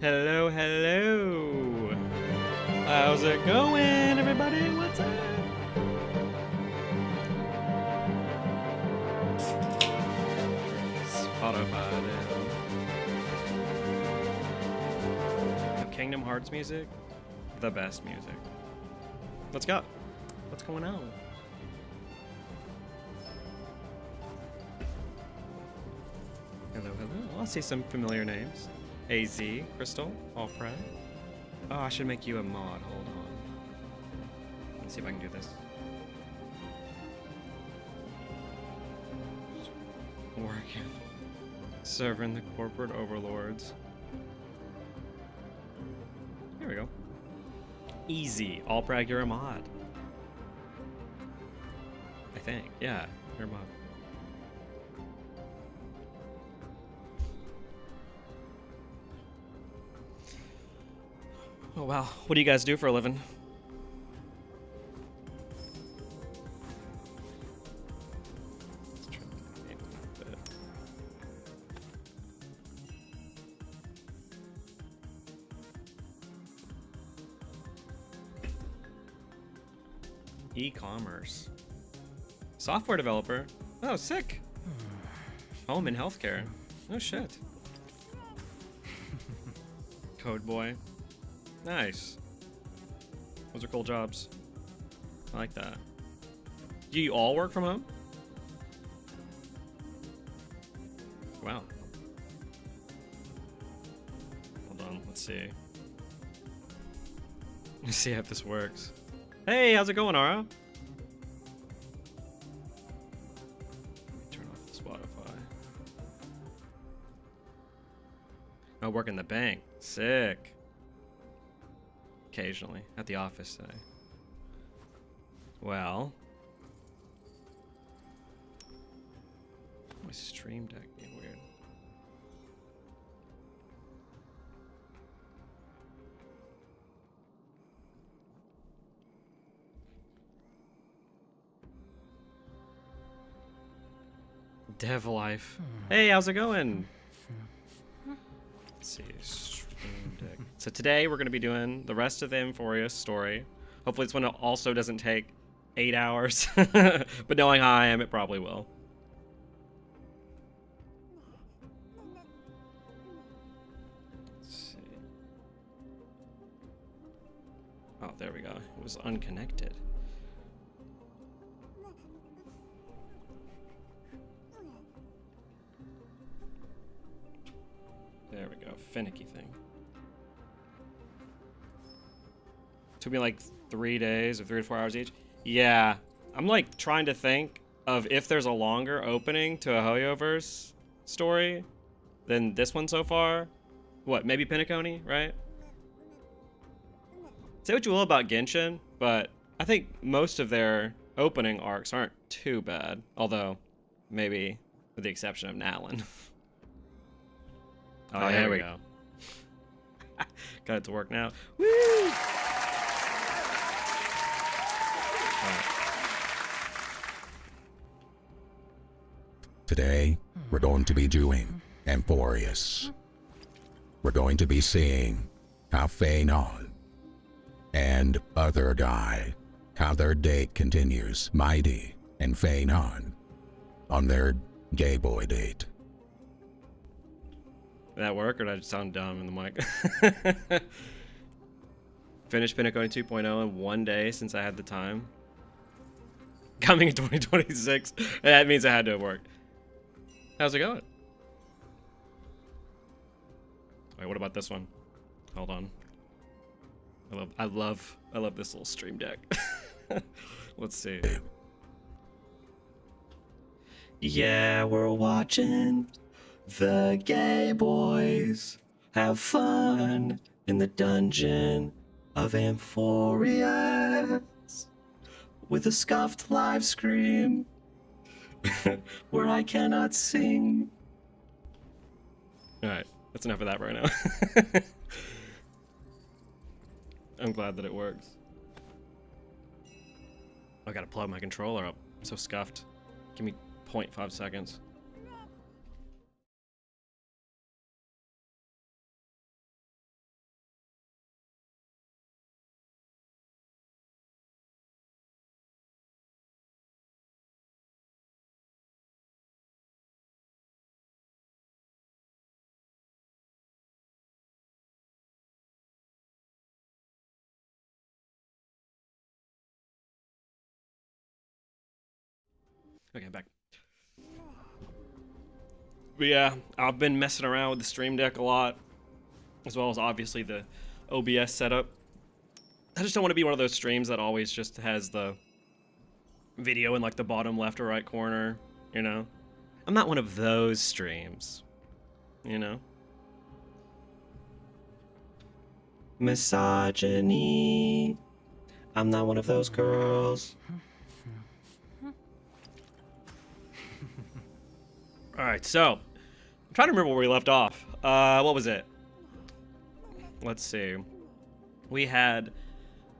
Hello, hello. How's it going, everybody? What's up? Spotify down. Kingdom Hearts music, the best music. Let's go. What's going on? Hello, hello. I see some familiar names. AZ, Crystal, Allprey. Oh, I should make you a mod. Hold on. Let's see if I can do this. Working. Serving the corporate overlords. Here we go. Easy. Allprey, you're a mod. I think. Yeah, you're a mod. Oh wow, what do you guys do for a living? E-commerce. Software developer. Oh, sick. Home and healthcare. Oh shit. Code boy. Nice. Those are cool jobs. I like that. Do you all work from home? Wow. Hold on, let's see. Let's see if this works. Hey, how's it going, Ara? Turn off the Spotify. I work in the bank. Sick. Occasionally at the office today. Well, my stream deck being weird. Dev life. Hey, how's it going? Let's see. Stream deck. So today we're going to be doing the rest of the Amphoreus story. Hopefully this one also doesn't take 8 hours. But knowing how I am, it probably will. Let's see. Oh, there we go. It was unconnected. There we go. Finicky thing. Took me like 3 days or 3 to 4 hours each. Yeah, I'm like trying to think of if there's a longer opening to a Hoyoverse story than this one so far. What, maybe Pinnaconey, right? Say what you will about Genshin, but I think most of their opening arcs aren't too bad. Although, maybe with the exception of Nalin. Oh, there we go. Got it to work now. Woo! Today, we're going to be doing Amphoreus. We're going to be seeing how Phanon and other guy, how their date continues, Mighty and Phanon, on their gay boy date. Did that work, or did I just sound dumb in the mic? Finished Pinnacle 2.0 in 1 day since I had the time. Coming in 2026. That means I had to have worked. How's it going? Wait, what about this one? Hold on. I love this little stream deck. Let's see. Yeah, we're watching the gay boys have fun in the dungeon of Amphoreus with a scuffed live scream where I cannot sing. Alright, that's enough of that right now. I'm glad that it works. I gotta plug my controller up. I'm so scuffed. Give me 0.5 seconds. Okay, I'm back. But yeah, I've been messing around with the Stream Deck a lot, as well as obviously the OBS setup. I just don't want to be one of those streams that always just has the video in like the bottom left or right corner, you know? I'm not one of those streams, you know? Misogyny. I'm not one of those girls. Alright, so, I'm trying to remember where we left off. What was it? Let's see. We had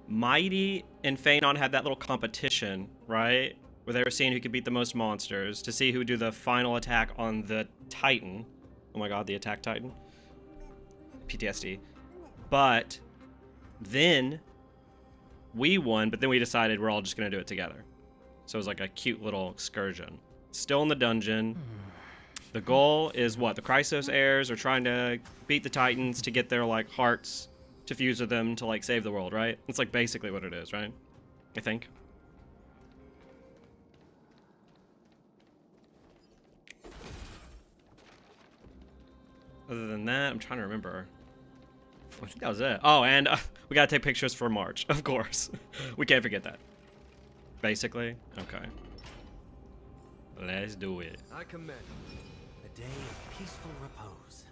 Mighty and Phanon had that little competition, right? Where they were seeing who could beat the most monsters to see who would do the final attack on the Titan. Oh my god, the Attack Titan. PTSD. But then we won, but then we decided we're all just going to do it together. So it was like a cute little excursion. Still in the dungeon. The goal is what? The Chrysos heirs are trying to beat the Titans to get their like hearts to fuse with them to like save the world, right? It's like basically what it is, right? I think. Other than that, I'm trying to remember. I think that was it. Oh, and we gotta take pictures for March, of course. We can't forget that. Basically, okay. Let's do it. I commend a day of peaceful repose.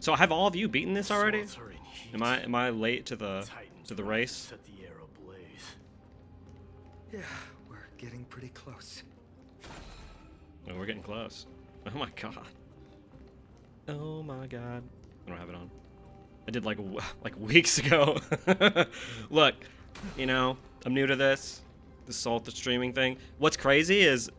So have all of you beaten this already? Am I late to the race? Set the air ablaze. Yeah, we're getting pretty close. Oh, we're getting close. Oh my god. Oh my god. I don't have it on. I did like weeks ago. Look, you know, I'm new to this Salt the streaming thing. What's crazy is,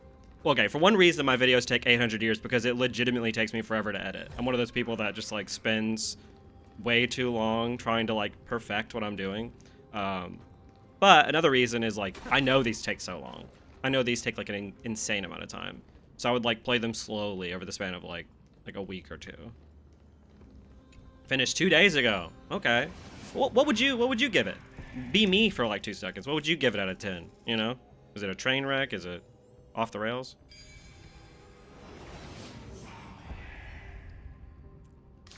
okay, for one reason my videos take 800 years because it legitimately takes me forever to edit. I'm one of those people that just like spends way too long trying to like perfect what I'm doing. But another reason is like, I know these take so long. I know these take like an insane amount of time. So I would like play them slowly over the span of like a week or two. Finished 2 days ago. Okay. What would you give it? Be me for like 2 seconds. What would you give it out of 10? You know? Is it a train wreck? Is it off the rails?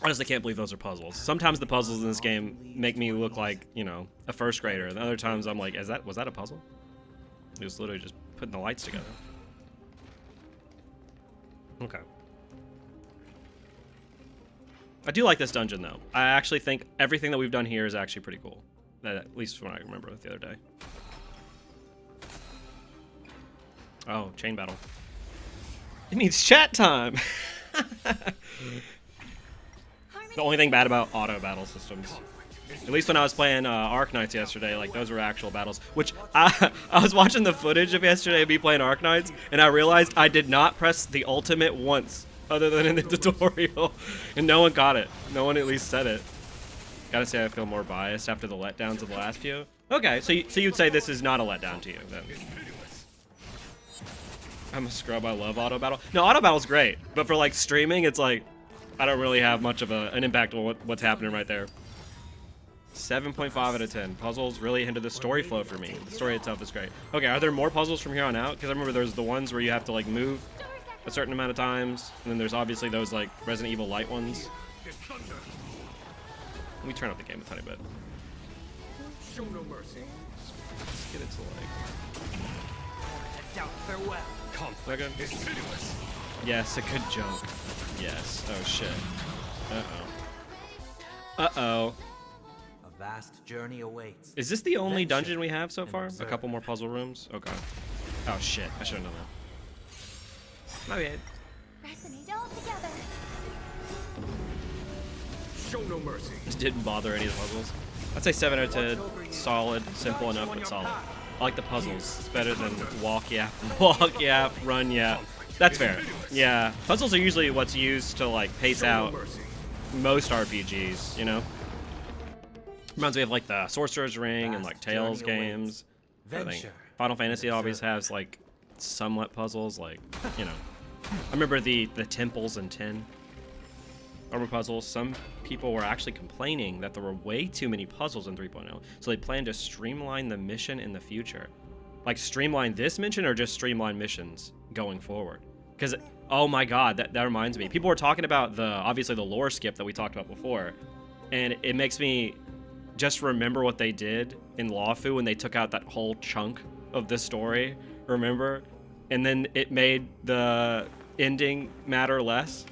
Honestly, can't believe those are puzzles. Sometimes the puzzles in this game make me look like, you know, a first grader. And other times I'm like, was that a puzzle? It was literally just putting the lights together. Okay. I do like this dungeon, though. I actually think everything that we've done here is actually pretty cool. At least from what I remember the other day. Oh, chain battle. It means chat time! The only thing bad about auto battle systems. At least when I was playing Arknights yesterday, like, those were actual battles. Which, I was watching the footage of yesterday of me playing Arknights, and I realized I did not press the ultimate once, other than in the tutorial. And no one got it. No one at least said it. Gotta say I feel more biased after the letdowns of the last few. Okay, so you'd say this is not a letdown to you, then. I'm a scrub, I love auto battle. No, auto battle's great, but for like streaming, it's like, I don't really have much of an impact on what's happening right there. 7.5 out of 10. Puzzles really hinder the story flow for me. The story itself is great. Okay, are there more puzzles from here on out? Because I remember there's the ones where you have to like move a certain amount of times, and then there's obviously those like Resident Evil light ones. Let me turn up the game a tiny bit. Show no mercy. Let's get it to like... Doubt farewell. Is that good? Yes, a good jump. Yes. Oh shit. Uh-oh. Uh-oh. A vast journey awaits. Is this the only dungeon we have so far? A couple more puzzle rooms? Okay. Oh shit, I should've known that. My bad. Resonate all together. Show no mercy. Just didn't bother any of the puzzles. I'd say 7 out of 10. Solid, simple enough, but solid. I like the puzzles. It's better than walk yap, run yap. That's fair. Yeah, puzzles are usually what's used to like pace out most RPGs, you know? Reminds me of like the Sorcerer's Ring and like Tales games. I think Final Fantasy always has like somewhat puzzles, like, you know. I remember the temples in 10. armor puzzles. Some people were actually complaining that there were way too many puzzles in 3.0, so they plan to streamline the mission in the future. Like streamline this mission or just streamline missions going forward? Because, oh my god, that reminds me. People were talking about obviously the lore skip that we talked about before, and it makes me just remember what they did in Lawfu when they took out that whole chunk of the story, remember? And then it made the ending matter less.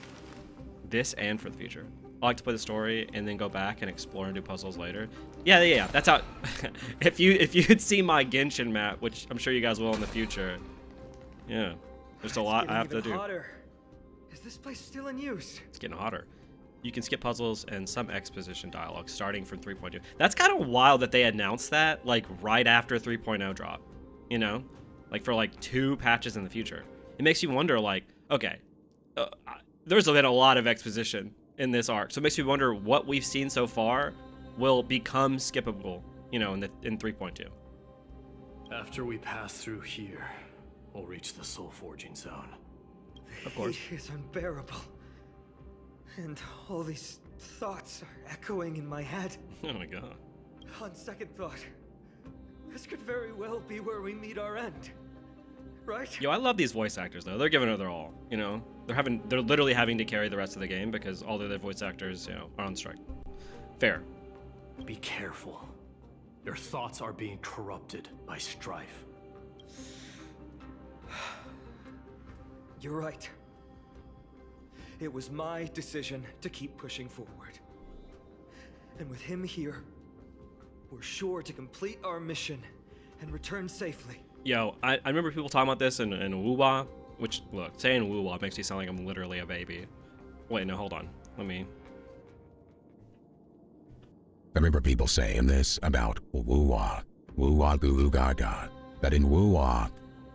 This and for the future. I like to play the story and then go back and explore and do puzzles later. Yeah. That's how. if you could see my Genshin map, which I'm sure you guys will in the future. Yeah, there's a lot I have to do. Hotter. Is this place still in use? It's getting hotter. You can skip puzzles and some exposition dialogue starting from 3.2. That's kind of wild that they announced that like right after 3.0 drop. You know, like for like 2 patches in the future. It makes you wonder, like, okay, there's been a lot of exposition in this arc, so it makes me wonder what we've seen so far will become skippable, you know, in 3.2. After we pass through here, we'll reach the soul forging zone. Of course. Heat is unbearable. And all these thoughts are echoing in my head. Oh my god. On second thought, this could very well be where we meet our end. Right? Yo, I love these voice actors though. They're giving it their all, you know. They're literally having to carry the rest of the game because all the other voice actors, you know, are on strike. Fair. Be careful. Your thoughts are being corrupted by strife. You're right. It was my decision to keep pushing forward. And with him here, we're sure to complete our mission and return safely. Yo, I remember people talking about this in Wuwa, which, look, saying Wuwa makes me sound like I'm literally a baby. Wait, no, hold on. Let me... I remember people saying this about Wuwa, Wuwa Goo Gaga, that in Wuwa,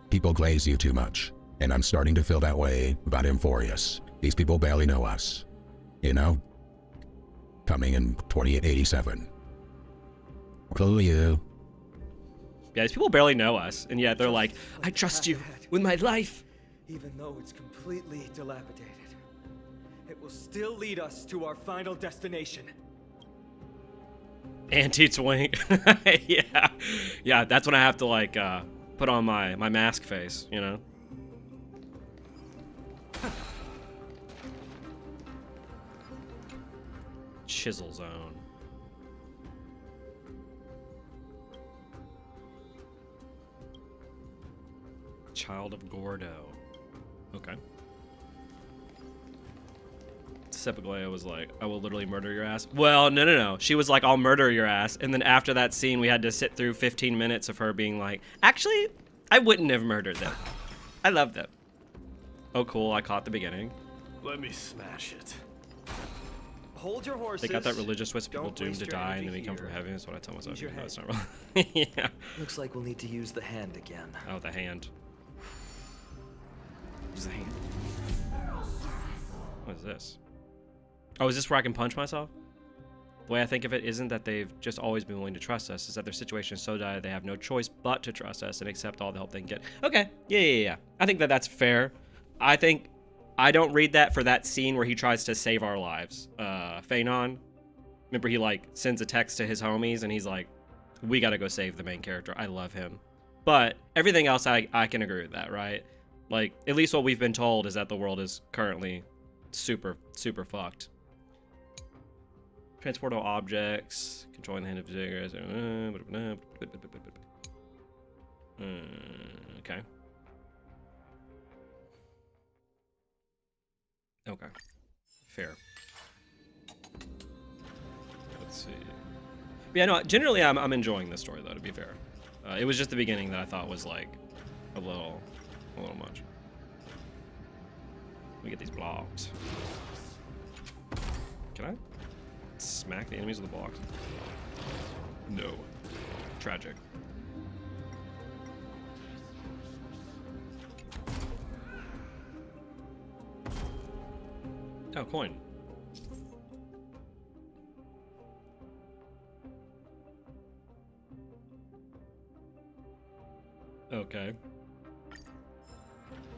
people glaze you too much. And I'm starting to feel that way about Amphoreus. These people barely know us. You know? Coming in 2887. Clue you. Yeah, these people barely know us, and yet they're like, I trust you with my life. Even though it's completely dilapidated, it will still lead us to our final destination. Anti-twink. Yeah, that's when I have to like put on my mask face, you know. Chisel zone. Child of Gordo. Okay. Sepaglia was like, I will literally murder your ass. Well, no. She was like, I'll murder your ass. And then after that scene, we had to sit through 15 minutes of her being like, actually, I wouldn't have murdered them. I love them. Oh, cool. I caught the beginning. Let me smash it. Hold your horses. They got that religious twist, people Don't doomed waste to your die and then energy we come from here. heaven. That's what I tell myself. Use your No, it's head. not really. Yeah. Looks like we'll need to use the hand again. Oh, the hand. Use the hand. What is this? Oh, is this where I can punch myself? The way I think of it isn't that they've just always been willing to trust us. It's that their situation is so dire they have no choice but to trust us and accept all the help they can get. Okay. Yeah. I think that's fair. I think I don't read that for that scene where he tries to save our lives. Phanon. Remember he like sends a text to his homies and he's like, we gotta go save the main character. I love him. But everything else, I can agree with that, right? Like, at least what we've been told is that the world is currently super fucked. Transportable objects, controlling the hand of diggers. Okay. Okay. Fair. Let's see. But yeah, no, generally I'm enjoying this story though, to be fair. It was just the beginning that I thought was like a little much. Let me get these blocks. Can I smack the enemies with the blocks? No. Tragic. Oh, coin. Okay.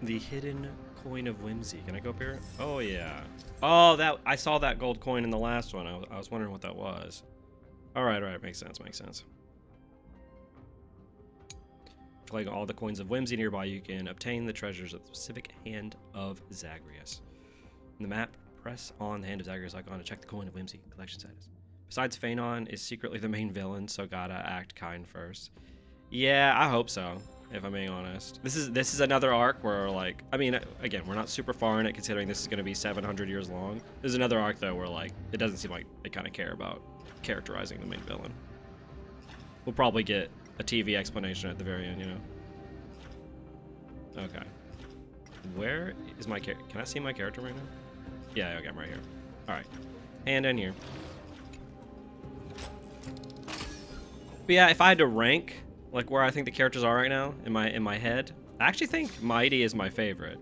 The hidden coin of whimsy. Can I go up here? Oh yeah. Oh, that I saw that gold coin in the last one. I was wondering what that was. All right, makes sense, makes sense. Collecting all the coins of whimsy nearby, you can obtain the treasures of the specific hand of Zagreus. In the map, press on the hand of Zagreus icon to check the coin of whimsy collection status. Besides, Phanon is secretly the main villain, so gotta act kind first. Yeah, I hope so, if I'm being honest. This is another arc where, like, I mean, again, we're not super far in it considering this is going to be 700 years long. There's another arc, though, where, like, it doesn't seem like they kind of care about characterizing the main villain. We'll probably get a TV explanation at the very end, you know? Okay. Where is my character? Can I see my character right now? Yeah, okay, I'm right here. Alright. And in here. But yeah, if I had to rank, like, where I think the characters are right now in my head, I actually think Mighty is my favorite.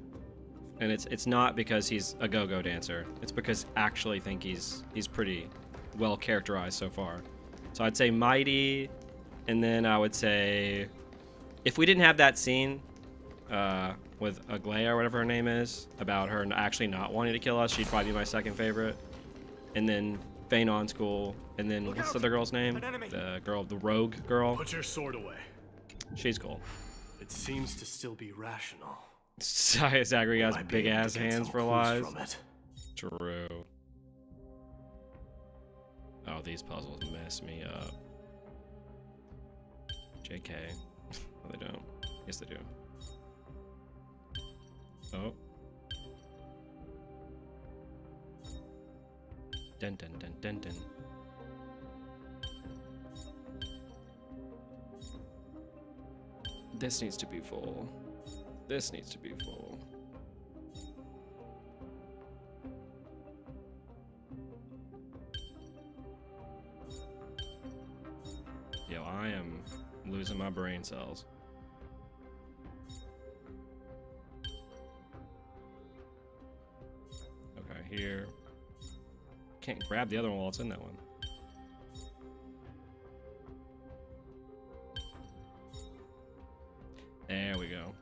And it's not because he's a go-go dancer. It's because I actually think he's pretty well characterized so far. So I'd say Mighty, and then I would say, if we didn't have that scene with Aglaya or whatever her name is, about her actually not wanting to kill us, she'd probably be my second favorite. And then Phanon's cool. And then what's the other girl's name? The girl, the rogue girl. Put your sword away. She's cool. It seems to still be rational. Zagreus has Might be big able to ass get hands some for clues lies. from it. True. Oh, these puzzles mess me up. JK. No, they don't. Yes, they do. Oh. Dun dun dun dun dun. This needs to be full. This needs to be full. Yo, I am losing my brain cells. Okay, here. Can't grab the other one while it's in that one. There we go.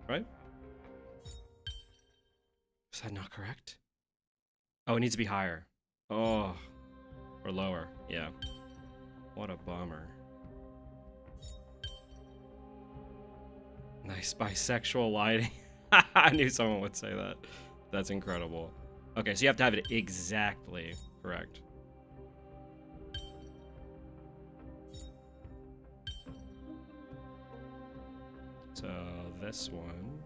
Right? Is that not correct? Oh, it needs to be higher. Oh. Or lower. Yeah. What a bummer. Nice bisexual lighting. I knew someone would say that. That's incredible. Okay, so you have to have it exactly correct. So this one,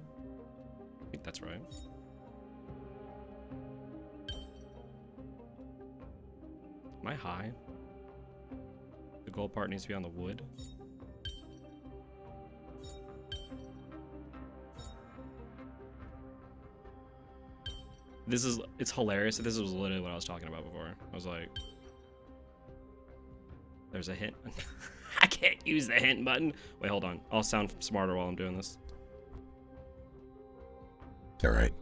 I think that's right. Am I high? The gold part needs to be on the wood. It's hilarious. This was literally what I was talking about before. I was like, there's a hint. I can't use the hint button. Wait, hold on. I'll sound smarter while I'm doing this. Alright.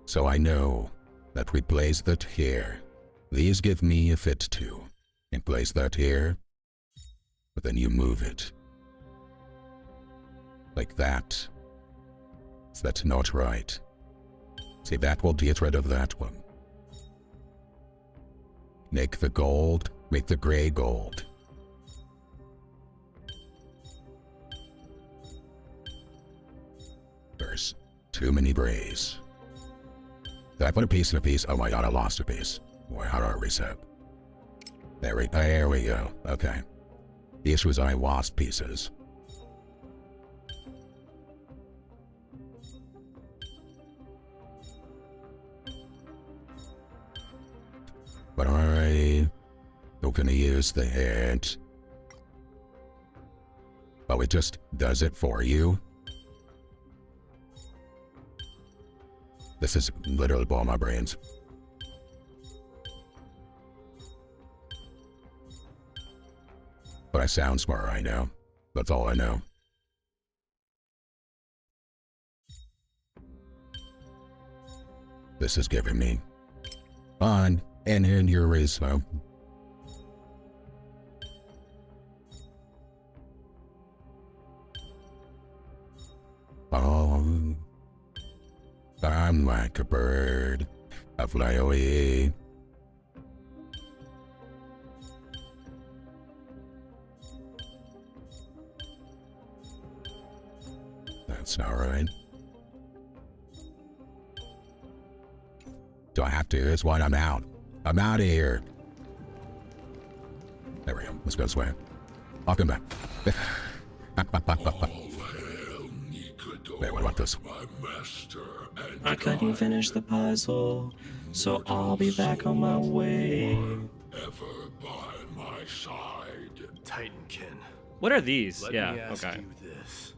So I know that we place that here. These give me a fit too. And place that here. But then you move it. Like that. That's not right. See, that will get rid of that one. Make the gold, make the gray gold. There's too many grays. Did I put a piece in a piece? Oh my god, I lost a piece. Boy, how do I reset? There we go. Okay. The issue is I lost pieces. But alright, we're gonna use the hint. Oh, it just does it for you? This is literally blowing my brains. But I sound smart, I know. That's all I know. This is giving me fun. And in your race, oh, like a bird, I fly away. That's not right. Do I have to? It's what I'm out. I'm out of here. There we go. Let's go this way. I'll come back. Wait, what about this? I couldn't finish the puzzle, so I'll be back on my way. Ever by my side. Titankin. What are these? Let Yeah, me ask okay. you this.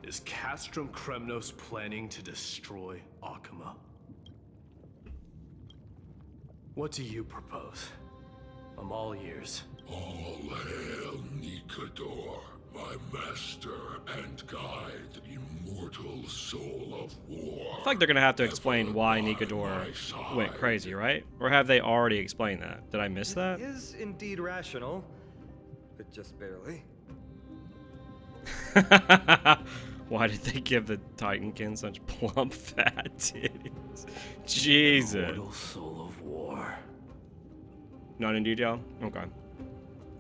Is Castrum Kremnos planning to destroy Akama? What do you propose? I'm all ears. All hail Nikador, my master and guide, immortal soul of war. I feel like they're gonna have to explain why Nikador went crazy, right? Or have they already explained that? Did I miss that? It is indeed rational, but just barely. Why did they give the Titankin such plump, fat titties? Jesus. Immortal soul of war. Not in detail? Okay.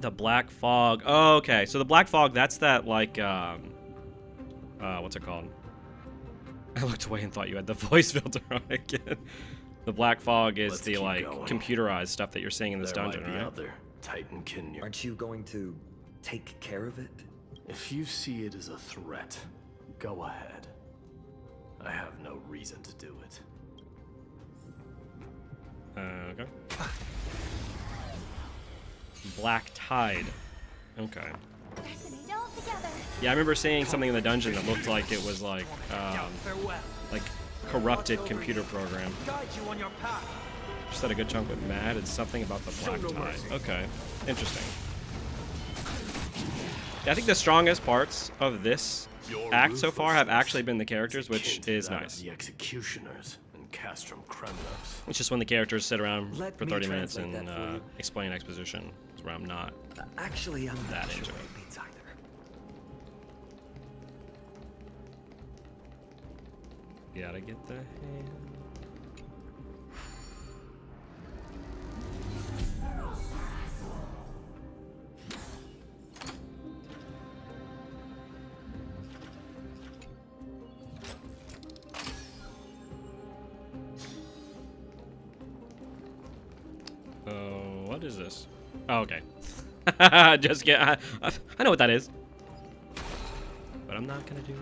The Black Fog. Oh, okay. So the Black Fog, that's that, like, what's it called? I looked away and thought you had the voice filter on again. The Black Fog is Let's the, keep like, going. computerized stuff that you're seeing in this There dungeon, might be right? other Titankin near. Aren't you going to take care of it? If you see it as a threat, go ahead. I have no reason to do it. Okay. Black Tide. Okay. Resonate all together. Yeah, I remember seeing something in the dungeon that looked like it was like corrupted computer program. Guide you on your path. Just had a good chunk with Mad and something about the Black Tide. Okay, interesting. Yeah, I think the strongest parts of this act so far have actually been the characters, which is nice. The executioners and Castrum Kremnos. It's just when the characters sit around Let for me 30 minutes translate and that for you. explain exposition. Is where I'm not. Actually, I'm That not sure into what it. it means either. Gotta get the hand. What is this? Oh, okay. Just get. I know what that is, but I'm not gonna do it.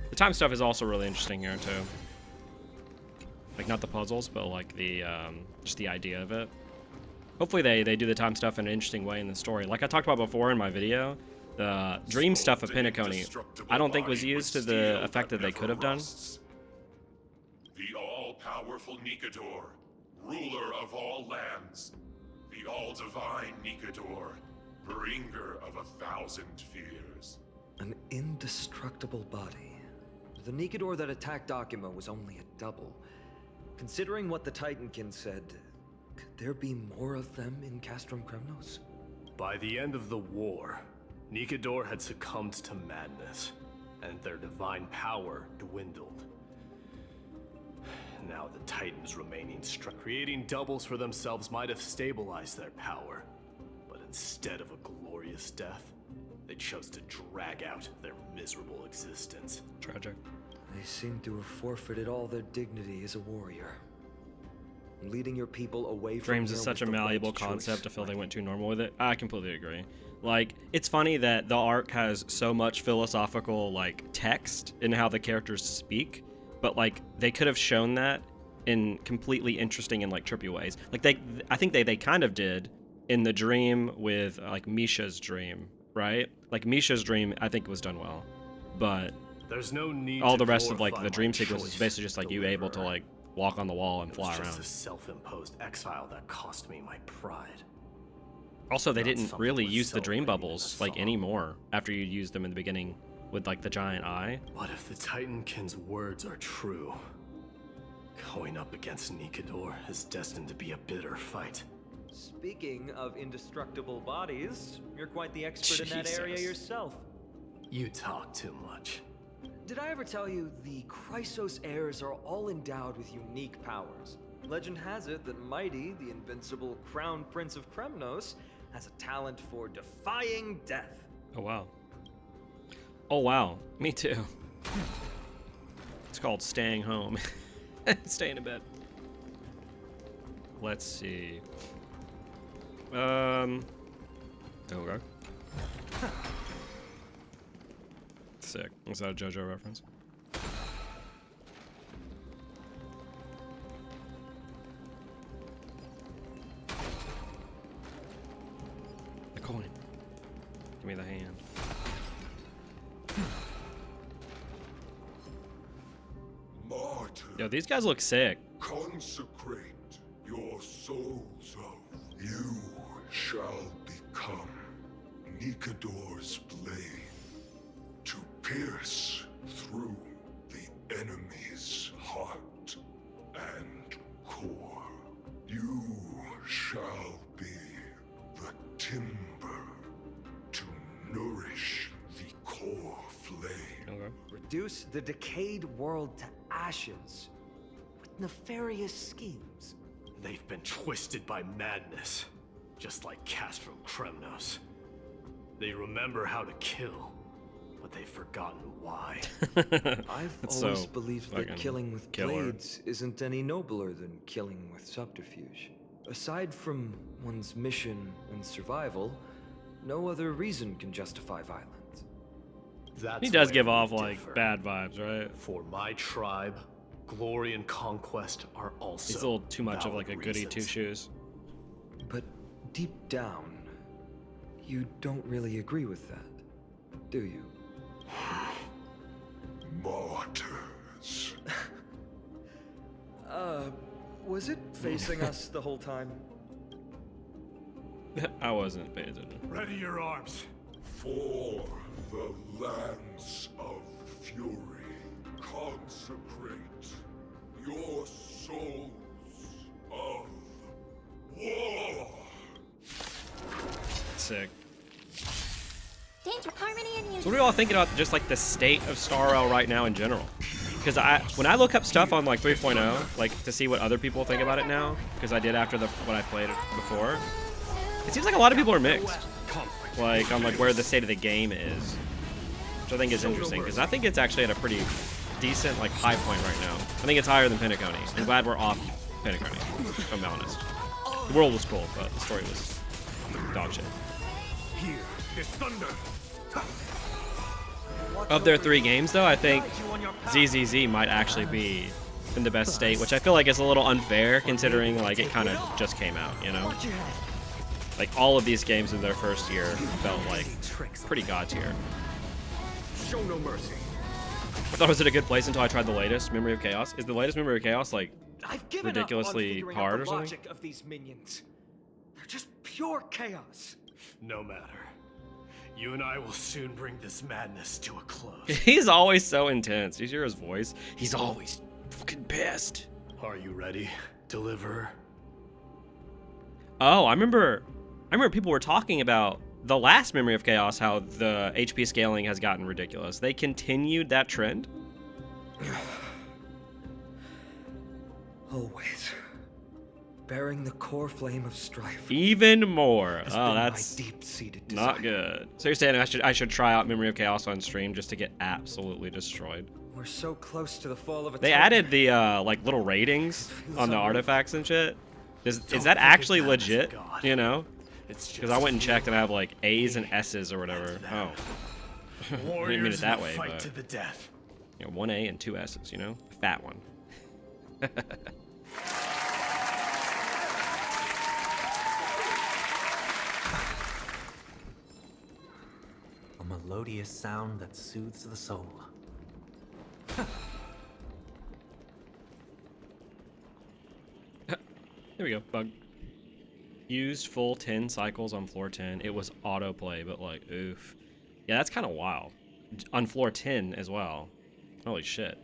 The time stuff is also really interesting here too. Like not the puzzles, but like the just the idea of it. Hopefully they do the time stuff in an interesting way in the story. Like I talked about before in my video, the dream stuff of Pinnaconey, I don't think was used to the effect that they could have done. The all-powerful Nikador, ruler of all lands. The all-divine Nikador, bringer of 1,000 fears. An indestructible body. The Nikador that attacked Akima was only a double. Considering what the Titankin said, could there be more of them in Castrum Kremnos? By the end of the war, Nikador had succumbed to madness, and their divine power dwindled. Now the Titans remaining struck, creating doubles for themselves might have stabilized their power, but instead of a glorious death, they chose to drag out their miserable existence. Tragic. They seem to have forfeited all their dignity as a warrior. Leading your people away from Dreams here is such a was the right malleable choice, concept. I feel they right? went too normal with it. I completely agree. Like, it's funny that the arc has so much philosophical, like, text in how the characters speak, but, like, they could have shown that in completely interesting and, like, trippy ways. Like, I think they kind of did in the dream with, like, Misha's dream, right? Like, Misha's dream, I think, was done well. But There's no need all to the rest of, like, glorify the dream my sequence is choice, basically just, like, you able to, deliverer. like, walk on the wall and It was fly just around. a self-imposed exile that cost me my pride. Also, they Not didn't something really worth use the dream celebrating in bubbles a like song. anymore after you used them in the beginning with like the giant eye. What if the Titankin's words are true? Going up against Nikador is destined to be a bitter fight. Speaking of indestructible bodies, you're quite the expert in that area Jesus. yourself. You talk too much. Did I ever tell you the Chrysos heirs are all endowed with unique powers? Legend has it that Mighty, the invincible Crown Prince of Kremnos, has a talent for defying death. Oh, wow. Oh, wow. Me too. It's called staying home. Staying in bed. Let's see. Okay. Sick. Was that a JoJo reference? The coin. Give me the hand. Martyr, Yo, these guys look sick. consecrate your souls of. You shall become Nikador's blade to pierce through the enemy's heart and core. You shall be the timber to nourish the core flame. Okay. Reduce the decayed world to ashes with nefarious schemes. They've been twisted by madness, just like cast from Kremnos. They remember how to kill, but they've forgotten why. I've That's always so believed fucking that killing with killer. blades isn't any nobler than killing with subterfuge. Aside from one's mission and survival, no other reason can justify violence. That's He does where give we off like differ. bad vibes, right? For my tribe, glory and conquest are also He's a little too much of valid like a goody two reasons. shoes. But deep down, you don't really agree with that, do you? Martyrs. Was it facing us the whole time? I wasn't paying attention. Ready your arms. For the lands of fury, consecrate your souls of war. Sick. Danger, harmony, and So music. what are you all thinking about just like the state of Star Rail right now in general? Because when I look up stuff on like 3.0, like to see what other people think about it now, because I did after when I played it before, it seems like a lot of people are mixed. Like on like where the state of the game is, which I think is interesting because I think it's actually at a pretty decent like high point right now. I think it's higher than Pentaconi. I'm glad we're off Pentaconi, if I'm honest. The world was cool, but the story was dog shit. Here is thunder. Of their 3 games, though, I think ZZZ might actually be in the best state, which I feel like is a little unfair considering like it kind of just came out, you know? Like all of these games in their first year felt like pretty god tier. Show no mercy. I thought it was at a good place until I tried the latest Memory of Chaos. Is the latest Memory of Chaos like I've given ridiculously up on figuring hard out or the something? logic of these minions. They're just pure chaos. No matter. You and I will soon bring this madness to a close. He's always so intense. You hear his voice? He's always fucking pissed. Are you ready, Deliverer? Oh, I remember people were talking about the last Memory of Chaos, how the HP scaling has gotten ridiculous. They continued that trend? Always. Bearing the core flame of strife. Even more. has Oh, been that's my deep-seated desire. not good. So you're saying I should try out Memory of Chaos on stream just to get absolutely destroyed? We're so close to the fall of a They titan. added the like little ratings feels on the unreal. artifacts and shit. Is Don't that think actually of that as a legit? god. You know? It's just Because I went and checked and I have like A's and S's or whatever. Oh, I didn't mean warriors it that will way, fight but to the death. you know, 1 A and 2 S's. You know, a fat one. A melodious sound that soothes the soul. Here we go. Bug. Used full 10 cycles on floor 10. It was autoplay, but like, oof. Yeah, that's kind of wild. On floor 10 as well. Holy shit.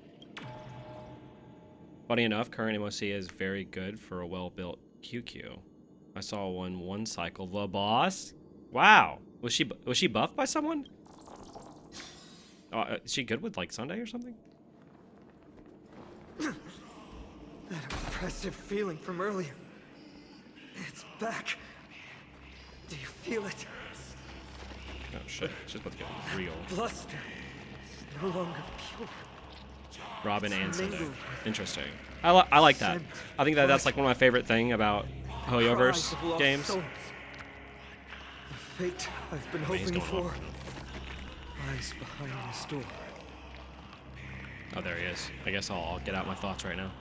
Funny enough, current MOC is very good for a well-built QQ. I saw one cycle. The boss? Wow. Was she buffed by someone? Is she good with like Sunday or something? That oppressive feeling from earlier. It's back. Do you feel it? Oh shit, she's about to get real. Bluster is no longer pure. Robin and Sunday. Mingled. Interesting. I like that. I think that's like one of my favorite thing about Cries Hoyoverse of lost games. souls. The fate I've been Man, he's hoping going for off. lies behind this door. Oh, there he is. I guess I'll get out my thoughts right now.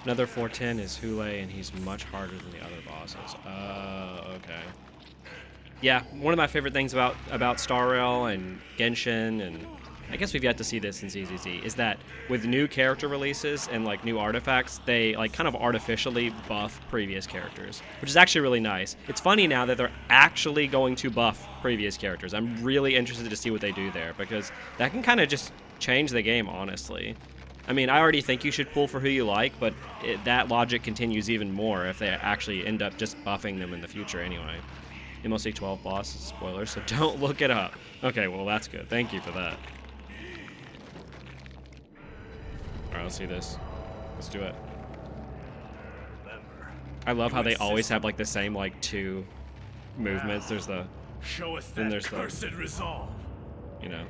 Another 410 is Hule, and he's much harder than the other bosses. Okay. Yeah, one of my favorite things about Star Rail and Genshin, and I guess we've yet to see this in ZZZ, is that with new character releases and like new artifacts, they like kind of artificially buff previous characters, which is actually really nice. It's funny now that they're actually going to buff previous characters. I'm really interested to see what they do there, because that can kind of just change the game, honestly. I mean, I already think you should pull for who you like, but that logic continues even more if they actually end up just buffing them in the future anyway. MLC 12 boss, spoilers, so don't look it up. Okay, well that's good. Thank you for that. Alright, let's see this. Let's do it. I love how they always have like the same like two movements. There's the, Show us then that there's the, cursed resolve. you know.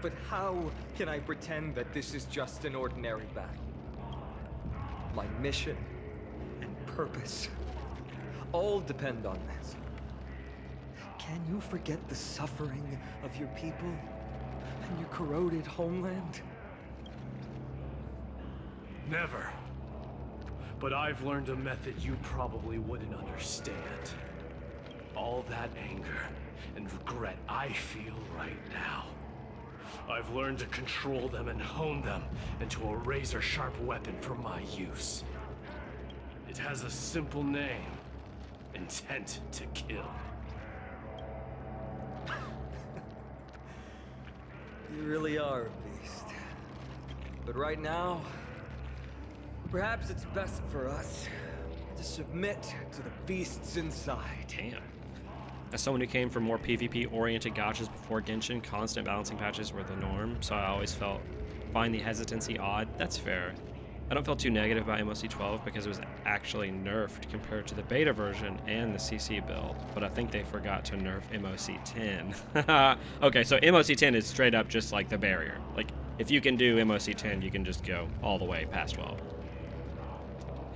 But how can I pretend that this is just an ordinary battle? My mission and purpose all depend on this. Can you forget the suffering of your people and your corroded homeland? Never. But I've learned a method you probably wouldn't understand. All that anger and regret I feel right now. I've learned to control them and hone them into a razor-sharp weapon for my use. It has a simple name. Intent to kill. You really are a beast. But right now, perhaps it's best for us to submit to the beasts inside. Damn. As someone who came from more PvP-oriented gachas before Genshin, constant balancing patches were the norm, so I always find the hesitancy odd. That's fair. I don't feel too negative about MOC 12 because it was actually nerfed compared to the beta version and the CC build, but I think they forgot to nerf MOC 10. Okay, so MOC 10 is straight up just like the barrier. Like, if you can do MOC 10, you can just go all the way past 12.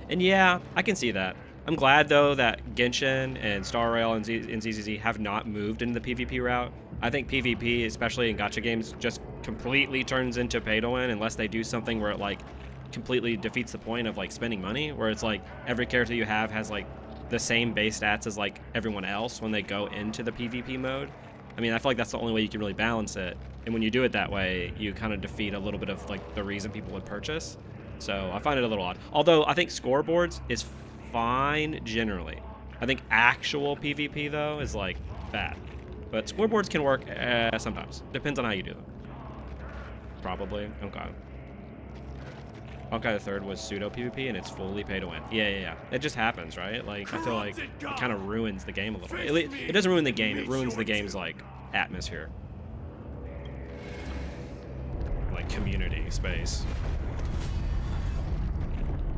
And yeah, I can see that. I'm glad, though, that Genshin and Star Rail and ZZZ have not moved into the PvP route. I think PvP, especially in gacha games, just completely turns into pay to win unless they do something where it, like, completely defeats the point of, like, spending money, where it's, like, every character you have has, like, the same base stats as, like, everyone else when they go into the PvP mode. I mean, I feel like that's the only way you can really balance it. And when you do it that way, you kind of defeat a little bit of, like, the reason people would purchase. So I find it a little odd. Although I think scoreboards is fine generally. I think actual PvP though is like bad, but scoreboards can work sometimes. Depends on how you do them. Probably. Okay. Okay, the third was pseudo PvP and it's fully pay to win. Yeah. It just happens, right? Like I feel like it kind of ruins the game a little bit. It doesn't ruin the game. It ruins the game's like atmosphere, like community space.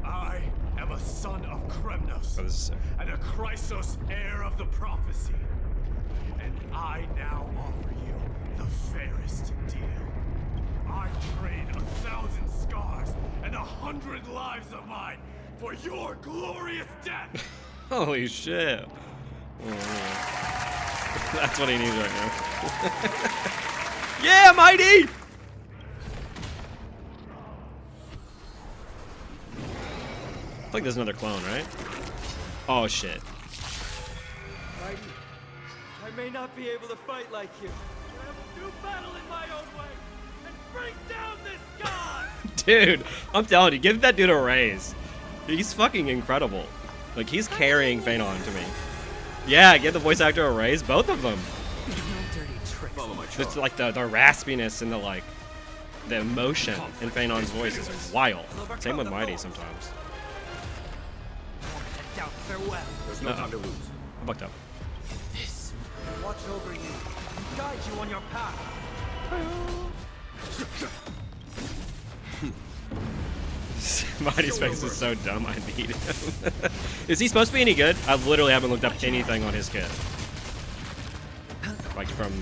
I am a son of Kremnos, Oh, this is sick. and a Chrysos heir of the prophecy. And I now offer you the fairest deal. I trade 1,000 scars and 100 lives of mine for your glorious death. Holy shit. Oh, man. That's what he needs right now. Yeah, Mighty! I think there's another clone, right? Oh, shit. Mighty, I may not be able to fight like you, but I will do battle in my own way and bring down this god! Dude, I'm telling you, give that dude a raise. He's fucking incredible. Like, he's carrying Phanon to me. Yeah, give the voice actor a raise, both of them. No dirty tricks. Follow my It's like the raspiness and the, like, the emotion in Phanon's voice is wild. Same with Mighty sometimes. Farewell. There's no time to lose. I fucked up. This Watch over you. guide you on your path. Mighty's face is so dumb, I need him. Is he supposed to be any good? I literally haven't looked up anything on his kit. Like from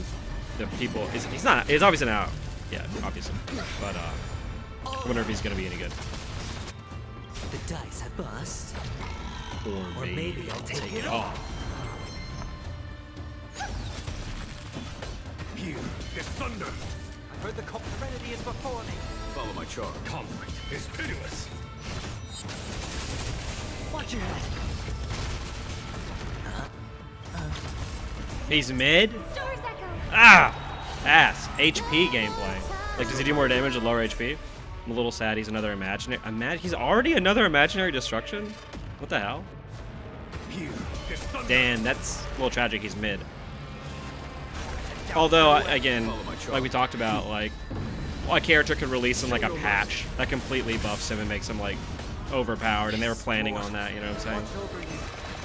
the people, he's not, he's obviously not out yet, obviously. But I wonder if he's gonna be any good. The dice have bust. Or maybe I'll take it off. Here is thunder. I heard the Serenity is before me. Follow my charge. Conflict is pitiless. Watch your head. He's mid? Doors echo. Ah! Ass. HP gameplay. Like, does he do more damage with lower HP? I'm a little sad he's another imaginary. He's already another imaginary destruction? What the hell? Here is thunder. Damn, that's a little tragic he's mid. Although, again, like we talked about, like, a character could release him like a patch that completely buffs him and makes him, like, overpowered, and they were planning on that, you know what I'm saying?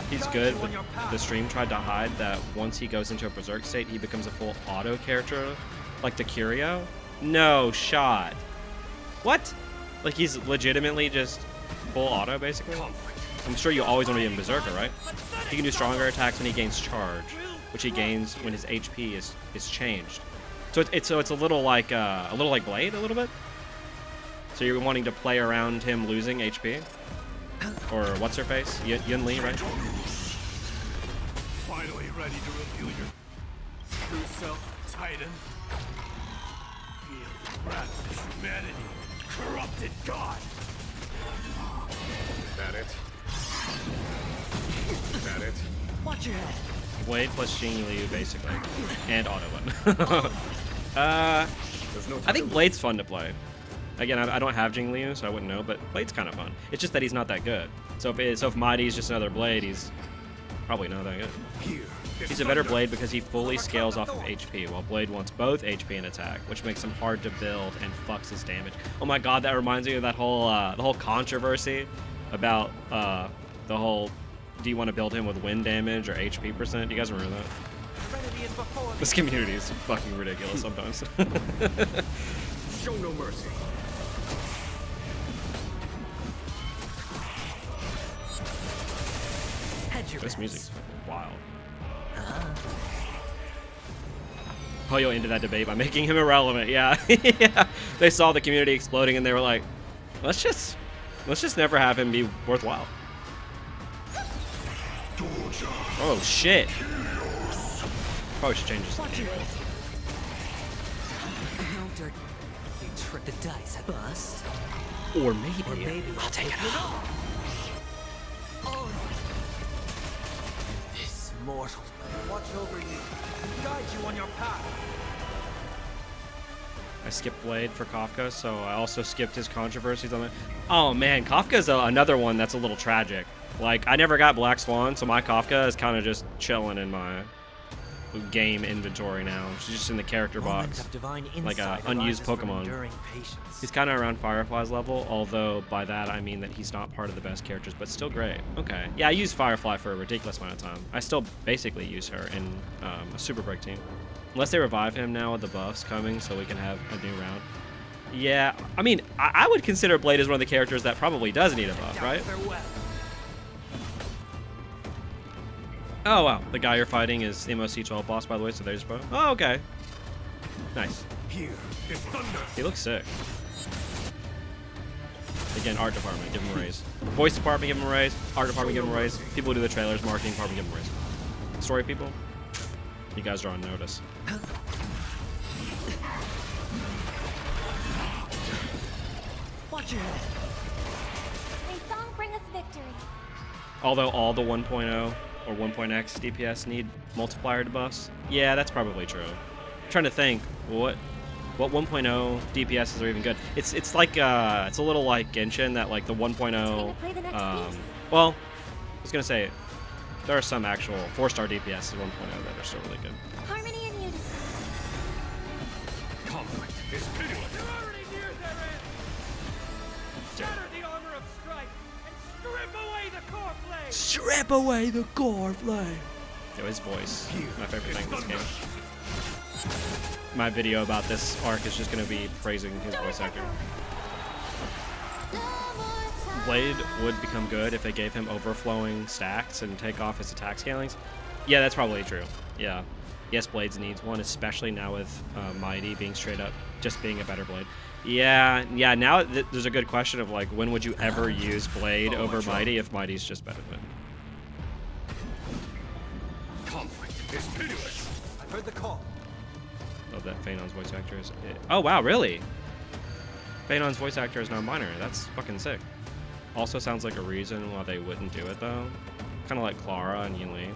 He's good, but the stream tried to hide that once he goes into a berserk state, he becomes a full auto character, like the Curio. No shot. What? Like he's legitimately just full auto, basically? I'm sure you always want to be in berserker, right? He can do stronger attacks when he gains charge, which he gains when his HP is changed. So it's a little like Blade, a little bit. So you're wanting to play around him losing HP, or what's her face, Yun Li, right? Finally ready to reveal your true self, Titan. Feel the wrath of humanity. Corrupted God. Is that it? Is that it? Watch your head. Blade plus Jing Liu, basically, and auto one. I think Blade's fun to play. Again, I don't have Jing Liu, so I wouldn't know, but Blade's kind of fun. It's just that he's not that good. So if Mighty's just another Blade, he's probably not that good. He's a better Blade because he fully scales off of HP, while Blade wants both HP and attack, which makes him hard to build and fucks his damage. Oh my god, that reminds me of that whole the whole controversy about the whole, do you want to build him with wind damage or HP percent? Do you guys remember that? Serenity is before me. This community is fucking ridiculous sometimes. Show no mercy. Hedge your This bets. music's fucking wild. Hoyo ended that debate by making him irrelevant. Yeah, yeah. They saw the community exploding and they were like, let's just never have him be worthwhile. Oh shit. Probably should change this name. No dirt. You trick the dice at bust. Or maybe, Or maybe I'll take it off. Oh. This mortal. Watch over you. Guide you on your path. I skipped Blade for Kafka, so I also skipped his controversies on it. Oh man, Kafka's another one that's a little tragic. Like, I never got Black Swan, so my Kafka is kind of just chilling in my game inventory now. She's just in the character box, like a unused Pokemon. He's kind of around Firefly's level, although by that I mean that he's not part of the best characters, but still great. Okay. Yeah, I use Firefly for a ridiculous amount of time. I still basically use her in a Super Break team. Unless they revive him now with the buffs coming so we can have a new round. Yeah, I mean, I would consider Blade as one of the characters that probably does need a buff, right? Oh, wow. The guy you're fighting is the MOC12 boss, by the way, so there's both. Oh, okay. Nice. Here is thunder. He looks sick. Again, art department, give him a raise. Voice department, give him a raise. Art department, give him a raise. People who do the trailers, marketing department, give him a raise. Story people, you guys are on notice. Watch your head. May song bring us victory. Although all the 1.0 or 1.x DPS need multiplier debuffs. Yeah, that's probably true. I'm trying to think what 1.0 DPS are even good. It's like it's a little like Genshin, that like the 1.0 well, I was gonna say there are some actual 4-star DPS 1.0 that are still really good. Harmony and unity. Conflict is pitiless. You're already near their end. Shatter the armor of strife and strip away the core flame. Strip away the core flame. Yo, his voice, my favorite thing in this game. my video about this arc is just gonna be praising his voice actor. Blade would become good if they gave him overflowing stacks and take off his attack scalings. Yeah, that's probably true. Yeah. Yes, Blades needs one, especially now with Mighty being straight up just being a better Blade. Yeah, now there's a good question of like, when would you ever use Blade over Mighty if Mighty's just better than him? Conflict is pitiless. I've heard the call. Love that Phaenon's voice actor is... Oh, wow, really? Phaenon's voice actor is non-binary. That's fucking sick. Also sounds like a reason why they wouldn't do it, though. Kind of like Clara and Yinli.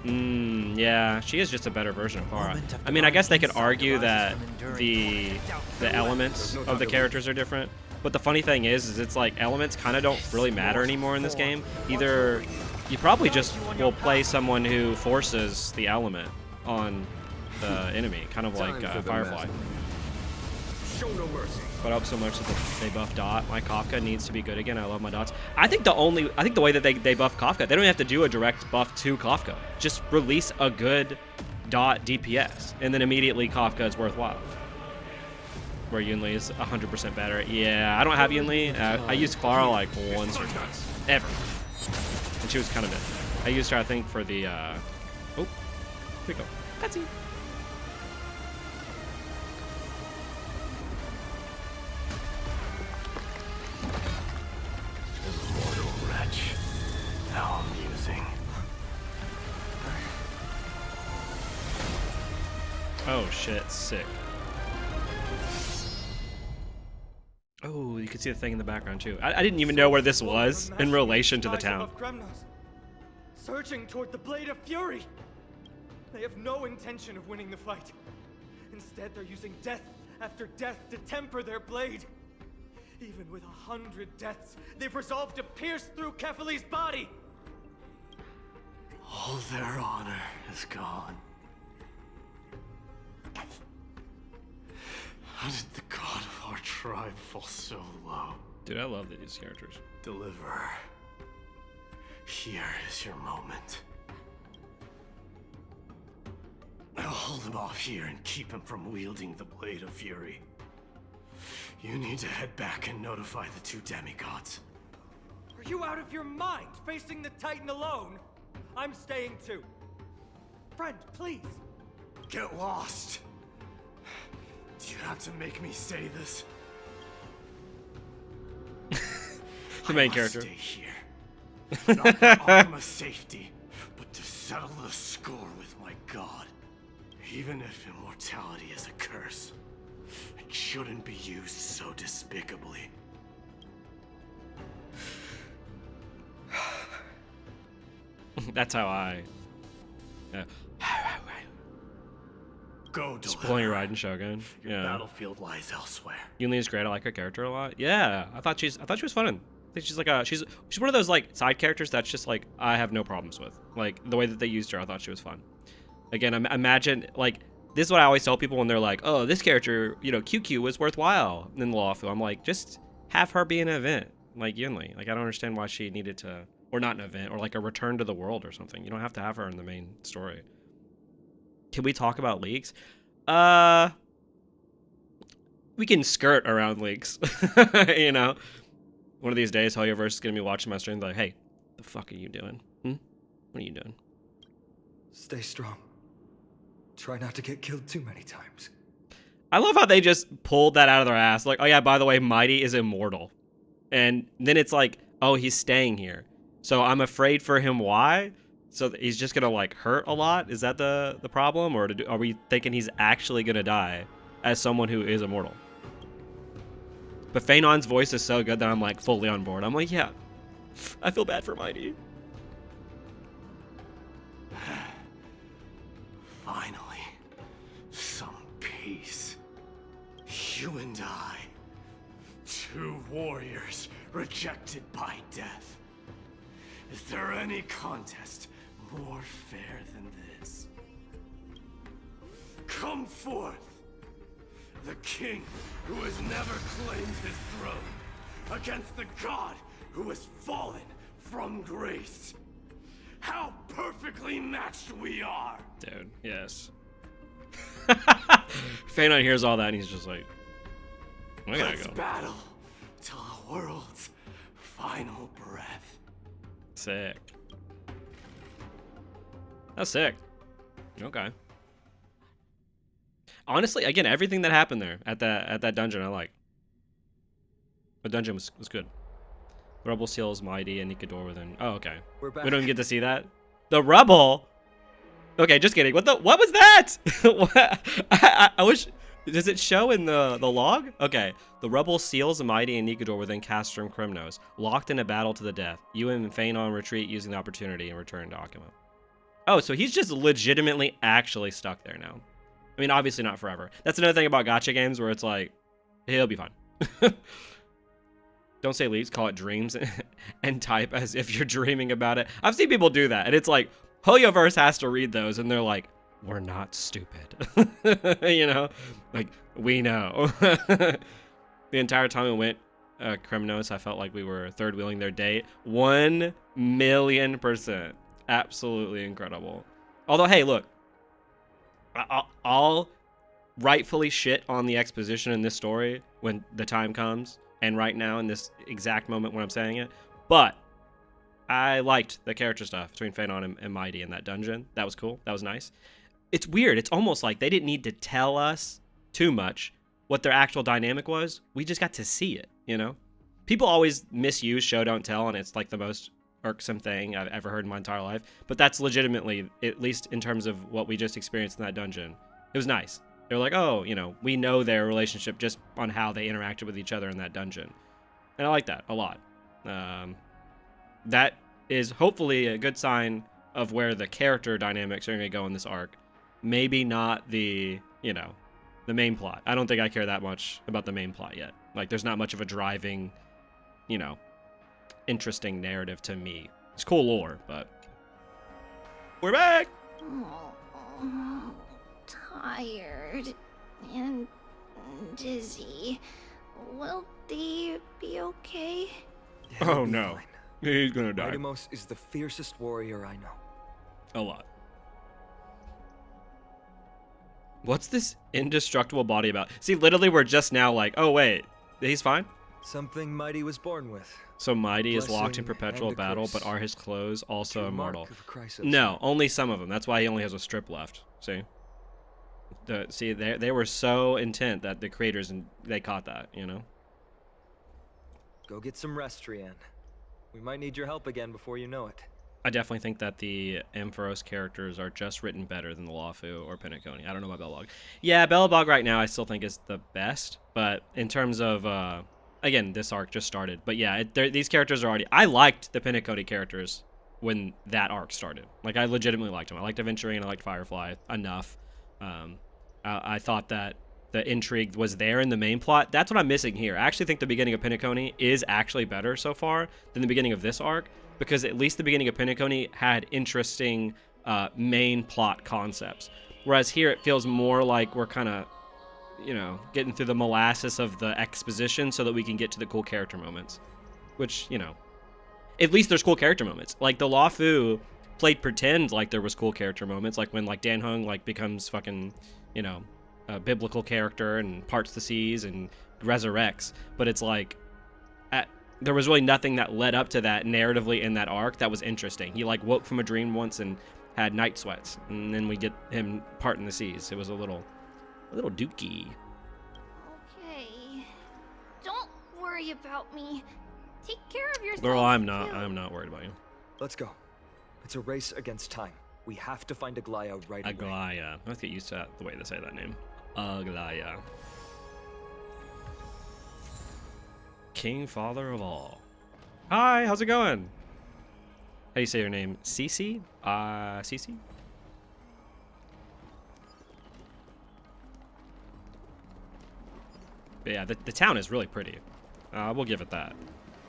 Yeah, she is just a better version of Clara. I mean, I guess they could argue that the elements of the characters are different. But the funny thing is it's like elements kind of don't really matter anymore in this game. Either you probably just will play someone who forces the element on the enemy, kind of like Firefly. Show no mercy. But I hope so much that they buff Dot. My Kafka needs to be good again. I love my Dots. I think the way that they buff Kafka, they don't even have to do a direct buff to Kafka. Just release a good Dot DPS, and then immediately Kafka is worthwhile. Where Yunli is 100% better. Yeah, I don't have Yunli. I used Clara like once or twice. Ever. And she was kind of it. I used her, I think, for the... Oh, here we go. Patsy. Immortal wretch. How amusing. Oh shit, sick. Oh, you can see the thing in the background too. I didn't even know where this was in relation to the town. Surging toward the Blade of Fury. They have no intention of winning the fight. Instead, they're using death after death to temper their blade. Even with 100 deaths, they've resolved to pierce through Kefali's body. All their honor is gone. How did the god of our tribe fall so low? Dude, I love these characters. Deliverer, here is your moment. I'll hold him off here and keep him from wielding the Blade of Fury. You need to head back and notify the two demigods. Are you out of your mind, facing the Titan alone? I'm staying too. Friend, please. Get lost. Do you have to make me say this? The main I must character. Stay here. Not for Arma's safety, but to settle the score with my god. Even if immortality is a curse, it shouldn't be used so despicably. That's how I... Go, Just pulling your Raiden Shogun. Your Yeah. battlefield lies elsewhere. Yunli is great. I like her character a lot. Yeah, I thought she was fun. I think she's like she's one of those like side characters that's just like I have no problems with. Like the way that they used her, I thought she was fun. Again, imagine like this is what I always tell people when they're like, oh, this character, you know, QQ was worthwhile in Lawfu. I'm like, just have her be an event like Yunli. Like I don't understand why she needed to, or not an event, or like a return to the world or something. You don't have to have her in the main story. Can we talk about leaks? We can skirt around leaks. You know? One of these days, Hoyoverse is going to be watching my stream like, hey, the fuck are you doing? What are you doing? Stay strong. Try not to get killed too many times. I love how they just pulled that out of their ass. Like, oh yeah, by the way, Mighty is immortal. And then it's like, oh, he's staying here. So I'm afraid for him. Why? So he's just gonna like hurt a lot? Is that the problem, or are we thinking he's actually gonna die as someone who is immortal? But Phaenon's voice is so good that I'm like fully on board. I'm like, yeah, I feel bad for Mighty. Finally, some peace. You and I, two warriors rejected by death. Is there any contest more fair than this? Come forth, the king who has never claimed his throne, against the god who has fallen from grace. How perfectly matched we are! Dude, yes. Phanon hears all that and he's just like, I gotta Let's go. battle till the world's final breath. Sick. That's sick. Okay. Honestly, again, everything that happened there at that dungeon, I like. The dungeon was good. The Rebel Seals, Mighty, and Nikador within. Oh, okay. We're back. We don't even get to see that. The Rebel. Okay, just kidding. What was that? What? I wish. Does it show in the log? Okay. The Rebel Seals, Mighty, and Nikador within Castrum Krymnos, locked in a battle to the death. You and Phanon retreat using the opportunity and return to Akima. Oh, so he's just legitimately actually stuck there now. I mean, obviously not forever. That's another thing about gacha games where it's like, he'll be fine. Don't say leaves, call it dreams, and type as if you're dreaming about it. I've seen people do that, and it's like, Hoyoverse has to read those, and they're like, we're not stupid. You know? Like, we know. The entire time we went Krymnos, I felt like we were third wheeling their date. 1,000,000%. Absolutely incredible. Although, hey, look. I'll rightfully shit on the exposition in this story when the time comes, and right now in this exact moment when I'm saying it. But I liked the character stuff between Phanon and Mighty in that dungeon. That was cool. That was nice. It's weird. It's almost like they didn't need to tell us too much what their actual dynamic was. We just got to see it, you know? People always misuse show don't tell, and it's like the most irksome thing I've ever heard in my entire life. But that's legitimately, at least in terms of what we just experienced in that dungeon, it was nice. They were like, oh, you know, we know their relationship just on how they interacted with each other in that dungeon. And I like that a lot. That is hopefully a good sign of where the character dynamics are going to go in this arc. Maybe not the, you know, the main plot. I don't think I care that much about the main plot yet. Like, there's not much of a driving, you know, interesting narrative to me. It's cool lore, but we're back. Oh, tired and dizzy. Will they be okay? He'll Oh be no, fine. he's gonna die. Mightimos is the fiercest warrior I know. A lot. What's this indestructible body about? See, literally, we're just now like, oh wait, he's fine. Something Mighty was born with. So Mighty is locked in Blessing perpetual and a battle, curse. but are his clothes also True immortal? mark of a Chrysos. No, only some of them. That's why he only has a strip left. See? See, they were so intent that the creators, and they caught that, you know? Go get some rest, Trian. We might need your help again before you know it. I definitely think that the Amphoreus characters are just written better than the Lafu or Penacony. I don't know about Belobog. Yeah, Belobog right now I still think is the best, but in terms of, again, this arc just started. But yeah, these characters are already... I liked the Penacony characters when that arc started. Like, I legitimately liked them. I liked Aventurine, I liked Firefly enough. I thought that the intrigue was there in the main plot. That's what I'm missing here. I actually think the beginning of Penacony is actually better so far than the beginning of this arc, because at least the beginning of Penacony had interesting main plot concepts. Whereas here it feels more like we're kind of, you know, getting through the molasses of the exposition so that we can get to the cool character moments. Which, you know, at least there's cool character moments. Like, the Lafu played pretend like there was cool character moments, like when, like, Dan Hung, like, becomes fucking, you know, a biblical character and parts the seas and resurrects. But it's like, there was really nothing that led up to that narratively in that arc that was interesting. He, like, woke from a dream once and had night sweats, and then we get him parting the seas. It was a little dookie. Okay. Don't worry about me. Take care of yourself. Girl, I'm too. not worried about you. Let's go. It's a race against time. We have to find Aglaya right away. Aglaya. I have to get used to that, the way they say that name. Aglaya. King, father of all. Hi, how's it going? How do you say your name? Cece? Cece? But yeah, the town is really pretty. We'll give it that.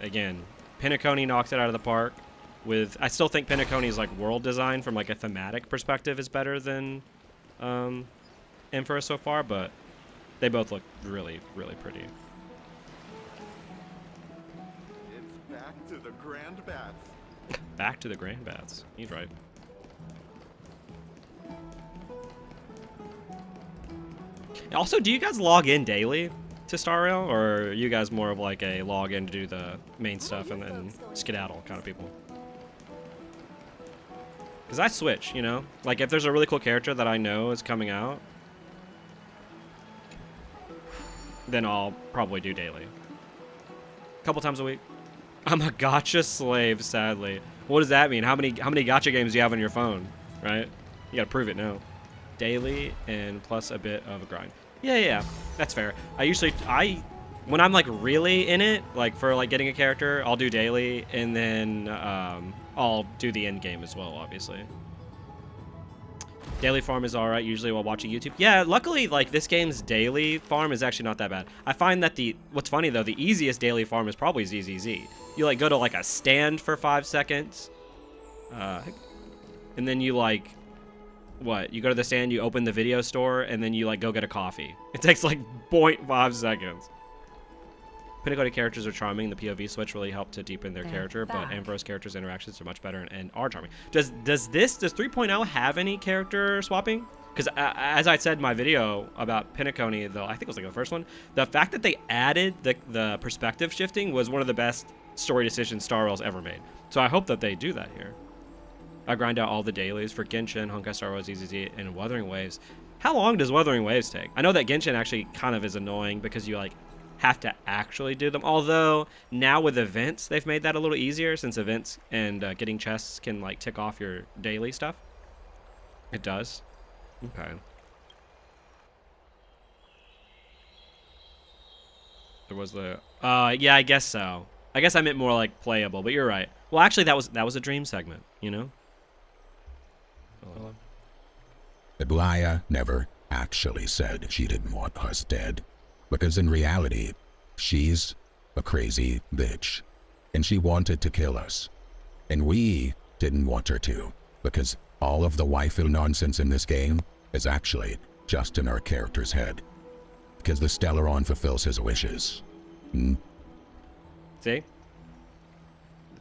Again, Penacony knocks it out of the park. I still think Penacony's like world design from like a thematic perspective is better than Amphoreus so far, but they both look really, really pretty. It's back to the Grand Baths. Back to the Grand Baths. He's right. Also, do you guys log in daily to Star Rail, or are you guys more of like a log in to do the main stuff and then skedaddle kind of people? Because I switch, you know? Like, if there's a really cool character that I know is coming out, then I'll probably do daily. A couple times a week. I'm a gacha slave, sadly. What does that mean? How many gacha games do you have on your phone, right? You gotta prove it now. Daily and plus a bit of a grind. Yeah, that's fair. When I'm like really in it, like for like getting a character, I'll do daily, and then I'll do the end game as well, obviously. Daily farm is alright, usually while watching YouTube. Yeah, luckily, like, this game's daily farm is actually not that bad. I find that what's funny, though, the easiest daily farm is probably ZZZ. You, like, go to, like, a stand for 5 seconds. And then you, like, you go to the stand, you open the video store, and then you, like, go get a coffee. It takes, like, 0.5 seconds. Pinnacle characters are charming. The POV switch really helped to deepen their character, but Amphoreus characters' interactions are much better and are charming. Does 3.0 have any character swapping? Because as I said in my video about Pinnacle, though, I think it was like the first one, the fact that they added the perspective shifting was one of the best story decisions Star Rail's ever made. So I hope that they do that here. I grind out all the dailies for Genshin, Honkai Star Wars, ZZZ, and Wuthering Waves. How long does Wuthering Waves take? I know that Genshin actually kind of is annoying because you, like, have to actually do them, although now with events they've made that a little easier, since events and getting chests can like tick off your daily stuff. It does. Okay. There was the yeah, I guess so. I guess I meant more like playable, but you're right. Well, actually that was a dream segment, you know. Aglaya never actually said she didn't want us dead. Because in reality, she's a crazy bitch. And she wanted to kill us. And we didn't want her to. Because all of the waifu nonsense in this game is actually just in our character's head. Because the Stellaron fulfills his wishes. See?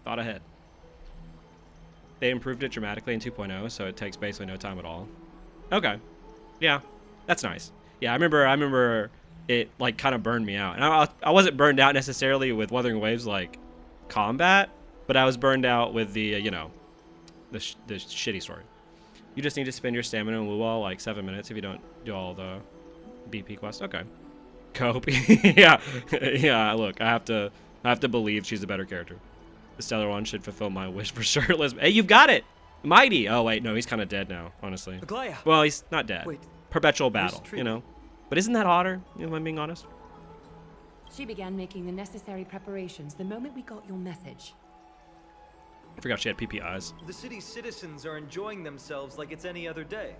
Thought ahead. They improved it dramatically in 2.0, so it takes basically no time at all. Okay. Yeah, that's nice. Yeah, I remember it like kind of burned me out. And I wasn't burned out necessarily with Wuthering Waves like combat, but I was burned out with the you know, the shitty story. You just need to spend your stamina in Luwal like 7 minutes if you don't do all the BP quests. Okay. Cope. Yeah. Yeah, look, I have to believe she's a better character. The Stellar One should fulfill my wish for sure. Hey, you've got it. Mighty. Oh wait, no, he's kind of dead now, honestly. Aglaya. Well, he's not dead. Wait. Perpetual battle, you know. But isn't that hotter, if I'm being honest? She began making the necessary preparations the moment we got your message. I forgot she had PP eyes. The city's citizens are enjoying themselves like it's any other day.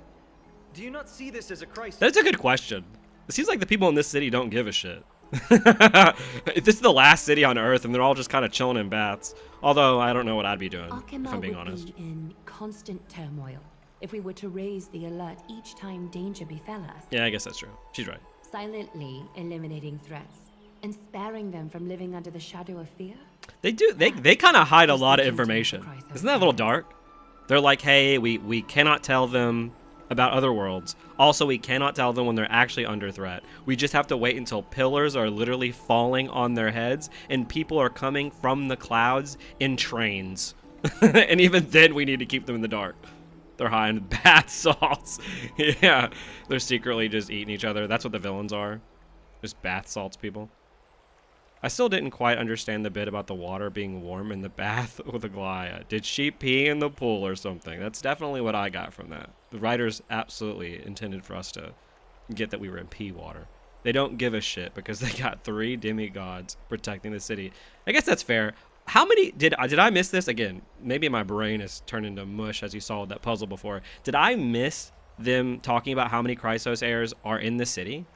Do you not see this as a crisis? That's a good question. It seems like the people in this city don't give a shit. This is the last city on Earth, and they're all just kind of chilling in baths. Although, I don't know what I'd be doing, if I'm being honest. Would be in constant turmoil if we were to raise the alert each time danger befell us. Yeah, I guess that's true. She's right. Silently eliminating threats and sparing them from living under the shadow of fear. They do. They kind of hide a lot of information. Isn't that a little dark? They're like, hey, we cannot tell them about other worlds. Also, we cannot tell them when they're actually under threat. We just have to wait until pillars are literally falling on their heads and people are coming from the clouds in trains. And even then, we need to keep them in the dark. They're high in bath salts. Yeah, they're secretly just eating each other. That's what the villains are. Just bath salts people. I still didn't quite understand the bit about the water being warm in the bath with Aglaya. Did she pee in the pool or something? That's definitely what I got from that. The writers absolutely intended for us to get that we were in pee water. They don't give a shit because they got 3 demigods protecting the city. I guess that's fair. How many did I miss this? Again, maybe my brain is turned into mush as you saw that puzzle before. Did I miss them talking about how many Chrysos heirs are in the city?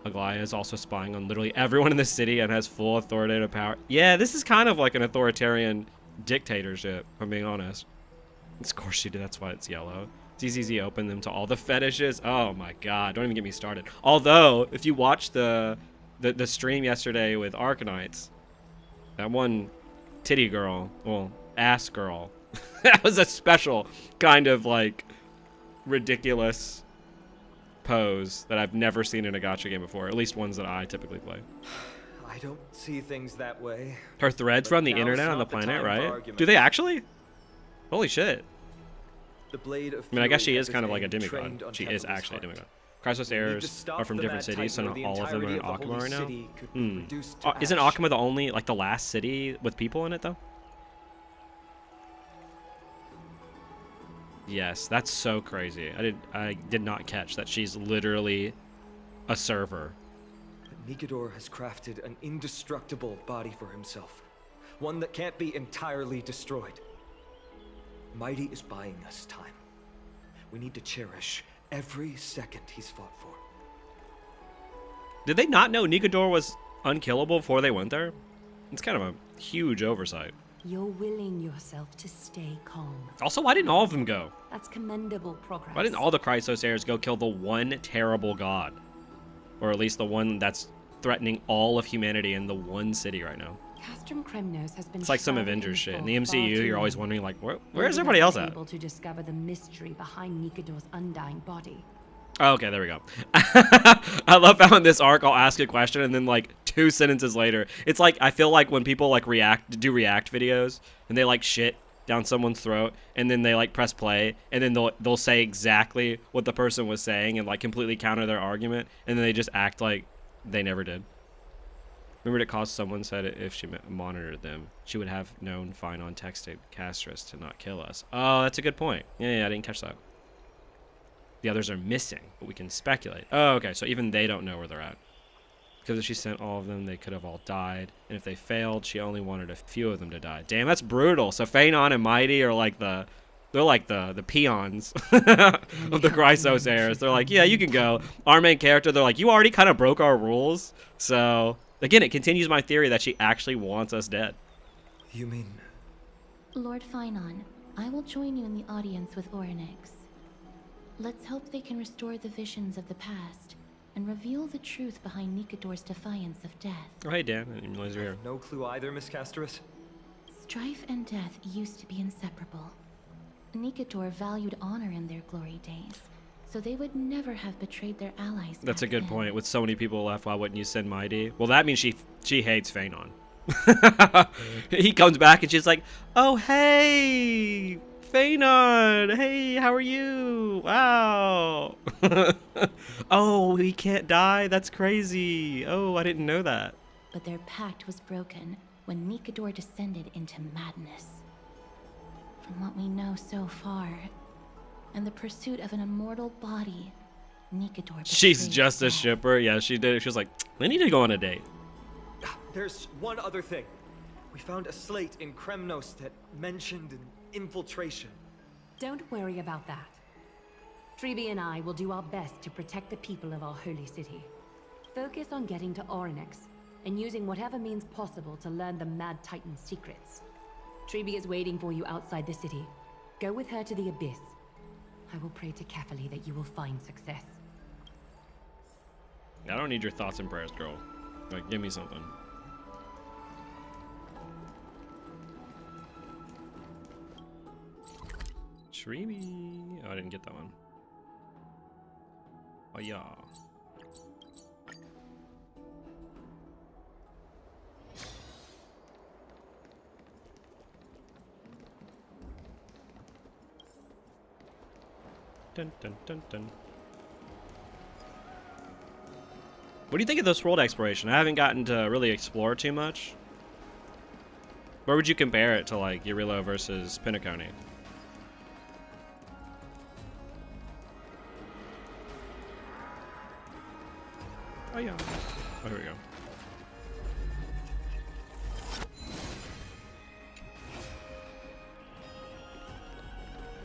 Aglaya is also spying on literally everyone in the city and has full authoritative power. Yeah, this is kind of like an authoritarian dictatorship, if I'm being honest. Of course she did, that's why it's yellow. ZZZ opened them to all the fetishes. Oh my god, don't even get me started. Although, if you watch the stream yesterday with Arknights, that one titty girl, well, ass girl, that was a special kind of like ridiculous pose that I've never seen in a gacha game before, at least ones that I typically play. I don't see things that way. Her threads But run the now's internet on the not the planet, time for right? arguments. Do they actually? Holy shit. The blade of I mean, I guess fury she has is kind of its like a aim demigod. trained on She is Kefali's actually a heart. demigod. Christos We need to heirs stop are from the different Mad cities, so Titan, not or the all of them are in entirety of the Akuma Holy right now. City could be reduced to Isn't ash. Akuma the only, like, the last city with people in it, though? Yes, that's so crazy. I did not catch that she's literally a server. But Nikedor has crafted an indestructible body for himself. One that can't be entirely destroyed. Mighty is buying us time. We need to cherish every second he's fought for. Did they not know Nikedor was unkillable before they went there? It's kind of a huge oversight. You're willing yourself to stay calm. Also, why didn't all of them go? That's commendable progress. Why didn't all the Christos heirs go kill the one terrible god? Or at least the one that's threatening all of humanity in the one city right now. Castrum Kremnos has been It's like some shrouded Avengers shit. In fog the far MCU, too you're always long. wondering, like, where's Neither everybody of else us at? able to discover the mystery behind Nikedor's undying body. Oh, okay, there we go. I love how in this arc I'll ask a question and then like 2 sentences later, it's like I feel like when people like do react videos and they like shit down someone's throat and then they like press play and then they'll say exactly what the person was saying and like completely counter their argument and then they just act like they never did. Remember it caused someone said if she monitored them, she would have known Phynon texted Castris to not kill us. Oh, that's a good point. Yeah, I didn't catch that. The others are missing, but we can speculate. Oh, okay, so even they don't know where they're at. Because if she sent all of them, they could have all died. And if they failed, she only wanted a few of them to die. Damn, that's brutal. So Phanon and Mighty are like they're like the peons of the Chrysos heirs. They're like, yeah, you can go. Our main character, they're like, you already kind of broke our rules. So, again, it continues my theory that she actually wants us dead. You mean... Lord Phynon, I will join you in the audience with Orynyx. Let's hope they can restore the visions of the past and reveal the truth behind Nikedor's defiance of death. Oh, hey, Dan. I didn't realize you were here. No clue either, Miss Casterus? Strife and death used to be inseparable. Nikedor valued honor in their glory days, so they would never have betrayed their allies. That's a back good then. point. With so many people left, why wouldn't you send Mighty? Well, that means she hates Phanon. He comes back and she's like, oh, hey, Phanon. Hey, how are you? Wow. Oh, he can't die? That's crazy. Oh, I didn't know that. But their pact was broken when Nikedor descended into madness. From what we know so far, and the pursuit of an immortal body, Nikedor She's betrayed just a death. shipper. Yeah, she did. She was like, we need to go on a date. There's one other thing. We found a slate in Kremnos that mentioned an infiltration. Don't worry about that. Treeby and I will do our best to protect the people of our holy city. Focus on getting to Orynyx and using whatever means possible to learn the Mad Titan's secrets. Treeby is waiting for you outside the city. Go with her to the Abyss. I will pray to Kefali that you will find success. I don't need your thoughts and prayers, girl. Like, give me something. Treeby. Oh, I didn't get that one. Oh, yeah. Dun, dun, dun, dun. What do you think of this world exploration? I haven't gotten to really explore too much. Where would you compare it to, like, Eurylo versus Penacony? Oh, yeah. Oh, here we go.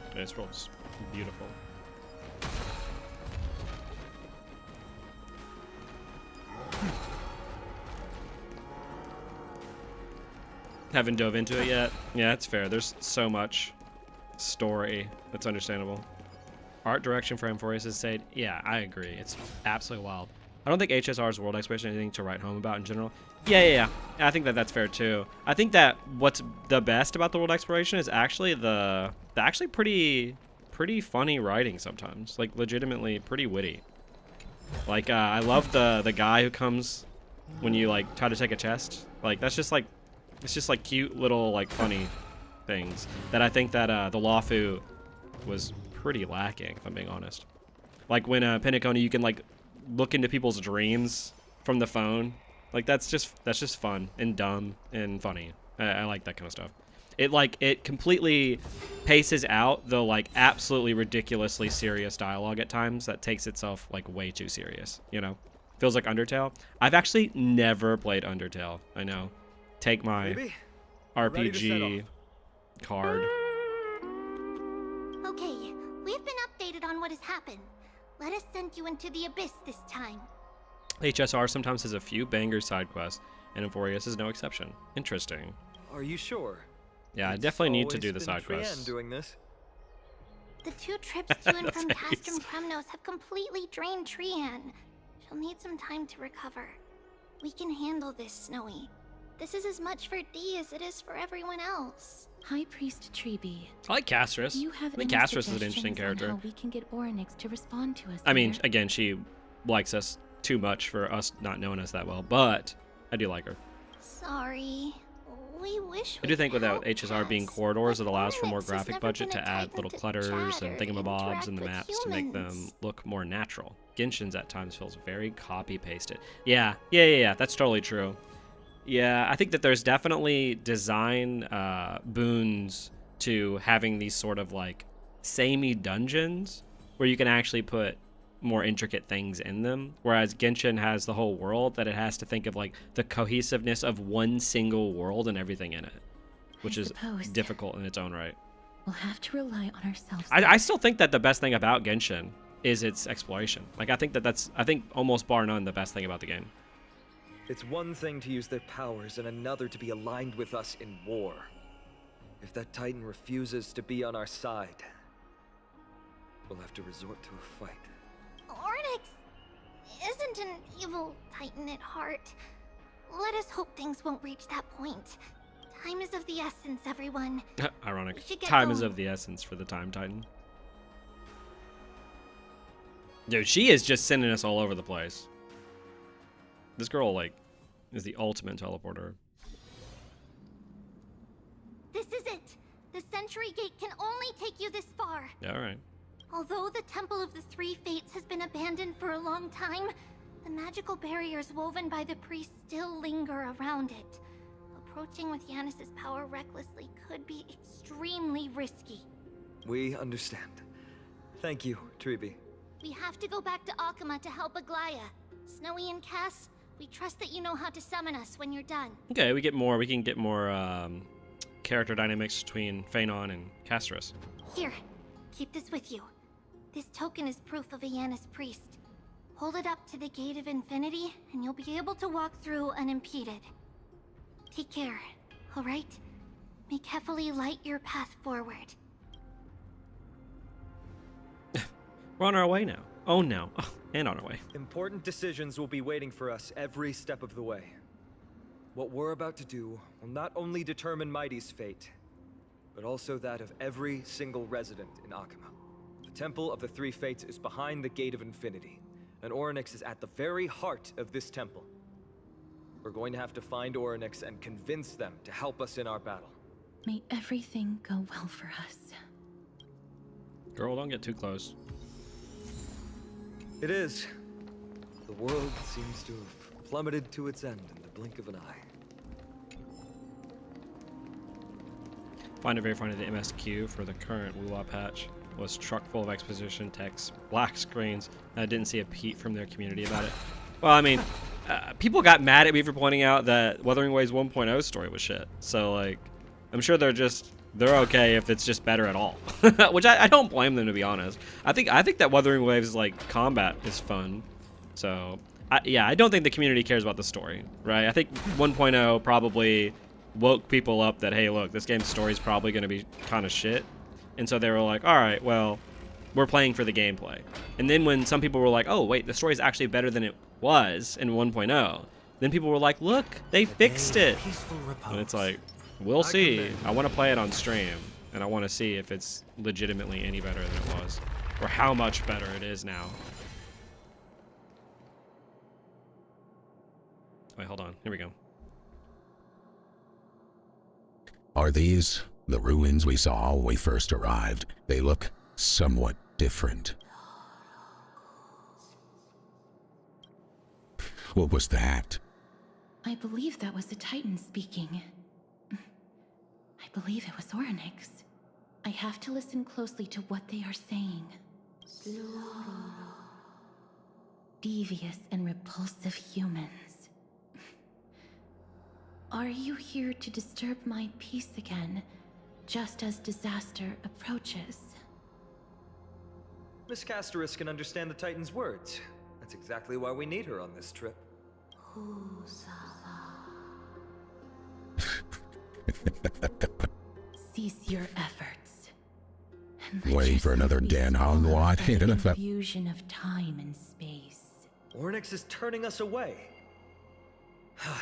Okay, this world's beautiful. Haven't dove into it yet. Yeah, that's fair. There's so much story. That's understandable. Art direction for Amphoreus is said. Yeah, I agree. It's absolutely wild. I don't think HSR's world exploration is anything to write home about in general. Yeah. I think that that's fair too. I think that what's the best about the world exploration is actually the actually pretty funny writing sometimes. Like legitimately pretty witty. Like I love the guy who comes when you like try to take a chest. Like that's just like it's just like cute little like funny things that I think that the Lawfu was pretty lacking, if I'm being honest. Like when Penacony, you can like look into people's dreams from the phone. Like that's just fun and dumb and funny. I like that kind of stuff. It completely paces out the like absolutely ridiculously serious dialogue at times that takes itself like way too serious, you know? Feels like Undertale. I've actually never played Undertale. I know. Take my RPG card. Okay, we've been updated on what has happened. Let us send you into the abyss this time. HSR sometimes has a few banger side quests, and Amphoreus is no exception. Interesting. Are you sure? Yeah, I definitely need to do the side quests. Doing this. The 2 trips to and from Castrum Kremnos have completely drained Trian. She'll need some time to recover. We can handle this, Snowy. This is as much for Dee as it is for everyone else. High Priest Treeby. I like Castris. You have I think any Castris is an interesting suggestions on character. how we can get Orynyx to respond to us I mean, here? again, she likes us too much for us not knowing us that well, but I do like her. Sorry. We wish I do think without HSR being corridors, it allows for more graphic budget to add little clutters and thingamabobs in the maps to make them look more natural. Genshin's at times feels very copy-pasted. Yeah, that's totally true. Yeah, I think that there's definitely design boons to having these sort of like samey dungeons where you can actually put more intricate things in them, whereas Genshin has the whole world that it has to think of like the cohesiveness of one single world and everything in it, which is difficult in its own right. We'll have to rely on ourselves. I still think that the best thing about Genshin is its exploration. Like I think that's almost bar none the best thing about the game. It's one thing to use their powers and another to be aligned with us in war. If that Titan refuses to be on our side, we'll have to resort to a fight. Orynyx isn't an evil Titan at heart. Let us hope things won't reach that point. Time is of the essence, everyone. Ironic. We should get Time is going. of the essence for the Time Titan. Dude, she is just sending us all over the place. This girl, like, is the ultimate teleporter. This is it. The Century Gate can only take you this far. Yeah, all right. Although the Temple of the Three Fates has been abandoned for a long time, the magical barriers woven by the priests still linger around it. Approaching with Yanis's power recklessly could be extremely risky. We understand. Thank you, Treeby. We have to go back to Akama to help Aglaya. Snowy and Cass, we trust that you know how to summon us when you're done. Okay, we can get more character dynamics between Phanon and Castris. Here, keep this with you. This token is proof of a Yanis priest. Hold it up to the Gate of Infinity, and you'll be able to walk through unimpeded. Take care, alright? May Kefali light your path forward. We're on our way now. Oh, no. And on our way. Important decisions will be waiting for us every step of the way. What we're about to do will not only determine Mighty's fate, but also that of every single resident in Akama. The Temple of the Three Fates is behind the Gate of Infinity, and Orynyx is at the very heart of this temple. We're going to have to find Orynyx and convince them to help us in our battle. May everything go well for us. Girl, don't get too close. It is. The world seems to have plummeted to its end in the blink of an eye. Find it very funny the MSQ for the current Wuwa patch was chock full of exposition text, black screens, and I didn't see a peep from their community about it. Well, I mean, people got mad at me for pointing out that Wuthering Waves 1.0 story was shit. So, like, I'm sure they're okay if it's just better at all. Which I don't blame them, to be honest. I think that Wuthering Waves, like, combat is fun. So, I don't think the community cares about the story, right? I think 1.0 probably woke people up that, hey, look, this game's story is probably going to be kind of shit. And so they were like, all right, well, we're playing for the gameplay. And then when some people were like, oh, wait, the story is actually better than it was in 1.0, then people were like, look, they fixed it. And it's like, we'll see. I want to play it on stream, and I want to see if it's legitimately any better than it was, or how much better it is now. Wait, hold on. Here we go. Are these the ruins we saw when we first arrived? They look somewhat different. What was that? I believe that was the Titan speaking. I believe it was Orynyx. I have to listen closely to what they are saying. Devious and repulsive humans. Are you here to disturb my peace again, just as disaster approaches? Miss Casterus can understand the Titan's words. That's exactly why we need her on this trip. Cease your efforts. And let Waiting your for another service Dan on follow what? that confusion of time and space. Orynyx is turning us away.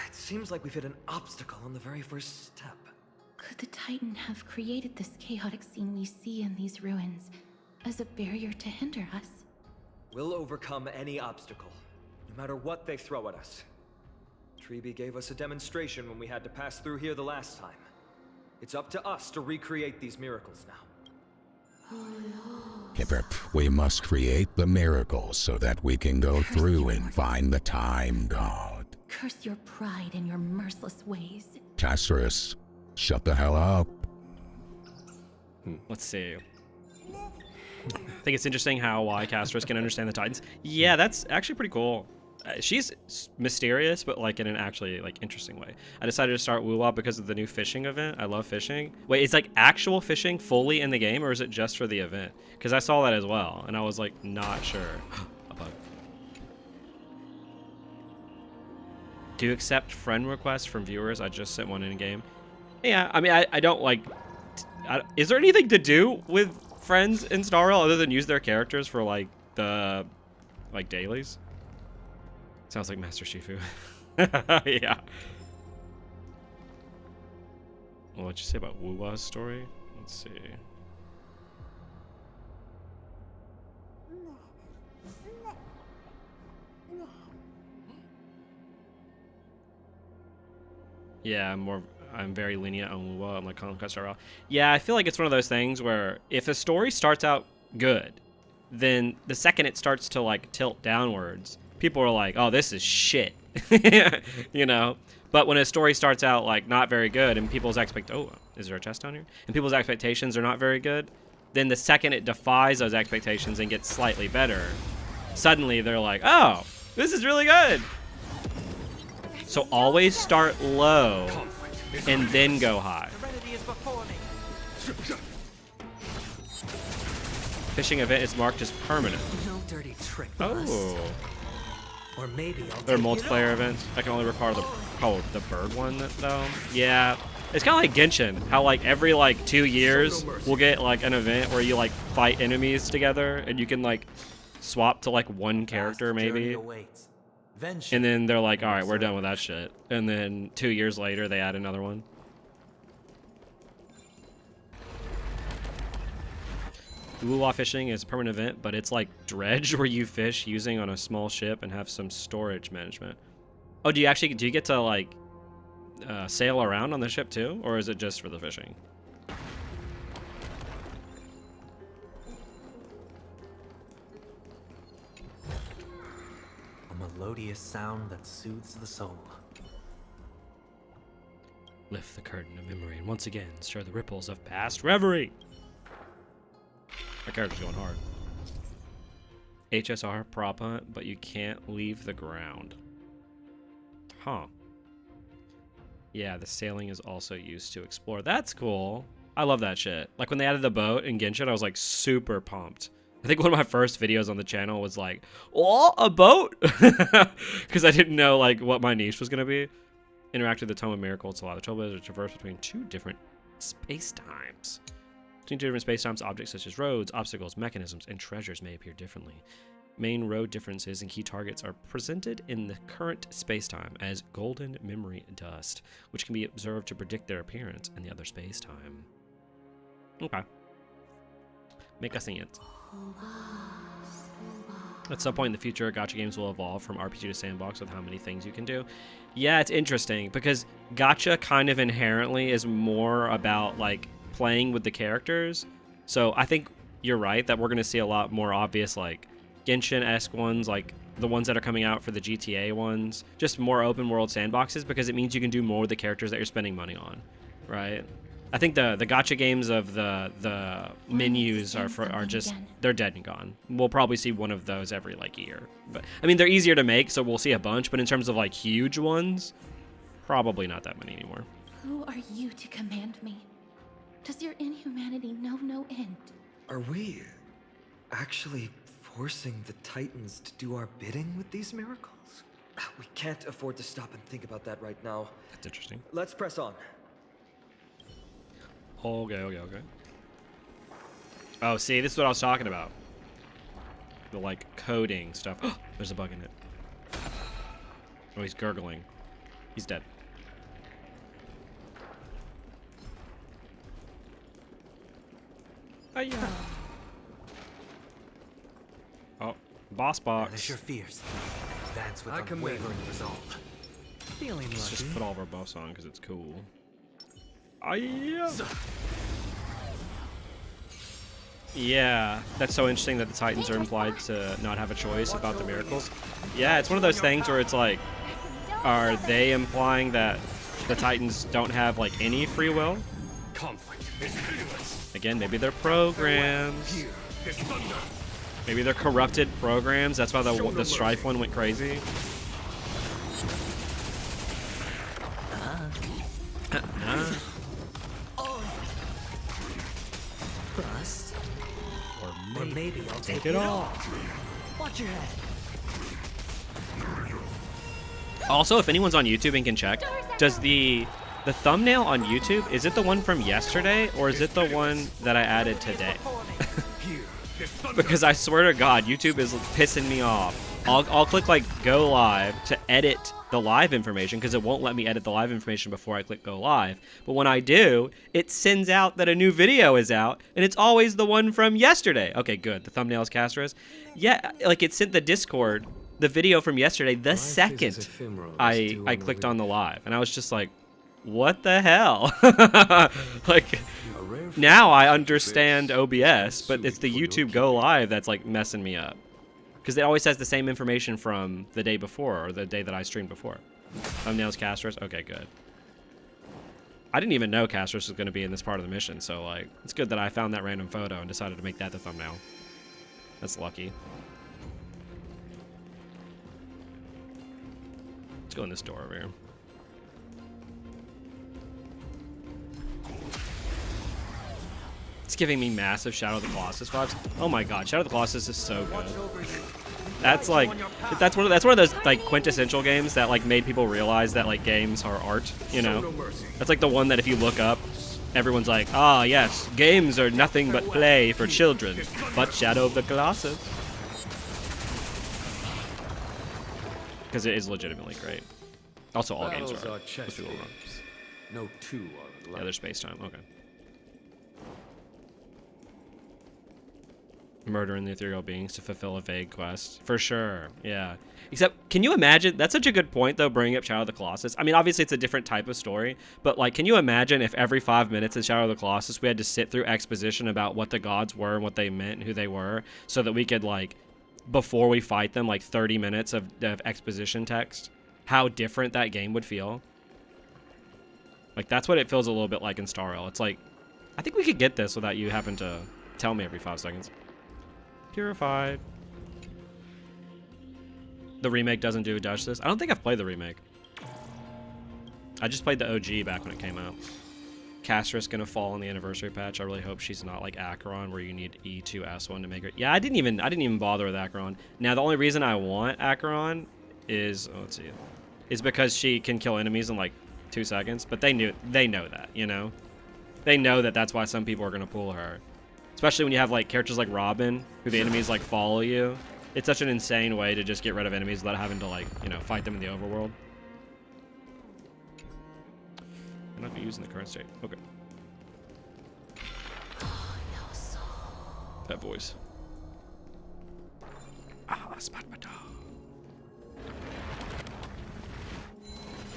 It seems like we've hit an obstacle on the very first step. Could the Titan have created this chaotic scene we see in these ruins as a barrier to hinder us? We'll overcome any obstacle, no matter what they throw at us. Treeby gave us a demonstration when we had to pass through here the last time. It's up to us to recreate these miracles now. We must create the miracles so that we can go through and find the time god. Curse your pride and your merciless ways. Casterus, shut the hell up. Let's see. I think it's interesting how Casterus can understand the Titans. Yeah, that's actually pretty cool. She's mysterious, but like in an actually like interesting way. I decided to start Woo-Wah because of the new fishing event. I love fishing. Wait, it's like actual fishing fully in the game, or is it just for the event? Because I saw that as well, and I was like not sure. A bug. Do you accept friend requests from viewers? I just sent one in game. Yeah, I mean, I don't like. Is there anything to do with friends in Star Rail other than use their characters for like the dailies? Sounds like Master Shifu. Yeah. Well, what'd you say about Woo-Wah's story? Let's see. Yeah, I'm very lenient on Woo-Wah. I'm like Conquest Star Rail. Yeah, I feel like it's one of those things where if a story starts out good, then the second it starts to like tilt downwards, people are like, oh, this is shit. You know? But when a story starts out like not very good and people's oh, is there a chest down here? And people's expectations are not very good, then the second it defies those expectations and gets slightly better, suddenly they're like, oh, this is really good. So always start low and then go high. Fishing event is marked as permanent. No dirty trick. Oh. Or maybe I'll There are take multiplayer events. I can only recall the bird one though. Yeah. It's kind of like Genshin, how like every like 2 years we'll get like an event where you like fight enemies together and you can like swap to like one character maybe. And then they're like, all right, we're done with that shit. And then 2 years later they add another one. Woo-Wah fishing is a permanent event, but it's like dredge where you fish using on a small ship and have some storage management. Oh, do you get to like sail around on the ship too, or is it just for the fishing? A melodious sound that soothes the soul. Lift the curtain of memory and once again stir the ripples of past reverie. That character's going hard. HSR prop hunt, but you can't leave the ground. Huh. Yeah, the sailing is also used to explore. That's cool. I love that shit. Like when they added the boat in Genshin, I was like super pumped. I think one of my first videos on the channel was like, oh, a boat? Because I didn't know like what my niche was going to be. Interact with the Tome of Miracles to allow the trailblazer to traverse between two different space-times. Between two different space-times, objects such as roads, obstacles, mechanisms, and treasures may appear differently. Main road differences and key targets are presented in the current space-time as golden memory dust, which can be observed to predict their appearance in the other space-time. Okay. Make us see it. At some point in the future, gacha games will evolve from RPG to sandbox with how many things you can do. Yeah, it's interesting because gacha kind of inherently is more about like playing with the characters. So I think you're right that we're going to see a lot more obvious like Genshin-esque ones, like the ones that are coming out for the GTA ones, just more open world sandboxes because it means you can do more with the characters that you're spending money on, right? I think the gacha games of the menus are just they're dead and gone. We'll probably see one of those every like year. But I mean they're easier to make, so we'll see a bunch, but in terms of like huge ones, probably not that many anymore. Who are you to command me? Does your inhumanity know no end? Are we actually forcing the Titans to do our bidding with these miracles? We can't afford to stop and think about that right now. That's interesting. Let's press on. Okay. Oh, see, this is what I was talking about. The, like, coding stuff. There's a bug in it. Oh, he's gurgling. He's dead. Oh, boss box. Banish your fears. Advance with I commend unwavering resolve. Feeling Let's lucky? just put all of our buffs on because it's cool. Yeah, that's so interesting that the Titans are implied to not have a choice about the miracles. Yeah, it's one of those things where it's like, are they implying that the Titans don't have like any free will? Again, maybe they're programs. Maybe they're corrupted programs. That's why the Strife one went crazy. Bust. Or maybe I'll take it all. Watch your head. Also, if anyone's on YouTube and can check, does the thumbnail on YouTube, is it the one from yesterday or is it the one that I added today? Because I swear to God, YouTube is pissing me off. I'll click like go live to edit the live information because it won't let me edit the live information before I click go live. But when I do, it sends out that a new video is out and it's always the one from yesterday. Okay, good. The thumbnail is Castros. Yeah, like it sent the Discord the video from yesterday the second I clicked on the live. And I was just like, what the hell? Like, now I understand OBS, but it's the YouTube Go Live that's like messing me up. Because it always has the same information from the day before or the day that I streamed before. Thumbnails, Castros. Okay, good. I didn't even know Castros was going to be in this part of the mission, so like, it's good that I found that random photo and decided to make that the thumbnail. That's lucky. Let's go in this door over here. It's giving me massive Shadow of the Colossus vibes. Oh my god, Shadow of the Colossus is so good. That's like, that's one of those like quintessential games that like made people realize that like games are art, you know? That's like the one that if you look up, everyone's like, ah yes, games are nothing but play for children, but Shadow of the Colossus. Because it is legitimately great. Also, all games are art. Let's be a little wrong. No two are alike. Yeah, there's space time. Okay. Murdering the ethereal beings to fulfill a vague quest. For sure, yeah. Except, can you imagine, that's such a good point though, bringing up Shadow of the Colossus. I mean, obviously it's a different type of story, but like, can you imagine if every 5 minutes in Shadow of the Colossus we had to sit through exposition about what the gods were and what they meant and who they were, so that we could like, before we fight them, like 30 minutes of exposition text, how different that game would feel. Like, that's what it feels a little bit like in Star Rail. It's like, I think we could get this without you having to tell me every 5 seconds. Purified. The remake doesn't do justice. I don't think I've played the remake. I just played the OG back when it came out. Castra's gonna fall in the anniversary patch. I really hope she's not like Acheron, where you need E2S1 to make her. Yeah, I didn't even bother with Acheron. Now the only reason I want Acheron is, oh, let's see, is because she can kill enemies in like 2 seconds. But they know that, you know. They know that that's why some people are gonna pull her. Especially when you have like characters like Robin, who the enemies like follow you. It's such an insane way to just get rid of enemies without having to like, you know, fight them in the overworld. I'm not using the current state. Okay. That voice. Ah,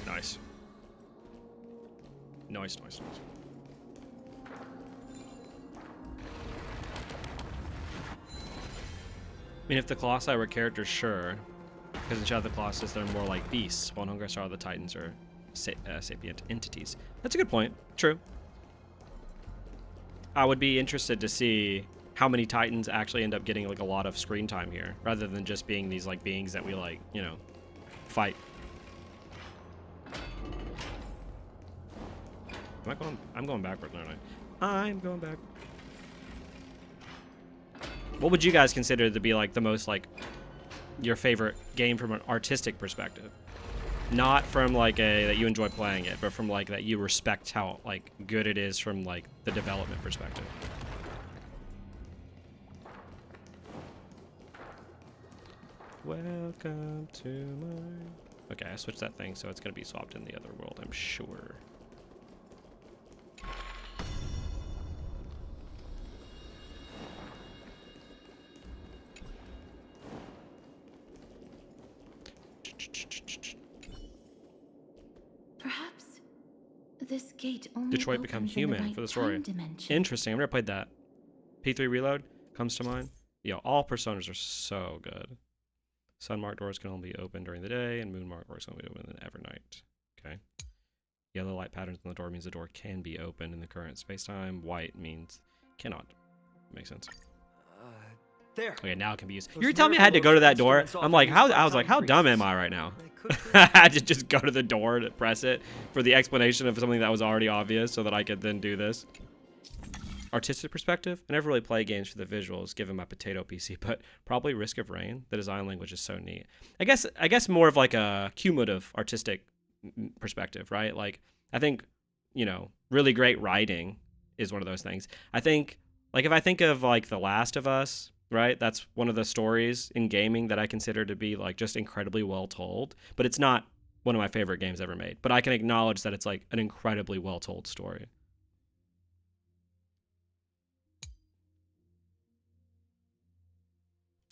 Nice. Nice, nice, nice. I mean, if the Colossi were characters, sure. Because in Shadow of the Colossus, they're more like beasts, while in Hunger Star, the Titans are sapient entities. That's a good point. True. I would be interested to see how many Titans actually end up getting like a lot of screen time here, rather than just being these like beings that we like, you know, fight. I'm going backwards, aren't I? I'm going back. What would you guys consider to be like the most like your favorite game from an artistic perspective? Not from like a that you enjoy playing it, but from like that you respect how like good it is from like the development perspective. Welcome to my... Okay, I switched that thing, so it's gonna be swapped in the other world, I'm sure. Perhaps this gate only Detroit Become opens in Human right for the story. dimension. Interesting. I've never played that. P3 Reload comes to mind. Yo, all personas are so good. Sun marked doors can only be open during the day, and moon marked doors can only be open every night. Okay. Yellow light patterns on the door means the door can be open in the current space-time. White means cannot. Makes sense. There. Okay, now it can be used. Those You were telling me I had to go to that door. instruments I'm like, often how? used by I was like, how time dumb am priests. I right now? They could I had to just go to the door to press it for the explanation of something that was already obvious, so that I could then do this. Artistic perspective, I never really play games for the visuals, given my potato PC, but probably Risk of Rain. The design language is so neat. I guess more of like a cumulative artistic perspective, right? Like, I think, you know, really great writing is one of those things. I think, like, if I think of like The Last of Us, right? That's one of the stories in gaming that I consider to be like just incredibly well told, but it's not one of my favorite games ever made. But I can acknowledge that it's like an incredibly well told story.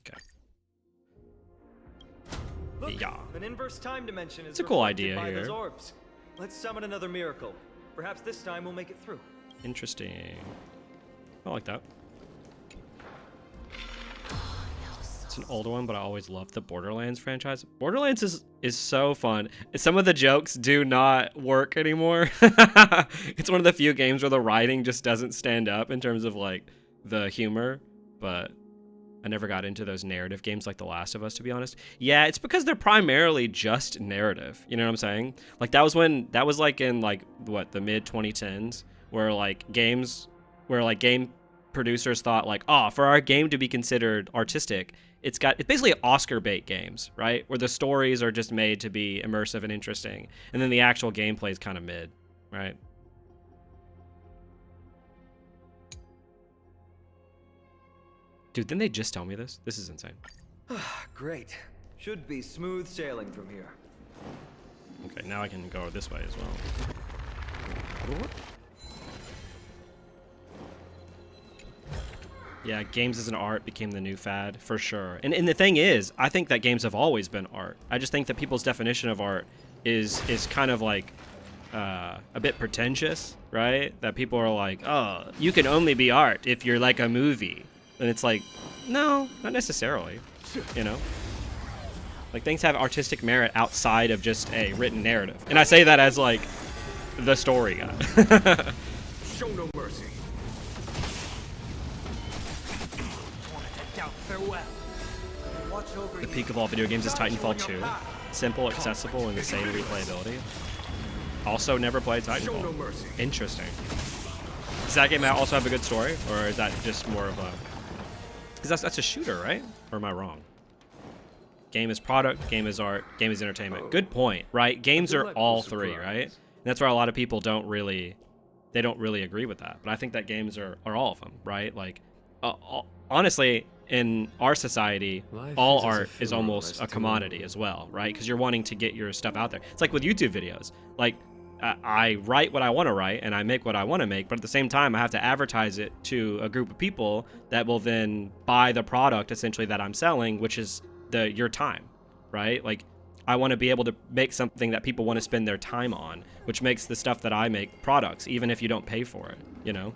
Okay. Look, Yeah. an inverse time dimension is It's a cool reflected idea by here. those orbs. Let's summon another miracle. Perhaps this time we'll make it through. Interesting. I like that. It's an older one, but I always loved the Borderlands franchise. Borderlands is so fun. Some of the jokes do not work anymore. It's one of the few games where the writing just doesn't stand up in terms of like the humor, but I never got into those narrative games like The Last of Us, to be honest. Yeah, it's because they're primarily just narrative. You know what I'm saying? Like that was like in like what, the mid 2010s, where like game producers thought like, oh, for our game to be considered artistic, it's basically Oscar bait games, right? Where the stories are just made to be immersive and interesting, and then the actual gameplay is kind of mid, right? Dude, didn't they just tell me this? This is insane. Great. Should be smooth sailing from here. Okay, now I can go this way as well. Yeah, games as an art became the new fad, for sure. And the thing is, I think that games have always been art. I just think that people's definition of art is kind of like a bit pretentious, right? That people are like, oh, you can only be art if you're like a movie. And it's like, no, not necessarily, you know? Like, things have artistic merit outside of just a written narrative. And I say that as, like, the story guy. Show no mercy. The peak of all video games is Titanfall 2. Simple, accessible, and insane replayability. Also never played Titanfall. Interesting. Does that game also have a good story? Or is that just more of a... Because that's a shooter, right? Or am I wrong? Game is product, game is art, game is entertainment. Good point, right? Games are all three, right? And that's why a lot of people don't really agree with that. But I think that games are all of them, right? Like, honestly, in our society, all art is almost a commodity as well, right? Because you're wanting to get your stuff out there. It's like with YouTube videos. Like, I write what I want to write and I make what I want to make, but at the same time, I have to advertise it to a group of people that will then buy the product essentially that I'm selling, which is your time, right? Like, I want to be able to make something that people want to spend their time on, which makes the stuff that I make products, even if you don't pay for it, you know?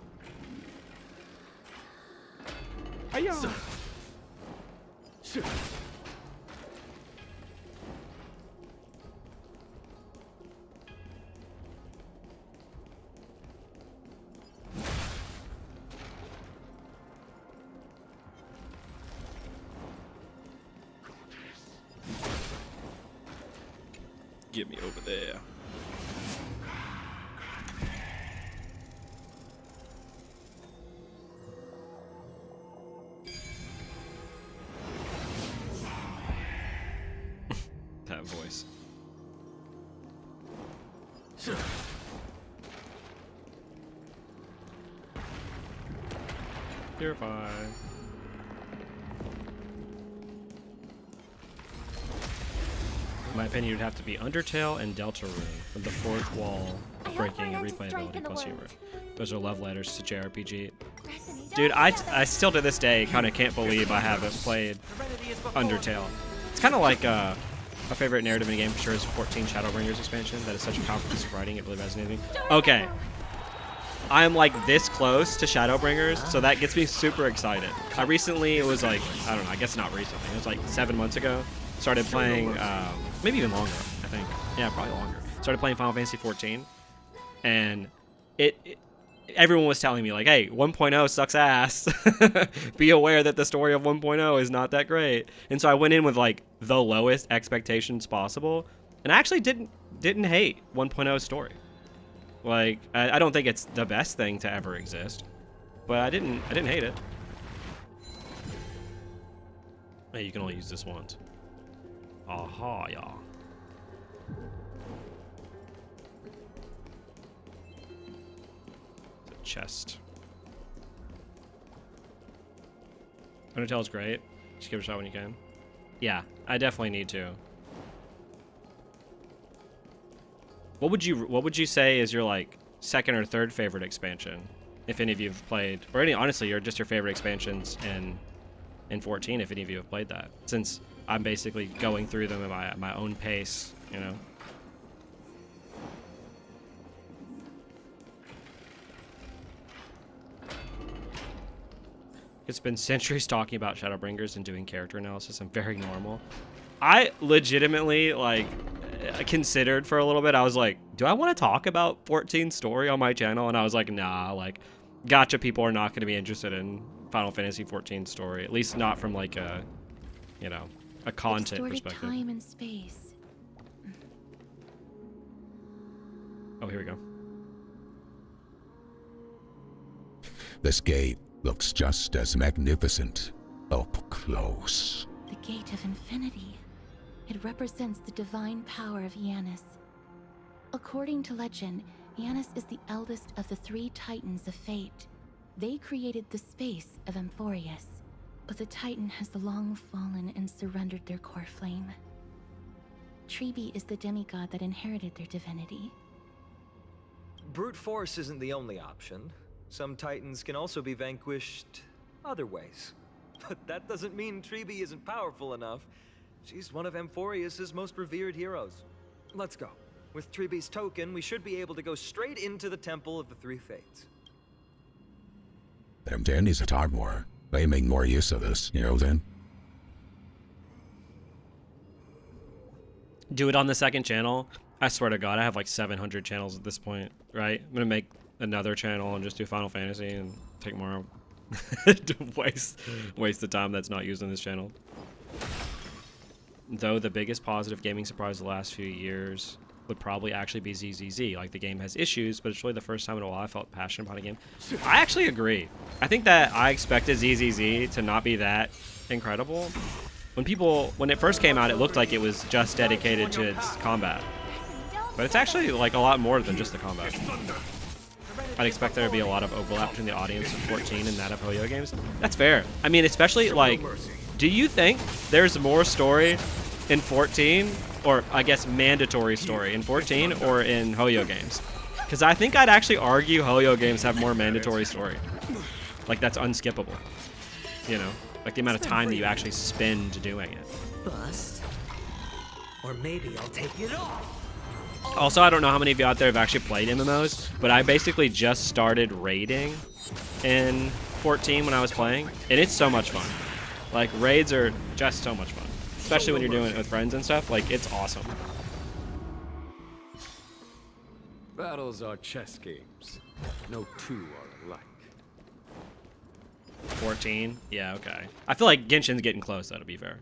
Get me over there. That voice. You're fine. In my opinion, you'd have to be Undertale and Delta Rune from the fourth wall, breaking and replayability plus humor. Those are love letters to JRPG. Dude, I still to this day kind of can't believe I haven't played Undertale. It's kind of like my favorite narrative in a game for sure is 14 Shadowbringers expansion. That is such a powerful piece of writing, it really resonated with me. Okay. I'm like this close to Shadowbringers, so that gets me super excited. I recently, it was like, I don't know, I guess not recently, it was like 7 months ago, started playing, maybe even longer, I think. Yeah, probably longer. Started playing Final Fantasy 14, and everyone was telling me like, hey, 1.0 sucks ass. Be aware that the story of 1.0 is not that great. And so I went in with like the lowest expectations possible, and I actually didn't hate 1.0's story. Like, I don't think it's the best thing to ever exist, but I didn't hate it. Hey, you can only use this once. Aha, yeah. The chest. Undertale's great. Just give it a shot when you can. Yeah, I definitely need to. What would you say is your like second or third favorite expansion, if any of you have played, or any honestly, or just your favorite expansions in 14, if any of you have played that? Since I'm basically going through them at my own pace, you know. It's been centuries talking about Shadowbringers and doing character analysis. I'm very normal. I legitimately like considered for a little bit. I was like, do I want to talk about 14 story on my channel? And I was like, nah, like gacha people are not going to be interested in Final Fantasy 14 story, at least not from like a, you know, a content perspective. Time and space. Oh, here we go. This gate looks just as magnificent up close. The Gate of Infinity. It represents the divine power of Yanis. According to legend, Yanis is the eldest of the 3 Titans of Fate. They created the space of Amphoreus, but the Titan has long fallen and surrendered their core flame. Tribi is the demigod that inherited their divinity. Brute force isn't the only option. Some Titans can also be vanquished other ways. But that doesn't mean Tribi isn't powerful enough. She's one of Amphoreus' most revered heroes. Let's go. With Tribi's token, we should be able to go straight into the Temple of the 3 Fates. Them needs a time more. They make more use of this, you know then? Do it on the second channel. I swear to God, I have like 700 channels at this point, right? I'm gonna make another channel and just do Final Fantasy and take more to waste the time that's not used on this channel. Though the biggest positive gaming surprise the last few years would probably actually be ZZZ. Like, the game has issues, but it's really the first time in a while I felt passionate about a game. I actually agree. I think that I expected ZZZ to not be that incredible. When it first came out, it looked like it was just dedicated to its combat. But it's actually like a lot more than just the combat. I'd expect there to be a lot of overlap between the audience of 14 and that of Hoyo games. That's fair. I mean, especially like, do you think there's more story in 14, or I guess mandatory story in 14 or in Hoyo games? Because I think I'd actually argue Hoyo games have more mandatory story. Like, that's unskippable. You know, like the amount of time that you actually spend doing it. Bust. Or maybe I'll take it off. Also, I don't know how many of you out there have actually played MMOs, but I basically just started raiding in 14 when I was playing, and it's so much fun. Like, raids are just so much fun, especially when you're doing it with friends and stuff. Like, it's awesome. Battles are chess games. No two are alike. 14? Yeah, okay. I feel like Genshin's getting close, though, to be fair.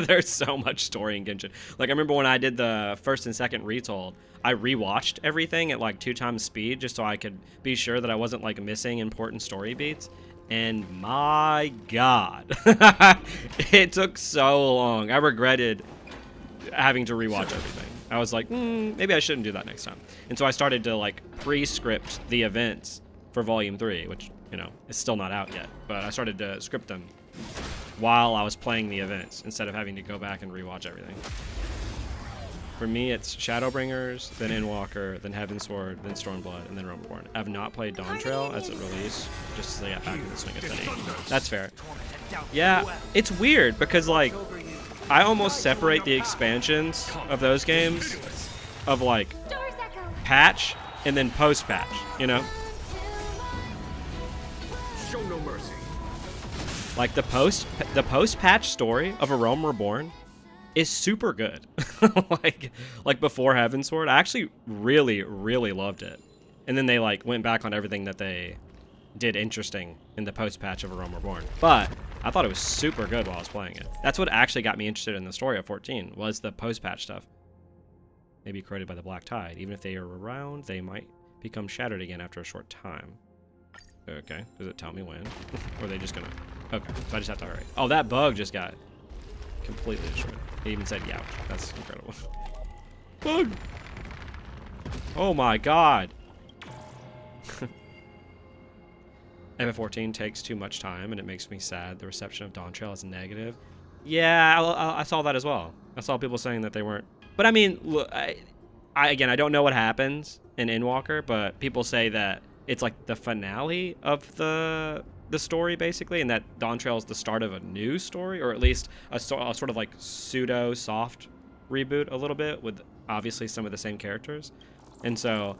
There's so much story in Genshin. Like, I remember when I did the first and second retold, I rewatched everything at, like, 2 times speed just so I could be sure that I wasn't, like, missing important story beats. And my God, it took so long. I regretted having to rewatch everything. I was like, maybe I shouldn't do that next time. And so I started to, like, pre-script the events for Volume 3, which, you know, is still not out yet. But I started to script them while I was playing the events instead of having to go back and rewatch everything. For me, it's Shadowbringers, then Endwalker, then Heavensward, then Stormblood, and then Realmreborn. I have not played Dawntrail as it released, just as I got back in the swing of things. That's fair. Yeah, it's weird because, like, I almost separate the expansions of those games of, like, patch and then post-patch, you know? Show no mercy. Like, the post-patch story of A Realm Reborn is super good. like before Heavensward, I actually really, really loved it. And then they, like, went back on everything that they did interesting in the post-patch of A Realm Reborn. But I thought it was super good while I was playing it. That's what actually got me interested in the story of 14, was the post-patch stuff. Maybe created by the Black Tide. Even if they are around, they might become shattered again after a short time. Okay, does it tell me when? Or are they just gonna... Okay, so I just have to hurry. Oh, that bug just got completely destroyed. It even said youch. That's incredible. Bug! Oh my God! FF14 takes too much time, and it makes me sad. The reception of Dawntrail is negative. Yeah, I saw that as well. I saw people saying that they weren't... But I mean, look, again, I don't know what happens in Endwalker, but people say that it's like the finale of the story, basically, and that Dawntrail is the start of a new story, or at least a sort of like pseudo-soft reboot a little bit, with obviously some of the same characters. And so,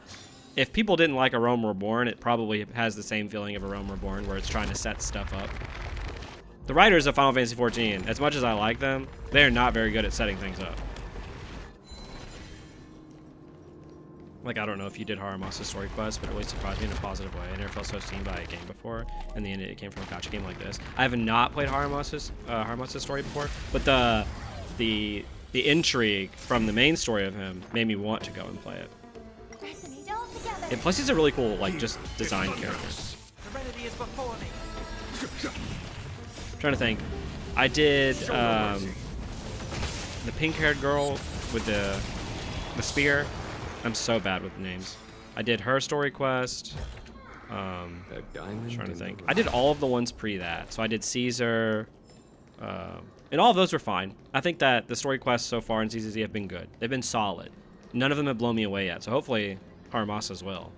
if people didn't like A Realm Reborn, it probably has the same feeling of A Realm Reborn, where it's trying to set stuff up. The writers of Final Fantasy XIV, as much as I like them, they're not very good at setting things up. Like, I don't know if you did Haramosa's story quest, but it always surprised me in a positive way. I never felt so seen by a game before, and the end it came from a gacha game like this. I have not played Haramosa's story before, but the intrigue from the main story of him made me want to go and play it. And plus, he's a really cool, like, just design character. Serenity is before me. I'm trying to think. I did the pink-haired girl with the spear. I'm so bad with names. I did her story quest. I'm trying to think. I did all of the ones pre that. So I did Caesar. And all of those were fine. I think that the story quests so far in CCZ have been good. They've been solid. None of them have blown me away yet. So hopefully Haramosa's will.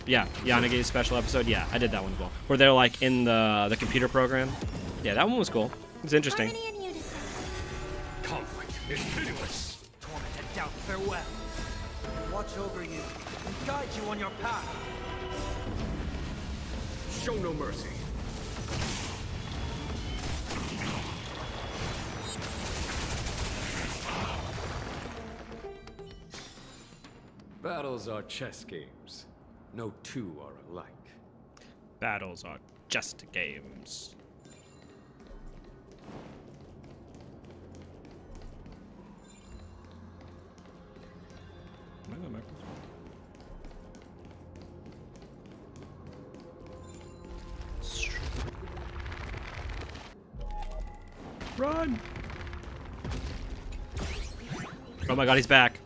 Yeah, Yanagi's special episode. Yeah, I did that one as well. Where they're like in the computer program. Yeah, that one was cool. It's interesting. Conflict is pitiless. Torment and doubt, farewell. Watch over you and guide you on your path. Show no mercy. Battles are chess games. No two are alike. Battles are just games. Run! Oh my God, he's back.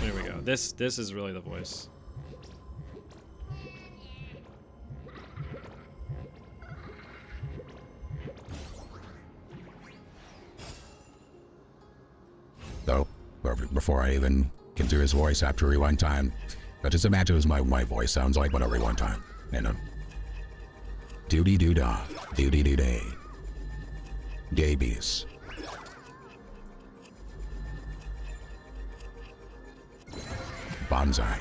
There we go. This is really the voice. So, before I even can do his voice after rewind time, I just imagine my voice sounds like whenever rewind time, you know? Doody doo da. Doody doo day. Davies. Bonsai.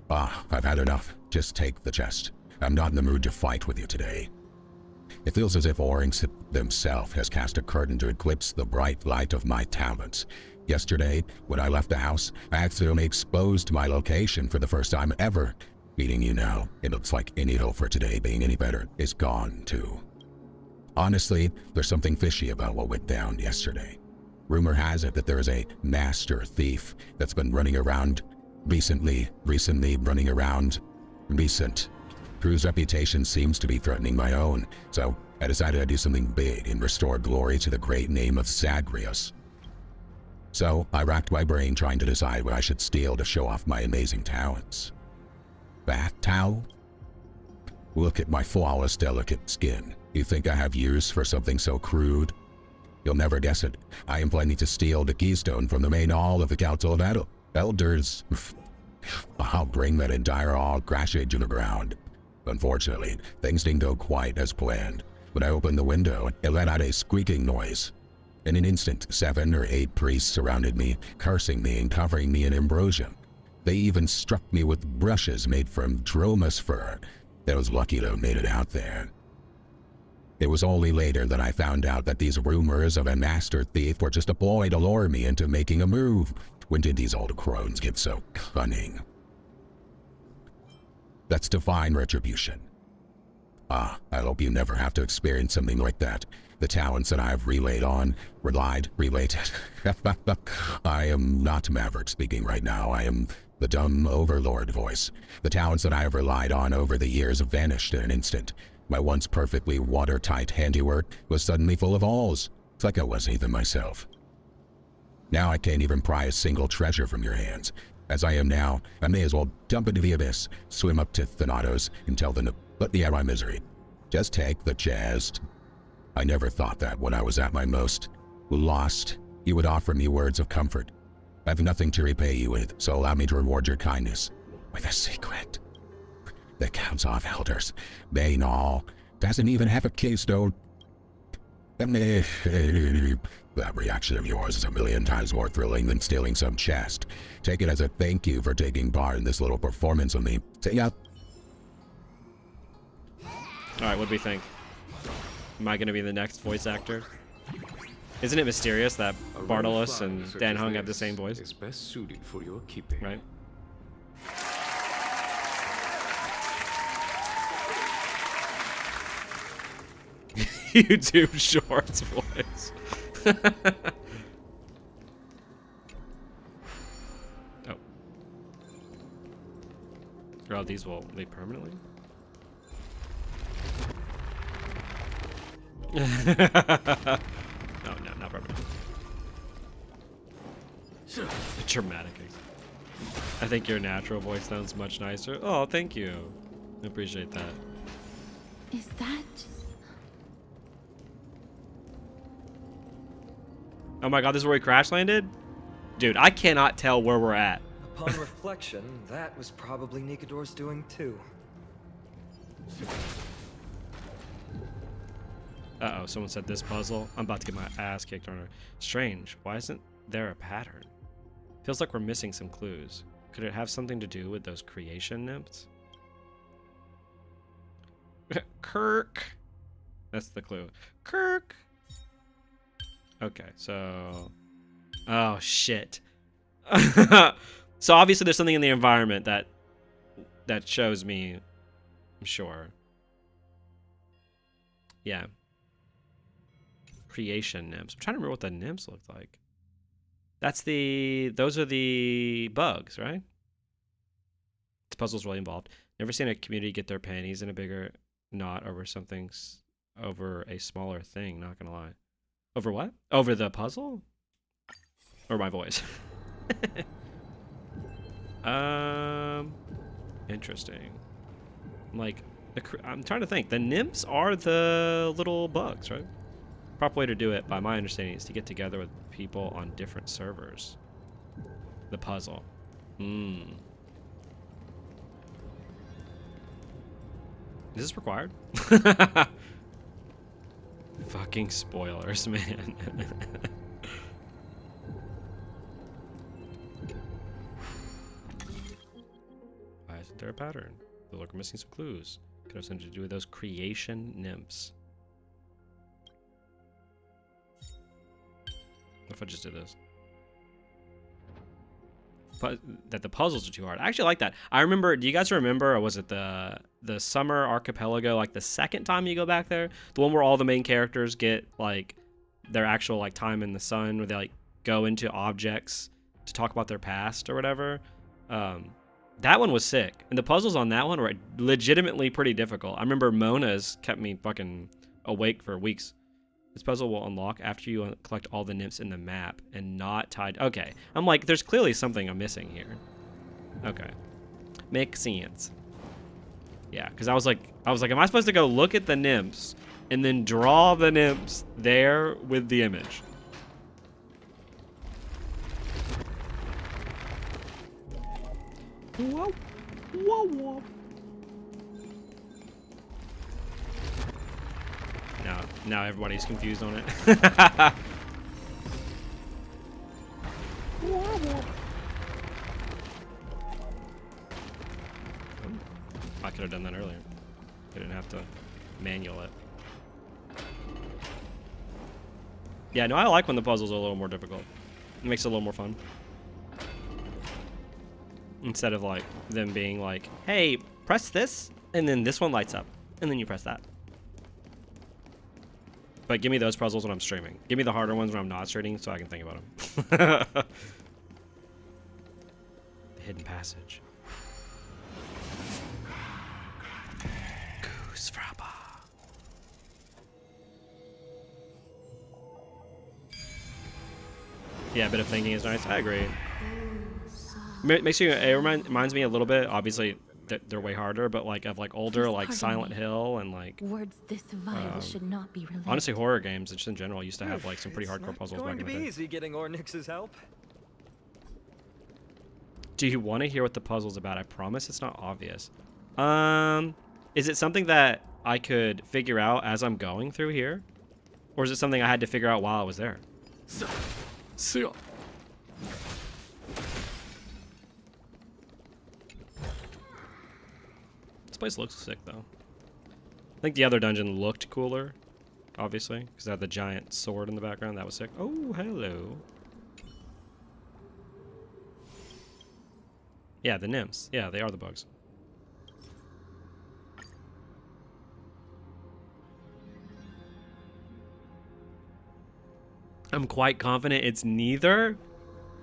Ah, I've had enough. Just take the chest. I'm not in the mood to fight with you today. It feels as if Oryx himself has cast a curtain to eclipse the bright light of my talents. Yesterday, when I left the house, I accidentally exposed my location for the first time ever. Meeting you now, it looks like any hope for today being any better is gone too. Honestly, there's something fishy about what went down yesterday. Rumor has it that there is a master thief that's been running around recently whose reputation seems to be threatening my own, so I decided I'd do something big and restore glory to the great name of Zagreus. So I racked my brain trying to decide what I should steal to show off my amazing talents. Bath towel? Look at my flawless, delicate skin. You think I have use for something so crude? You'll never guess it. I am planning to steal the keystone from the main hall of the Council of Elders. I'll bring that entire hall crashing to the ground. Unfortunately, things didn't go quite as planned. When I opened the window, it let out a squeaking noise. In an instant, 7 or 8 priests surrounded me, cursing me and covering me in ambrosia. They even struck me with brushes made from dromus fur. I was lucky to have made it out there. It was only later that I found out that these rumors of a master thief were just a ploy to lure me into making a move. When did these old crones get so cunning? That's divine retribution. Ah, I hope you never have to experience something like that. The talents that I have related. I am not Maverick speaking right now. I am the dumb overlord voice. The talents that I have relied on over the years have vanished in an instant. My once perfectly watertight handiwork was suddenly full of holes. It's like I wasn't even myself. Now I can't even pry a single treasure from your hands. As I am now, I may as well dump into the abyss, swim up to Thanatos, and tell them to let me out of my misery. Just take the chest. I never thought that when I was at my most lost, you would offer me words of comfort. I have nothing to repay you with, so allow me to reward your kindness with a secret. The Council of Elders, Bainall, doesn't even have a keystone. That reaction of yours is 1,000,000 times more thrilling than stealing some chest. Take it as a thank you for taking part in this little performance of me. See ya. Alright, what do we think? Am I going to be the next voice actor? Isn't it mysterious that Bartolus and Dan Hung have the same voice? Is best suited for your keeping. Right? YouTube Shorts voice. Oh. Oh, these will leave permanently? No, not permanently. Dramatic. I think your natural voice sounds much nicer. Oh, thank you. I appreciate that. Is that... Oh my god, this is where we crash landed? Dude, I cannot tell where we're at. Upon reflection, that was probably Nikador's doing too. Uh-oh, someone said this puzzle. I'm about to get my ass kicked on her. Strange, why isn't there a pattern? Feels like we're missing some clues. Could it have something to do with those creation nymphs? Kirk! That's the clue. Kirk! Okay, so... Oh, shit. So obviously there's something in the environment that shows me, I'm sure. Yeah. Creation nymphs. I'm trying to remember what the nymphs looked like. Those are the bugs, right? This puzzle's really involved. Never seen a community get their panties in a bigger knot over over a smaller thing, not gonna lie. Over what? Over the puzzle? Or my voice? Interesting. Like, I'm trying to think. The nymphs are the little bugs, right? Proper way to do it, by my understanding, is to get together with people on different servers. The puzzle. Is this required? Fucking spoilers, man. Why isn't there a pattern? The lurker missing some clues. Could have something to do with those creation nymphs. What if I just did this? But that the puzzles are too hard. I actually like that. I remember, do you guys remember, or was it the summer archipelago, like the second time you go back there? The one where all the main characters get like their actual like time in the sun, where they like go into objects to talk about their past or whatever. That one was sick. And the puzzles on that one were legitimately pretty difficult. I remember Mona's kept me fucking awake for weeks. This puzzle will unlock after you collect all the nymphs in the map and not tied. Okay. I'm like, there's clearly something I'm missing here. Okay. Makes sense. Yeah, because I was like, am I supposed to go look at the nymphs and then draw the nymphs there with the image? Whoa. Whoa, whoa. Now everybody's confused on it. I could have done that earlier. I didn't have to manual it. Yeah, no, I like when the puzzles are a little more difficult. It makes it a little more fun. Instead of like them being like, hey, press this, and then this one lights up, and then you press that. But give me those puzzles when I'm streaming. Give me the harder ones when I'm not streaming so I can think about them. The hidden passage. Goose Frappa. Yeah, a bit of thinking is nice. I agree. Makes you, it reminds me a little bit, obviously they're way harder, but like of like older like Silent Hill and like words this vile should not be related. Honestly, horror games just in general used to have like some pretty hardcore puzzles back in the day. It's going to be easy getting Ornyx's help. Do you want to hear what the puzzle's about? I promise it's not obvious. Is it something that I could figure out as I'm going through here? Or is it something I had to figure out while I was there? This place looks sick, though. I think the other dungeon looked cooler, obviously, because it had the giant sword in the background. That was sick. Oh, hello. Yeah, the nymphs. Yeah, they are the bugs. I'm quite confident it's neither.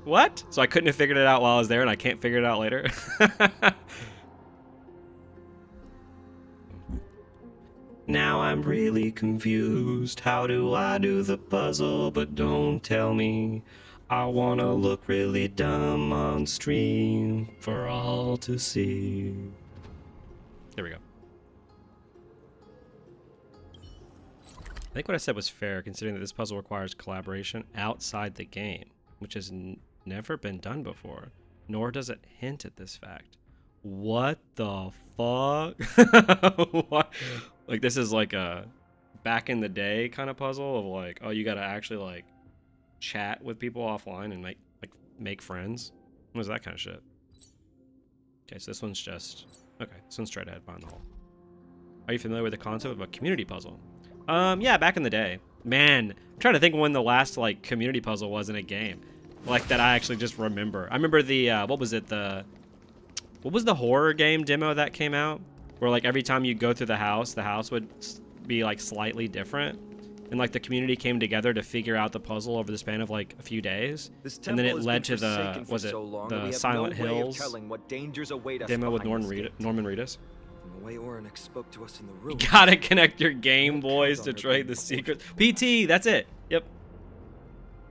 What? So I couldn't have figured it out while I was there, and I can't figure it out later? Now I'm really confused. How do I do the puzzle? But don't tell me. I wanna look really dumb on stream for all to see. There we go. I think what I said was fair, considering that this puzzle requires collaboration outside the game, which has never been done before, nor does it hint at this fact. What the fuck? What? Like, this is like a back in the day kind of puzzle of like, oh, you gotta actually like chat with people offline and make friends. What was that kind of shit? Okay, so this one's just okay. This one's straight ahead behind the hole. Are you familiar with the concept of a community puzzle? Yeah, back in the day. Man, I'm trying to think when the last like community puzzle was in a game, like that I actually just remember. I remember the what was it, what was the horror game demo that came out? Where like every time you go through the house would be like slightly different, and like the community came together to figure out the puzzle over the span of like a few days, and then it led to the the Silent Hills demo with Norman Reedus. From the way Ornyx spoke to us in the room. You gotta connect your Game Boys to trade the secrets. PT, that's it. Yep.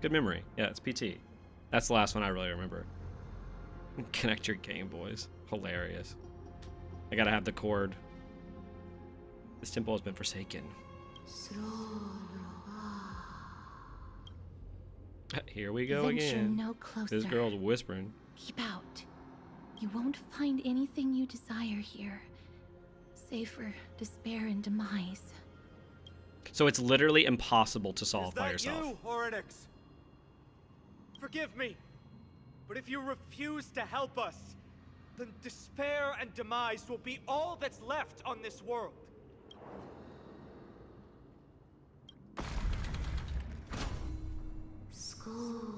Good memory. Yeah, it's PT. That's the last one I really remember. Connect your Game Boys. Hilarious. I gotta have the cord. This temple has been forsaken. Here we go again. No closer. This girl's whispering. Keep out. You won't find anything you desire here. save for despair and demise. So it's literally impossible to solve Is by that yourself. you, Oryx? Forgive me, but if you refuse to help us, then despair and demise will be all that's left on this world.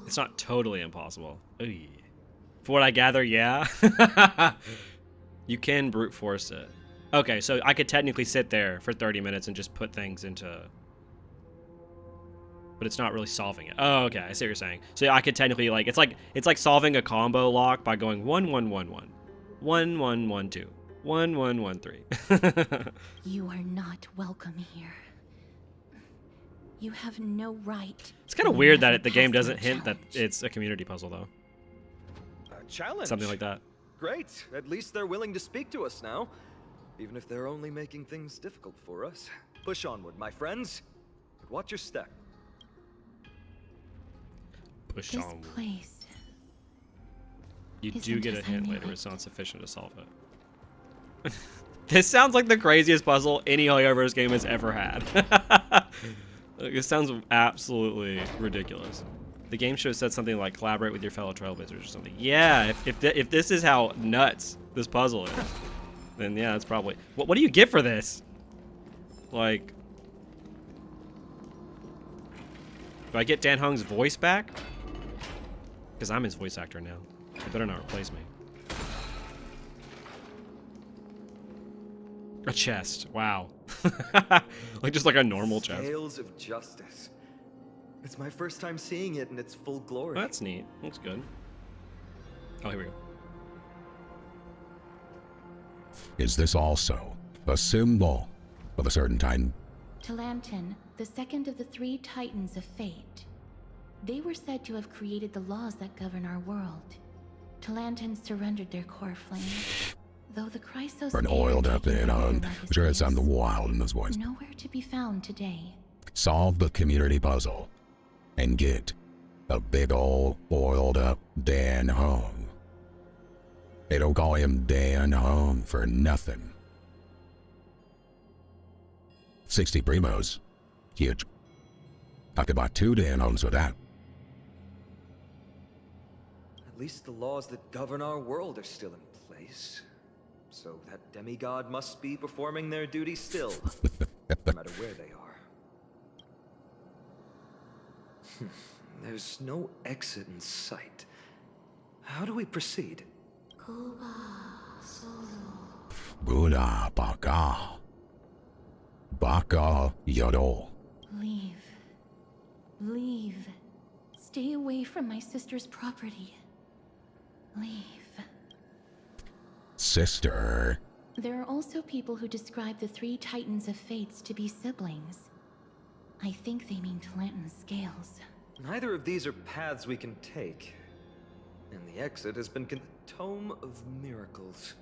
It's not totally impossible. Ooh. For what I gather, yeah. You can brute force it. Okay, so I could technically sit there for 30 minutes and just put things into... But it's not really solving it. Oh, okay, I see what you're saying. So I could technically, like, it's like solving a combo lock by going 1 1 1 1 1 1 1 2 1 1 1 3. You are not welcome here. You have no right. It's kind of weird that the game doesn't hint that it's a community puzzle, though. A challenge. Something like that. Great. At least they're willing to speak to us now. Even if they're only making things difficult for us. Push onward, my friends. But watch your step. Push This on. place. You do isn't get a as I hint knew later, it. it's not sufficient to solve it. This sounds like the craziest puzzle any Hoyoverse game has ever had. It sounds absolutely ridiculous. The game should have said something like collaborate with your fellow trailblazers or something. Yeah, if this is how nuts this puzzle is, then yeah, it's probably... What do you get for this? Like... Do I get Dan Hung's voice back? Because I'm his voice actor now. They better not replace me. A chest. Wow. Like just like a normal chest. Scales of justice. It's my first time seeing it in its full glory. Well, that's neat. Looks good. Oh, here we go. Is this also a symbol of a certain time? Talantin, the second of the 3 Titans of Fate. They were said to have created the laws that govern our world. Talantin surrendered their core flame. Though the Chrysos Or an oiled up in on. Sure, it sounded wild in this voice. nowhere to be found today. Solve the community puzzle and get a big ol' oiled up Dan Hung. They don't call him Dan Hung for nothing. 60 primos. Huge. I could buy 2 Dan Hungs with that. At least the laws that govern our world are still in place. So that demigod must be performing their duty still, no matter where they are. There's no exit in sight. How do we proceed? Buddha Baka. Baka Yodo. Leave. Leave. Stay away from my sister's property. Leave. Sister. There are also people who describe the 3 Titans of Fates to be siblings. I think they mean Talantin's scales. Neither of these are paths we can take. And the exit has been Tome of Miracles.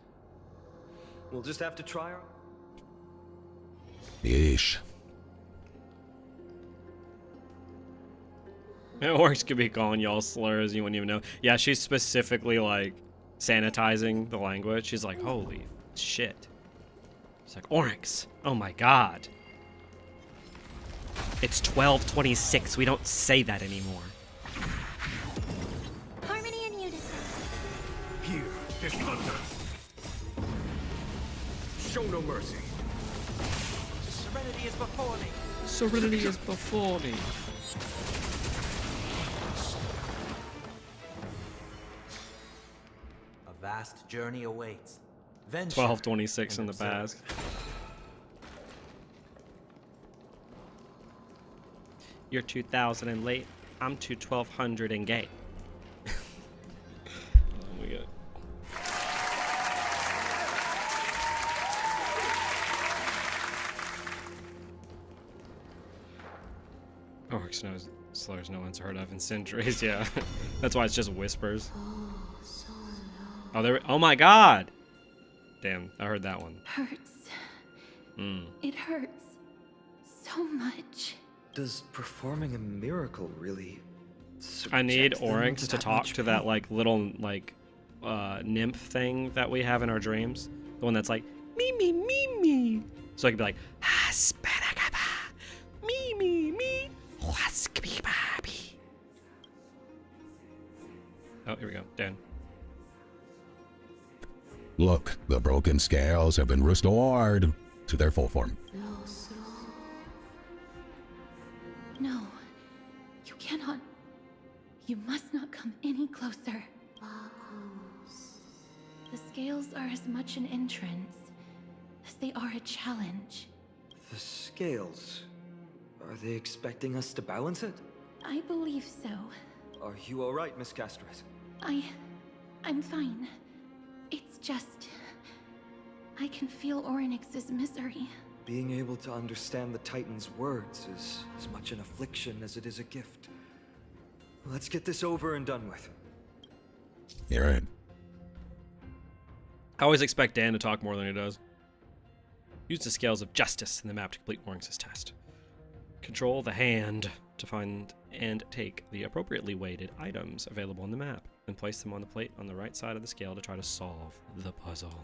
We'll just have to try our... Yeesh. Orcs could be calling y'all slurs, you wouldn't even know. Yeah, she's specifically like sanitizing the language. She's like, holy shit. She's like, Oryx, oh my god. It's 12:26. We don't say that anymore. Harmony and unison. Here is thunder. Show no mercy. Serenity is before me. Serenity is before me. A vast journey awaits. 12:26 in the past. You're 2000 and late. I'm 1200 and gay. Oh my god. Orcs knows slurs no one's heard of in centuries. Yeah, that's why it's just whispers. Oh, there. Oh my god. Damn, I heard that one. Hurts. It hurts so much. Does performing a miracle really... I need subject them Oryx to that talk much to that pain? like little like nymph thing that we have in our dreams. The one that's like, Me, me, me, me. So I can be like, me, me, me. Oh, here we go. Dan. Look, the broken scales have been restored to their full form. No. You cannot. You must not come any closer. The scales are as much an entrance as they are a challenge. The scales. Are they expecting us to balance it? I believe so. Are you alright, Miss Castret? I'm fine. It's just... I can feel Orynyx's misery. Being able to understand the Titan's words is as much an affliction as it is a gift. Let's get this over and done with. You're right. I always expect Dan to talk more than he does. Use the scales of justice in the map to complete Orynyx's test. Control the hand to find and take the appropriately weighted items available on the map and place them on the plate on the right side of the scale to try to solve the puzzle.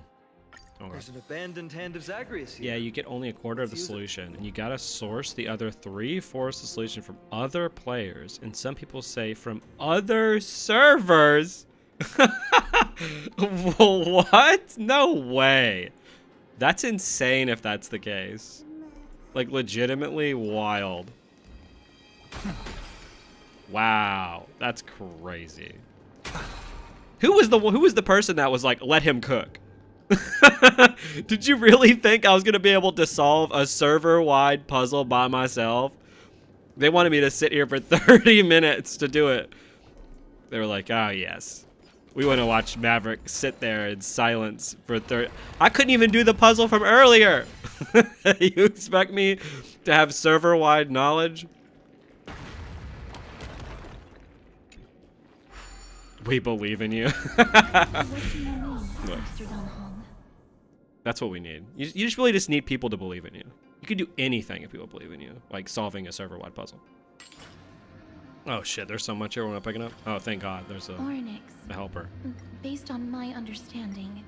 Okay. There's an abandoned hand of Zagreus here. Yeah, you get only a quarter of the solution, and you gotta source the other 3/4 of the solution from other players, and some people say from other servers. What? No way. That's insane if that's the case. Like, legitimately wild. Wow, that's crazy. Who was the person that was like, let him cook? Did you really think I was gonna be able to solve a server-wide puzzle by myself? They wanted me to sit here for 30 minutes to do it. They were like, oh yes. We want to watch Maverick sit there in silence for 30. I couldn't even do the puzzle from earlier. You expect me to have server-wide knowledge? We believe in you. That's what we need. You just really just need people to believe in you. You can do anything if people believe in you, like solving a server-wide puzzle. Oh shit, there's so much here we're not picking up. Oh, thank God, there's a helper. Based on my understanding,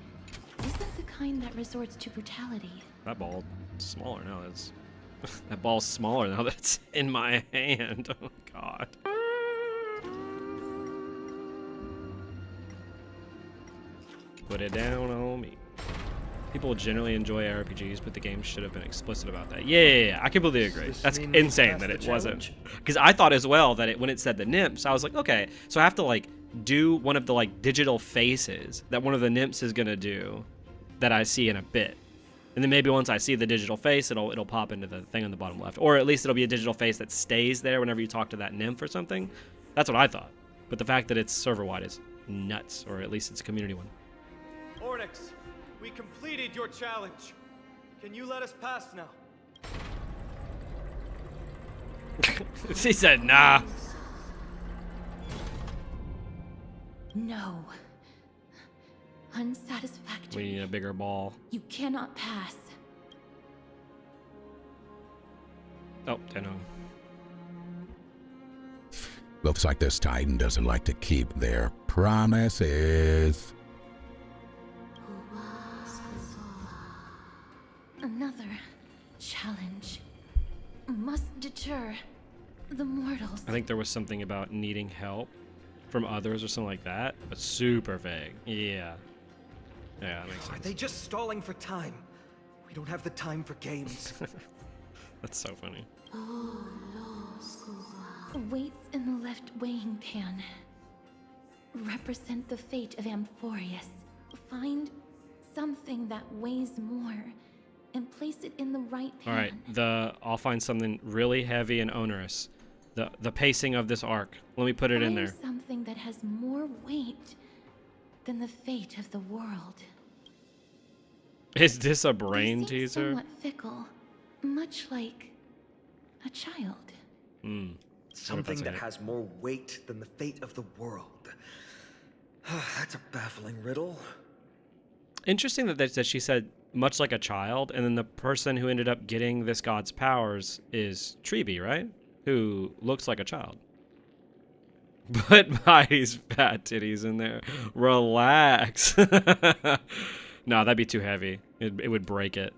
isn't the kind that resorts to brutality. That ball's smaller now. That's that ball's smaller now that's in my hand. Oh God. Put it down on me. People generally enjoy RPGs, but the game should have been explicit about that. Yeah, I completely agree. That's insane that it wasn't. Because I thought as well that when it said the nymphs, I was like, okay, so I have to like do one of the like digital faces that one of the nymphs is gonna do that I see in a bit. And then maybe once I see the digital face, it'll pop into the thing on the bottom left. Or at least it'll be a digital face that stays there whenever you talk to that nymph or something. That's what I thought. But the fact that it's server-wide is nuts, or at least it's a community one. Orynyx, we completed your challenge. Can you let us pass now? She said, nah. No. Unsatisfactory. We need a bigger ball. You cannot pass. Oh, Tenno. Looks like this Titan doesn't like to keep their promises. Another challenge must deter the mortals. I think there was something about needing help from others or something like that, but super vague. Yeah. Yeah, that makes sense. Are they just stalling for time? We don't have the time for games. That's so funny. Weights in the left weighing pan represent the fate of Amphoreus. Find something that weighs more and place it in the right pan. All right, I'll find something really heavy and onerous. The pacing of this arc. Let me put it in there. Find something that has more weight than the fate of the world. Is this a brain They seem teaser? Somewhat fickle, much like a child. Something that has more weight than the fate of the world. That's a baffling riddle. Interesting that she said much like a child, and then the person who ended up getting this god's powers is Treeby, right? Who looks like a child. Put Mai's fat titties in there. Relax. No, that'd be too heavy. It would break it.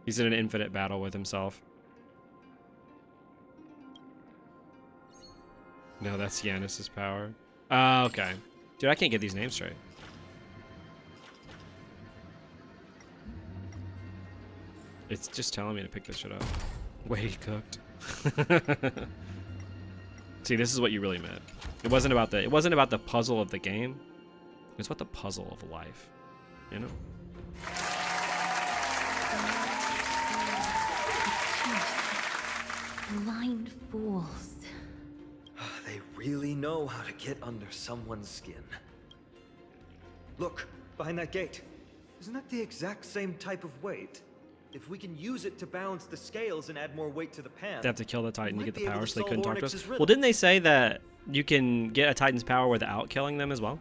He's in an infinite battle with himself. No, that's Yanis's power. Okay. Dude, I can't get these names straight. It's just telling me to pick this shit up. Way he cooked. See, this is what you really meant. It wasn't about the puzzle of the game. It was about the puzzle of life. You know? Blind fools. They really know how to get under someone's skin. Look, behind that gate. Isn't that the exact same type of weight? If we can use it to balance the scales and add more weight to the pan... They have to kill the Titan to get the power so they solve couldn't talk to us. Ornyx's riddle. Well, didn't they say that you can get a Titan's power without killing them as well?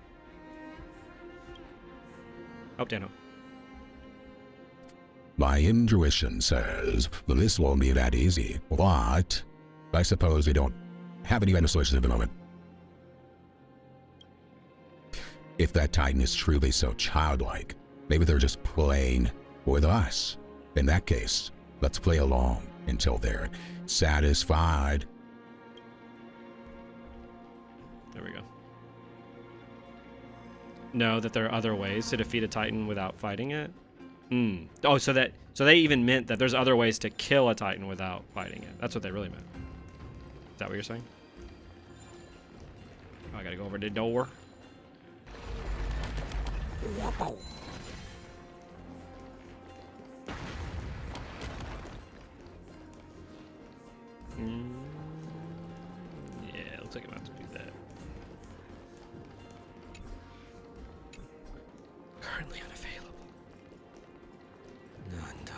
Oh, Dano. My intuition says that this won't be that easy, but I suppose we don't have any better solutions at the moment. If that Titan is truly so childlike, maybe they're just playing with us. In that case, let's play along until they're satisfied. There we go. Know that there are other ways to defeat a Titan without fighting it? Oh, so they even meant that there's other ways to kill a Titan without fighting it. That's what they really meant. Is that what you're saying? Oh, I gotta go over the door. Yeah, looks like I'm about to do that. Currently unavailable. Nanda.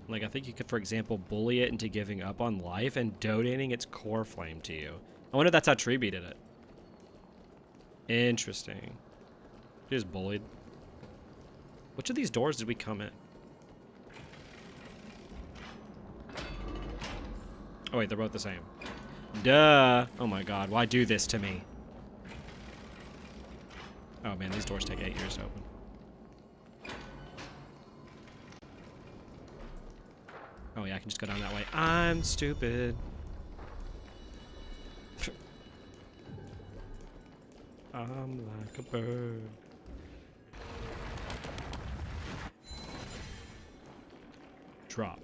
Like, I think you could, for example, bully it into giving up on life and donating its core flame to you. I wonder if that's how Treeby did it. Interesting. He just bullied. Which of these doors did we come in? Oh wait, they're both the same. Duh! Oh my god, why do this to me? Oh man, these doors take 8 years to open. Oh yeah, I can just go down that way. I'm stupid. I'm like a bird. Drop.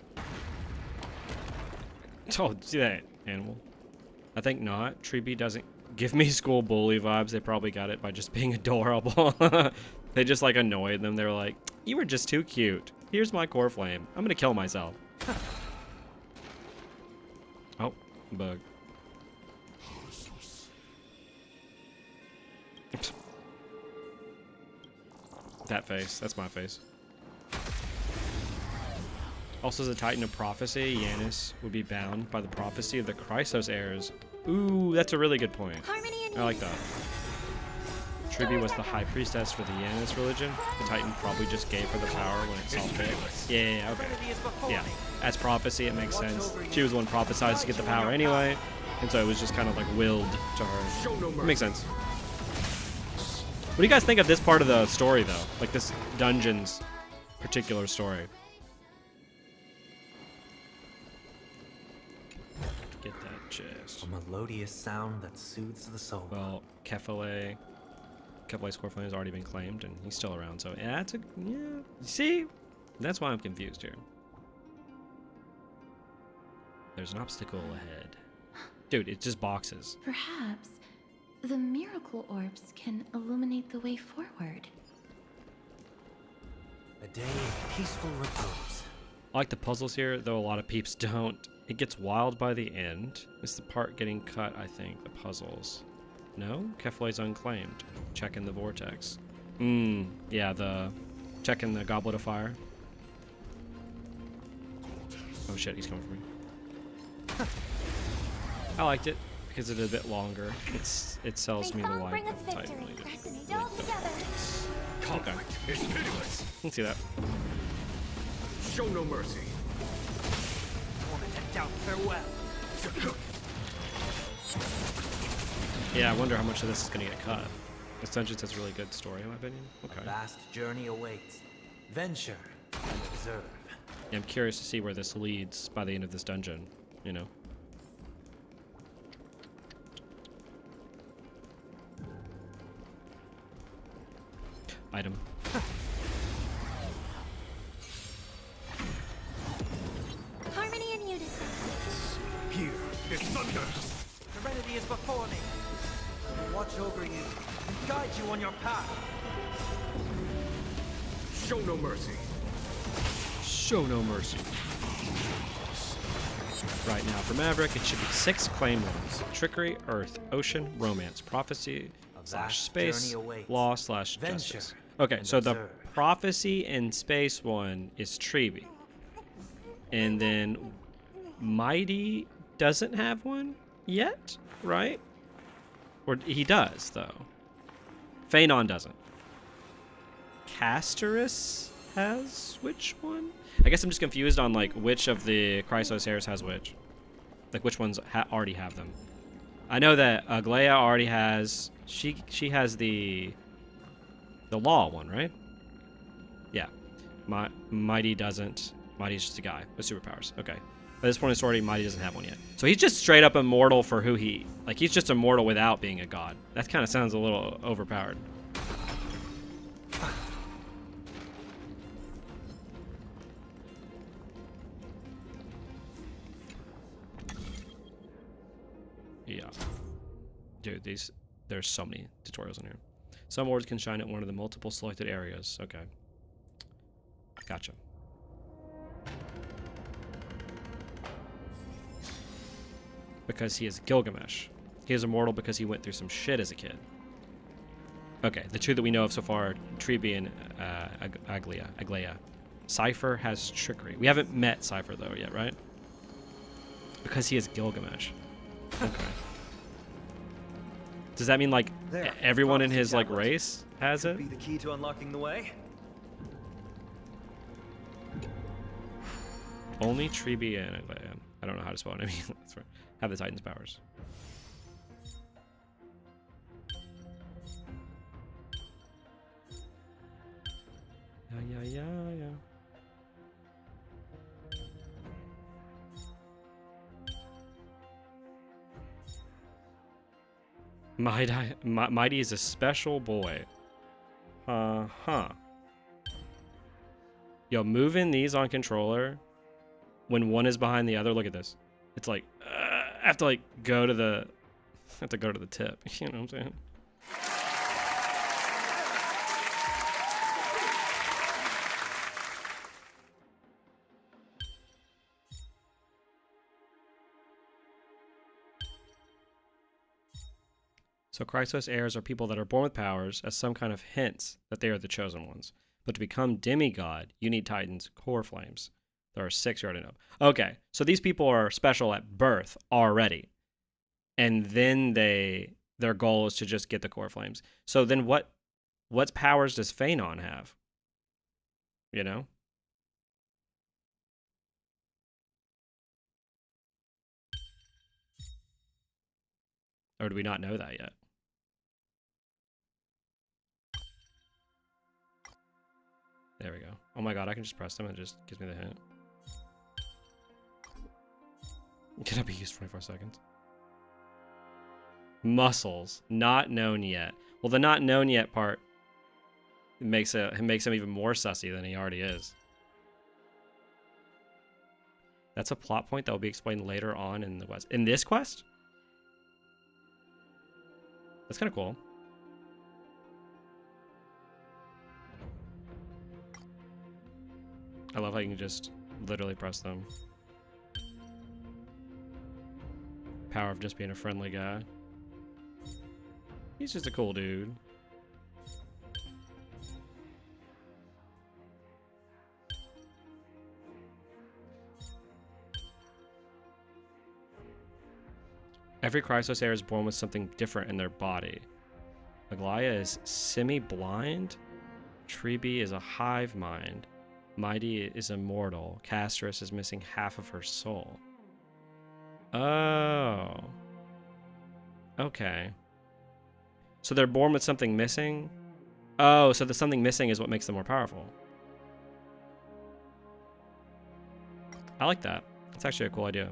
Oh, see that animal? I think not. Treeby doesn't give me school bully vibes. They probably got it by just being adorable. They just like annoyed them. They were like, "You were just too cute. Here's my core flame. I'm gonna kill myself." Oh, bug. That face. That's my face. Also, as a Titan of Prophecy, Yanis would be bound by the prophecy of the Chrysos heirs. Ooh, that's a really good point. I like that. Treeby was the high priestess for the Yanis religion. The Titan probably just gave her the power when it saw fit. Yeah, okay. Yeah, as prophecy, it makes sense. She was the one prophesied to get the power anyway, and so it was just kind of like willed to her. It makes sense. What do you guys think of this part of the story, though? Like this dungeon's particular story? Get that chest. A melodious sound that soothes the soul. Well, Kefale's core flame has already been claimed, and he's still around. So yeah, it's a yeah. See, that's why I'm confused here. There's an obstacle ahead, dude. It's just boxes. Perhaps the miracle orbs can illuminate the way forward. A day of peaceful repose. I like the puzzles here, though a lot of peeps don't. It gets wild by the end. It's the part getting cut, I think, the puzzles. No? Kefale's unclaimed. Checking the vortex. Yeah, checking the goblet of fire. Oh shit, he's coming for me. I liked it because it's a bit longer. It sells me the life of the Titan really good. Okay. Let's see that. Show no mercy. wiped out farewell. Yeah, I wonder how much of this is going to get cut. This dungeon has really good story, in my opinion. Okay. A vast journey awaits. Venture and observe. Yeah, I'm curious to see where this leads by the end of this dungeon, you know? Item. Harmony and unison. Here, it thunders. Serenity is before me. I will watch over you and guide you on your path. Show no mercy. Show no mercy. Right now for Maverick, it should be 6 claim ones. Trickery, Earth, Ocean, Romance, Prophecy, / Space, Law / Justice. Okay, so the Prophecy and Space one is Treeby. And then Mighty doesn't have one yet, right? Or he does, though. Phanon doesn't. Casterus has which one? I guess I'm just confused on like which of the Chrysos heirs has which. Like which ones already have them. I know that Aglaia already has. She has the law one, right? Yeah. Mighty doesn't. Mighty's just a guy with superpowers. Okay. At this point in the story, Mighty doesn't have one yet. So he's just straight up immortal for who he... Like, he's just immortal without being a god. That kind of sounds a little overpowered. Yeah. Dude, there's so many tutorials in here. Some wards can shine at one of the multiple selected areas. Okay. Gotcha. Because he is Gilgamesh. He is immortal because he went through some shit as a kid. Okay, the two that we know of so far are Treeby and Aglaia. Cypher has trickery. We haven't met Cypher though yet, right? Because he is Gilgamesh. Okay. Does that mean like everyone in his like race has it? Be the key to unlocking the way. Only Treeby and Aglaia. I don't know how to spell it. I mean, that's right. Have the Titan's powers. Yeah. Mighty is a special boy. Huh. Yo, moving these on controller when one is behind the other. Look at this. It's like I have to like go to the tip. You know what I'm saying? So Chrysos heirs are people that are born with powers as some kind of hints that they are the chosen ones. But to become demigod, you need Titans' core flames. There are 6 you already know. Okay, so these people are special at birth already. And then their goal is to just get the core flames. So then what powers does Phanon have? You know? Or do we not know that yet? There we go. Oh my god, I can just press them and it just gives me the hint. Can I be used 24 seconds? Muscles. Not known yet. Well, the not known yet part makes him even more sussy than he already is. That's a plot point that will be explained later on in the quest. In this quest? That's kind of cool. I love how you can just literally press them. Power of just being a friendly guy. He's just a cool dude. Every Chrysos heir is born with something different in their body. Aglaia is semi-blind. Treeby is a hive mind. Mighty is immortal. Casterus is missing half of her soul. Oh. Okay. So they're born with something missing? Oh, so the something missing is what makes them more powerful. I like that. It's actually a cool idea.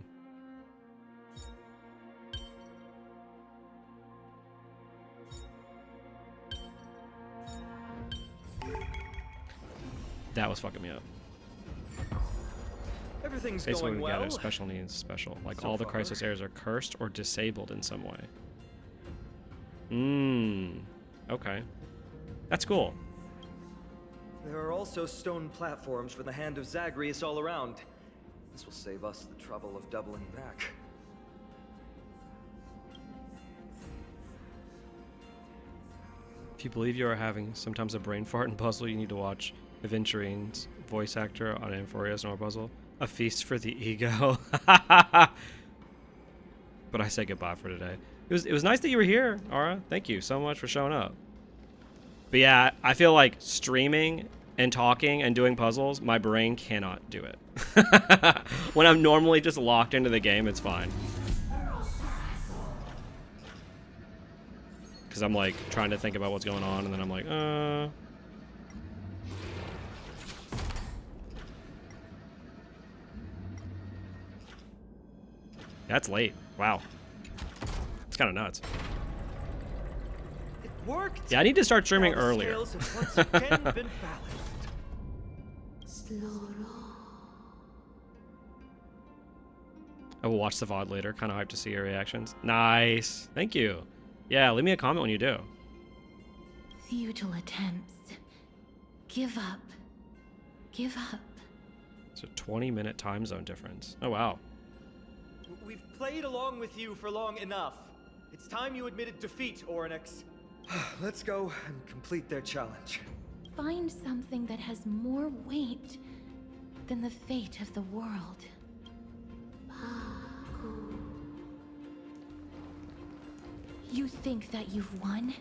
That was fucking me up. Everything's Basically, going we gather well. special needs special. Like So all the far. crisis areas are cursed or disabled in some way. Okay. That's cool. There are also stone platforms for the Hand of Zagreus all around. This will save us the trouble of doubling back. If you believe you are having sometimes a brain fart and puzzle, you need to watch Aventurine's voice actor on Amphoreus and puzzle. A feast for the ego. But I say goodbye for today. It was nice that you were here, Aura. Thank you so much for showing up. But yeah, I feel like streaming and talking and doing puzzles, my brain cannot do it. When I'm normally just locked into the game, it's fine. Because I'm like trying to think about what's going on, and then I'm like, That's late. Wow. It's kind of nuts. It worked. Yeah, I need to start streaming All the earlier. scales have once again been balanced. I will watch the VOD later. Kind of hyped to see your reactions. Nice. Thank you. Yeah, leave me a comment when you do. Futile attempts. Give up. Give up. It's a 20-minute time zone difference. Oh, wow. We've played along with you for long enough. It's time you admitted defeat, Ornyx. Let's go and complete their challenge. Find something that has more weight than the fate of the world. You think that you've won?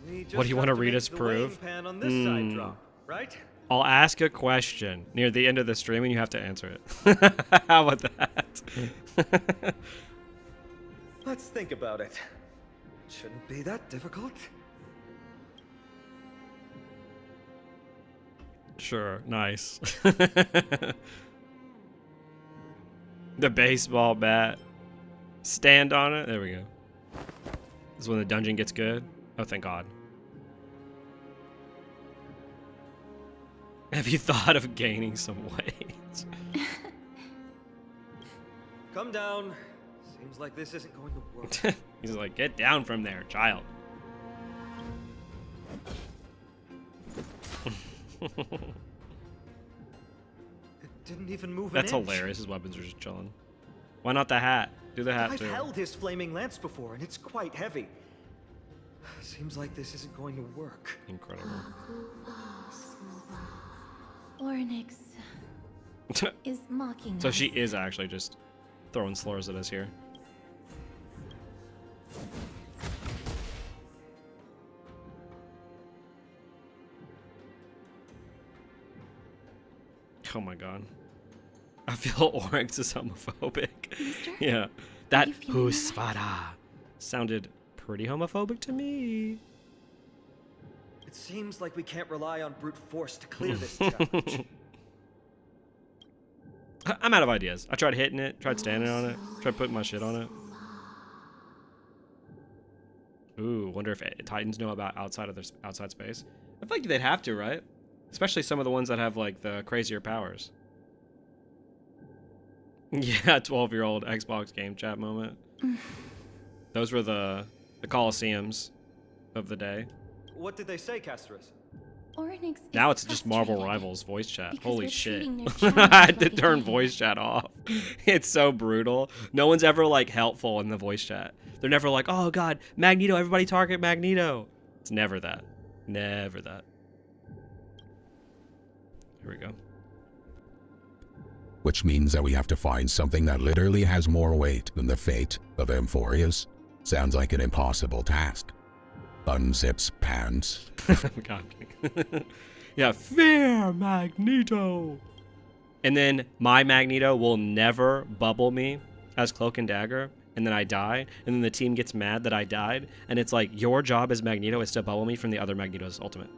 We just What do you want to have read make us the weighing prove? pan on this side drop, right? I'll ask a question near the end of the stream and you have to answer it. How about that? Let's think about it. Shouldn't be that difficult. Sure, nice. The baseball bat. Stand on it. There we go. This is when the dungeon gets good. Oh, thank God. Have you thought of gaining some weight? Come down. Seems like this isn't going to work. He's like, get down from there, child. It didn't even move That's an inch. hilarious. His weapons are just chilling. Why not the hat? Do the hat I've too. held his flaming lance before, and it's quite heavy. Seems like this isn't going to work. Incredible. Ornyx is mocking So us. she is actually just throwing slurs at us here. Oh my God. I feel Oryx is homophobic. Mister? Yeah. That you feeling Husvada sounded pretty homophobic to me. It seems like we can't rely on brute force to clear this challenge. I'm out of ideas. I tried hitting it, tried standing on it, tried putting my shit on it. Ooh, wonder if Titans know about outside space. I feel like they'd have to, right? Especially some of the ones that have like the crazier powers. Yeah, 12-year-old Xbox game chat moment. Those were the Colosseums of the day. What did they say, Castris? Ornyx is Now it's just Marvel frustrated Rivals voice chat. because Holy we're shit. treating their I challenge had to like a turn game. voice chat off. It's so brutal. No one's ever like helpful in the voice chat. They're never like, oh God, Magneto, everybody target Magneto. It's never that. Never that. Here we go. Which means that we have to find something that literally has more weight than the fate of Amphoreus. Sounds like an impossible task. Unzips pants. God. Yeah, fear Magneto. and then my Magneto will never bubble me as Cloak and Dagger, and then I die, and then the team gets mad that I died, and it's like, your job as Magneto is to bubble me from the other Magneto's ultimate.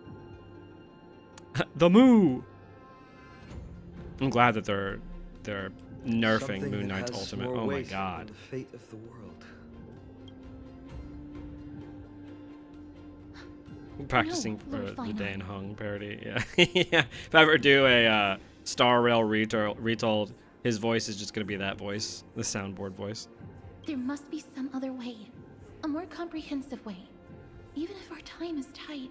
The Moo! I'm glad that they're nerfing Something Moon that Knight's has ultimate. more Oh my weight god. than the fate of the world. I'm practicing No, for Lord the Final. Dan Hung parody. Yeah. Yeah. If I ever do a Star Rail retold, his voice is just going to be that voice, the soundboard voice. There must be some other way. A more comprehensive way. Even if our time is tight.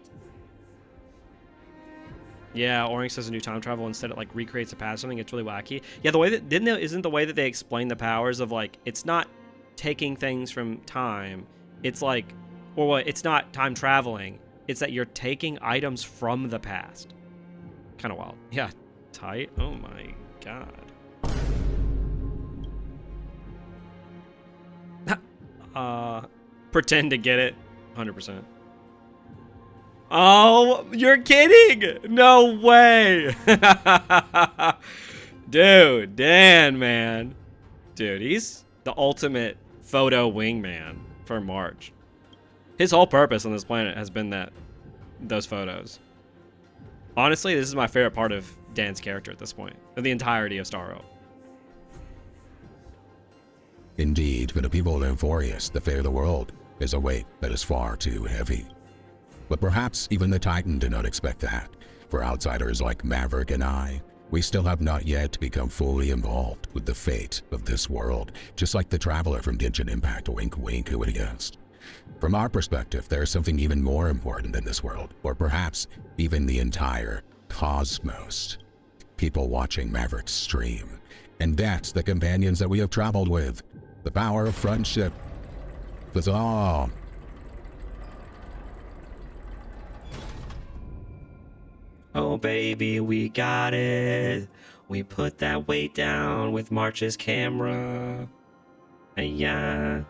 Yeah, Oryx does a new time travel. Instead, it like recreates a past something. It's really wacky. Yeah, the way that isn't the way that they explain the powers of like, it's not taking things from time. It's like, or what? It's not time traveling. It's that you're taking items from the past. Kind of wild. Yeah, tight. Oh my god. Pretend to get it. 100%. Oh, you're kidding! No way! Dude, Dan, man. Dude, he's the ultimate photo wingman for March. His whole purpose on this planet has been those photos. Honestly, this is my favorite part of Dan's character at this point, of the entirety of Starro. Indeed, for the people of Amphoreus, the fate of the world is a weight that is far too heavy. But perhaps even the Titan did not expect that. For outsiders like Maverick and I, we still have not yet become fully involved with the fate of this world, just like the Traveler from Genshin Impact, wink wink, who would guessed. From our perspective, there is something even more important than this world, or perhaps even the entire cosmos. People watching Maverick's stream. And that's the companions that we have traveled with. The power of friendship. That's all. Oh baby, we got it. We put that weight down with March's camera. Yeah.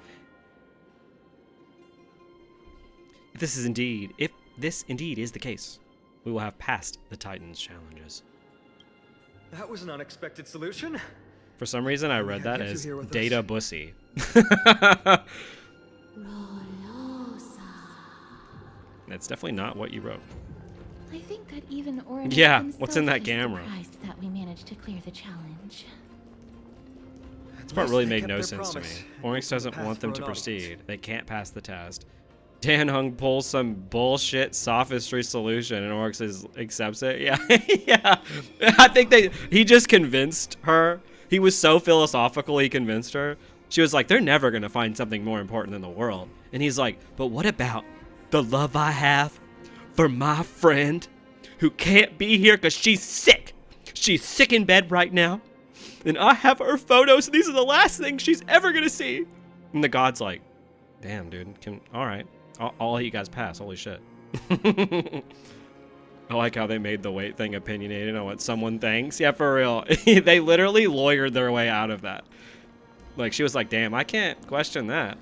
If this indeed is the case, we will have passed the Titans challenges. That was an unexpected solution. For some reason, I read that Have you as here with Data us? Bussy. That's definitely not what you wrote. I think that even Oryx Yeah, himself what's in that is camera? surprised that we managed to clear the challenge. This part really made no sense to me. Oryx doesn't want them to proceed. They can't pass the test. Dan Hung pulls some bullshit sophistry solution and Oryx accepts it. Yeah, yeah. I think he just convinced her. He was so philosophical, he convinced her. She was like, they're never going to find something more important than the world. And he's like, but what about the love I have for my friend who can't be here because she's sick? She's sick in bed right now. And I have her photos. And these are the last things she's ever going to see. And the god's like, damn, dude. All right. I'll let you guys pass. Holy shit. I like how they made the weight thing opinionated on what someone thinks. Yeah, for real. They literally lawyered their way out of that. Like, she was like, damn, I can't question that.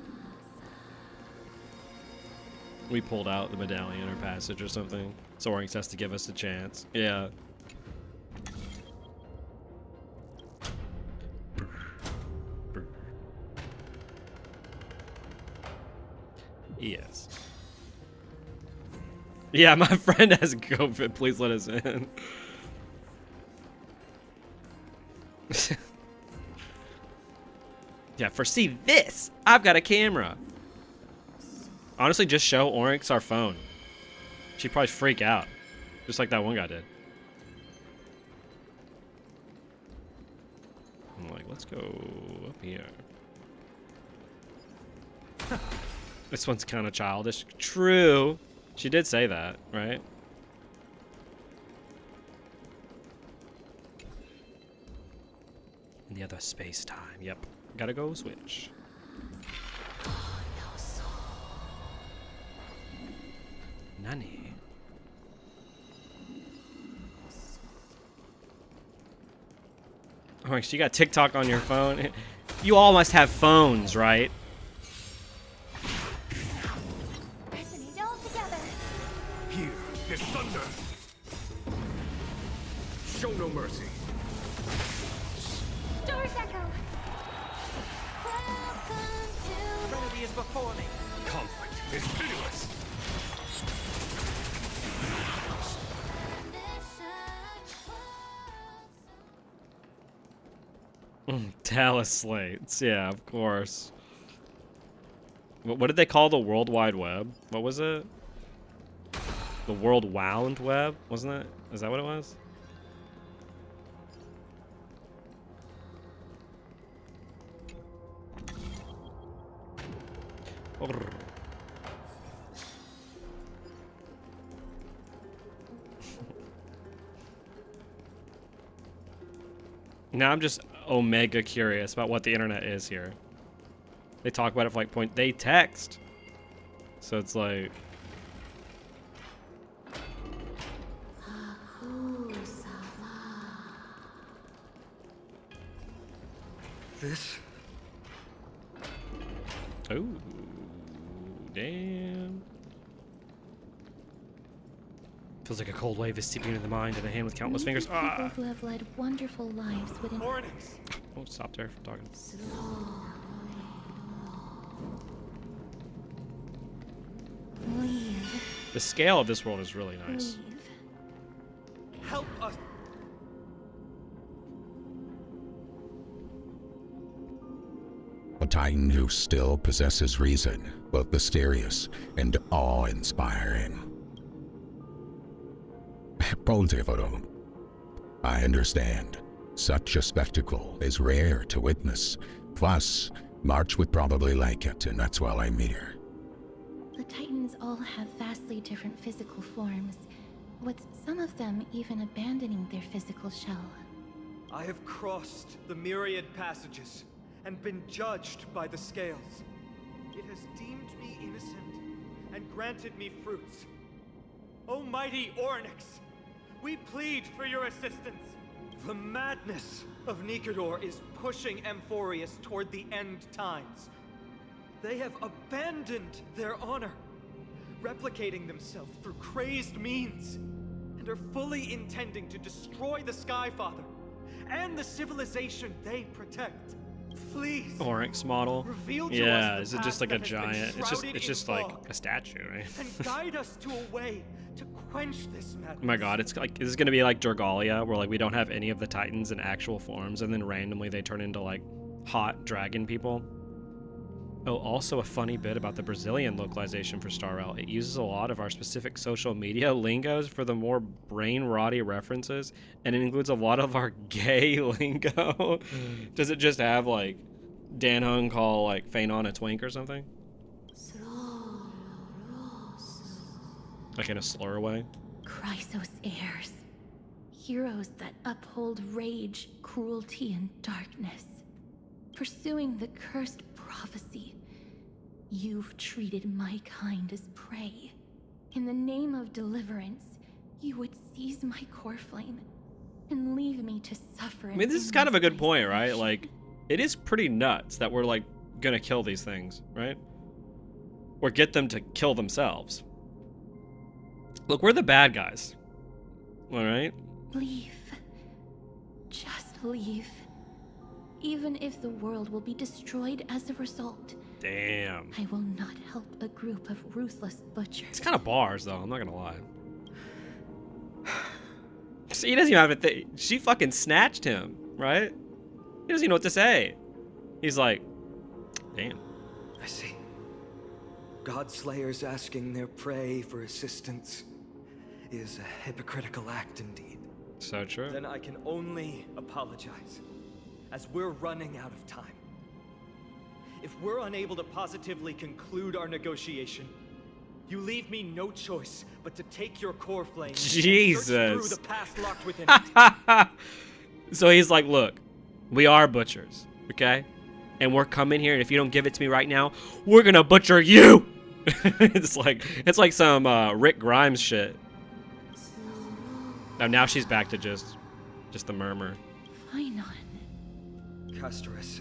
We pulled out the medallion or passage or something. So Oryx has to give us a chance. Yeah. Yes. Yeah, my friend has COVID. Please let us in. Yeah, foresee this. I've got a camera. Honestly, just show Oryx our phone. She'd probably freak out. Just like that one guy did. I'm like, let's go up here. This one's kind of childish. True. She did say that, right? In the other space-time. Yep. Gotta go switch. Nani? Oh, so you got TikTok on your phone? You all must have phones, right? Resonate all together. Here is thunder. Show no mercy. enemy is before me. Conflict is pitiless. Talus slates, yeah, of course. What did they call the World Wide Web? What was it? The World Wound Web, wasn't it? Is that what it was? Now I'm just omega curious about what the internet is here. They talk about it for like they text. So it's like This? oh damn. Feels like a cold wave is seeping into the mind and a hand with countless fingers. People who have led wonderful lives within. Oryx! Oh, stop there from talking. Leave. The scale of this world is really nice. Leave. Help us! A Titan who still possesses reason, both mysterious and awe-inspiring. Poltevodo. I understand. Such a spectacle is rare to witness. Plus, March would probably like it, and that's why I'm here. The Titans all have vastly different physical forms, with some of them even abandoning their physical shell. I have crossed the myriad passages and been judged by the scales. It has deemed me innocent and granted me fruits. O mighty Ornyx, we plead for your assistance. The madness of Nikedor is pushing Amphoreus toward the end times. They have abandoned their honor, replicating themselves through crazed means, and are fully intending to destroy the Skyfather and the civilization they protect. Please. Oryx model. Reveal to Yeah, us is the it just path like a that has been giant? It's shrouded in just like fog, a statue, right? and guide us to a way to quench this madness. Oh my god, it's like, is this gonna be like Dragalia, where like we don't have any of the Titans in actual forms, and then randomly they turn into like hot dragon people? Oh, also a funny bit about the Brazilian localization for Star Rail. It uses a lot of our specific social media lingos for the more brain-rotty references, and it includes a lot of our gay lingo. Does it just have like Dan Hung call like Phanon a twink or something? Like in a slur way? Chrysos heirs. Heroes that uphold rage, cruelty, and darkness. Pursuing the cursed prophecy. You've treated my kind as prey. In the name of deliverance, you would seize my core flame and leave me to suffer. I mean, this is kind of a good point, right? Like, it is pretty nuts that we're like gonna kill these things, right? Or get them to kill themselves. Look, we're the bad guys. All right? Leave. Just leave. Even if the world will be destroyed as a result. Damn. I will not help a group of ruthless butchers. It's kind of bars, though. I'm not gonna lie. See, he doesn't even have to think. She fucking snatched him, right? He doesn't even know what to say. He's like, damn. I see. God Slayers asking their prey for assistance is a hypocritical act indeed. So true. Then I can only apologize, as we're running out of time. If we're unable to positively conclude our negotiation, you leave me no choice but to take your core flame and Jesus. search through the past locked within it. So he's like, look, we are butchers, okay? And we're coming here, and if you don't give it to me right now, we're gonna butcher you! it's like some Rick Grimes shit. Now she's back to just the murmur. Fine. Castorus,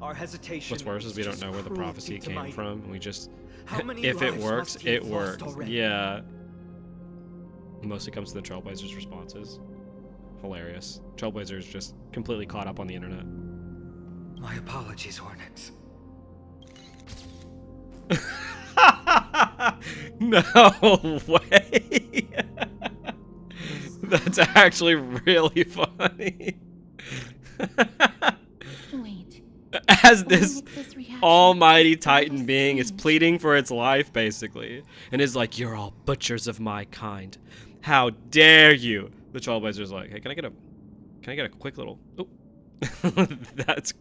our hesitation. What's worse is we don't just know where the proved prophecy it came mighty. from. We just, How many if it lives works, must he it have lost works. already? Yeah. It mostly comes to the Trailblazers' responses. Hilarious. Trailblazers just completely caught up on the internet. My apologies, Ornyx. No way. That's actually really funny. Wait. As this Oryx's reaction almighty is titan so being is strange. pleading for its life, basically, and is like, "You're all butchers of my kind. How dare you?" The Trailblazer's like, "Hey, can I get a quick little?" Oh, that's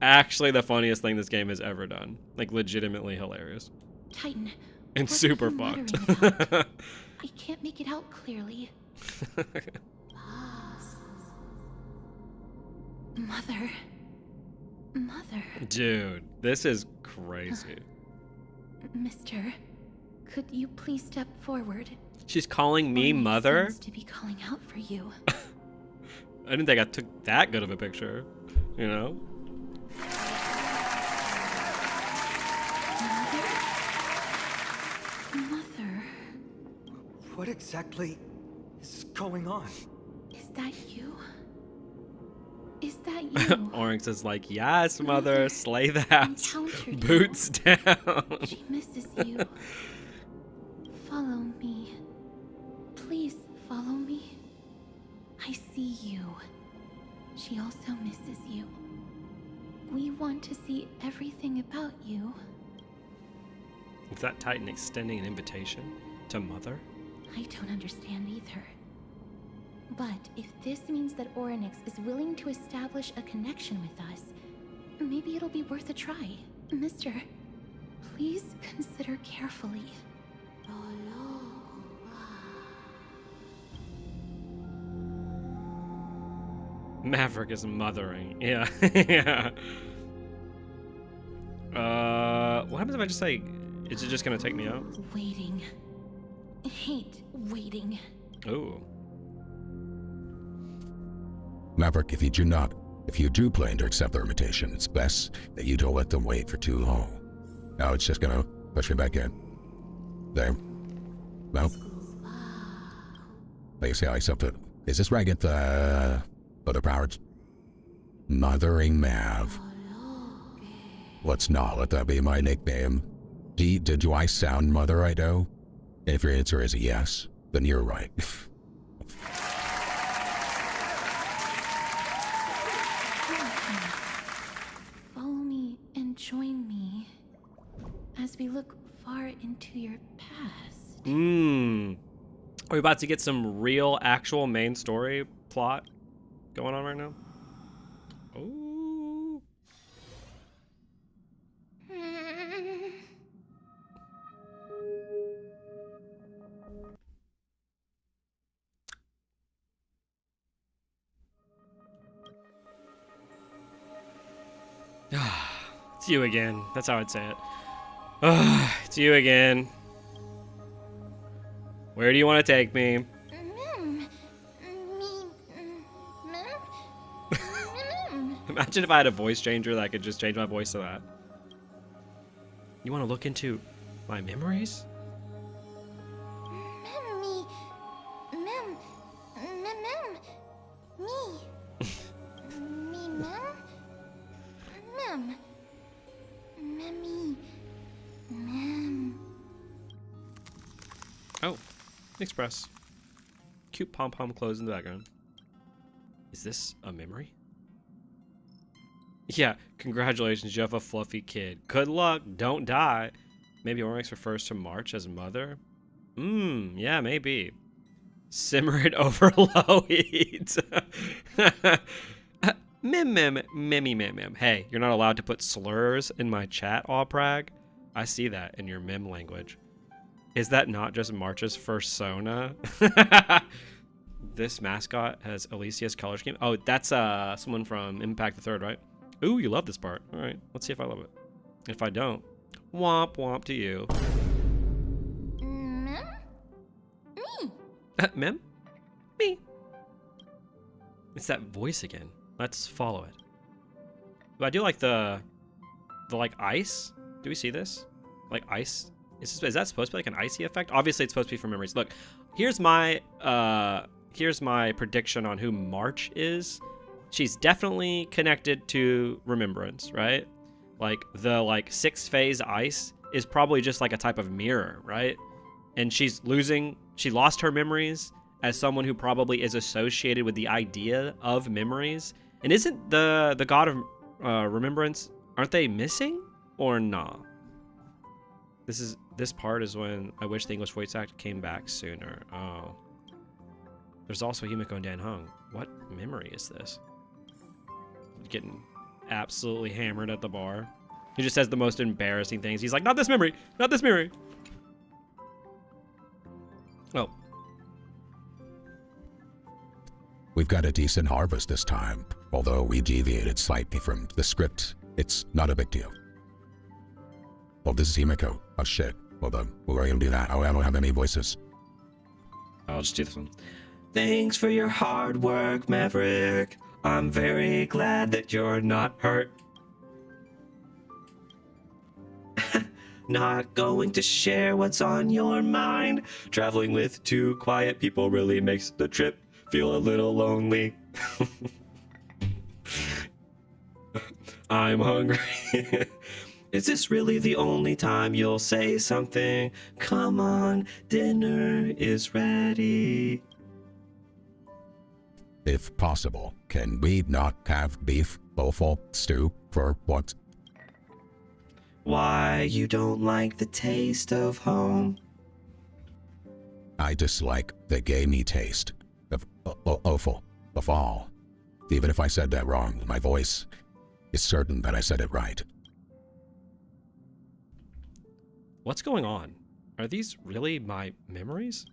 actually the funniest thing this game has ever done. Like, legitimately hilarious Titan. and what are super you fucked. muttering about? I can't make it out clearly. Mother. Mother. Dude, this is crazy. Mister, could you please step forward? She's calling me Onyx mother? seems to be calling out for you. I didn't think I took that good of a picture, you know? Mother, What exactly is going on? is that you? Is that you? Oryx is like, "Yes, mother, slay the house. Encountered you. Boots down." She misses you. Follow me. Please follow me. I see you. She also misses you. We want to see everything about you. Is that Titan extending an invitation to mother? I don't understand either. But if this means that Oryx is willing to establish a connection with us, maybe it'll be worth a try. Mister, please consider carefully. Maverick is mothering. Yeah. Yeah. What happens if I just say, is it just gonna take me out? Waiting. Hate waiting. Ooh. Maverick, if you do plan to accept their invitation, it's best that you don't let them wait for too long. Now it's just gonna push me back in. There. No. They say I accept. Is this where I get the other powers? Mothering Mav. Let's not let that be my nickname. Do I sound mother, I know? If your answer is a yes, then you're right. Follow me and join me as we look far into your past. Are we about to get some real, actual main story plot going on right now? Ooh. It's you again. That's how I'd say it. It's you again. Where do you want to take me? Imagine if I had a voice changer that I could just change my voice to that. You want to look into my memories? Oh, Express. Cute pom-pom clothes in the background. Is this a memory? Yeah, congratulations, you have a fluffy kid. Good luck, don't die. Maybe Oryx refers to March as mother? Yeah, maybe. Simmer it over low heat. Mim. Hey, you're not allowed to put slurs in my chat, Allprag. I see that in your mim language. Is that not just March's persona? This mascot has Alicia's color scheme. Oh, that's someone from Impact the Third, right? Ooh, you love this part. All right, let's see if I love it. If I don't, womp womp to you. Me? Mem? Me. It's that voice again. Let's follow it. But I do like the like ice. Do we see this? Like ice? Is that supposed to be like an icy effect? Obviously, it's supposed to be from memories. Look, here's my prediction on who March is. She's definitely connected to remembrance, right? Like the 6-phase ice is probably just like a type of mirror, right? and she lost her memories as someone who probably is associated with the idea of memories. And isn't the god of remembrance, aren't they missing or nah? This part is when I wish the English voice act came back sooner. Oh. There's also Himiko and Dan Hung. What memory is this? Getting absolutely hammered at the bar. He just says the most embarrassing things. He's like, not this memory, not this memory. Oh. We've got a decent harvest this time. Although we deviated slightly from the script, it's not a big deal. Oh, this is Himiko. Oh, shit. Hold on. We're going to do that. Oh, I don't have any voices. I'll just do this one. Thanks for your hard work, Maverick. I'm very glad that you're not hurt. Not going to share what's on your mind. Traveling with two quiet people really makes the trip feel a little lonely. I'm hungry. Is this really the only time you'll say something? Come on, dinner is ready. If possible, can we not have beef, offal, stew for what? Why you don't like the taste of home? I dislike the gamey taste of offal, of all. Even if I said that wrong, my voice is certain that I said it right. What's going on? Are these really my memories?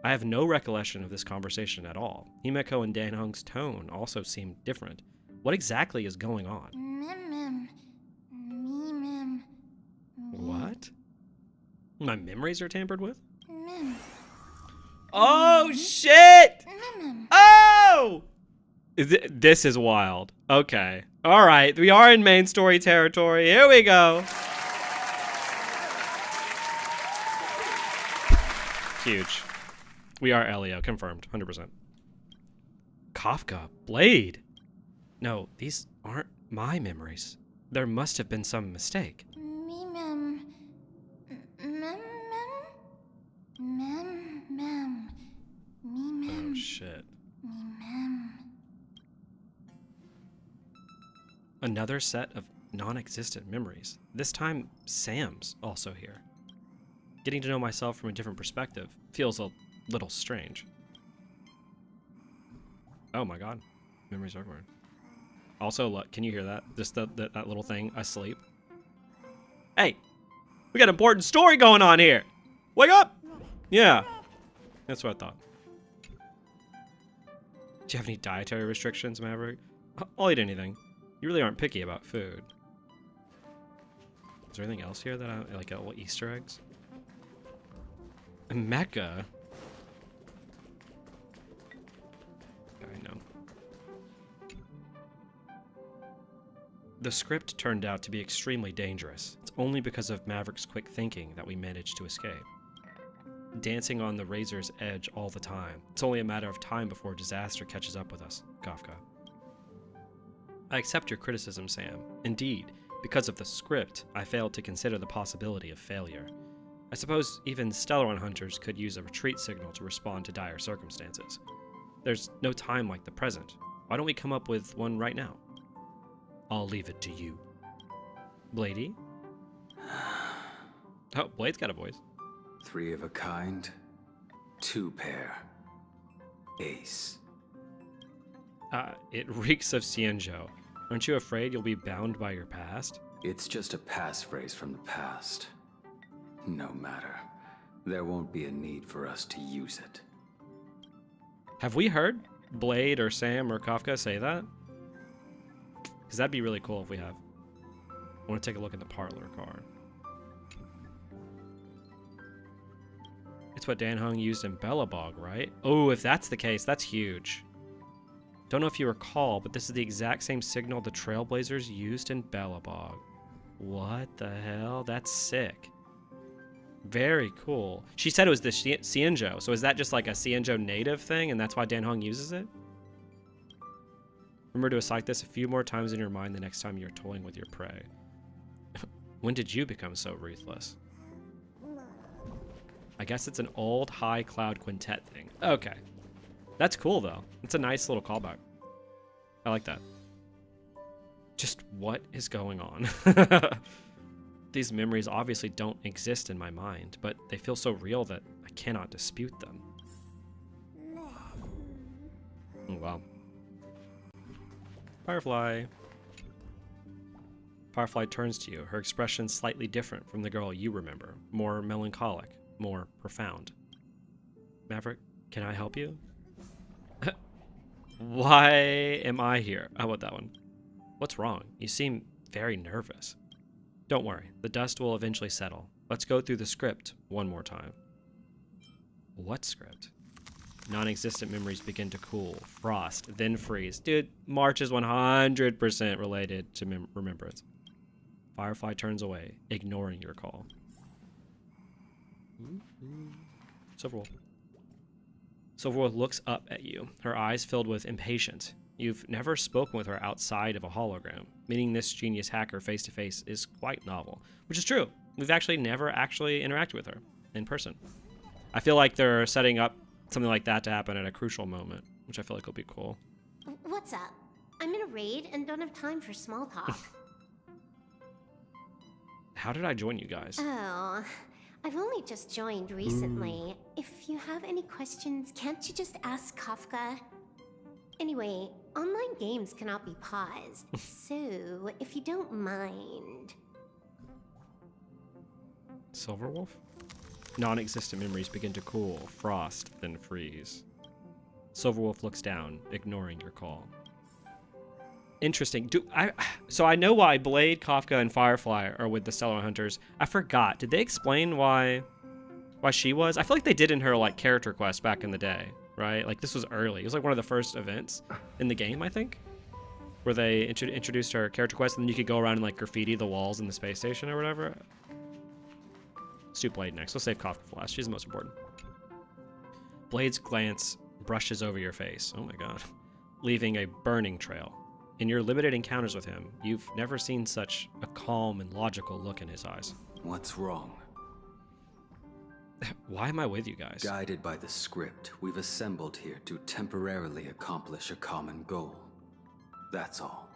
I have no recollection of this conversation at all. Himeko and Dan Hung's tone also seemed different. What exactly is going on? What? My memories are tampered with? Oh, shit! Oh! This is wild. Okay. All right. We are in main story territory. Here we go. Huge. We are Elio. Confirmed. 100%. Kafka. Blade. No, these aren't my memories. There must have been some mistake. Oh, shit. Another set of non-existent memories. This time, Sam's also here. Getting to know myself from a different perspective feels a little strange. Oh my god. Memories everywhere. Also, look, can you hear that? Just that little thing, asleep. Hey! We got an important story going on here! Wake up! Yeah. That's what I thought. Do you have any dietary restrictions, Maverick? I'll eat anything. You really aren't picky about food. Is there anything else here that I like? Little Easter eggs? Mecca. I know. The script turned out to be extremely dangerous. It's only because of Maverick's quick thinking that we managed to escape. Dancing on the razor's edge all the time. It's only a matter of time before disaster catches up with us, Kafka. I accept your criticism, Sam. Indeed, because of the script, I failed to consider the possibility of failure. I suppose even Stellaron hunters could use a retreat signal to respond to dire circumstances. There's no time like the present. Why don't we come up with one right now? I'll leave it to you. Bladey? Oh, Blade's got a voice. 3 of a kind, 2 pair. Ace. It reeks of Xianzhou. Aren't you afraid you'll be bound by your past? It's just a passphrase from the past. No matter. There won't be a need for us to use it. Have we heard Blade or Sam or Kafka say that? Because that'd be really cool if we have. I want to take a look at the parlor car. It's what Dan Hung used in Bellabog, right? Oh, if that's the case, that's huge. Don't know if you recall, but this is the exact same signal the Trailblazers used in Bellabog. What the hell? That's sick. Very cool. She said it was the Xianzhou, so is that just like a Xianzhou native thing, and that's why Dan Hung uses it? Remember to cite this a few more times in your mind the next time you're toying with your prey. When did you become so ruthless? I guess it's an old high cloud quintet thing. Okay. That's cool, though. It's a nice little callback. I like that. Just what is going on? These memories obviously don't exist in my mind, but they feel so real that I cannot dispute them. Oh, wow. Firefly. Firefly turns to you, her expression slightly different from the girl you remember. More melancholic, more profound. Maverick, can I help you? Why am I here? How about that one? What's wrong? You seem very nervous. Don't worry, the dust will eventually settle. Let's go through the script one more time. What script? Non-existent memories begin to cool, frost, then freeze. Dude, March is 100% related to remembrance. Firefly turns away, ignoring your call. Silverwolf. Silverwolf looks up at you, her eyes filled with impatience. You've never spoken with her outside of a hologram. Meeting this genius hacker face-to-face is quite novel, which is true. We've actually never interacted with her in person. I feel like they're setting up something like that to happen at a crucial moment, which I feel like will be cool. What's up? I'm in a raid and don't have time for small talk. How did I join you guys? Oh, I've only just joined recently. If you have any questions, can't you just ask Kafka? Anyway, online games cannot be paused, so if you don't mind. Silverwolf? Non-existent memories begin to cool, frost, then freeze. Silverwolf looks down, ignoring your call. Interesting. So I know why Blade, Kafka, and Firefly are with the Stellar Hunters. I forgot. Did they explain why she was? I feel like they did in her like character quest back in the day, right? Like this was early. It was like one of the first events in the game, I think, where they introduced her character quest, and then you could go around and like graffiti the walls in the space station or whatever. Let's do Blade next. Let's save Kafka for last. She's the most important. Blade's glance brushes over your face. Oh my god. Leaving a burning trail. In your limited encounters with him, you've never seen such a calm and logical look in his eyes. What's wrong? Why am I with you guys? Guided by the script, we've assembled here to temporarily accomplish a common goal. That's all.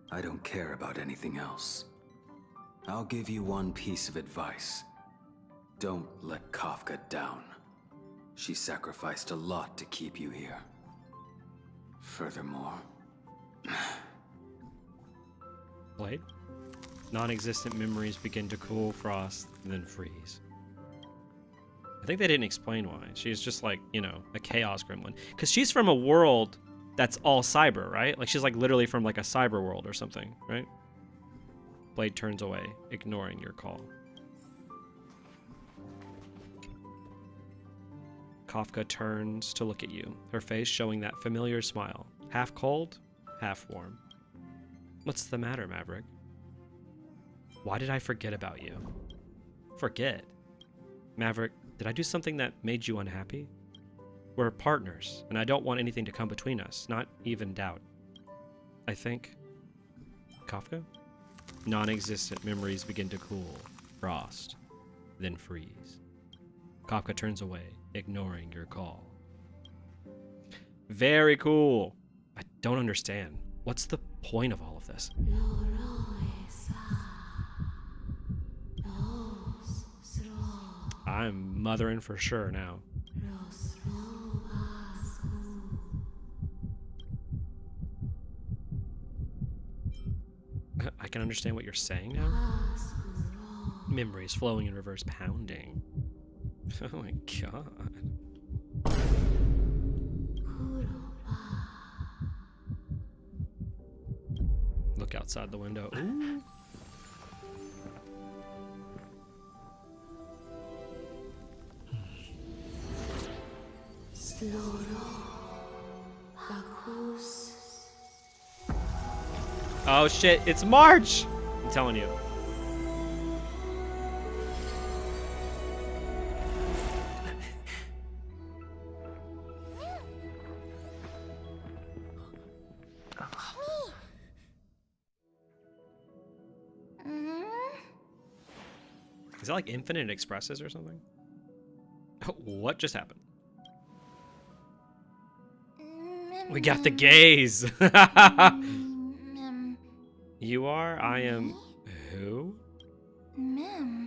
I don't care about anything else. I'll give you one piece of advice. Don't let Kafka down. She sacrificed a lot to keep you here. Furthermore... Blade? Non-existent memories begin to cool, frost, then freeze. I think they didn't explain why. She's just like, you know, a chaos gremlin. Because she's from a world that's all cyber, right? Like she's like literally from like a cyber world or something, right? Blade turns away, ignoring your call. Kafka turns to look at you, her face showing that familiar smile. Half cold, half warm. What's the matter, Maverick? Why did I forget about you? Forget? Maverick, did I do something that made you unhappy? We're partners, and I don't want anything to come between us, not even doubt. I think... Kafka? Non-existent memories begin to cool, frost, then freeze. Kafka turns away, ignoring your call. Very cool. I don't understand. What's the point of all of this? I'm mothering for sure now. I can understand what you're saying now. Memories flowing in reverse, pounding. Oh my god. Look outside the window. Ooh. Oh shit, it's March! I'm telling you. Is that like Infinite Expresses or something? What just happened? We got the gaze. You are? I am... Who?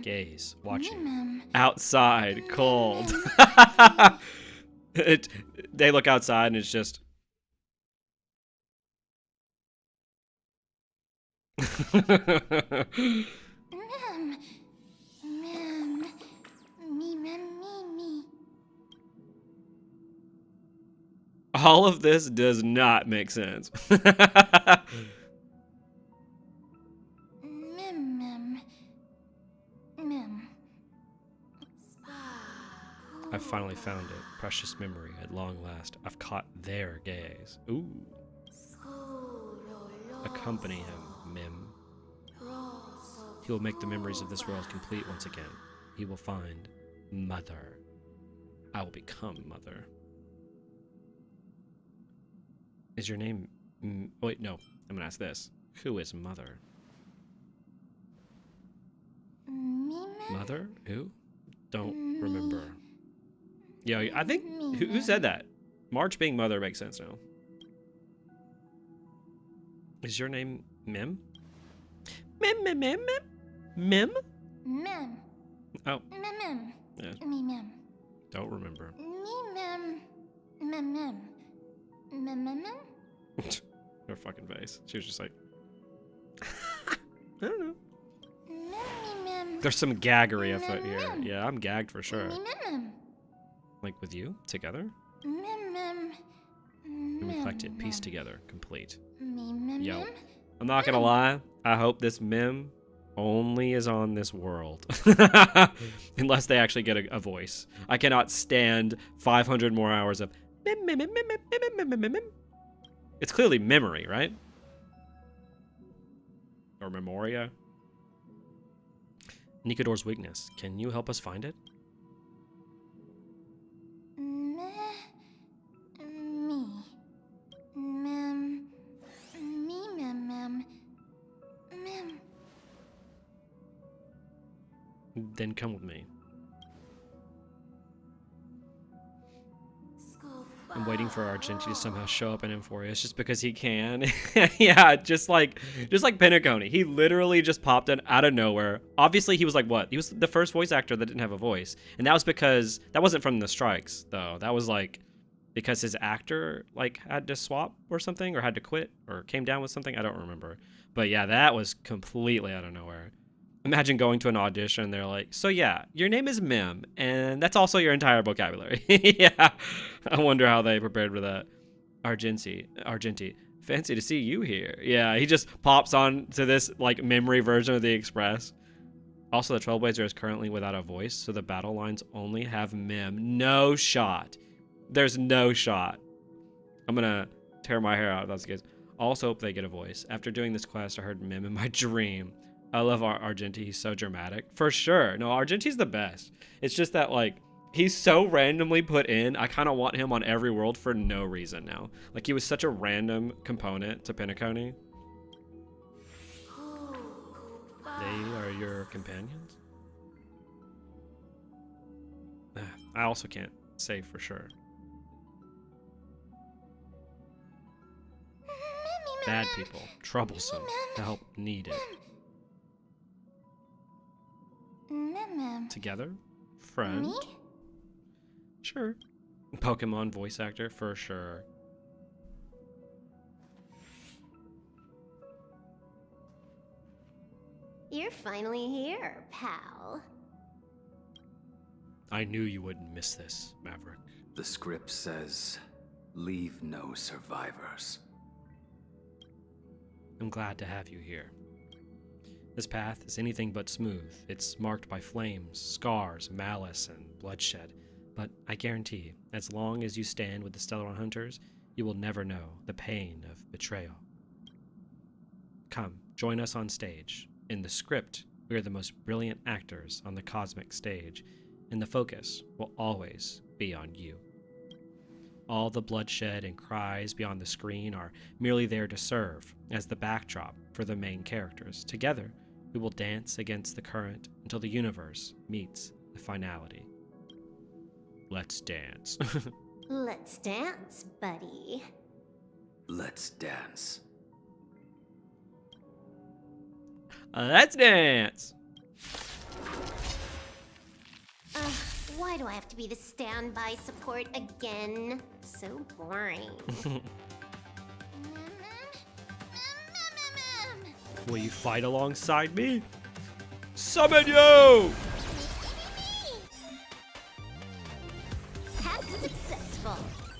Gaze. Watching. Outside. Cold. They look outside and it's just... All of this does not make sense. I've finally found it. Precious memory at long last. I've caught their gaze. Ooh. Accompany him, Mim. He will make the memories of this world complete once again. He will find Mother. I will become Mother. Is your name... wait, no. I'm gonna ask this. Who is Mother? Mother? Who? Don't remember. Yeah, I think... Who said that? March being Mother makes sense now. Is your name Mim? Mim, Mim, Mim, Mim? Mim? Mim. Oh. Mim. Yeah. Mim. Don't remember. Mim. Mim. Mim. Her fucking face. She was just like... I don't know. There's some gaggery afoot here. Yeah, I'm gagged for sure. Like with you? Together? Reflected, pieced together, complete. Yo. I'm not gonna lie. I hope this Mim only is on this world. Unless they actually get a voice. I cannot stand 500 more hours of Mim, Mim, Mim, Mim, Mim, Mim, Mim, Mim, Mim. It's clearly memory, right? Or Memoria. Nikador's weakness. Can you help us find it? Then come with me. I'm waiting for Argenti to somehow show up in Amphoreus just because he can. Yeah, just like Penacony. He literally just popped in out of nowhere. Obviously, he was like, what? He was the first voice actor that didn't have a voice. And that was because, that wasn't from the strikes, though. That was like, because his actor, like, had to swap or something, or had to quit, or came down with something. I don't remember. But yeah, that was completely out of nowhere. Imagine going to an audition, they're like, so yeah, your name is Mim, and that's also your entire vocabulary. Yeah, I wonder how they prepared for that. Argenti, fancy to see you here. Yeah, he just pops on to this, like, memory version of the Express. Also, the Trailblazer is currently without a voice, so the battle lines only have Mim. No shot. There's no shot. I'm gonna tear my hair out if that's the case. Also hope they get a voice. After doing this quest, I heard Mim in my dream. I love Argenti. He's so dramatic. For sure. No, Argenti's the best. It's just that, like, he's so randomly put in. I kind of want him on every world for no reason now. Like, he was such a random component to Penacony. They are your companions? I also can't say for sure. Bad people. Troublesome. Help needed. Together? Friend? Me? Sure. Pokemon voice actor? For sure. You're finally here, pal. I knew you wouldn't miss this, Maverick. The script says, leave no survivors. I'm glad to have you here. This path is anything but smooth. It's marked by flames, scars, malice, and bloodshed. But I guarantee, as long as you stand with the Stellar Hunters, you will never know the pain of betrayal. Come, join us on stage. In the script, we are the most brilliant actors on the cosmic stage, and the focus will always be on you. All the bloodshed and cries beyond the screen are merely there to serve as the backdrop for the main characters. Together, we will dance against the current until the universe meets the finality. Let's dance. Let's dance, buddy. Let's dance. Let's dance. Why do I have to be the standby support again? So boring. Will you fight alongside me? Summon you! Hack successful.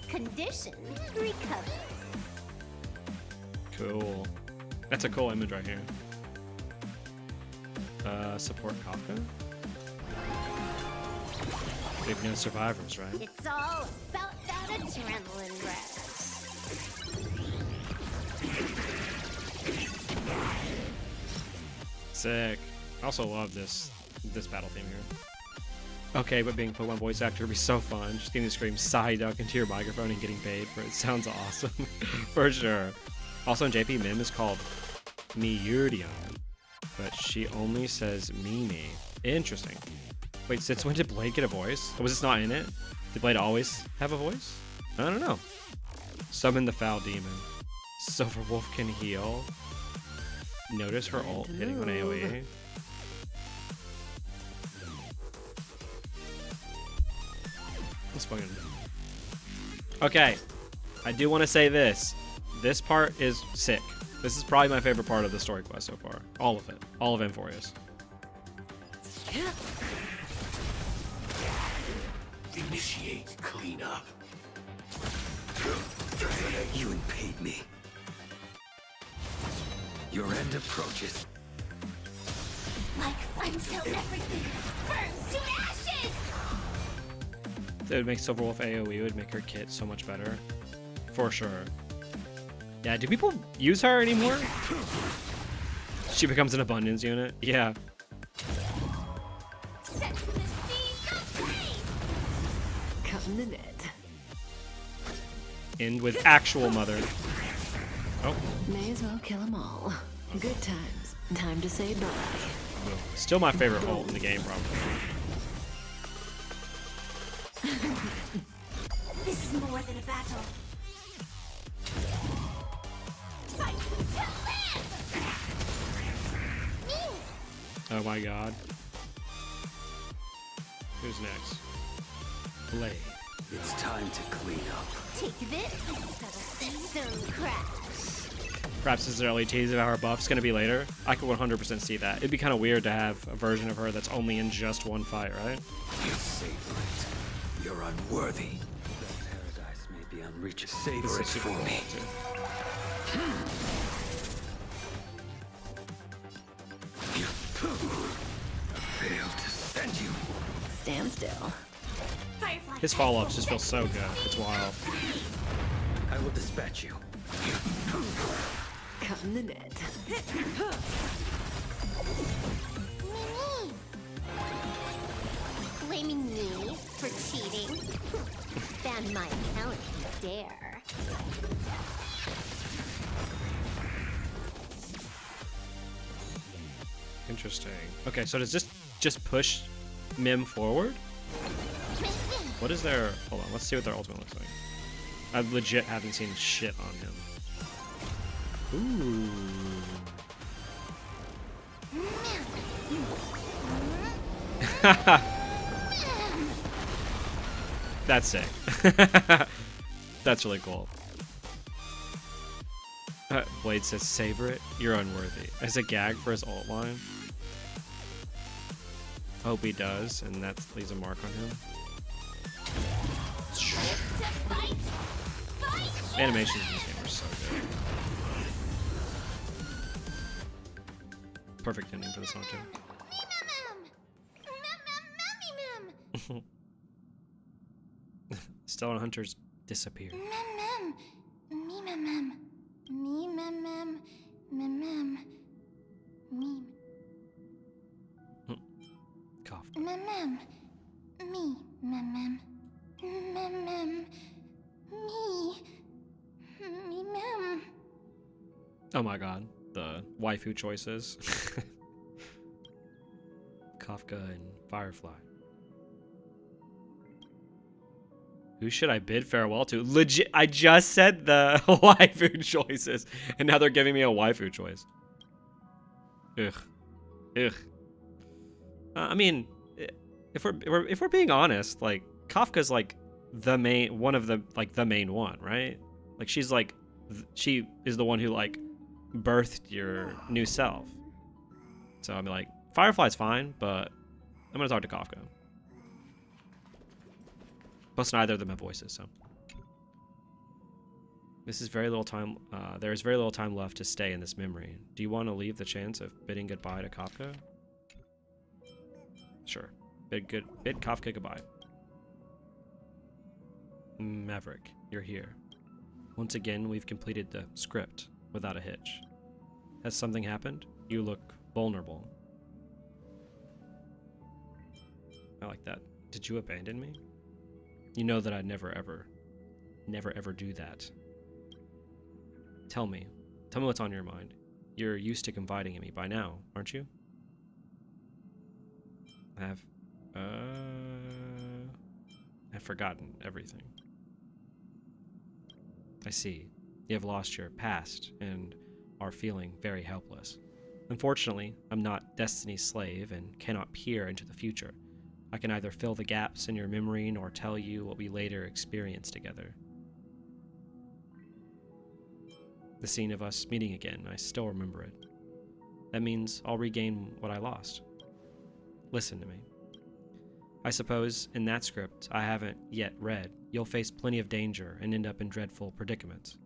Condition recovered. Cool. That's a cool image right here. Support Kafka? Big no survivors, right? It's all about that adrenaline rush. Sick. I also love this battle theme here. Okay, but being a Pokemon voice actor would be so fun. Just getting to scream side duck into your microphone and getting paid for it sounds awesome. For sure. Also in JP, Mim is called Miyurion, but she only says Mimi. Interesting. Wait, since when did Blade get a voice? Was this not in it? Did Blade always have a voice? I don't know. Summon the foul demon. Silver Wolf can heal. Notice her ult hitting on AoE. Let's fucking... Okay, I do want to say this. This part is sick. This is probably my favorite part of the story quest so far. All of it. All of Amphoreus. Initiate cleanup. You impede me. Your end approaches. Like until everything burns to ashes! It would make Silverwolf AoE, it would make her kit so much better. For sure. Yeah, do people use her anymore? She becomes an abundance unit? Yeah. Set the seas aflame! Cutting the net. End with actual mother. Oh. May as well kill them all. Good times. Time to say bye. Boom. Still my favorite ult in the game, probably. This is more than a battle. Fight to live! Oh my god. Who's next? Blade. It's time to clean up. Take this, system crash. Perhaps this is an early tease of how her buff's going to be later. I could 100% see that. It'd be kind of weird to have a version of her that's only in just one fight, right? You savor it. You're unworthy. The paradise may be unreachable. Savor it for me. I failed to send you. Stand still. Firefly. His follow-ups just feel so good. It's wild. I will dispatch you. Cutting the net. Mimi! Blaming me for cheating? Ban my account if you dare. Interesting. Okay, so does this just push Mim forward? What is their... Hold on, let's see what their ultimate looks like. I legit haven't seen shit on him. Ooh. That's sick. That's really cool. Blade says, savor it, you're unworthy. As a gag for his ult line. Hope he does, and that leaves a mark on him. Animations in this game are so good. Perfect ending for the song too. Stellar Hunters disappear. Cough. Oh my god, the waifu choices. Kafka and Firefly. Who should I bid farewell to? Legit, I just said the waifu choices, and now they're giving me a waifu choice. Ugh. Ugh. I mean, if we're being honest, like Kafka's like the main one, right? Like she's like she is the one who like birthed your new self. So I mean, like Firefly's fine, but I'm gonna talk to Kafka. Plus, neither of them have voices, so. This is very little time. There is very little time left to stay in this memory. Do you want to leave the chance of bidding goodbye to Kafka? Sure. Bid Kafka goodbye. Maverick, you're here. Once again, we've completed the script without a hitch. Has something happened? You look vulnerable. I like that. Did you abandon me? You know that I'd never ever do that. Tell me what's on your mind. You're used to confiding in me by now, aren't you? I've forgotten everything. I see. You have lost your past and are feeling very helpless. Unfortunately, I'm not Destiny's slave and cannot peer into the future. I can neither fill the gaps in your memory nor tell you what we later experienced together. The scene of us meeting again, I still remember it. That means I'll regain what I lost. Listen to me. I suppose in that script I haven't yet read, you'll face plenty of danger and end up in dreadful predicaments.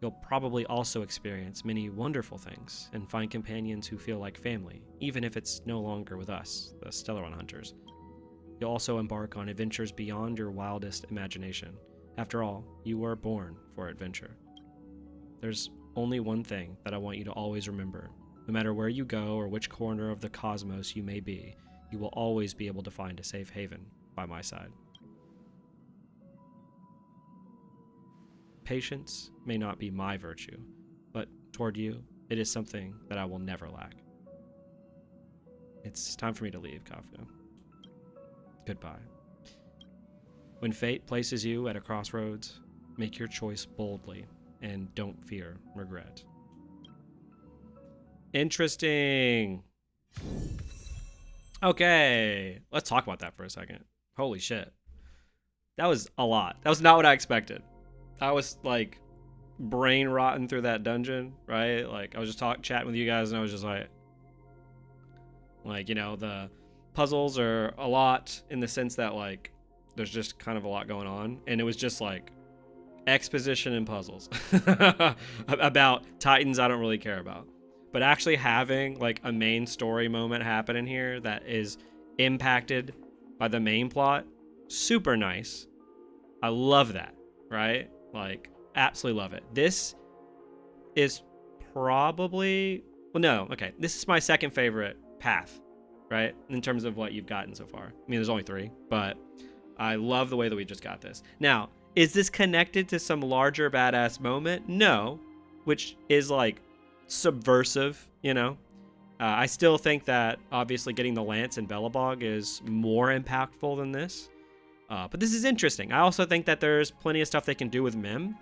You'll probably also experience many wonderful things and find companions who feel like family, even if it's no longer with us, the Stellaron Hunters. You'll also embark on adventures beyond your wildest imagination. After all, you were born for adventure. There's only one thing that I want you to always remember. No matter where you go or which corner of the cosmos you may be, you will always be able to find a safe haven by my side. Patience may not be my virtue, but toward you, it is something that I will never lack. It's time for me to leave, Kafka. Goodbye. When fate places you at a crossroads, make your choice boldly and don't fear regret. Interesting. Okay, let's talk about that for a second. Holy shit. That was a lot. That was not what I expected. I was like brain rotting through that dungeon, right? Like I was just chatting with you guys and I was just like, you know, the puzzles are a lot in the sense that like there's just kind of a lot going on, and it was just like exposition and puzzles about titans I don't really care about, but actually having like a main story moment happen in here that is impacted by the main plot, super nice. I love that, right? Like absolutely love it. This is probably, well, no, okay, this is my second favorite path, right, in terms of what you've gotten so far. I mean, there's only 3, but I love the way that we just got this. Now, is this connected to some larger badass moment? No, which is like subversive, you know? I still think that obviously getting the Lance and Bellabog is more impactful than this. But this is interesting. I also think that there's plenty of stuff they can do with Mim,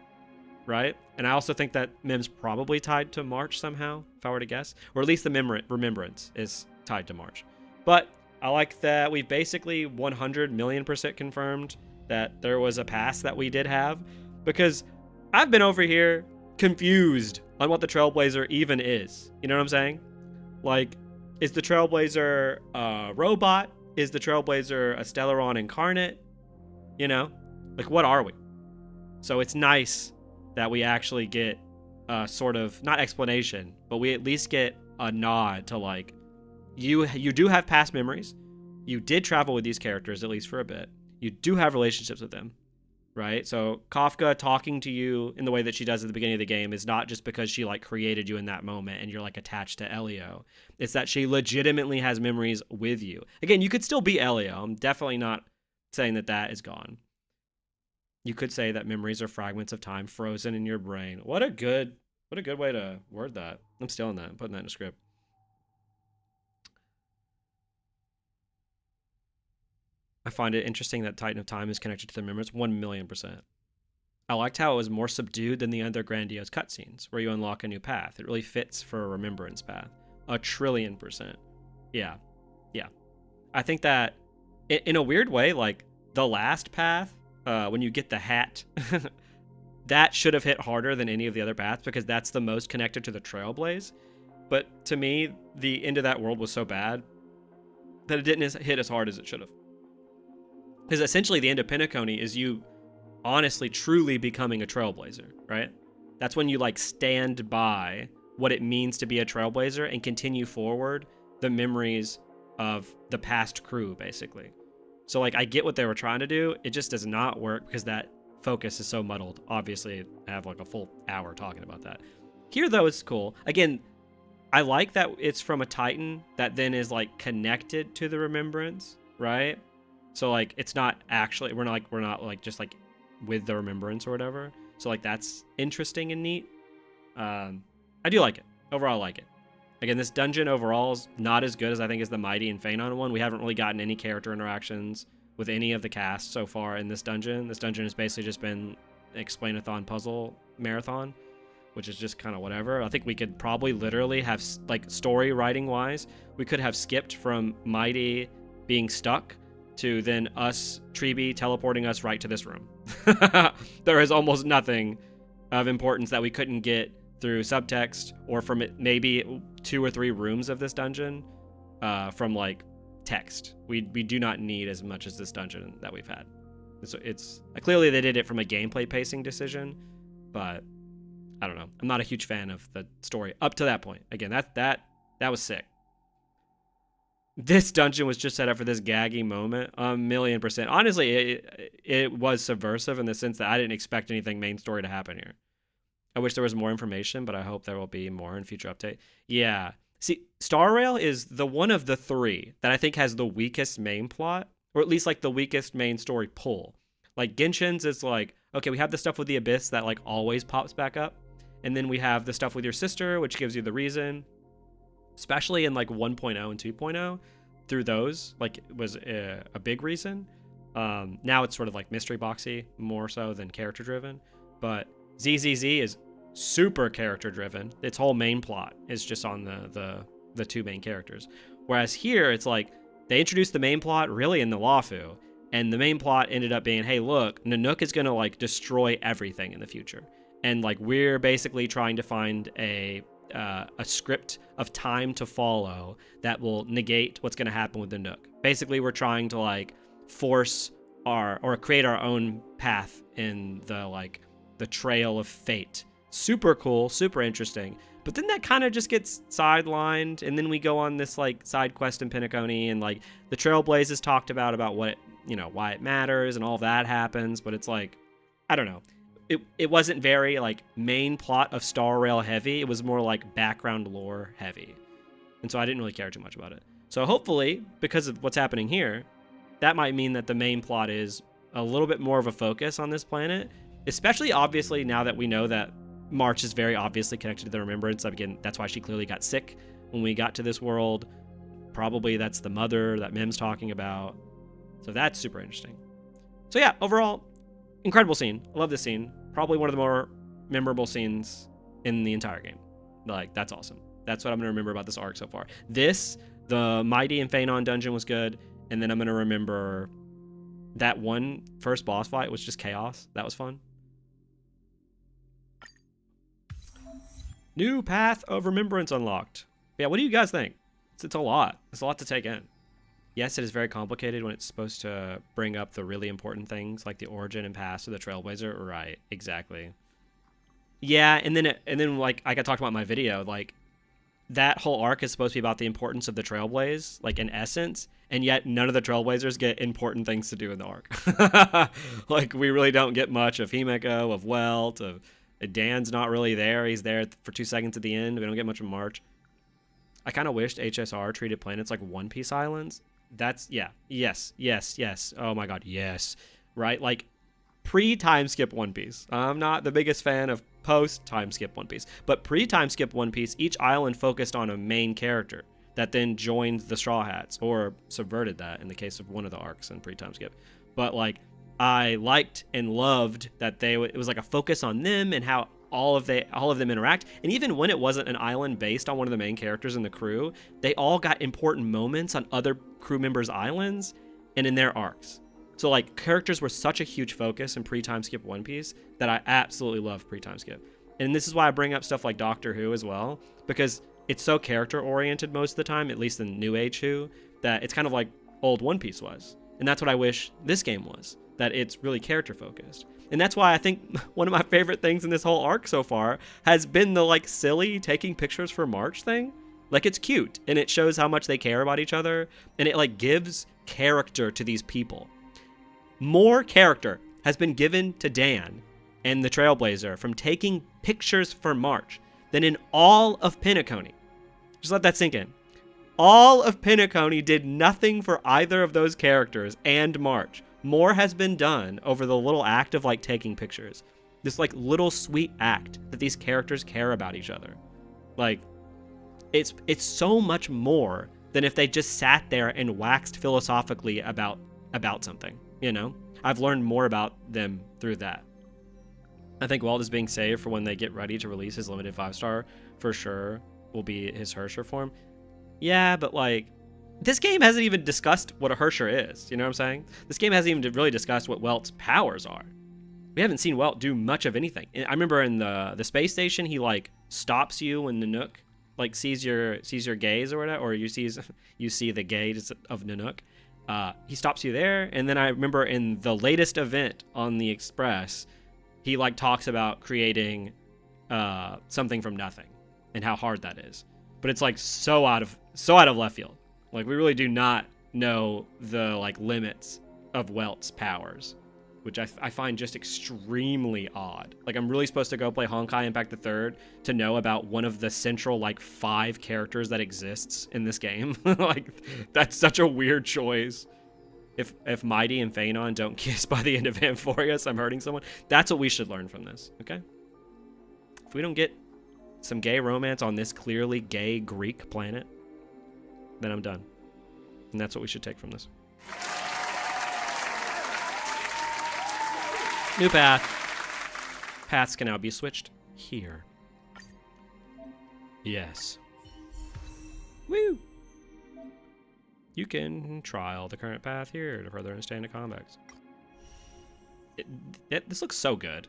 right? And I also think that Mim's probably tied to March somehow, if I were to guess. Or at least the remembrance is tied to March. But I like that we've basically 100 million% confirmed that there was a past that we did have, because I've been over here confused on what the Trailblazer even is. You know what I'm saying? Like, is the Trailblazer a robot? Is the Trailblazer a Stellaron incarnate? You know? Like, what are we? So it's nice that we actually get a sort of, not explanation, but we at least get a nod to like, you do have past memories. You did travel with these characters, at least for a bit. You do have relationships with them, right? So Kafka talking to you in the way that she does at the beginning of the game is not just because she like created you in that moment and you're like attached to Elio. It's that she legitimately has memories with you. Again, you could still be Elio. I'm definitely not saying that that is gone. You could say that memories are fragments of time frozen in your brain. What a good way to word that. I'm stealing that. I'm putting that in a script. find it interesting that Titan of Time is connected to the Remembrance. 1,000,000%. I liked how it was more subdued than the other grandiose cutscenes, where you unlock a new path. It really fits for a Remembrance path. 1,000,000,000,000%. Yeah. Yeah. I think that, in a weird way, like, the last path, when you get the hat, that should have hit harder than any of the other paths, because that's the most connected to the Trailblaze. But to me, the end of that world was so bad that it didn't hit as hard as it should have. Because essentially the end of Penacony is you honestly, truly becoming a Trailblazer, right? That's when you like stand by what it means to be a Trailblazer and continue forward the memories of the past crew, basically. So like, I get what they were trying to do. It just does not work because that focus is so muddled. Obviously, I have like a full hour talking about that. Here though, it's cool. Again, I like that it's from a Titan that then is like connected to the Remembrance, right? So like, it's not actually, we're not like just like with the Remembrance or whatever. So like, that's interesting and neat. I do like it. Overall, I like it. Again, this dungeon overall is not as good as I think as the Mighty and Phanon one. We haven't really gotten any character interactions with any of the cast so far in this dungeon. This dungeon has basically just been an explain-a-thon puzzle marathon, which is just kind of whatever. I think we could probably literally have, like, story writing wise, we could have skipped from Mighty being stuck to then us, Treeby, teleporting us right to this room. There is almost nothing of importance that we couldn't get through subtext or from it, maybe 2 or 3 rooms of this dungeon from like text. We do not need as much as this dungeon that we've had. So it's clearly they did it from a gameplay pacing decision, but I don't know. I'm not a huge fan of the story up to that point. Again, that was sick. This dungeon was just set up for this gaggy moment, 1,000,000%. Honestly, it was subversive in the sense that I didn't expect anything main story to happen here. I wish there was more information, but I hope there will be more in future update. Yeah. See, Star Rail is the one of the 3 that I think has the weakest main plot, or at least like the weakest main story pull. Like Genshin's is like, okay, we have the stuff with the Abyss that like always pops back up. And then we have the stuff with your sister, which gives you the reason, especially in like 1.0 and 2.0 through those, like it was a big reason. Now it's sort of like mystery boxy more so than character driven, but ZZZ is super character driven. Its whole main plot is just on the 2 main characters. Whereas here it's like they introduced the main plot really in the Lafu, and the main plot ended up being, hey, look, Nanook is gonna like destroy everything in the future, and like we're basically trying to find a script of time to follow that will negate what's gonna happen with Nanook. Basically, we're trying to like force or create our own path in the trail of fate. Super cool, super interesting. But then that kind of just gets sidelined, and then we go on this like side quest in Penacony, and like the Trailblaze is talked about what it, why it matters, and all that happens. But it's like, I don't know. It wasn't very like main plot of Star Rail heavy. It was more like background lore heavy, and so I didn't really care too much about it. So hopefully, because of what's happening here, that might mean that the main plot is a little bit more of a focus on this planet. Especially, obviously, now that we know that March is very obviously connected to the Remembrance. Again, that's why she clearly got sick when we got to this world. Probably that's the mother that Mim's talking about. So that's super interesting. So yeah, overall, incredible scene. I love this scene. Probably one of the more memorable scenes in the entire game. Like, that's awesome. That's what I'm going to remember about this arc so far. The Mighty and Phanon dungeon was good. And then I'm going to remember that one first boss fight was just chaos. That was fun. New Path of Remembrance unlocked. Yeah, what do you guys think? It's a lot. It's a lot to take in. Yes, it is very complicated when it's supposed to bring up the really important things like the origin and past of the Trailblazer. Right, exactly. Yeah, and then like I talked about in my video, like that whole arc is supposed to be about the importance of the Trailblaze, like in essence, and yet none of the Trailblazers get important things to do in the arc. Like we really don't get much of Himeko, of Welt, of Dan's not really there. He's there for 2 seconds at the end. We don't get much of March. I kind of wished HSR treated planets like One Piece islands. That's, yeah, yes. Oh my god, yes. Right? Like, pre-time skip One Piece. I'm not the biggest fan of post-time skip One Piece. But pre-time skip One Piece, each island focused on a main character. that then joined the Straw Hats, or subverted that in the case of one of the arcs in pre-time skip. But like, I liked and loved that it was like a focus on them and how all of them interact. And even when it wasn't an island based on one of the main characters in the crew, they all got important moments on other crew members' islands and in their arcs. So like, characters were such a huge focus in pre-time skip One Piece that I absolutely love pre-time skip. And this is why I bring up stuff like Doctor Who as well, because it's so character oriented most of the time, at least in New Age Who, that it's kind of like old One Piece was. And that's what I wish this game was, that it's really character focused. And that's why I think one of my favorite things in this whole arc so far has been the like silly taking pictures for March thing. Like, it's cute and it shows how much they care about each other, and it like gives character to these people. More character has been given to Dan and the Trailblazer from taking pictures for March than in all of Penacony. Just let that sink in. All of Penacony did nothing for either of those characters and March. More has been done over the little act of like taking pictures. This like little sweet act that these characters care about each other. Like, it's so much more than if they just sat there and waxed philosophically about something, you know? I've learned more about them through that. I think Walt is being saved for when they get ready to release his limited 5-star, for sure, will be his Hersher form. Yeah, but like, this game hasn't even discussed what a Hersher is, you know what I'm saying? This game hasn't even really discussed what Welt's powers are. We haven't seen Welt do much of anything. I remember in the space station, he like stops you when Nanook like sees your gaze or whatever, or you see the gaze of Nanook. He stops you there, and then I remember in the latest event on the Express, he like talks about creating something from nothing and how hard that is. But it's like so out of left field. Like, we really do not know the like limits of Welt's powers, which I find just extremely odd. Like, I'm really supposed to go play Honkai Impact the Third to know about one of the central like 5 characters that exists in this game. Like, that's such a weird choice. If Mighty and Phaenon don't kiss by the end of Amphoreus, I'm hurting someone. That's what we should learn from this, okay? If we don't get some gay romance on this clearly gay Greek planet, then I'm done. And that's what we should take from this. New path. Paths can now be switched here. Yes. Woo! You can trial the current path here to further understand the convex. This looks so good.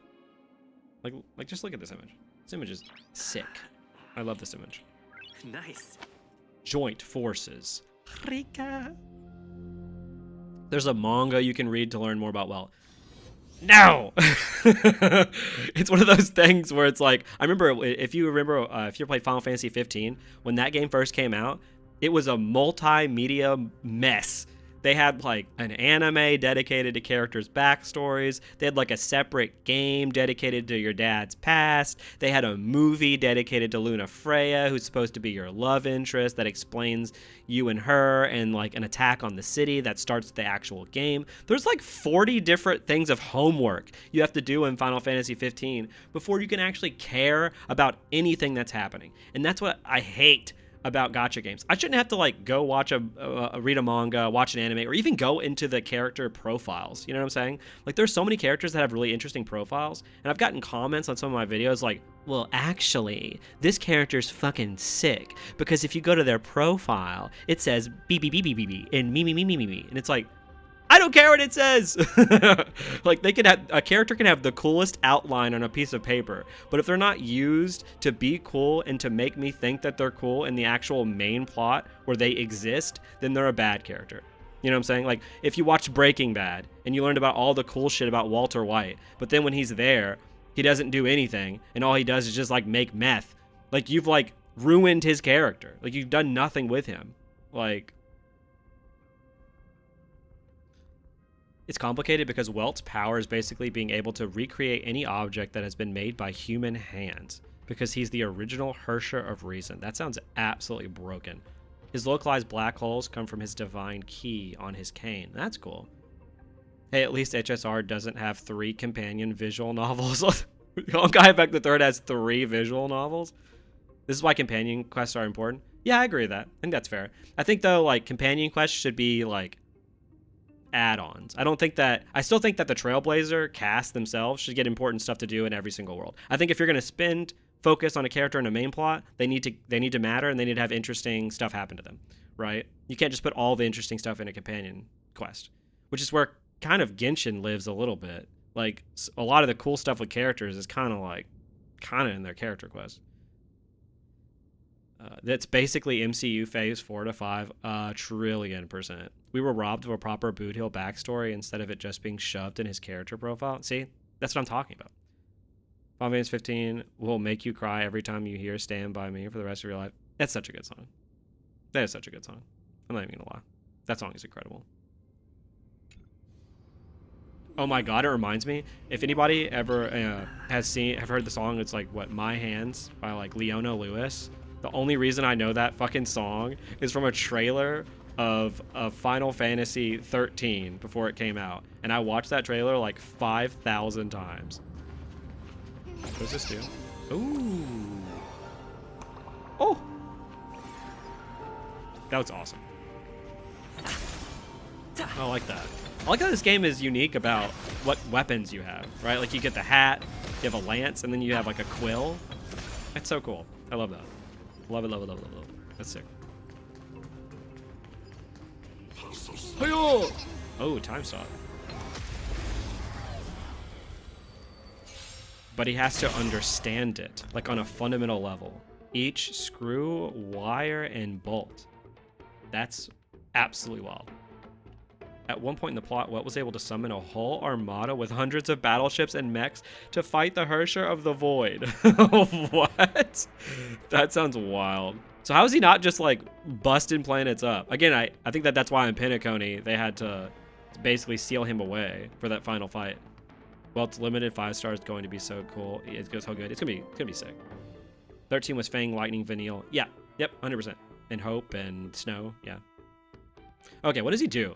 Like just look at this image. This image is sick. I love this image. Nice. Joint forces. Rika. There's a manga you can read to learn more about Welt. No! It's one of those things where it's like, I remember, if you played Final Fantasy 15, when that game first came out, it was a multimedia mess. They had like an anime dedicated to characters' backstories. They had like a separate game dedicated to your dad's past. They had a movie dedicated to Luna Freya, who's supposed to be your love interest, that explains you and her, and like an attack on the city that starts the actual game. There's like 40 different things of homework you have to do in Final Fantasy 15 before you can actually care about anything that's happening. And that's what I hate about gacha games. I shouldn't have to like go watch read a manga, watch an anime, or even go into the character profiles. You know what I'm saying? Like, there's so many characters that have really interesting profiles, and I've gotten comments on some of my videos like, well, actually, this character's fucking sick because if you go to their profile, it says beep beep beep beep beep beep and me me me me me me, and it's like, I don't care what it says. Like, a character can have the coolest outline on a piece of paper, but if they're not used to be cool and to make me think that they're cool in the actual main plot where they exist, then they're a bad character. You know what I'm saying? Like, if you watched Breaking Bad and you learned about all the cool shit about Walter White, but then when he's there, he doesn't do anything, and all he does is just like make meth. Like, you've like ruined his character. Like, you've done nothing with him. Like, it's complicated because Welt's power is basically being able to recreate any object that has been made by human hands, because he's the original Hersher of reason. That sounds absolutely broken. His localized black holes come from his divine key on his cane. That's cool. Hey, at least HSR doesn't have 3 companion visual novels. Honkai Impact the Third has 3 visual novels. This is why companion quests are important. Yeah, I agree with that. I think that's fair. I think though, like, companion quests should be like add-ons. I still think that the Trailblazer cast themselves should get important stuff to do in every single world. I think if you're gonna focus on a character in a main plot, they need to matter, and they need to have interesting stuff happen to them, right? You can't just put all the interesting stuff in a companion quest, which is where kind of Genshin lives a little bit. Like, a lot of the cool stuff with characters is kind of in their character quest. That's basically MCU phase 4 to 5 trillion%. We were robbed of a proper Boot Hill backstory instead of it just being shoved in his character profile. See, that's what I'm talking about. Final Fantasy 15 will make you cry every time you hear Stand By Me for the rest of your life. That's such a good song. That is such a good song. I'm not even gonna lie. That song is incredible. Oh my god, it reminds me. If anybody ever have heard the song, it's like, what, My Hands by like Leona Lewis. The only reason I know that fucking song is from a trailer of Final Fantasy 13 before it came out. And I watched that trailer like 5,000 times. What does this do? Ooh. Oh! That was awesome. I like that. I like how this game is unique about what weapons you have, right? Like, you get the hat, you have a lance, and then you have like a quill. That's so cool. I love that. Love it, love it, love it, love it. That's sick. Oh, time stop. But he has to understand it, like on a fundamental level. Each screw, wire, and bolt. That's absolutely wild. At one point in the plot, Welt was able to summon a whole armada with hundreds of battleships and mechs to fight the Hersher of the Void. What? That sounds wild. So how is he not just like busting planets up? Again, I think that's why in Penacony they had to basically seal him away for that final fight. Welt's limited 5 stars is going to be so cool. It goes so good. It's gonna be sick. 13 was Fang, Lightning, Vanille. Yeah. Yep. 100%. And Hope and Snow. Yeah. Okay. What does he do?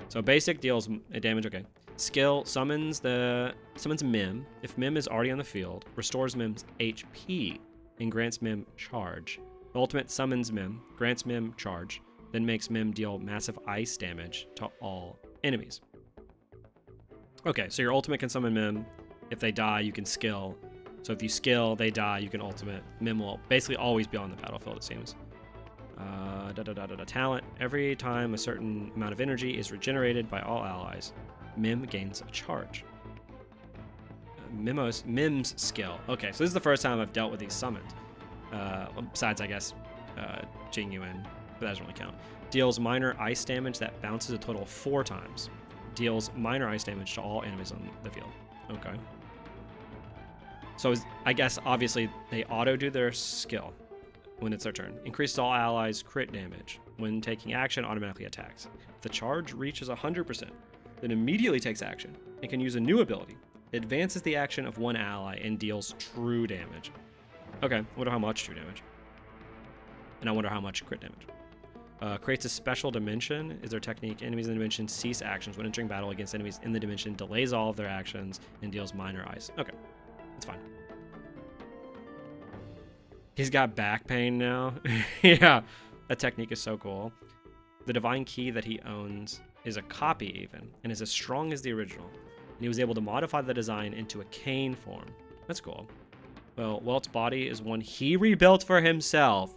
So basic deals damage, okay. Skill summons Mim. If Mim is already on the field, restores Mim's HP and grants Mim charge. The ultimate summons Mim, grants Mim charge, then makes Mim deal massive ice damage to all enemies. Okay, so your ultimate can summon Mim. If they die, you can skill. So if you skill, they die, you can ultimate. Mim will basically always be on the battlefield, it seems. Talent. Every time a certain amount of energy is regenerated by all allies, Mim gains a charge. Mim's skill. Okay, so this is the first time I've dealt with these summons. Besides, I guess, Jingyuan, but that doesn't really count. Deals minor ice damage that bounces a total of 4 times. Deals minor ice damage to all enemies on the field. Okay. So I guess, obviously, they auto-do their skill when it's their turn. Increases all allies' crit damage. When taking action, automatically attacks. If the charge reaches 100%, then immediately takes action and can use a new ability. It advances the action of one ally and deals true damage. Okay, I wonder how much true damage. And I wonder how much crit damage. Creates a special dimension is their technique. Enemies in the dimension cease actions when entering battle against enemies in the dimension, delays all of their actions, and deals minor ice. Okay, that's fine. He's got back pain now. Yeah, that technique is so cool. The divine key that he owns is a copy even, and is as strong as the original. And he was able to modify the design into a cane form. That's cool. Well, Welt's body is one he rebuilt for himself.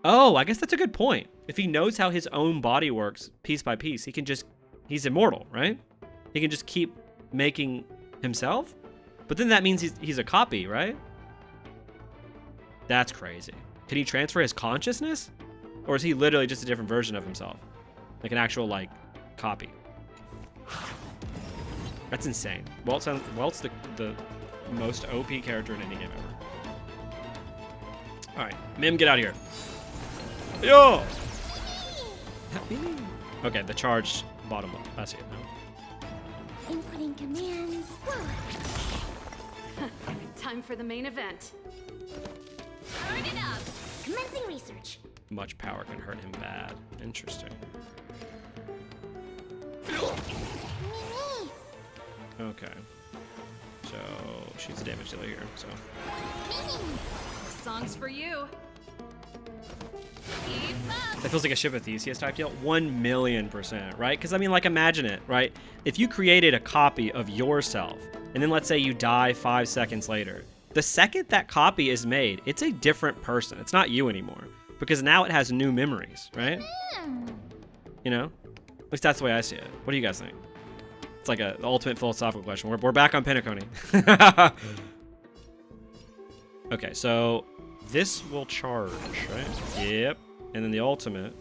Oh, I guess that's a good point. If he knows how his own body works piece by piece, he's immortal, right? He can just keep making himself? But then that means he's a copy, right? That's crazy. Can he transfer his consciousness? Or is he literally just a different version of himself? Like an actual, like, copy. That's insane. Welt's the most OP character in any game ever. Alright, Mim, get out of here. Yo! Okay, the charge bottom up. I see it now. Inputting commands. Time for the main event. Turn it up. Commencing research. Much power can hurt him bad. Interesting. Okay. So she's a damage dealer here, so. song's for you. That feels like a ship of Theseus type deal. 1,000,000%, right? Because I mean, like, imagine it, right? If you created a copy of yourself, and then let's say you die 5 seconds later, the second that copy is made, it's a different person. It's not you anymore, because now it has new memories, right? You know? At least that's the way I see it. What do you guys think? It's like the ultimate philosophical question. We're back on Pentaconi. Okay, so this will charge, right? Yep. And then the ultimate.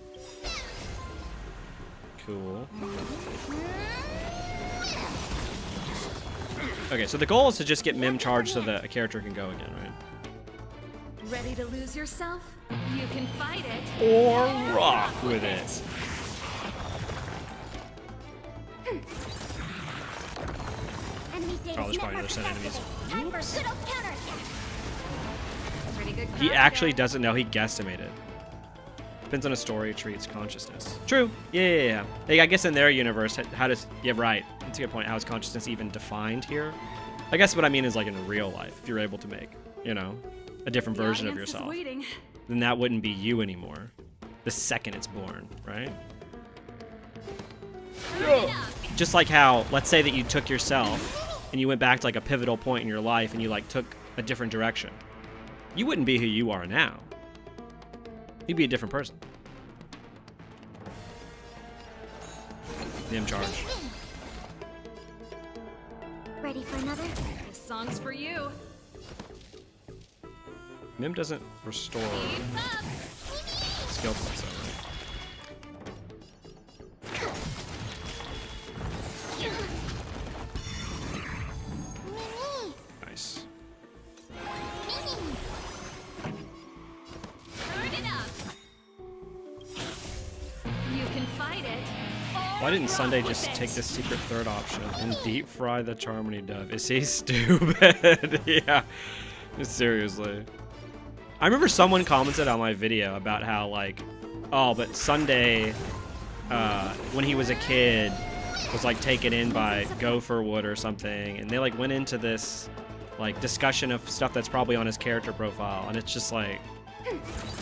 Cool. Okay, so the goal is to just get Mim charged so that a character can go again, right? Ready to lose yourself? You can fight it. Or rock with it. Oh, there's probably another set of enemies. Time for good old counterattack. Pretty good. He actually doesn't know. He guesstimated. Depends on a story treats consciousness. True. Yeah. Hey, I guess in their universe, how does... Yeah, right. That's a good point. How is consciousness even defined here? I guess what I mean is like in real life, if you're able to make, you know, a different version of yourself, then that wouldn't be you anymore the second it's born, right? Just like how, let's say that you took yourself and you went back to like a pivotal point in your life and you like took a different direction. You wouldn't be who you are now. You'd be a different person. Nim charge. Ready for another? This song's for you. Mim doesn't restore skill points, though, right? Nice. Turn it up. You can fight it. Why didn't Sunday just take the secret third option and deep fry the Charmony Dove? Is he stupid? Yeah. Seriously. I remember someone commented on my video about how, like, oh, but Sunday, when he was a kid, was, like, taken in by Gopherwood or something, and they, like, went into this, like, discussion of stuff that's probably on his character profile, and it's just like,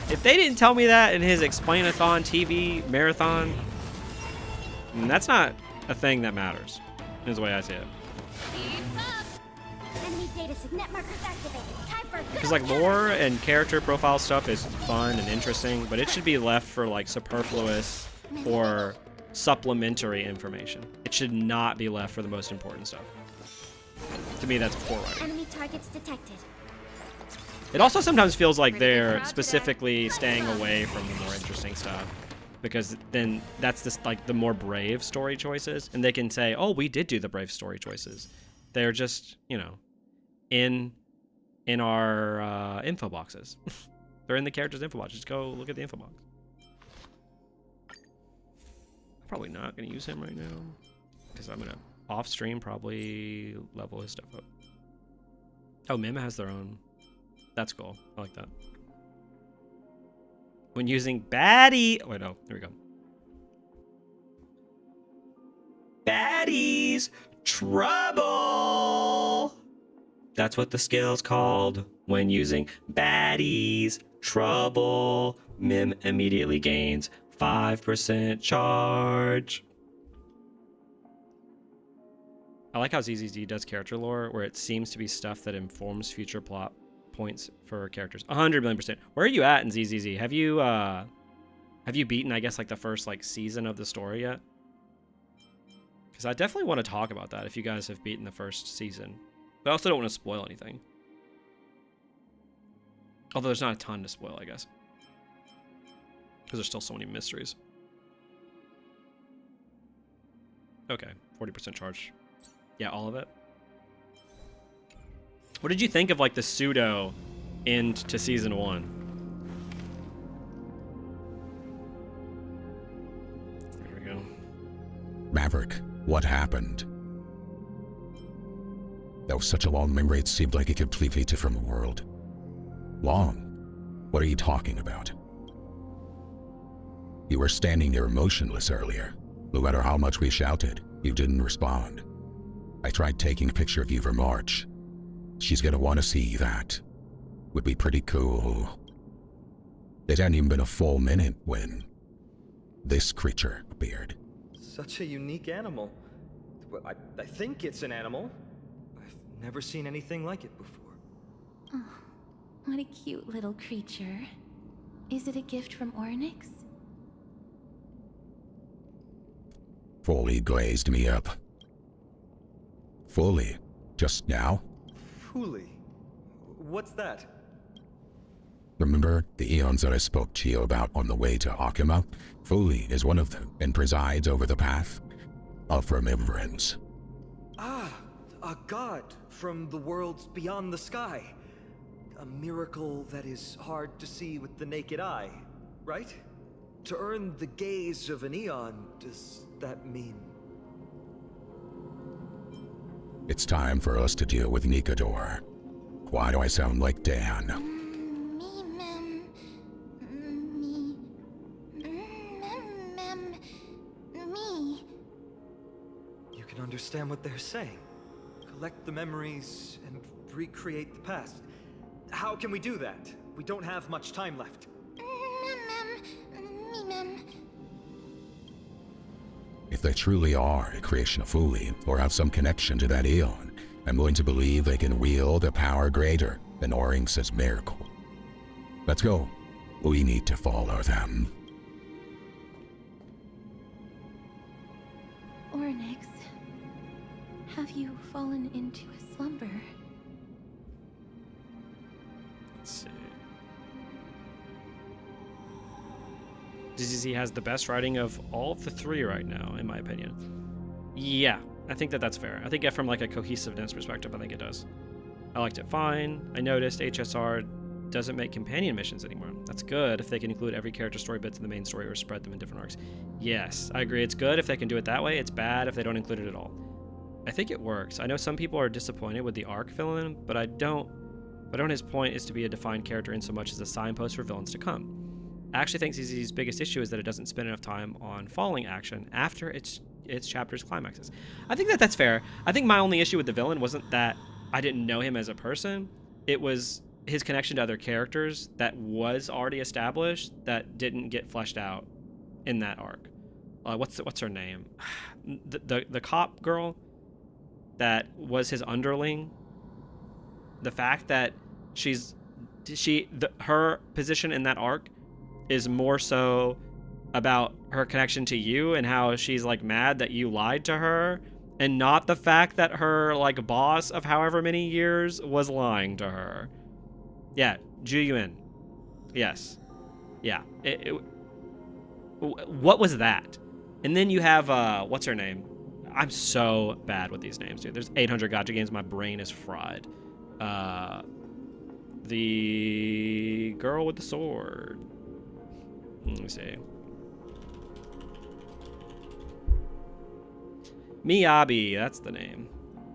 if they didn't tell me that in his Explain-a-thon TV marathon, that's not a thing that matters, is the way I see it. Enemy data signet markers activated. Time for good Because like lore and character profile stuff is fun and interesting, but it should be left for like superfluous or supplementary information. It should not be left for the most important stuff. To me, that's poor writing. enemy targets detected. It also sometimes feels like they're specifically staying away from the more interesting stuff, because then that's just like the more brave story choices, and they can say, oh, we did do the brave story choices. They're just, you know, in our info boxes. They're in the character's info box. Just go look at the info box. I'm probably not going to use him right now, because I'm going to off stream probably level his stuff up. Oh, Mim has their own. That's cool. I like that. When using baddie... Oh, wait, no. There we go. Baddies trouble. That's what the skill's called. When using baddies trouble, Mim immediately gains 5% charge. I like how ZZZ does character lore, where it seems to be stuff that informs future plot points for characters. 100,000,000%. Where are you at in ZZZ? Have you beaten, I guess, like the first like season of the story yet? Because I definitely want to talk about that if you guys have beaten the first season. But I also don't want to spoil anything. Although there's not a ton to spoil, I guess. Because there's still so many mysteries. Okay, 40% charge. Yeah, all of it. What did you think of like the pseudo end to season 1? There we go. Maverick, what happened? That was such a long memory, it seemed like a completely different world. Long? What are you talking about? You were standing there motionless earlier. No matter how much we shouted, you didn't respond. I tried taking a picture of you for March. She's gonna want to see that. would be pretty cool. It hadn't even been a full minute when this creature appeared. Such a unique animal. Well, I think it's an animal. I've never seen anything like it before. Oh, what a cute little creature. Is it a gift from Ornyx? Fully glazed me up. Fully? Just now? Fully? What's that? Remember the eons that I spoke to you about on the way to Akima? Fully is one of them and presides over the path of remembrance. Ah, a god from the worlds beyond the sky. A miracle that is hard to see with the naked eye, right? To earn the gaze of an eon, does that mean? It's time for us to deal with Nikador. Why do I sound like Dan? Me. You can understand what they're saying. Collect the memories and recreate the past. How can we do that? We don't have much time left. If they truly are a creation of Fully, or have some connection to that eon, I'm going to believe they can wield a power greater than Oryx's miracle. Let's go. We need to follow them. Ornyx, have you fallen into a slumber? Let's see. DZZ has the best writing of all of the three right now, in my opinion. Yeah, I think that's fair. I think from like a cohesiveness perspective, I think it does. I liked it fine. I noticed HSR doesn't make companion missions anymore. That's good if they can include every character story bits in the main story or spread them in different arcs. Yes, I agree. It's good if they can do it that way. It's bad if they don't include it at all. I think it works. I know some people are disappointed with the arc villain, but I don't. His point is to be a defined character in so much as a signpost for villains to come. I actually think ZZ's biggest issue is that it doesn't spend enough time on falling action after its chapter's climaxes. I think that's fair. I think my only issue with the villain wasn't that I didn't know him as a person. It was his connection to other characters that was already established that didn't get fleshed out in that arc. What's her name? The cop girl that was his underling. The fact that her position in that arc is more so about her connection to you and how she's like mad that you lied to her, and not the fact that her like boss of however many years was lying to her. Yeah, Zhu Yuan. Yes. Yeah. What was that? And then you have what's her name? I'm so bad with these names, dude. There's 800 gacha games. My brain is fried. The girl with the sword. Let me see. Miyabi, that's the name.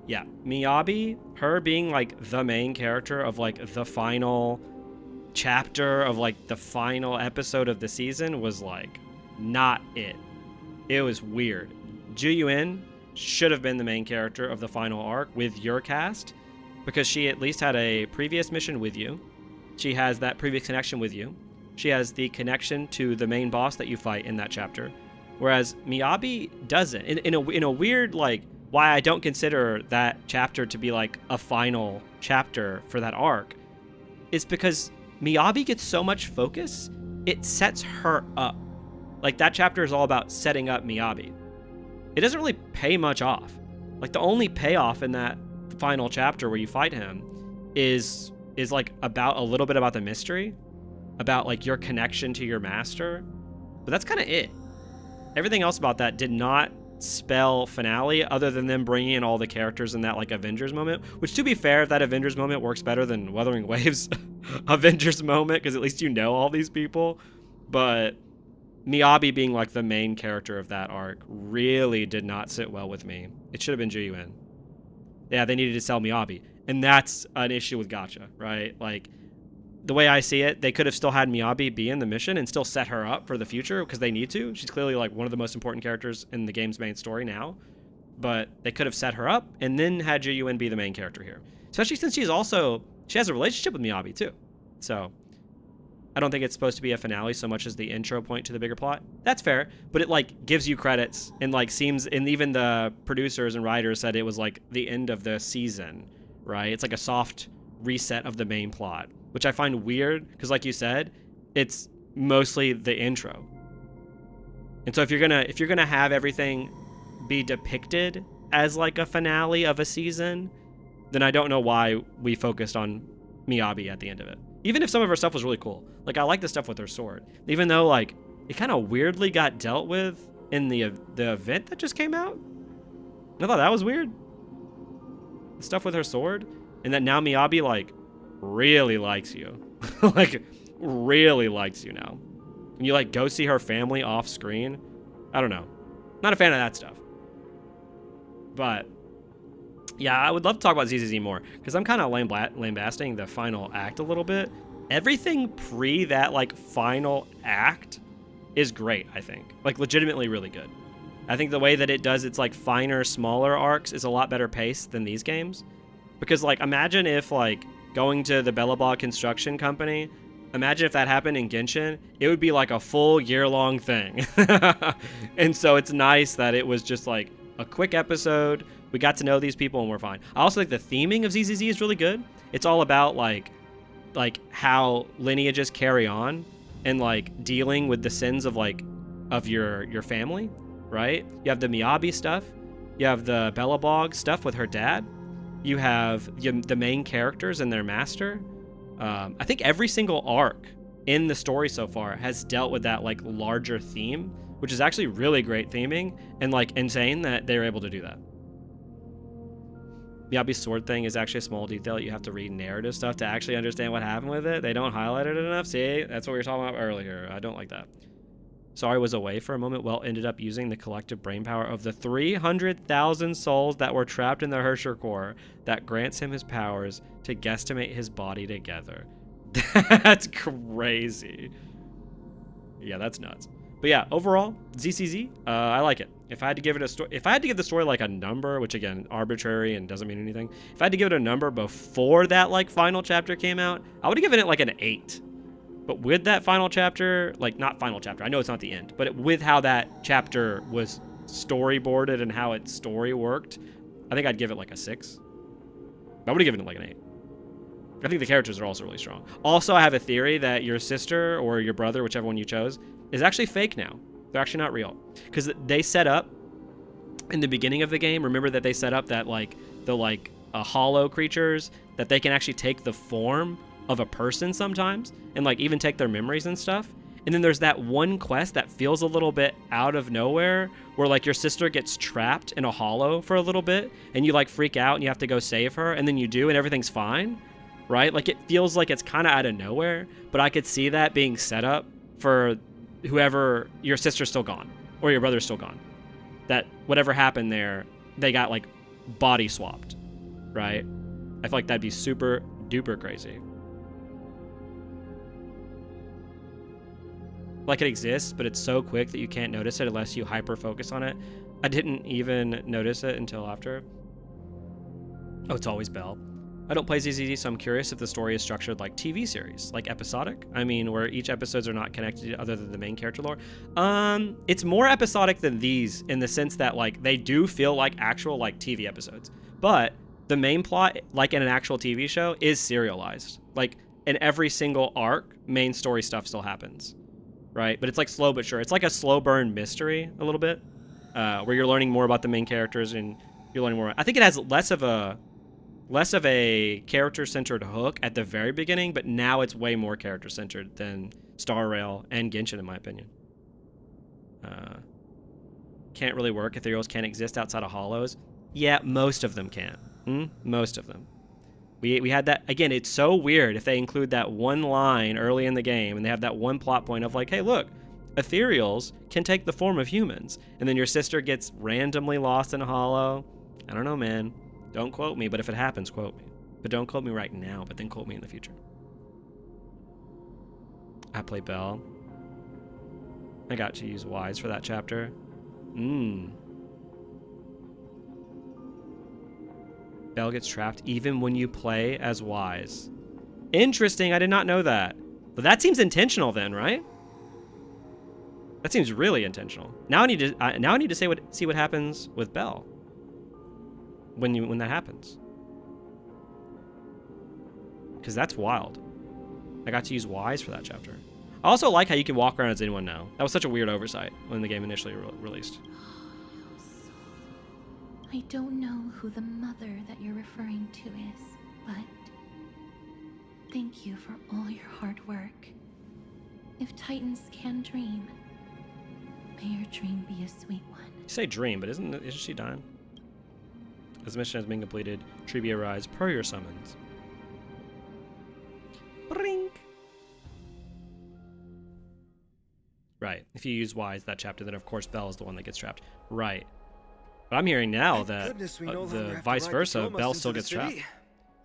Yeah, Miyabi, her being like the main character of like the final chapter of like the final episode of the season was like not it. It was weird. Zhu Yuan should have been the main character of the final arc with your cast, because she at least had a previous mission with you. She has that previous connection with you. She has the connection to the main boss that you fight in that chapter. Whereas Miyabi doesn't. In a weird, like, why I don't consider that chapter to be like a final chapter for that arc is because Miyabi gets so much focus, it sets her up. Like, that chapter is all about setting up Miyabi. It doesn't really pay much off. Like, the only payoff in that final chapter where you fight him is like about a little bit about the mystery, about like your connection to your master, but that's kind of it. Everything else about that did not spell finale, other than them bringing in all the characters in that like Avengers moment, which, to be fair, that Avengers moment works better than Wuthering Waves Avengers moment, because at least you know all these people. But Miyabi being like the main character of that arc really did not sit well with me. It should have been Zhu Yuan. Yeah, they needed to sell Miyabi, and that's an issue with gacha, right? Like, the way I see it, they could have still had Miyabi be in the mission and still set her up for the future, because they need to. She's clearly like one of the most important characters in the game's main story now, but they could have set her up and then had Zhu Yuan be the main character here, especially since she has a relationship with Miyabi too. So I don't think it's supposed to be a finale so much as the intro point to the bigger plot. That's fair, but it like gives you credits and like seems, and even the producers and writers said it was like the end of the season, right? It's like a soft reset of the main plot, which I find weird because like you said, it's mostly the intro. And so if you're gonna have everything be depicted as like a finale of a season, then I don't know why we focused on Miyabi at the end of it. Even if some of her stuff was really cool. Like, I like the stuff with her sword. Even though, like, it kind of weirdly got dealt with in the event that just came out. I thought that was weird. The stuff with her sword. And that now Miyabi, like, really likes you. Like, really likes you now. And you, like, go see her family off screen. I don't know. Not a fan of that stuff. But yeah, I would love to talk about ZZZ more, because I'm kind of lambasting the final act a little bit. Everything pre that, like, final act is great, I think. Like, legitimately really good. I think the way that it does its, like, finer, smaller arcs is a lot better paced than these games. Because, like, imagine if, like, going to the Bellabog construction company, imagine if that happened in Genshin, it would be, like, a full year-long thing. And so it's nice that it was just, like, a quick episode. We got to know these people and we're fine. I also think the theming of ZZZ is really good. It's all about like how lineages carry on and like dealing with the sins of like of your family, right? You have the Miyabi stuff. You have the Bellabog stuff with her dad. You have the main characters and their master. I think every single arc in the story so far has dealt with that like larger theme, which is actually really great theming and like insane that they were able to do that. Miyabi's sword thing is actually a small detail. You have to read narrative stuff to actually understand what happened with it. They don't highlight it enough. See, that's what we were talking about earlier. I don't like that. Sorry was away for a moment. Well, ended up using the collective brain power of the 300,000 souls that were trapped in the Hersher core that grants him his powers to guesstimate his body together. That's crazy. Yeah, that's nuts. But yeah, overall, ZCZ, I like it. If I had to give it a story, if I had to give the story like a number, which again, arbitrary and doesn't mean anything. If I had to give it a number before that like final chapter came out, I would have given it like an 8. But with that final chapter, like not final chapter, I know it's not the end, but with how that chapter was storyboarded and how its story worked, I think I'd give it like a 6. I would have given it like an 8. I think the characters are also really strong. Also, I have a theory that your sister or your brother, whichever one you chose, is actually fake now. They're actually not real. Because they set up in the beginning of the game, remember that they set up that like the like hollow creatures, that they can actually take the form of a person sometimes and like even take their memories and stuff. And then there's that one quest that feels a little bit out of nowhere where like your sister gets trapped in a hollow for a little bit and you like freak out and you have to go save her, and then you do and everything's fine, right? Like it feels like it's kind of out of nowhere, but I could see that being set up for whoever, your sister's still gone or your brother's still gone, that whatever happened there, they got like body swapped, right? I feel like that'd be super duper crazy. Like it exists, but it's so quick that you can't notice it unless you hyper focus on it. I didn't even notice it until after. Oh, it's always Belle. I don't play ZZZ, so I'm curious if the story is structured like TV series, like episodic. I mean, where each episodes are not connected other than the main character lore. It's more episodic than these in the sense that like they do feel like actual like TV episodes, but the main plot, like in an actual TV show, is serialized. Like in every single arc, main story stuff still happens, right? But it's like slow but sure. It's like a slow burn mystery a little bit, where you're learning more about the main characters and you're learning more. I think it has less of a character-centered hook at the very beginning, but now it's way more character-centered than Star Rail and Genshin, in my opinion. Can't really work. Ethereals can't exist outside of hollows. Yeah, most of them can't. Most of them. We had that. Again, it's so weird if they include that one line early in the game and they have that one plot point of like, hey, look, ethereals can take the form of humans. And then your sister gets randomly lost in a hollow. I don't know, man. Don't quote me, but if it happens, quote me. But don't quote me right now, but then quote me in the future. I play Belle. I got to use Wise for that chapter. Belle gets trapped even when you play as Wise. Interesting. I did not know that. But that seems intentional then, right? That seems really intentional. Now I need to see what happens with Belle when that happens. Because that's wild. I got to use Wise for that chapter. I also like how you can walk around as anyone now. That was such a weird oversight when the game initially released. I don't know who the mother that you're referring to is, but thank you for all your hard work. If Titans can dream, may your dream be a sweet one. You say dream, but isn't she dying? As the mission has been completed, Tribia arise per your summons. Brink. Right. If you use Wise that chapter, then of course Belle is the one that gets trapped. Right. But I'm hearing now that the vice versa, Belle still gets trapped.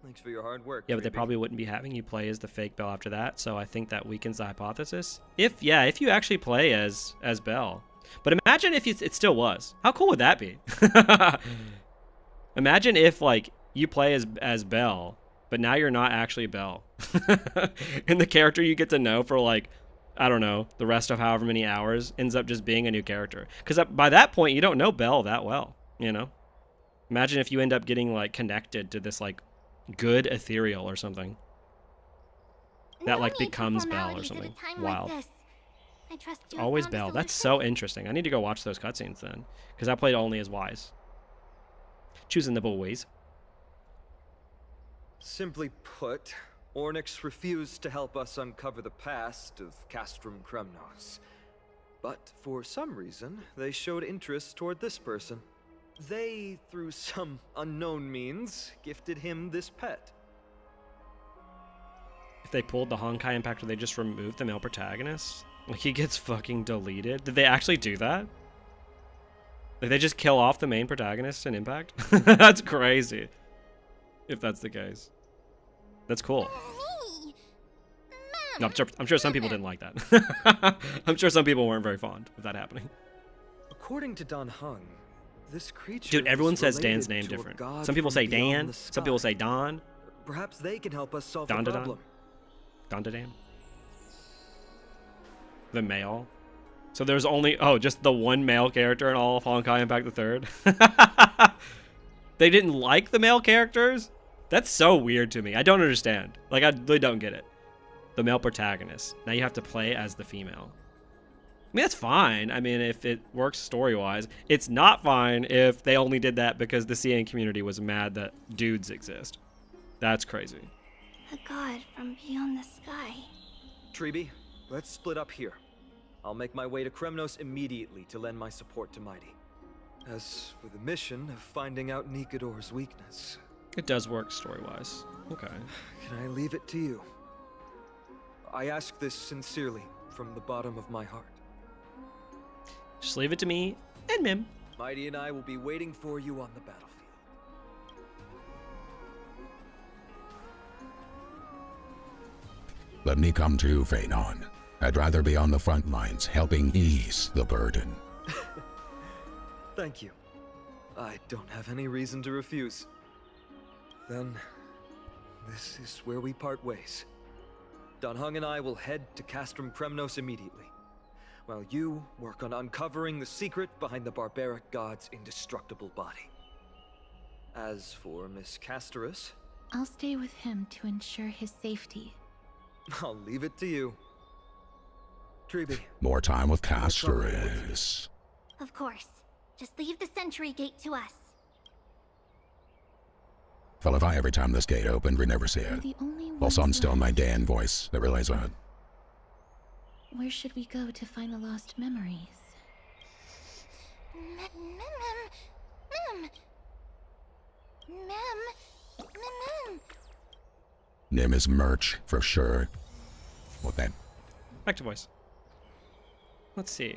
Thanks for your hard work. Yeah, but they probably wouldn't be having you play as the fake Belle after that, so I think that weakens the hypothesis. If you actually play as Belle. But imagine if it still was. How cool would that be? Imagine if like you play as Belle, but now you're not actually Belle. And the character you get to know for like, I don't know, the rest of however many hours ends up just being a new character. Because by that point, you don't know Belle that well, you know? Imagine if you end up getting like connected to this like good ethereal or something. That like becomes Belle or something. Wild. I trust you Always found a Belle. That's solution. so interesting. I need to go watch those cutscenes then. Because I played only as Wise. Choosing the boys. Simply put, Ornyx refused to help us uncover the past of Castrum Kremnos. But for some reason, they showed interest toward this person. They, through some unknown means, gifted him this pet. If they pulled the Honkai Impact, or they just removed the male protagonist? Like, he gets fucking deleted? Did they actually do that? Like, they just kill off the main protagonist in Impact? That's crazy. If that's the case. That's cool. No, I'm sure some people didn't like that. I'm sure some people weren't very fond of that happening. According to Dan Heng, this creature Dude, everyone is says Dan's related name to a different. god Some people from say beyond Dan, the some people sky. say Don. Perhaps they can help us solve Don the to problem. Don to Dan. The male. So there's only, just the one male character in all of Honkai Impact the Third. They didn't like the male characters? That's so weird to me. I don't understand. Like, I really don't get it. The male protagonist. Now you have to play as the female. I mean, that's fine. I mean, if it works story-wise. It's not fine if they only did that because the CN community was mad that dudes exist. That's crazy. A god from beyond the sky. Tribi, let's split up here. I'll make my way to Kremnos immediately to lend my support to Mighty. As for the mission of finding out Nikador's weakness... It does work story-wise. Okay. Can I leave it to you? I ask this sincerely, from the bottom of my heart. Just leave it to me and Mim. Mighty and I will be waiting for you on the battlefield. Let me come too, Phaenon. I'd rather be on the front lines, helping ease the burden. Thank you. I don't have any reason to refuse. Then, this is where we part ways. Dan Heng and I will head to Castrum Kremnos immediately, while you work on uncovering the secret behind the barbaric god's indestructible body. As for Miss Castorus, I'll stay with him to ensure his safety. I'll leave it to you. Tribi. More time with Castorus. Of course. Just leave the sentry gate to us. Well, if I every time this gate opened, we never see We're it. the only While ones some still my left. Dan voice that relays on. Where should we go to find the lost memories? Nim is merch, for sure. What then? Back to voice. Let's see.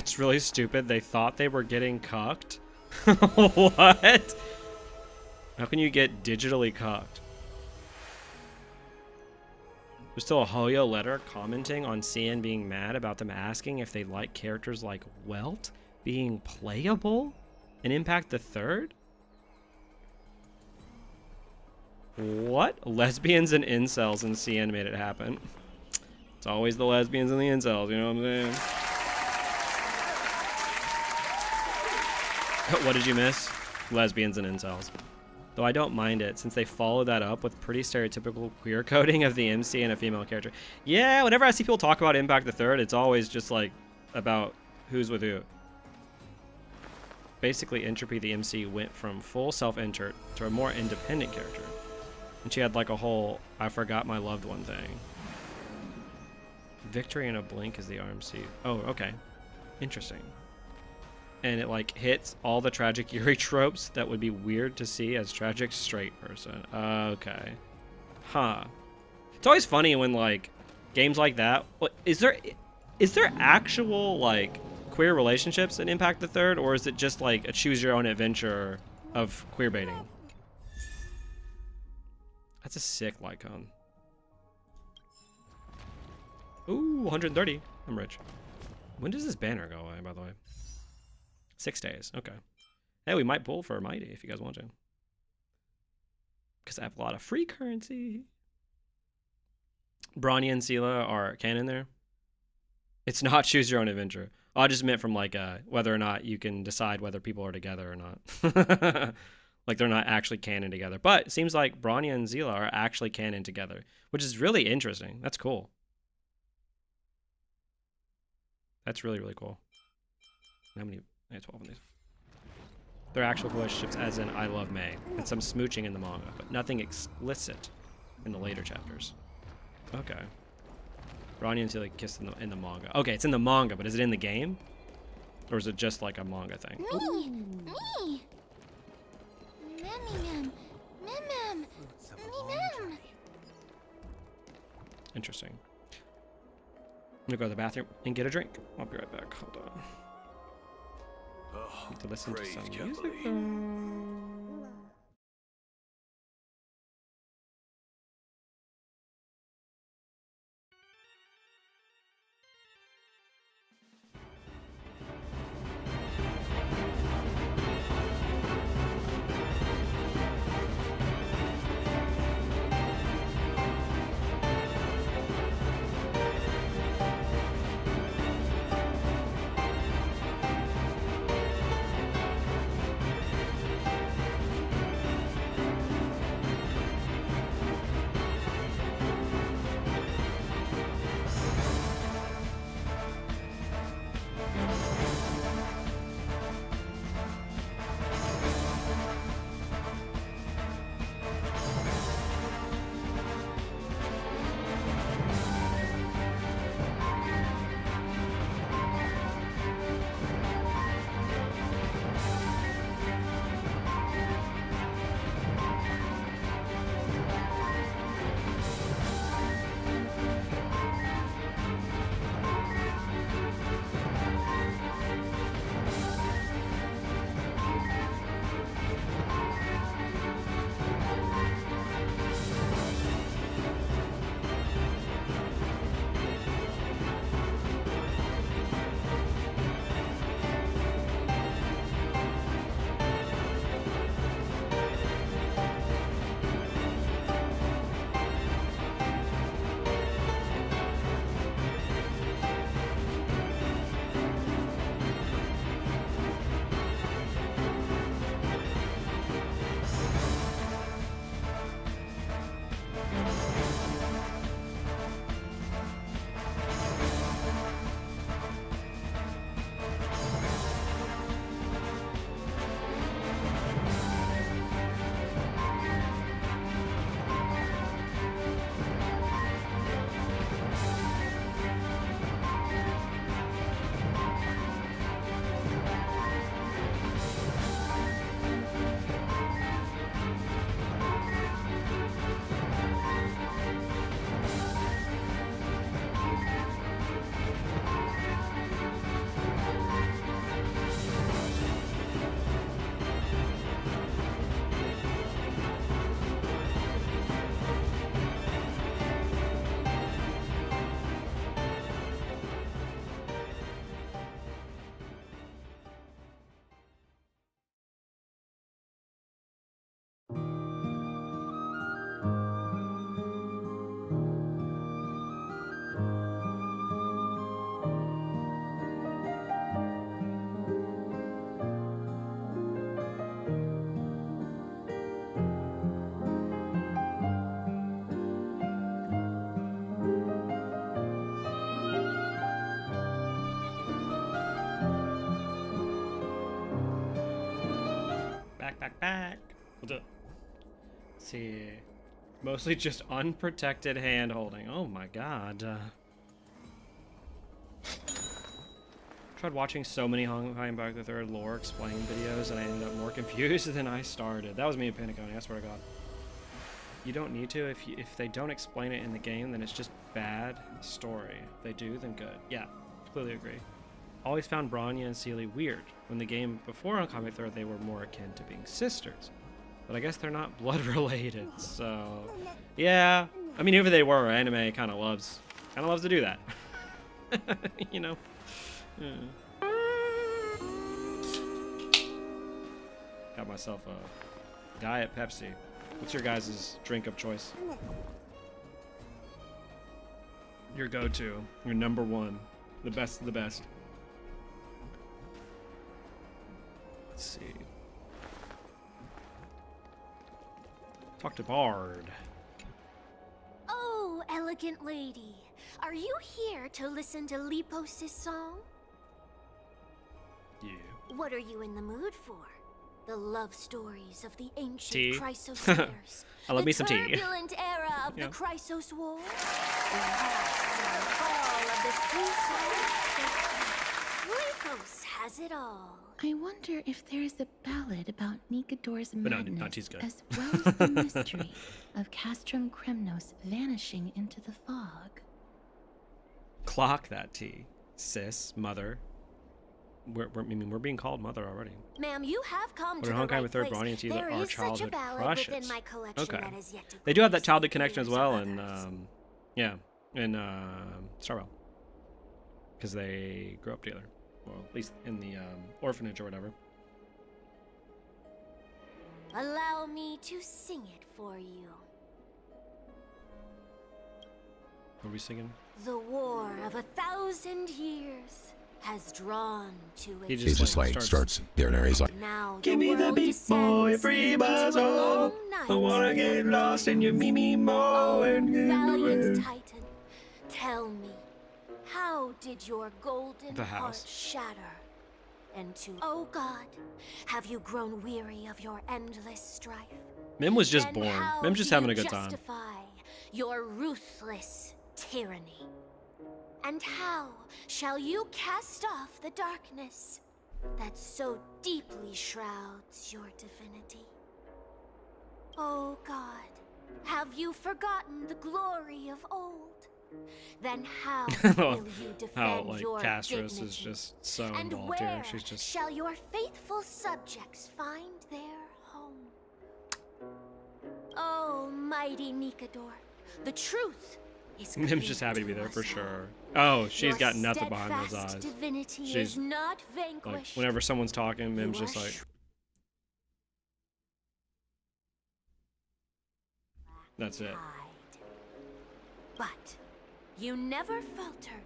That's really stupid. They thought they were getting cucked? What? How can you get digitally cucked? There's still a Hoyo letter commenting on CN being mad about them asking if they like characters like Welt being playable in Impact the Third? What? Lesbians and incels in CN made it happen. It's always the lesbians and the incels, you know what I'm saying? What did you miss? Lesbians and incels. Though I don't mind it, since they follow that up with pretty stereotypical queer coding of the MC and a female character. Yeah, whenever I see people talk about Impact the Third, it's always just like about who's with who. Basically, Entropy the MC went from full self-insert to a more independent character. And she had like a whole I forgot my loved one thing. Victory in a blink is the RMC. Oh, okay. Interesting. And it like hits all the tragic Yuri tropes that would be weird to see as tragic straight person. Okay. Huh. It's always funny when like games like that. Is there actual like queer relationships in Impact the Third, or is it just like a choose your own adventure of queer baiting? That's a sick Lycon. Ooh, 130. I'm rich. When does this banner go away, by the way? 6 days. Okay. Hey, we might pull for a Mighty if you guys want to. Because I have a lot of free currency. Bronny and Sela are canon there. It's not choose your own adventure. I just meant from like whether or not you can decide whether people are together or not. Like they're not actually canon together. But it seems like Bronny and Zila are actually canon together, which is really interesting. That's cool. That's really, really cool. How many? I have 12 of these. They're actual relationships, as in I love May, and some smooching in the manga, but nothing explicit in the later chapters. Okay. Bronny and Zila kissed in the manga. Okay, it's in the manga, but is it in the game? Or is it just like a manga thing? Me! Me! Mem! Mem! Mem! Interesting. I'm gonna go to the bathroom and get a drink. I'll be right back. Hold on. Need to listen to some music though. Back. What's up? Let's see. Mostly just unprotected hand holding. Oh my god. Tried watching so many Hong Back the Third lore explain videos and I ended up more confused than I started. That was me and Pentagon, I swear to god. You don't need to. If they don't explain it in the game, then it's just bad story. If they do, then good. Yeah, completely agree. Always found Bronya and Sealy weird. When the game before on Comic Third, they were more akin to being sisters. But I guess they're not blood related, so... Yeah, I mean, whoever they were, anime kind of loves to do that. You know? Yeah. Got myself a Diet Pepsi. What's your guys' drink of choice? Your go-to. Your number one. The best of the best. Let's see. Talk to Bard. Oh, elegant lady. Are you here to listen to Lepos' song? Yeah. What are you in the mood for? The love stories of the ancient Tea. Chrysosaurs. I love me some tea. The turbulent era of Yeah. the Chrysos War. Perhaps the fall of the sea Lepos has it all. I wonder if there is a ballad about Nikodor's But no, madness, not tea's good. as well as the mystery of Castrum Kremnos vanishing into the fog. Clock that tea, sis, mother. I mean, we're being called mother already. Ma'am, you have come But to in the Honkai right with Third place. Bronny and Tea There are is such a childhood ballad crushes. within my collection Okay. that is yet to They do have that grace childhood the connection as ears of well, and others. yeah, in Starwell, because they grew up together, well, at least in the orphanage or whatever. Allow me to sing it for you. What are we singing? The war of 1,000 years has drawn to He its He just like starts- starts there and there. He's like, now. Give me the world beat, boy, descends free into my a soul. long I wanna night. get lost in your Mimi Mo and Valiant Titan, tell me, how did your golden The heart house. shatter? And to, oh God, have you grown weary of your endless strife? Mim was just Then born. how Mim's just do having you a good time. justify your ruthless tyranny? And how shall you cast off the darkness that so deeply shrouds your divinity? Oh God, have you forgotten the glory of old? Then how will you defend How like your Castrus dignity? is just so And involved where here. She's just shall your faithful subjects find their home? Oh, mighty Nikodor, the truth is Mim's just clear happy to be to there us for all. sure. Oh, she's Your got nothing behind those steadfast eyes. Divinity She's is not Like vanquished. whenever someone's talking, Mim's You just are like, that's it. But you never faltered,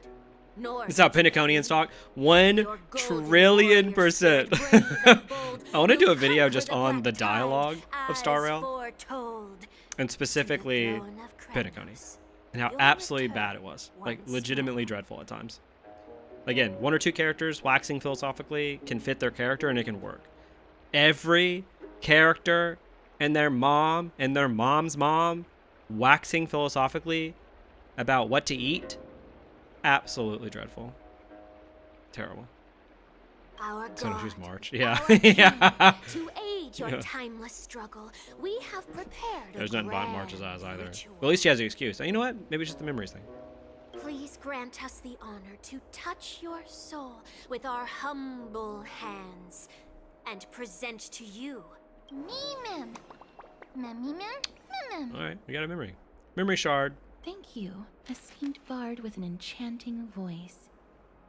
nor This is how Pentaconians talk. 1 Your golden trillion warrior stood %. brave and bold. I want to You do a video conquered just the on black the tide dialogue of as Star Rail, foretold. and specifically To the throne of Pentaconi, Kratos. and how Your absolutely return bad it was. Like once legitimately more. dreadful at times. Again, 1 or 2 characters waxing philosophically can fit their character and it can work. Every character and their mom and their mom's mom waxing philosophically about what to eat, absolutely dreadful. Terrible. Our It's gonna choose God, March. Yeah. our King, Yeah. To aid your Yeah. timeless struggle, we have prepared a There's nothing behind grand March's eyes either. ritual. But at least she has the excuse. And you know what? Maybe it's just the memories thing. Please grant us the honor to touch your soul with our humble hands and present to you Mimim. Mimim. Mimim. All right, we got a memory. Memory shard. Thank you, esteemed bard with an enchanting voice.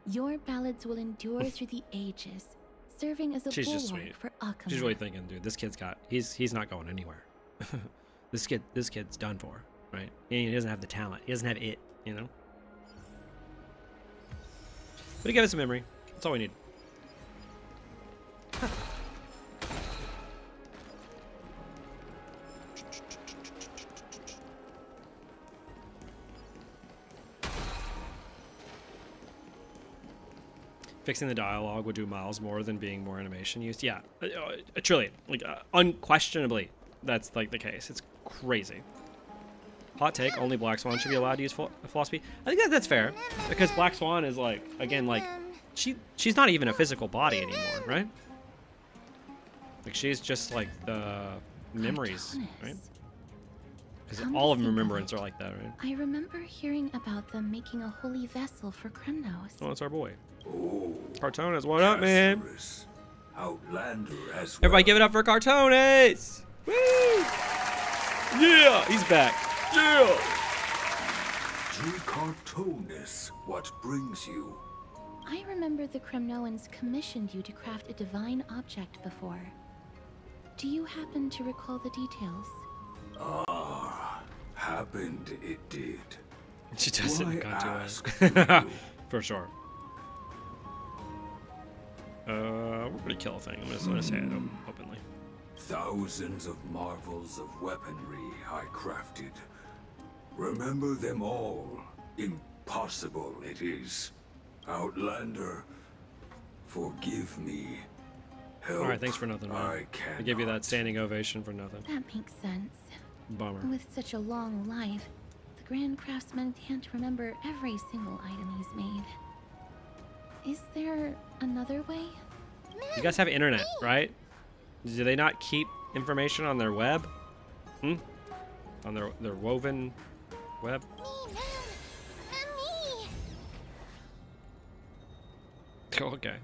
Your ballads will endure through the ages, serving as a She's just bulwark sweet. for Akamai. She's really thinking, dude, this kid's got, he's not going anywhere. This kid's done for, right? He doesn't have the talent. He doesn't have it, you know? But he gave us a memory. That's all we need. Fixing the dialogue would do miles more than being more animation used. Yeah, a trillion. Like, unquestionably, that's like the case. It's crazy. Hot take, only Black Swan should be allowed to use philosophy. I think that's fair, because Black Swan is like, again, like, she's not even a physical body anymore, right? Like, she's just like the memories, right? Because all of Remembrance are like that, right? I remember hearing about them making a holy vessel for Kremnos. Oh, it's our boy. Oh, Cartonis, what up, man? Outlander as well. Everybody give it up for Cartonis! Woo! Yeah, he's back. Yeah! To Cartonis, what brings you? I remember the Kremnoans commissioned you to craft a divine object before. Do you happen to recall the details? Ah, happened it did. She does it in Why Cartonis. ask For sure. We're gonna kill a thing. I'm just gonna say it openly. Thousands of marvels of weaponry I crafted. Remember them all. Impossible it is. Outlander, forgive me. Help, Alright, thanks for nothing, man. I gave you that standing ovation for nothing. That makes sense. Bummer. With such a long life, the Grand Craftsman can't remember every single item he's made. Is there another way? You guys have internet, right? Do they not keep information on their web? On their woven web? Okay.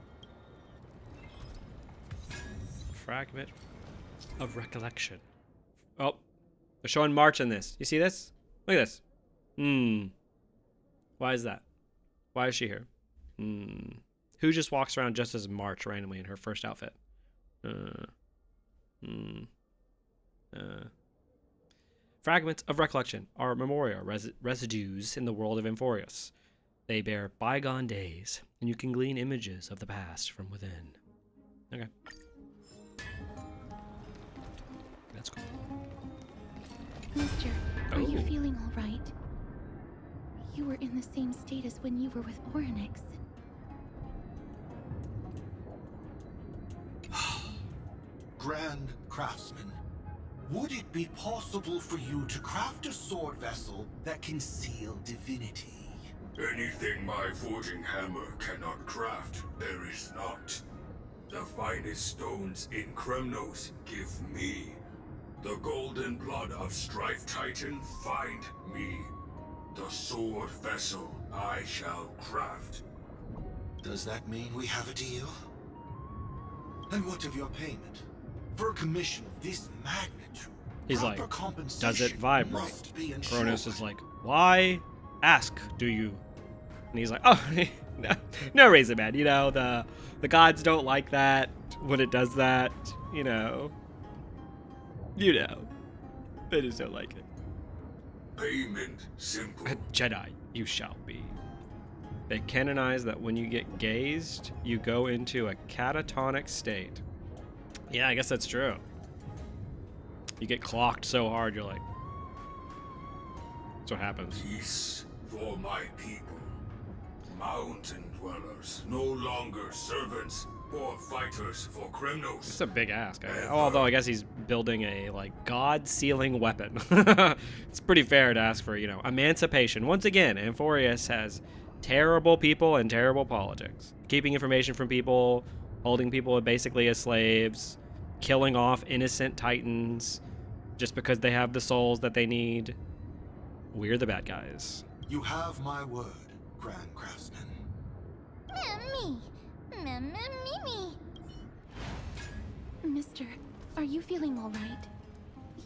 Fragment of recollection. Oh, they're showing March in this. You see this? Look at this. Why is that? Why is she here? Who just walks around just as March randomly in her first outfit? Fragments of recollection are memorial residues in the world of Amphoreus. They bear bygone days, and you can glean images of the past from within. Okay. That's cool. Mister, are you Oh. feeling all right? You were in the same state as when you were with Orynyx. Grand Craftsman, would it be possible for you to craft a sword vessel that can seal divinity? Anything my forging hammer cannot craft, there is not. The finest stones in Kremnos give me. The golden blood of Strife Titan find me. The sword vessel I shall craft. Does that mean we have a deal? And what of your payment? For a commission of this magnitude, He's proper like, compensation does it vibrate? must be ensured. Kronos is like, why ask, do you? And he's like, oh, no reason, man. You know, the gods don't like that when it does that, you know. You know. They just don't like it. Payment simple. A Jedi you shall be. They canonize that when you get gazed, you go into a catatonic state. Yeah, I guess that's true. You get clocked so hard, you're like... That's what happens. Peace for my people. Mountain dwellers, no longer servants or fighters for Kremnos. It's a big ask. Although I guess he's building a, like, god-sealing weapon. It's pretty fair to ask for, you know, emancipation. Once again, Amphoreus has terrible people and terrible politics. Keeping information from people, holding people basically as slaves, killing off innocent titans just because they have the souls that they need. We're the bad guys. You have my word, Grand Craftsman. Mister, are you feeling all right?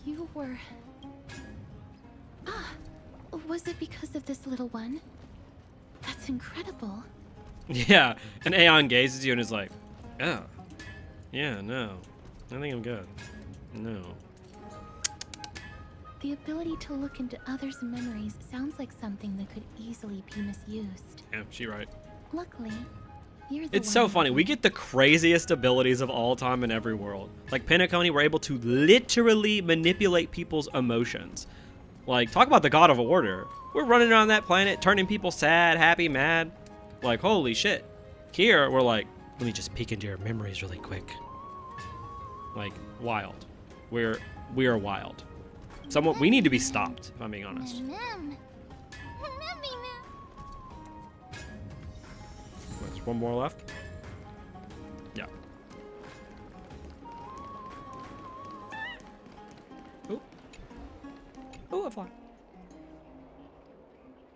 You were... Ah, was it because of this little one? That's incredible. Yeah, and Aeon gazes you and is like, oh, yeah, no, I think I'm good. No. The ability to look into others' memories sounds like something that could easily be misused. Yeah, she right. Luckily, you're the It's so one funny. We get the craziest abilities of all time in every world. Like Penacony, we're able to literally manipulate people's emotions. Like, talk about the God of Order. We're running around that planet, turning people sad, happy, mad. Like, holy shit. Here, we're like, let me just peek into your memories really quick. Like, wild. We are wild. We need to be stopped, if I'm being honest. There's one more left. Yeah. Ooh. Ooh, a fly.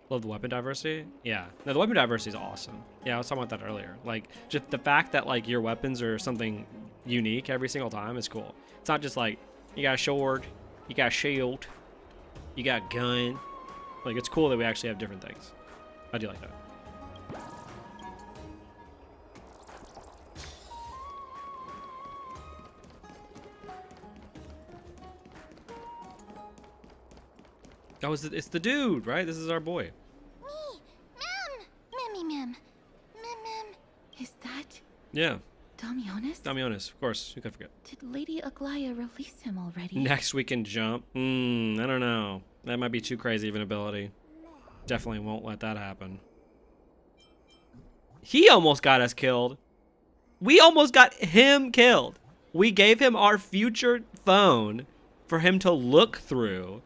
Love the weapon diversity. Yeah. No, the weapon diversity is awesome. Yeah, I was talking about that earlier. Like, just the fact that, like, your weapons are something unique every single time is cool. It's not just like, you got a sword, you got a shield, you got a gun. Like, it's cool that we actually have different things. I do like that. Oh, it's the dude, right? This is our boy. Is that Yeah. Damionis? Damionis, of course. Who could forget? Did Lady Aglaya release him already? Next we can jump. I don't know. That might be too crazy of an ability. Definitely won't let that happen. He almost got us killed. We almost got him killed. We gave him our future phone for him to look through,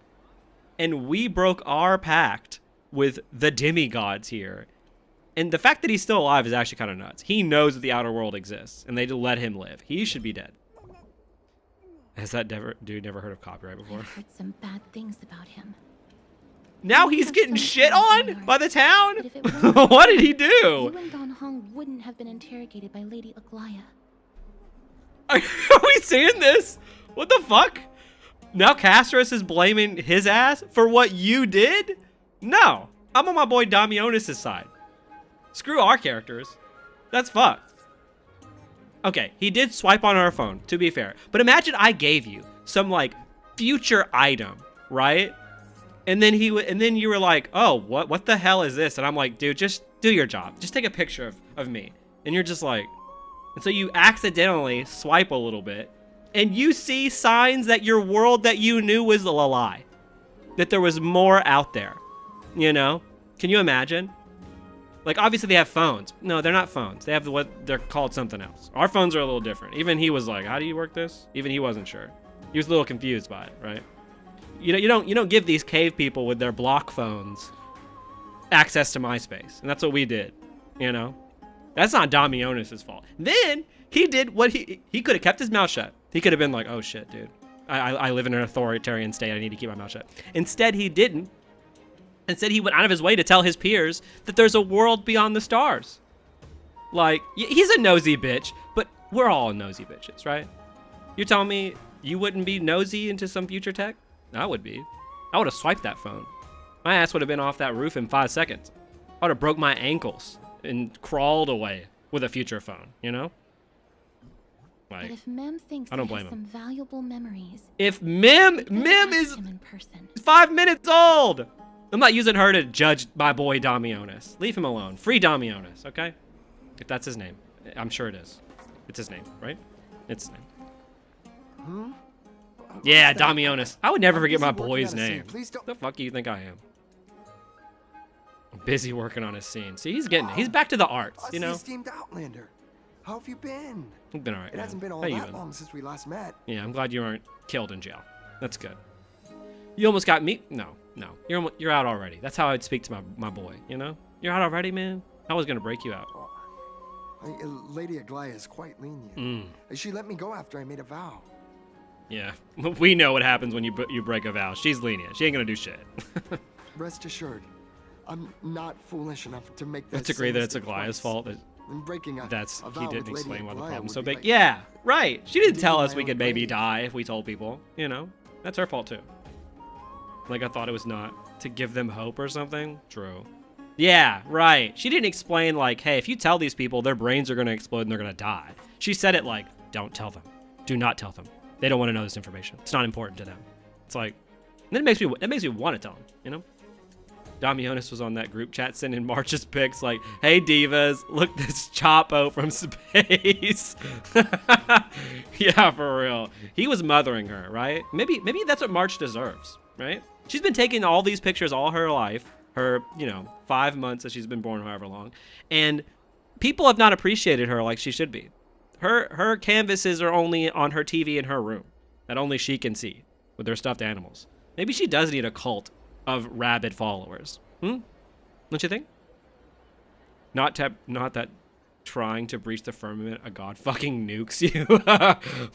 and we broke our pact with the demigods here. And the fact that he's still alive is actually kind of nuts. He knows that the outer world exists, and they let him live. He should be dead. Has that dude never heard of copyright before? I've heard some bad things about him. Now he's getting shit on by the town? What did he do? You and Don Hong wouldn't have been interrogated by Lady Aglaya. Are we seeing this? What the fuck? Now Castros is blaming his ass for what you did? No. I'm on my boy Damionis' side. Screw our characters. That's fucked. Okay, he did swipe on our phone, to be fair. But imagine I gave you some, like, future item, right? And then you were like, oh, what the hell is this? And I'm like, dude, just do your job. Just take a picture of me. And you're just like, and so you accidentally swipe a little bit, and you see signs that your world that you knew was a lie. That there was more out there. You know? Can you imagine? Like, obviously they have phones. No, they're not phones. They have what they're called something else. Our phones are a little different. Even he was like, how do you work this? Even he wasn't sure. He was a little confused by it, right? You don't give these cave people with their block phones access to MySpace. And that's what we did, you know? That's not Damionis' fault. Then he did what he could have kept his mouth shut. He could have been like, oh shit, dude. I live in an authoritarian state. I need to keep my mouth shut. Instead, he didn't. Instead, he went out of his way to tell his peers that there's a world beyond the stars. Like, he's a nosy bitch, but we're all nosy bitches, right? You're telling me you wouldn't be nosy into some future tech? I would be. I would have swiped that phone. My ass would have been off that roof in 5 seconds. I would have broke my ankles and crawled away with a future phone, you know? Like, but if Mem thinks I don't he has blame some him. valuable memories, if Mem is him in person. 5 minutes old, I'm not using her to judge my boy Damionis. Leave him alone. Free Damionis, okay? If that's his name. I'm sure it is. It's his name, right? It's his name. Yeah, Damionis. I would never forget my boy's name. The fuck do you think I am? I'm busy working on his scene. See, he's back to the arts, you know? Esteemed Outlander. How have you been? I've been alright. It hasn't been all that long since we last met. Yeah, I'm glad you aren't killed in jail. That's good. You almost got me. No. You're out already. That's how I'd speak to my boy, you know? You're out already, man? I was gonna break you out. Lady Aglaya is quite lenient. She let me go after I made a vow. Yeah, we know what happens when you break a vow. She's lenient. She ain't gonna do shit. Rest assured, I'm not foolish enough to make that. Let's agree that it's Aglaya's fault. That breaking he didn't explain why the problem's so big. Like, yeah, right. She didn't tell us we could maybe die if we told people. You know, that's her fault too. Like, I thought it was not to give them hope or something. True. Yeah, right. She didn't explain, like, hey, if you tell these people, their brains are going to explode and they're going to die. She said it like, don't tell them. Do not tell them. They don't want to know this information. It's not important to them. It's like, and then it makes me want to tell them, you know? Damionis was on that group chat sending March's pics like, hey, divas, look this Chapo from space. Yeah, for real. He was mothering her, right? Maybe that's what March deserves, right? She's been taking all these pictures all her life, her, 5 months that she's been born, however long. And people have not appreciated her like she should be. Her canvases are only on her TV in her room that only she can see with her stuffed animals. Maybe she does need a cult of rabid followers. Don't you think? Not that trying to breach the firmament a god fucking nukes you.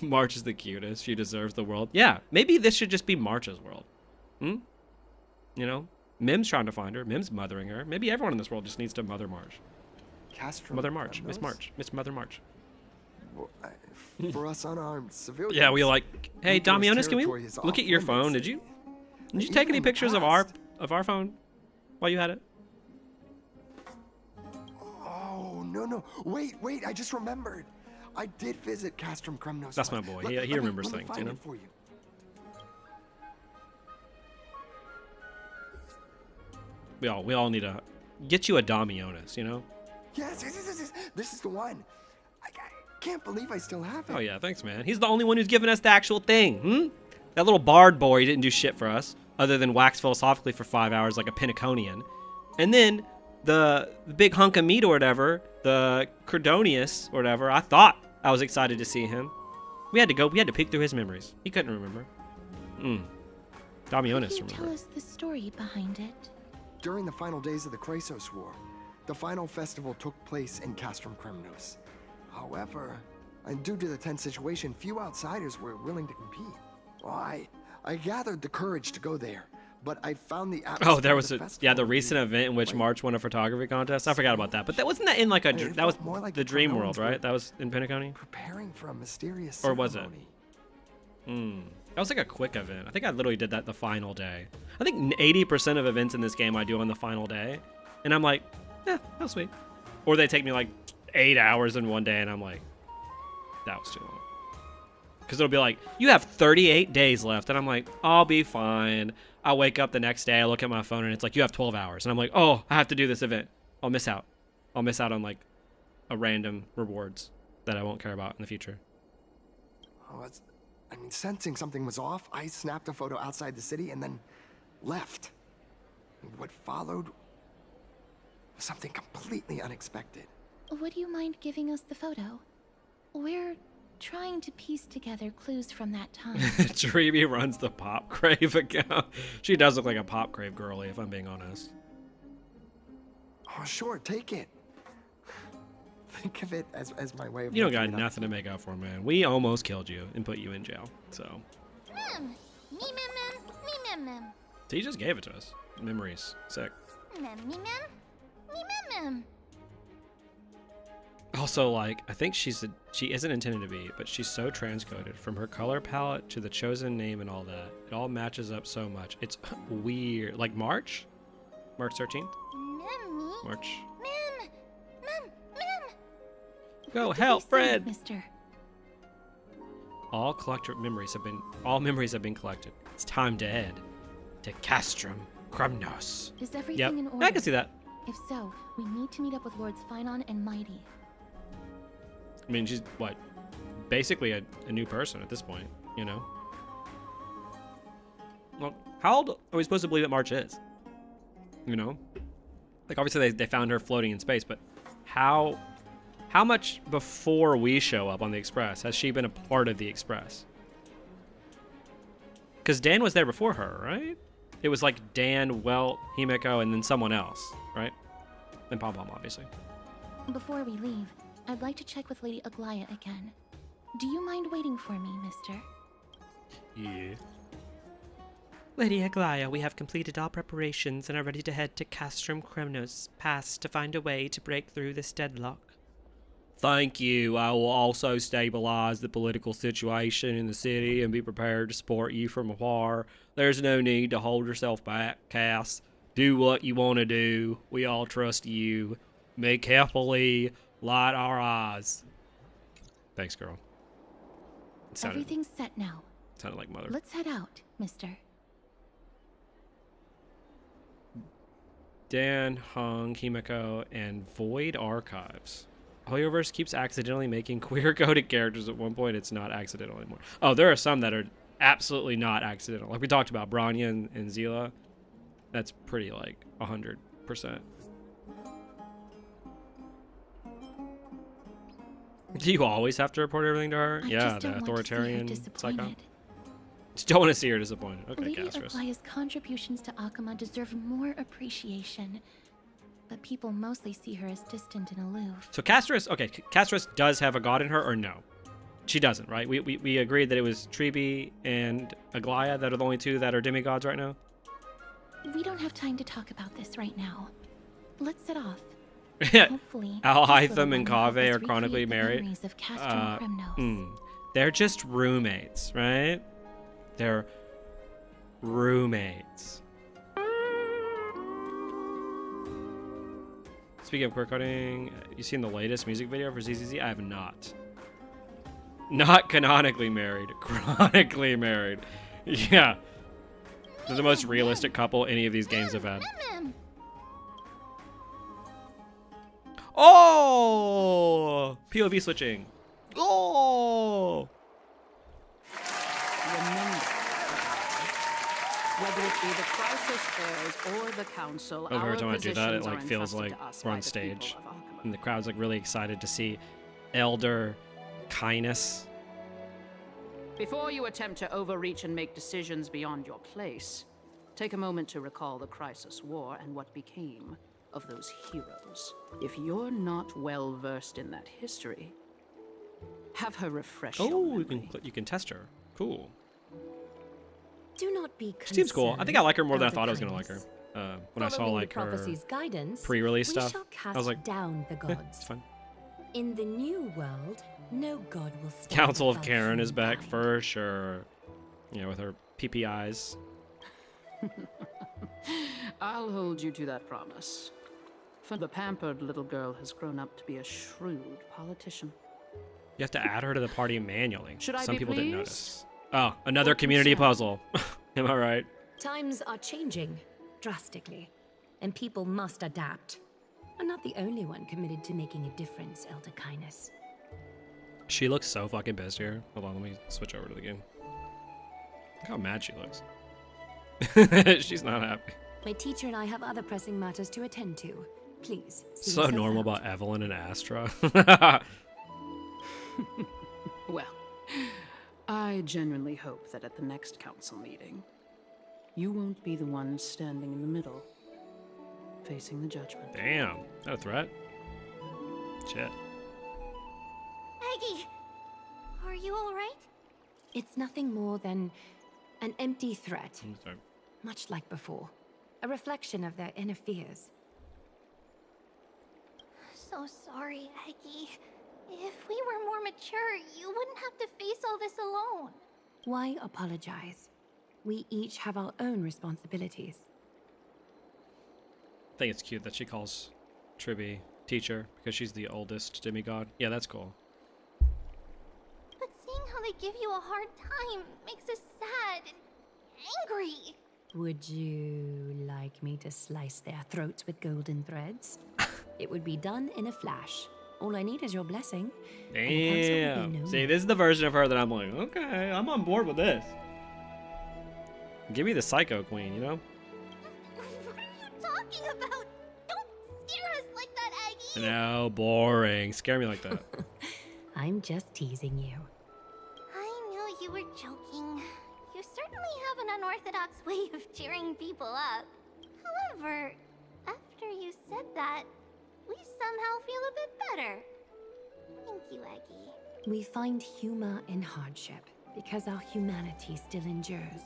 March is the cutest. She deserves the world. Yeah, maybe this should just be March's world. You know, Mim's trying to find her. Mim's mothering her. Maybe everyone in this world just needs to mother March. Mother March. Miss March. Miss Mother March. Well, for us unarmed civilians. Yeah, we like, hey, Damionis, can we look at your phone? Did you take any pictures of our phone while you had it? Oh, no. Wait, I just remembered. I did visit Castrum Kremnos. That's my boy. He remembers things, you know? For you. We all need to get you a Damionis, you know? Yes. This is the one. I can't believe I still have it. Oh yeah, thanks, man. He's the only one who's given us the actual thing. That little bard boy didn't do shit for us, other than wax philosophically for 5 hours like a Pinnaconian. And then the big hunk of meat or whatever, the Cordonius or whatever, I thought I was excited to see him. We had to peek through his memories. He couldn't remember. Damionis Could you remember. tell us the story behind it? During the final days of the Krasos War, the final festival took place in Castrum Kremnos. However, and due to the tense situation, few outsiders were willing to compete. Well, I gathered the courage to go there, but I found the atmosphere. Oh, there was the the recent event in which March won a photography contest. I forgot about that, but wasn't that in like that was more like the dream Crohn's world, right? That was in Pinnacone. Preparing for a mysterious Or was it? ceremony. That was like a quick event. I think I literally did that the final day. I think 80% of events in this game I do on the final day, and I'm like, yeah, that was sweet. Or they take me like 8 hours in one day, and I'm like, that was too long. Because it'll be like, you have 38 days left, and I'm like, I'll be fine. I wake up the next day, I look at my phone, and it's like, you have 12 hours. And I'm like, oh, I have to do this event. I'll miss out. I'll miss out on like a random rewards that I won't care about in the future. Oh, sensing something was off, I snapped a photo outside the city and then left. What followed was something completely unexpected. Would you mind giving us the photo? We're trying to piece together clues from that time. Treeby runs the Pop Crave account. She does look like a Pop Crave girly, if I'm being honest. Oh, sure, take it. Think of it as my way of... You don't got nothing to make up for, man. We almost killed you and put you in jail, so... So he just gave it to us. Memories. Sick. Also, like, I think she isn't intended to be, but she's so transcoded from her color palette to the chosen name and all that. It all matches up so much. It's weird. Like March 13th. March. Go help, Fred. Mister. All memories have been collected. It's time to head to Castrum Kremnos. Is everything in order? I can see that. If so, we need to meet up with Lords Finon and Mighty. I mean, she's what? Basically a new person at this point, you know? Well, how old are we supposed to believe that March is? You know? Like, obviously they found her floating in space, but how much before we show up on the Express has she been a part of the Express? Because Dan was there before her, right? It was like Dan, Welt, Himeko, and then someone else, right? Then Pom Pom, obviously. Before we leave, I'd like to check with Lady Aglaya again. Do you mind waiting for me, mister? Yeah. Lady Aglaya, we have completed all preparations and are ready to head to Castrum Kremnos Pass to find a way to break through this deadlock. Thank you. I will also stabilize the political situation in the city and be prepared to support you from afar. There's no need to hold yourself back, Cass. Do what you want to do. We all trust you. May carefully light our eyes. Thanks, girl. Everything's set now. Sounded like mother. Let's head out, mister. Dan, Hung, Himeko, and Void Archives. Hoyoverse keeps accidentally making queer-coded characters at one point. It's not accidental anymore. Oh, there are some that are absolutely not accidental. Like we talked about, Branya and Zila. That's pretty, like, 100%. Do you always have to report everything to her? I Yeah, just the don't want to see her authoritarian psycho. disappointed. Just don't want to see her disappointed. Okay, Lady Castris. Aglaya's contributions to Akama deserve more appreciation, but people mostly see her as distant and aloof. So Castris, okay, Castris does have a god in her, or no? She doesn't, right? We agreed that it was Tribi and Aglaya that are the only two that are demigods right now? We don't have time to talk about this right now. Let's set off. Hopefully, Alhaitham and help Kaveh us are chronically recreate the married. memories of Castrum Kremnos. They're just roommates, right? They're roommates. Speaking of queer coding, you seen the latest music video for ZZZ? I have not. Not canonically married, chronically married. Yeah. They're the most realistic couple any of these games have had. Oh! POV switching. Oh! Remember, whether it be the crisis heirs or the council, Every our time I do that, it positions are like feels entrusted like to us we're by on the stage, people of Arknights. and the crowd's like really excited to see Elder Kindness. Before you attempt to overreach and make decisions beyond your place, take a moment to recall the Crisis War and what became of those heroes. If you're not well versed in that history, have her refresh your Oh, memory. you can test her. Cool. Do not be She seems cool. I think I like her more than I Elder thought I was gonna like her. Kindness. When I saw Following like the her prophecy's guidance, pre-release we stuff, shall cast I was like, down the gods. it's fine. In the new world, no god will stand Council of above Karen is back humankind. for sure. You know, with her PPIs. I'll hold you to that promise. For the pampered little girl has grown up to be a shrewd politician. You have to add her to the party manually. Should I Some be people didn't pleased? notice. Oh, another Or community concerned? puzzle. Am I right? Times are changing drastically, and people must adapt. I'm not the only one committed to making a difference, Elder Kindness. She looks so fucking pissed here. Hold on, let me switch over to the game. Look how mad she looks. She's not happy. My teacher and I have other pressing matters to attend to. Please. see So yourself normal out. about Evelyn and Astra. Well, I genuinely hope that at the next council meeting, you won't be the one standing in the middle, facing the judgment. Damn, no threat. Shit. Aggie! Are you alright? It's nothing more than an empty threat, I'm sorry. much like before. A reflection of their inner fears. So sorry, Aggie. If we were more mature, you wouldn't have to face all this alone. Why apologize? We each have our own responsibilities. I think it's cute that she calls Tribi teacher because she's the oldest demigod. Yeah, that's cool. But seeing how they give you a hard time makes us sad and angry. Would you like me to slice their throats with golden threads? It would be done in a flash. All I need is your blessing. and the council will be Damn. no See, more. this is the version of her that I'm like, okay, I'm on board with this. Give me the Psycho Queen, you know? What are you talking about? Don't scare us like that, Aggie! No, boring. Scare me like that. I'm just teasing you. I knew you were joking. You certainly have an unorthodox way of cheering people up. However, after you said that, we somehow feel a bit better. Thank you, Aggie. We find humor in hardship because our humanity still endures.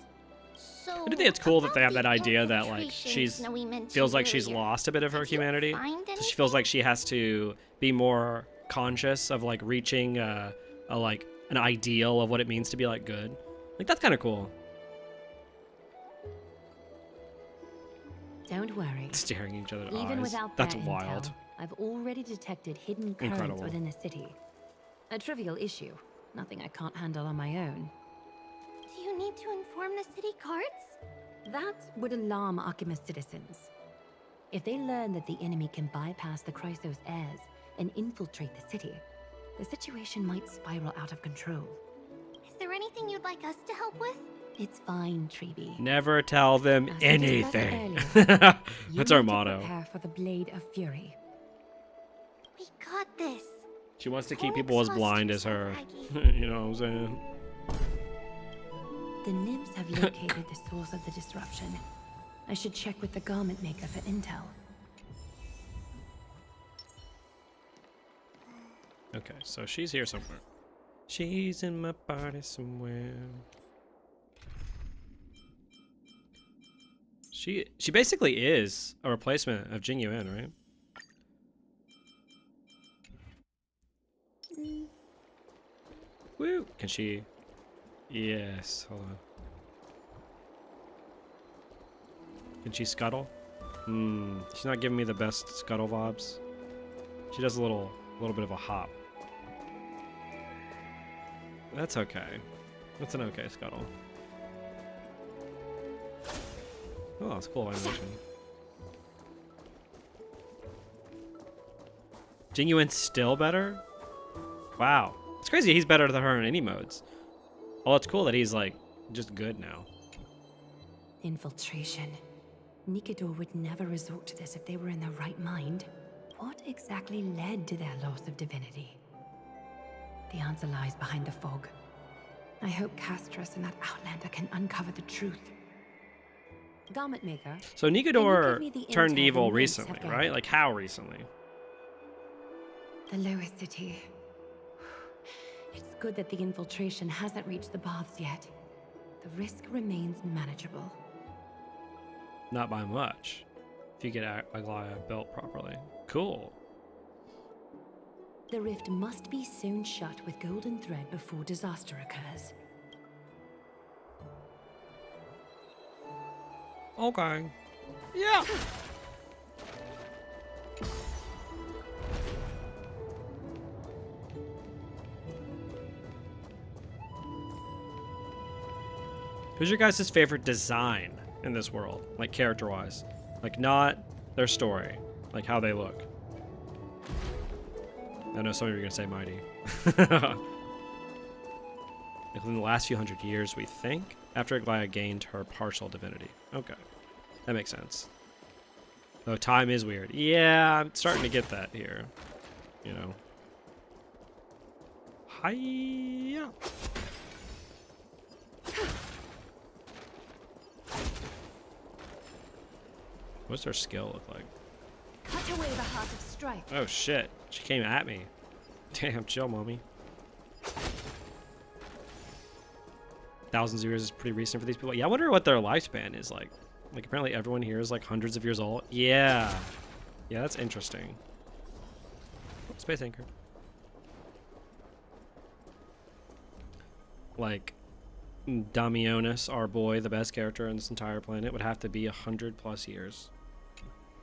So, I do think it's cool that they have about that the idea that like infiltration she's Snowy mentioned feels like she's earlier. lost a bit of her Did you humanity. find So she feels like she has to be more conscious of like reaching a like an ideal of what it means to be like good. Like that's kind of cool. Don't worry. Staring each other in the Even eyes. without That's their wild. intel, I've already detected hidden currents Incredible. within the city. A trivial issue. Nothing I can't handle on my own. Do you need to inform the city guards? That would alarm Archimus citizens. If they learn that the enemy can bypass the Chrysos heirs and infiltrate the city, the situation might spiral out of control. Is there anything you'd like us to help with? It's fine, Tribi. Never tell them As I discussed anything. earlier, you That's our need to motto. Prepare for the Blade of Fury. We got this. She wants to keep people as blind as her. You know what I'm saying? The nymphs have located the source of the disruption. I should check with the garment maker for intel. Okay, so she's here somewhere. She's in my party somewhere. She basically is a replacement of Jing Yuan, right? Woo! Can she? Yes. Hold on. Can she scuttle? She's not giving me the best scuttle vibes. She does a little bit of a hop. That's okay. That's an okay scuttle. Oh, that's cool animation. Jing Yuan's still better? Wow. It's crazy he's better than her in any modes. Well, it's cool that he's like just good now. Infiltration. Nikador would never resort to this if they were in their right mind. What exactly led to their loss of divinity? The answer lies behind the fog. I hope Castros and that Outlander can uncover the truth. Garment maker. So Nikador turned evil recently, right? Like how recently? The lower city. It's good that the infiltration hasn't reached the baths yet. The risk remains manageable. Not by much. If you get Aglaya built properly. Cool. The rift must be sewn shut with golden thread before disaster occurs. Okay. Yeah. Who's your guys' favorite design in this world? Like character-wise. Like not their story. Like how they look. I know some of you are going to say mighty. Like within the last few hundred years, we think, after Aglaya gained her partial divinity. Okay. That makes sense. Though time is weird. Yeah, I'm starting to get that here. You know. Hiya. What's her skill look like? Cut away the heart of strife. Oh shit. She came at me. Damn, chill, mommy. Thousands of years is pretty recent for these people. Yeah, I wonder what their lifespan is like. Like apparently everyone here is like hundreds of years old. Yeah. Yeah, that's interesting. Oh, space anchor. Like Damionis, our boy, the best character on this entire planet, would have to be 100+ years.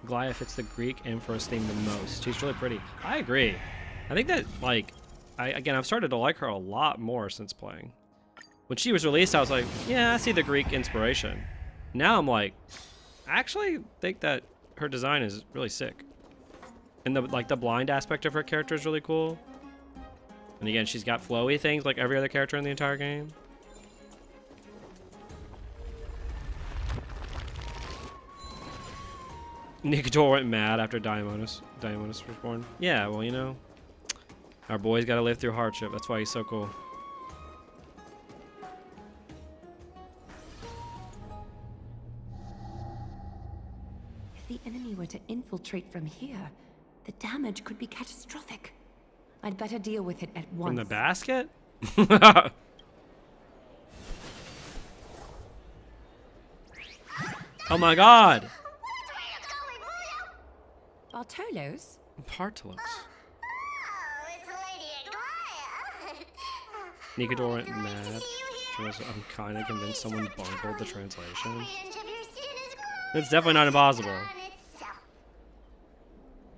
Aglaya fits the Greek Amphoreus theme the most. She's really pretty. I agree. I think that, like, I've started to like her a lot more since playing. When she was released, I was like, yeah, I see the Greek inspiration. Now I'm like, I actually think that her design is really sick. And the blind aspect of her character is really cool. And again, she's got flowy things like every other character in the entire game. Nikador went mad after Diamonus was born. Yeah, well, you know, our boy's got to live through hardship. That's why he's so cool. If the enemy were to infiltrate from here, the damage could be catastrophic. I'd better deal with it at once. From the basket? Oh my god! Bartolos? Bartolos. Nikador went mad. I'm kind of convinced someone bungled the translation. It's definitely not impossible.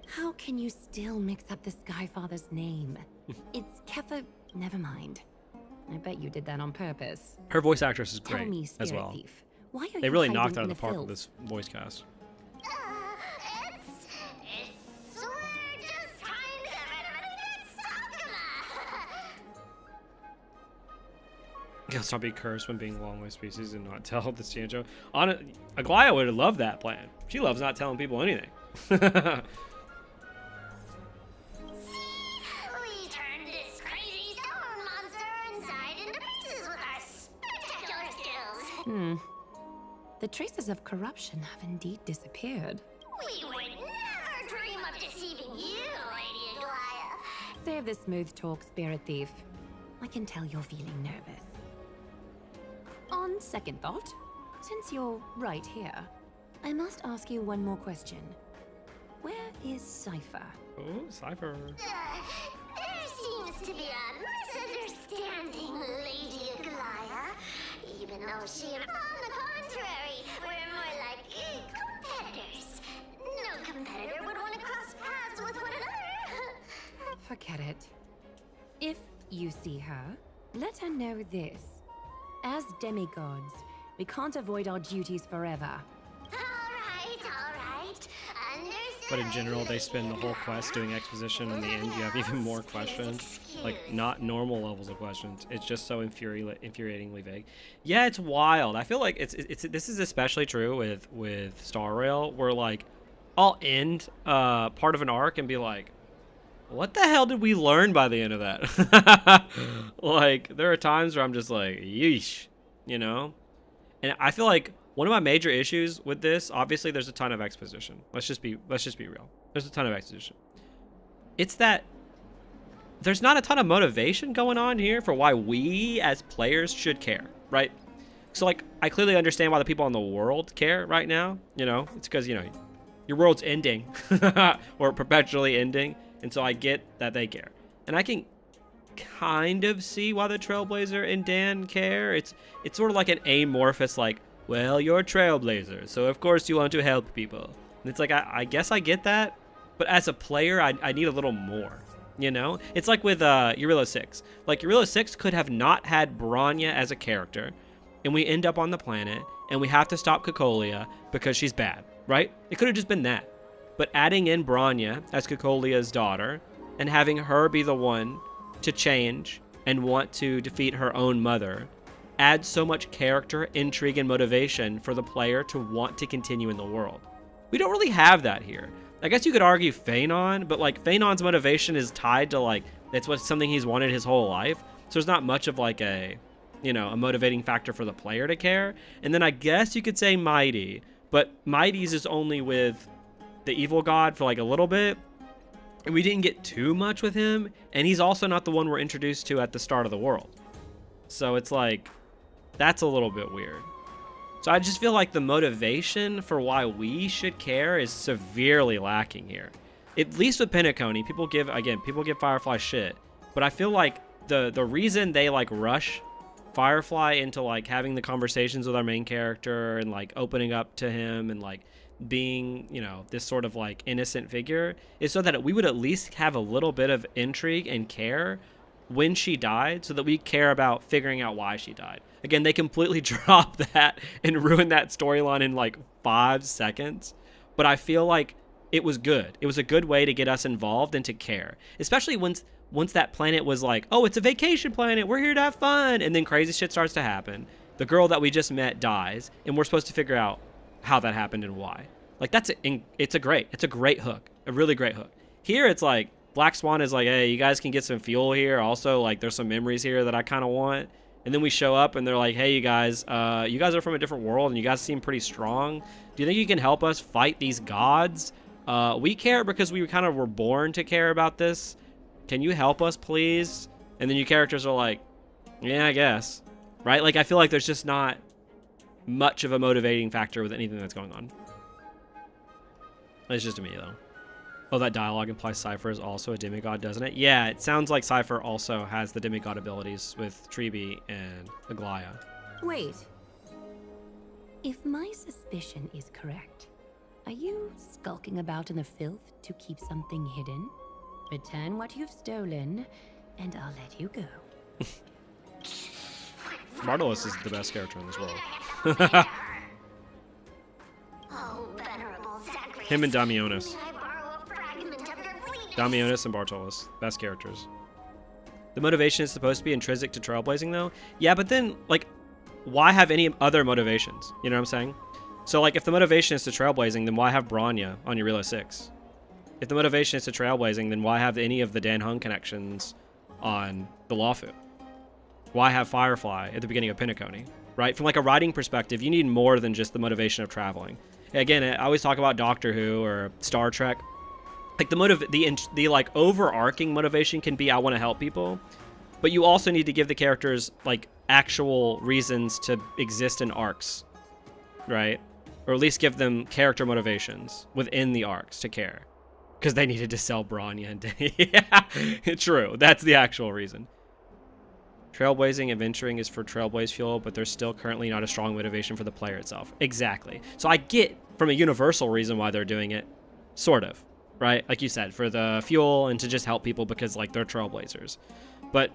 How can you still mix up the Skyfather's name? It's Kefa. Never mind. I bet you did that on purpose. Her voice actress is Tell great me, as Spirit well. Thief, why are They you really hiding knocked out in of the park filth? with this voice cast. Let's not be cursed when being long-lived species and not tell the Cianjo. Aglaya would have loved that plan. She loves not telling people anything. The traces of corruption have indeed disappeared. We would never dream of deceiving you, Lady Aglaya. Save the smooth talk, Spirit Thief. I can tell you're feeling nervous. On second thought, since you're right here, I must ask you one more question. Where is Cypher? Oh, Cypher. There seems to be a misunderstanding, Lady Aglaya. Even though she... On the contrary, we're more like competitors. No competitor would want to cross paths with one another. Forget it. If you see her, let her know this. As demigods, we can't avoid our duties forever. All right. But in general, they spend the whole quest doing exposition. In the end, you have even more questions. Like, not normal levels of questions. It's just so infuriatingly vague. Yeah, it's wild. I feel like this is especially true with Star Rail, where, like, I'll end part of an arc and be like, what the hell did we learn by the end of that? Like, there are times where I'm just like, yeesh, you know? And I feel like one of my major issues with this, obviously there's a ton of exposition. Let's just be real. There's a ton of exposition. It's that there's not a ton of motivation going on here for why we as players should care, right? So, like, I clearly understand why the people in the world care right now. You know, it's because, you know, your world's ending or perpetually ending. And so I get that they care. And I can kind of see why the Trailblazer and Dan care. It's sort of like an amorphous, like, well, you're a Trailblazer, so of course you want to help people. And it's like, I guess I get that. But as a player, I need a little more, you know? It's like with Eurilla 6. Like, Eurilla 6 could have not had Bronya as a character, and we end up on the planet, and we have to stop Cocolia because she's bad, right? It could have just been that. But adding in Bronya as Cocolia's daughter and having her be the one to change and want to defeat her own mother adds so much character, intrigue, and motivation for the player to want to continue in the world. We don't really have that here. I guess you could argue Phanon, but like Phanon's motivation is tied to like, that's what's something he's wanted his whole life. So there's not much of like a, you know, a motivating factor for the player to care. And then I guess you could say Mighty, but Mighty's is only with the evil god for like a little bit, and we didn't get too much with him, and he's also not the one we're introduced to at the start of the world. So it's like, that's a little bit weird. So I just feel like the motivation for why we should care is severely lacking here. At least with Penacony, people give Firefly shit, but I feel like the reason they like rush Firefly into like having the conversations with our main character and like opening up to him and like being, you know, this sort of like innocent figure is so that we would at least have a little bit of intrigue and care when she died, so that we care about figuring out why she died. Again, they completely dropped that and ruined that storyline in like 5 seconds, but I feel like it was good. It was a good way to get us involved and to care, especially once that planet was like, oh, it's a vacation planet, we're here to have fun, and then crazy shit starts to happen. The girl that we just met dies, and we're supposed to figure out how that happened and why. Like, it's a great hook, a really great hook. Here it's like Black Swan is like, hey, you guys can get some fuel here. Also, like, there's some memories here that I kind of want. And then we show up and they're like, hey, you guys are from a different world and you guys seem pretty strong. Do you think you can help us fight these gods? We care because we kind of were born to care about this. Can you help us, please? And then your characters are like, yeah, I guess. Right? Like, I feel like there's just not much of a motivating factor with anything that's going on. It's just to me, though. Oh, that dialogue implies Cypher is also a demigod, doesn't it? Yeah, it sounds like Cypher also has the demigod abilities with Treeby and Aglaya. Wait. If my suspicion is correct, are you skulking about in the filth to keep something hidden? Return what you've stolen, and I'll let you go. Martellus is the best character in this world. Oh, venerable Zagreus. Him and Damionis. May I borrow a fragment of your fleet? Damionis and Bartolus, best characters. The motivation is supposed to be intrinsic to trailblazing, though. Yeah, but then, like, why have any other motivations? You know what I'm saying? So, like, if the motivation is to trailblazing, then why have Bronya on Eurilla 6? If the motivation is to trailblazing, then why have any of the Dan Hung connections on the Lawfu? Why have Firefly at the beginning of Penacony? right? From like a writing perspective, you need more than just the motivation of traveling. Again, I always talk about Doctor Who or Star Trek. Like the like overarching motivation can be I want to help people, but you also need to give the characters like actual reasons to exist in arcs, right? Or at least give them character motivations within the arcs to care, because they needed to sell Bronya. Yeah, true. That's the actual reason. Trailblazing, adventuring is for trailblaze fuel, but there's still currently not a strong motivation for the player itself. Exactly. So I get from a universal reason why they're doing it, sort of, right? Like you said, for the fuel and to just help people because like they're trailblazers. But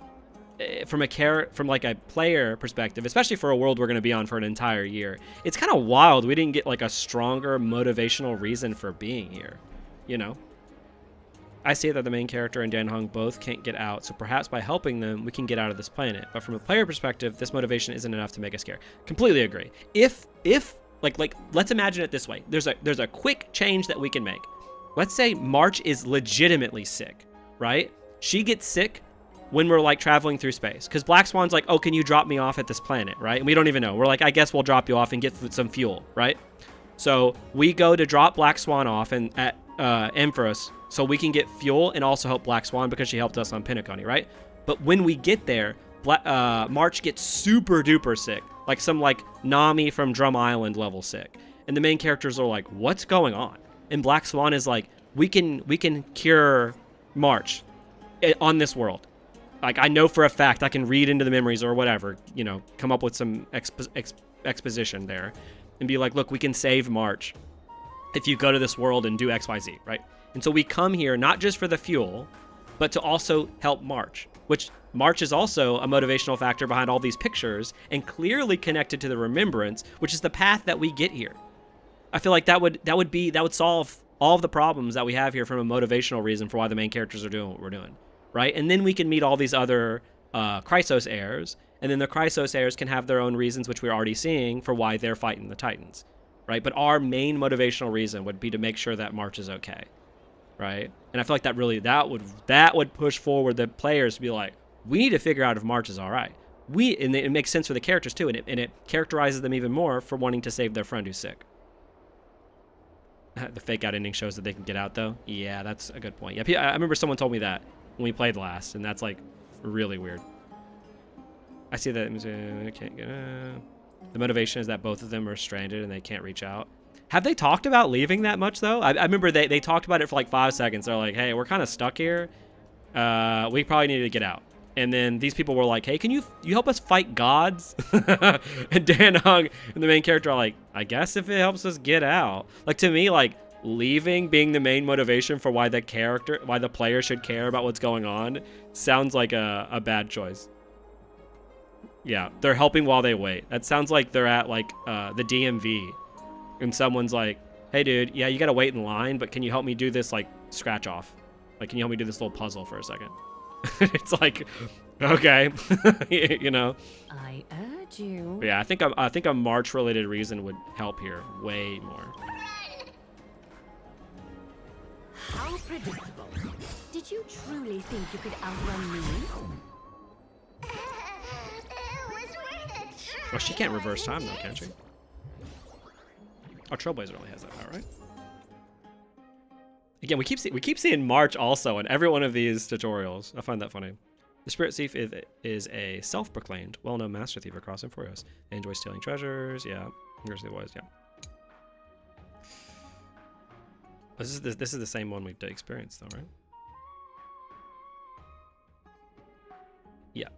from like a player perspective, especially for a world we're going to be on for an entire year, it's kind of wild we didn't get like a stronger motivational reason for being here, you know? I see that the main character and Dan Heng both can't get out, so perhaps by helping them, we can get out of this planet. But from a player perspective, this motivation isn't enough to make us care. Completely agree. If like let's imagine it this way. There's a quick change that we can make. Let's say March is legitimately sick, right? She gets sick when we're like traveling through space, because Black Swan's like, oh, can you drop me off at this planet, right? And we don't even know. We're like, I guess we'll drop you off and get some fuel, right? So we go to drop Black Swan off and at Amphoreus, so we can get fuel and also help Black Swan because she helped us on Pinnaconny, right? But when we get there, March gets super duper sick, like some like Nami from Drum Island level sick, and the main characters are like, what's going on? And Black Swan is like, we can cure March on this world. Like, I know for a fact, I can read into the memories or whatever, you know, come up with some exposition there and be like, look, we can save March if you go to this world and do XYZ, right? And so we come here not just for the fuel, but to also help March, which March is also a motivational factor behind all these pictures and clearly connected to the remembrance, which is the path that we get here. I feel like that would solve all of the problems that we have here from a motivational reason for why the main characters are doing what we're doing, right? And then we can meet all these other Chrysos heirs, and then the Chrysos heirs can have their own reasons, which we're already seeing, for why they're fighting the Titans, right? But our main motivational reason would be to make sure that March is okay, right? And I feel like that would push forward the players to be like, we need to figure out if March is all right. And it makes sense for the characters too, and it characterizes them even more for wanting to save their friend who's sick. The fake out ending shows that they can get out though. Yeah, that's a good point. Yeah, I remember someone told me that when we played last, and that's like really weird. I see that can't get. The motivation is that both of them are stranded and they can't reach out. Have they talked about leaving that much though? I remember they talked about it for like 5 seconds. They're like, hey, we're kind of stuck here. We probably need to get out. And then these people were like, hey, can you help us fight gods? And Dan Heng and the main character are like, I guess if it helps us get out. Like, to me, like, leaving being the main motivation for why the player should care about what's going on sounds like a bad choice. Yeah, they're helping while they wait. That sounds like they're at like the DMV and someone's like, hey dude, yeah, you gotta wait in line, but can you help me do this like scratch off? Like, can you help me do this little puzzle for a second? It's like, okay. You know. I urge you. But yeah, I think a March related reason would help here way more. How predictable. Did you truly think you could outrun me? Oh, she can't reverse time though, can she? Oh, Trailblazer only has that power, right? Again, we keep seeing March also in every one of these tutorials. I find that funny. The Spirit Thief is a self-proclaimed, well-known master thief across Amphoreus. They enjoy stealing treasures. Yeah, here's the boys. Yeah. This is the same one we've experienced though, right? Yeah.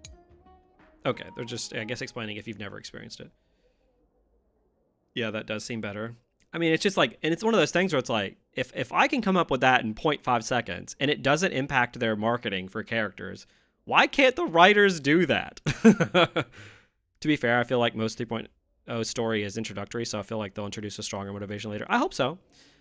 Okay, they're just, I guess, explaining if you've never experienced it. Yeah, that does seem better. I mean, it's just like, and it's one of those things where it's like, if I can come up with that in 0.5 seconds and it doesn't impact their marketing for characters, why can't the writers do that? To be fair, I feel like most 3.0 story is introductory, so I feel like they'll introduce a stronger motivation later. I hope so.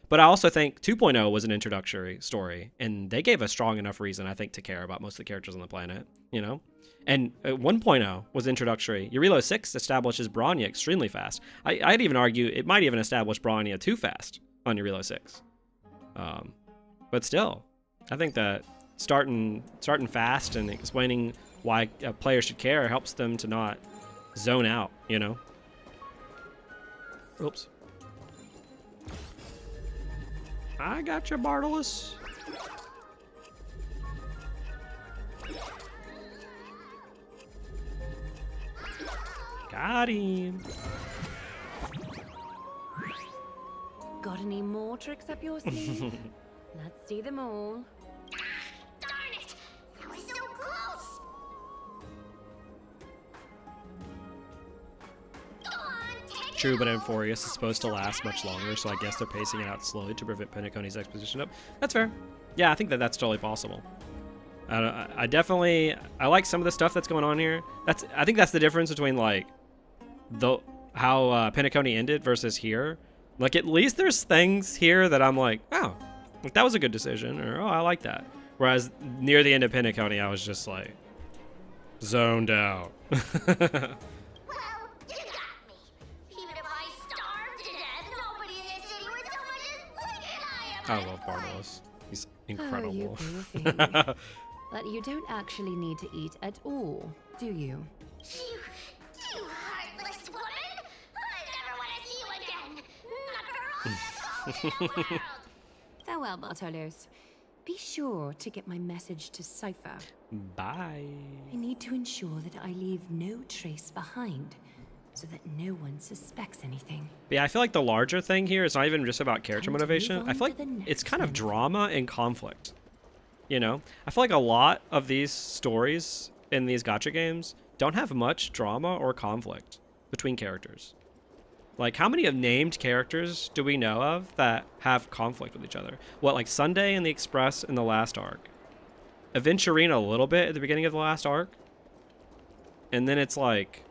But I also think 2.0 was an introductory story, and they gave a strong enough reason, I think, to care about most of the characters on the planet, you know? And 1.0 was introductory. Eurilo 6 establishes Bronya extremely fast. I'd even argue it might even establish Bronya too fast on Eurilo 6. But still, I think that starting fast and explaining why a player should care helps them to not zone out, you know? Oops. I got you, Bartolus. Got him. Got any more tricks up your sleeve? Let's see them all. Darn it! I was so close! Go on, True, but Amphoreus is supposed to last much longer, so I guess they're pacing it out slowly to prevent Penacony's exposition up. That's fair. Yeah, I think that that's totally possible. I definitely like some of the stuff that's going on here. I think that's the difference between like how Penacony ended versus here. Like at least there's things here that I'm like, oh, like that was a good decision, or oh, I like that. Whereas near the end of Penacony, I was just like zoned out. Well, you got me. Even if I starved to death, nobody in this city would so much as blink an eye at I love Bartolus. He's incredible. Oh, you poor thing. But you don't actually need to eat at all, do you? You heartless woman! I never want to see you again! Not for all the gold in the world! Farewell, Bartolos. Be sure to get my message to Cypher. Bye. I need to ensure that I leave no trace behind, so that no one suspects anything. But yeah, I feel like the larger thing here is not even just about character motivation. I feel like it's kind of drama and conflict. You know? I feel like a lot of these stories in these gacha games don't have much drama or conflict between characters. Like, how many of named characters do we know of that have conflict with each other? What, like Sunday and the Express in the last arc? Aventurina a little bit at the beginning of the last arc? And then it's like...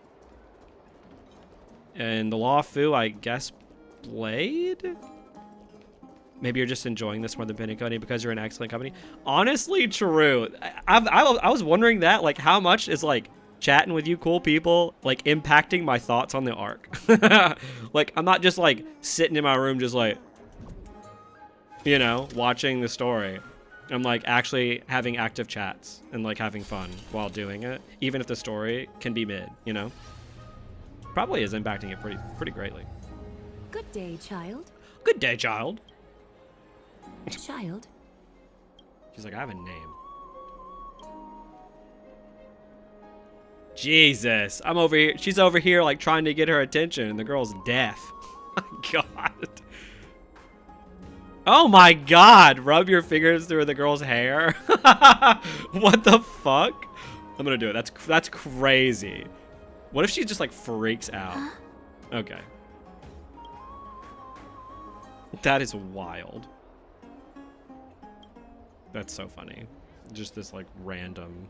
And the Law Fu, I guess, Blade? Maybe you're just enjoying this more than Penacony because you're an excellent company. Honestly, true. I was wondering that, like, how much is, like, chatting with you cool people, like, impacting my thoughts on the arc? Like, I'm not just, like, sitting in my room just, like, you know, watching the story. I'm, like, actually having active chats and, like, having fun while doing it, even if the story can be mid, you know? Probably is impacting it pretty greatly. Good day, child. Good day, child. Child? She's like, I have a name. Jesus. I'm over here. She's over here, like, trying to get her attention, and the girl's deaf. My God. Oh, my God. Rub your fingers through the girl's hair. What the fuck? I'm gonna do it. That's crazy. What if she just, like, freaks out? Okay. That is wild. That's so funny. Just this, like, random...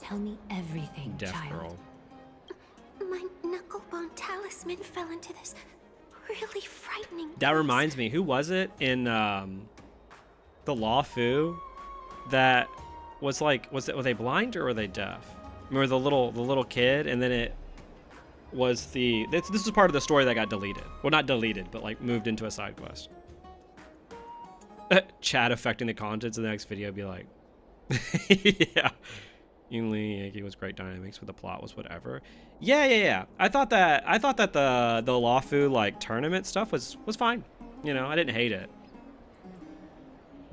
Tell me everything, deaf child. girl. My knucklebone talisman fell into this really frightening That reminds me, who was it in the Law Fu that was like, were they blind or were they deaf? Remember the little kid, and then it was this is part of the story that got deleted. Well, not deleted, but like moved into a side quest. Chat affecting the contents of the next video, be like, yeah. Yingli Yankee was great dynamics, but the plot was whatever. Yeah. I thought that the Law Fu like tournament stuff was fine. You know, I didn't hate it.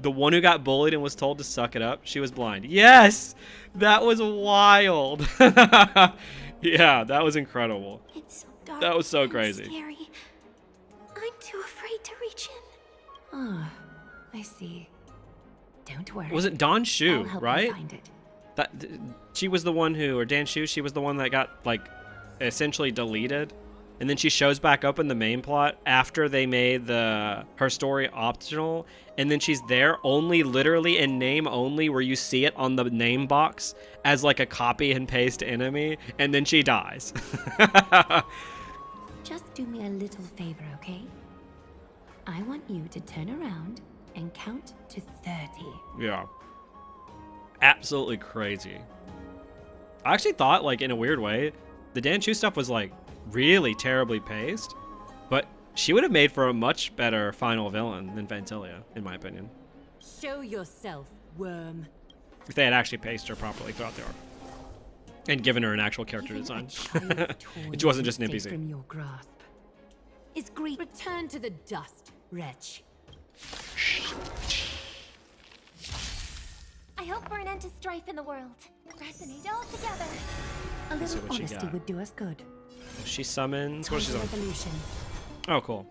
The one who got bullied and was told to suck it up, she was blind. Yes, that was wild. Yeah, that was incredible. It's so dark. That was so and crazy. Scary. I'm too afraid to reach in. Ah, I see. Don't worry. Was it Don Shu, I'll help right? you find it. She was the one who, or Dan Shu, she was the one that got like essentially deleted, and then she shows back up in the main plot after they made her story optional, and then she's there only literally in name only, where you see it on the name box as like a copy and paste enemy, and then she dies. Just do me a little favor, okay? I want you to turn around and count to 30. Yeah. Absolutely crazy. I actually thought, like, in a weird way, the Dan Chu stuff was, like, really terribly paced, but she would have made for a much better final villain than Vantilia, in my opinion. Show yourself, worm. If they had actually paced her properly throughout the arc. And given her an actual character design. It wasn't just an NPC. From your grasp. is greed. Return to the dust, wretch. I hope for an end to strife in the world. Resonate all together. A Let's see little what she honesty got. would do us good. She summons. What is she summons? Revolution. Oh, cool.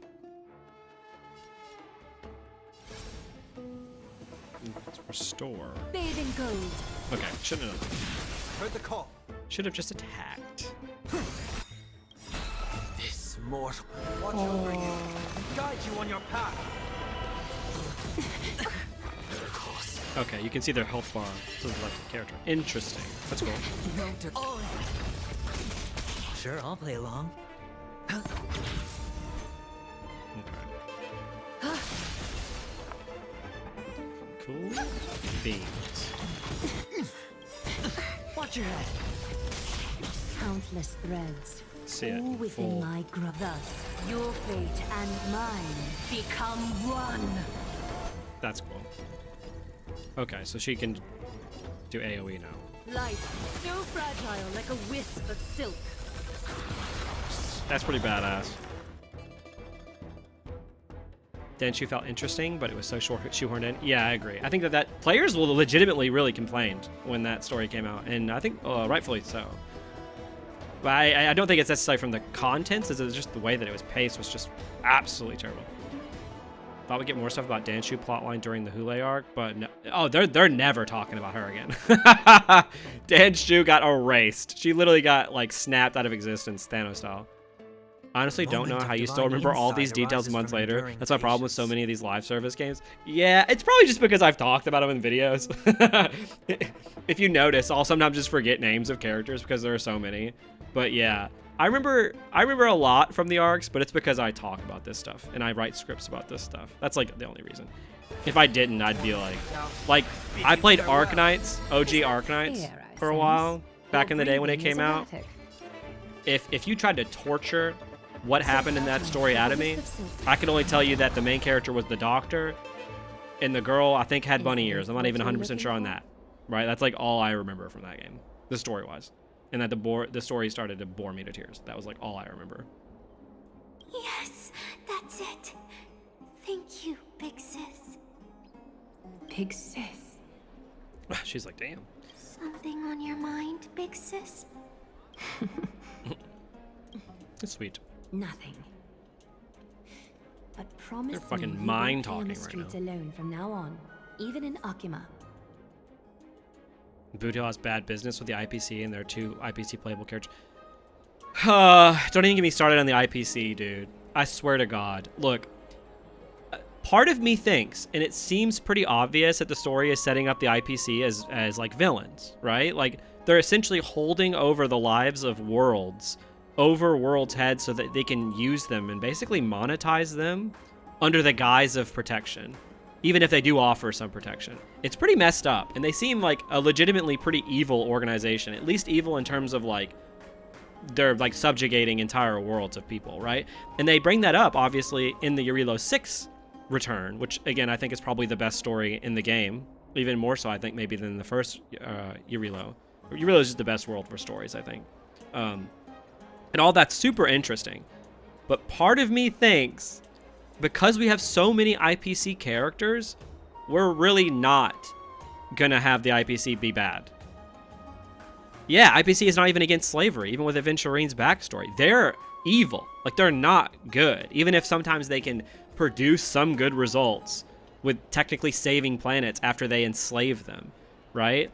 Let's restore. Bathe in gold. Okay, shouldn't have. Heard the call. Should have just attacked. This mortal. Watch over you and guide you on your path. Okay, you can see their health bar to the left of the character. Interesting. That's cool. Sure, I'll play along. Cool. Beans. Watch your head. Countless threads. See it all in within full. my grip. Thus, your fate and mine become one. That's cool. Okay, so she can do AoE now. Life, so fragile like a wisp of silk. That's pretty badass. Then she felt interesting, but it was so shoehorned in. Yeah, I agree. I think that players will legitimately really complained when that story came out, and I think rightfully so. But I don't think it's necessarily from the contents, it's just the way that it was paced was just absolutely terrible. Thought we'd get more stuff about Danshu plotline during the Hule arc, but no. Oh, they're never talking about her again. Danshu got erased. She literally got like snapped out of existence, Thanos style. Honestly, don't know how you still remember all these details months later. That's my problem with so many of these live service games. Yeah, it's probably just because I've talked about them in videos. If you notice, I'll sometimes just forget names of characters because there are so many. But yeah, I remember a lot from the arcs, but it's because I talk about this stuff and I write scripts about this stuff. That's like the only reason. If I didn't, I'd be like I played Arknights, OG Arknights for a while back in the day when it came out. If you tried to torture what happened in that story out of me, I can only tell you that the main character was the doctor, and the girl I think had bunny ears. I'm not even 100% sure on that. Right? That's like all I remember from that game, the story-wise, and that the story started to bore me to tears. That was like all I remember. Yes, that's it. Thank you, big sis. Big sis. She's like, damn. Something on your mind, big sis? It's sweet. Nothing. But promise They're fucking me you mind won't play on talking the right streets now. alone from now on, even in Akima. Boot has bad business with the IPC and their 2 IPC playable characters. Don't even get me started on the IPC, dude. I swear to God. Look, part of me thinks, and it seems pretty obvious that the story is setting up the IPC as like villains, right? Like they're essentially holding over the lives of worlds over worlds' heads so that they can use them and basically monetize them under the guise of protection, even if they do offer some protection. It's pretty messed up, and they seem like a legitimately pretty evil organization, at least evil in terms of like they're like subjugating entire worlds of people, right? And they bring that up obviously in the Eurilo 6 return, which again I think is probably the best story in the game, even more so I think maybe than the first Eurilo. Eurilo is just the best world for stories, I think. And all that's super interesting. But part of me thinks, because we have so many IPC characters, we're really not gonna have the IPC be bad. Yeah, IPC is not even against slavery, even with Aventurine's backstory. They're evil. Like, they're not good. Even if sometimes they can produce some good results with technically saving planets after they enslave them, right?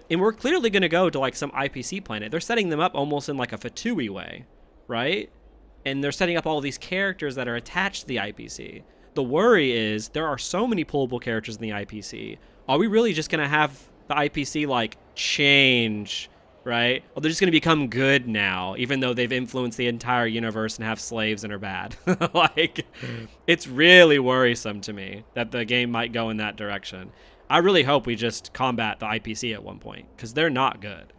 And we're clearly going to go to like some IPC planet. They're setting them up almost in like a Fatui way, right? And they're setting up all these characters that are attached to the IPC. The worry is there are so many pullable characters in the IPC. Are we really just going to have the IPC like change, right? Or they're just going to become good now, even though they've influenced the entire universe and have slaves and are bad. Like, it's really worrisome to me that the game might go in that direction. I really hope we just combat the IPC at one point, because they're not good.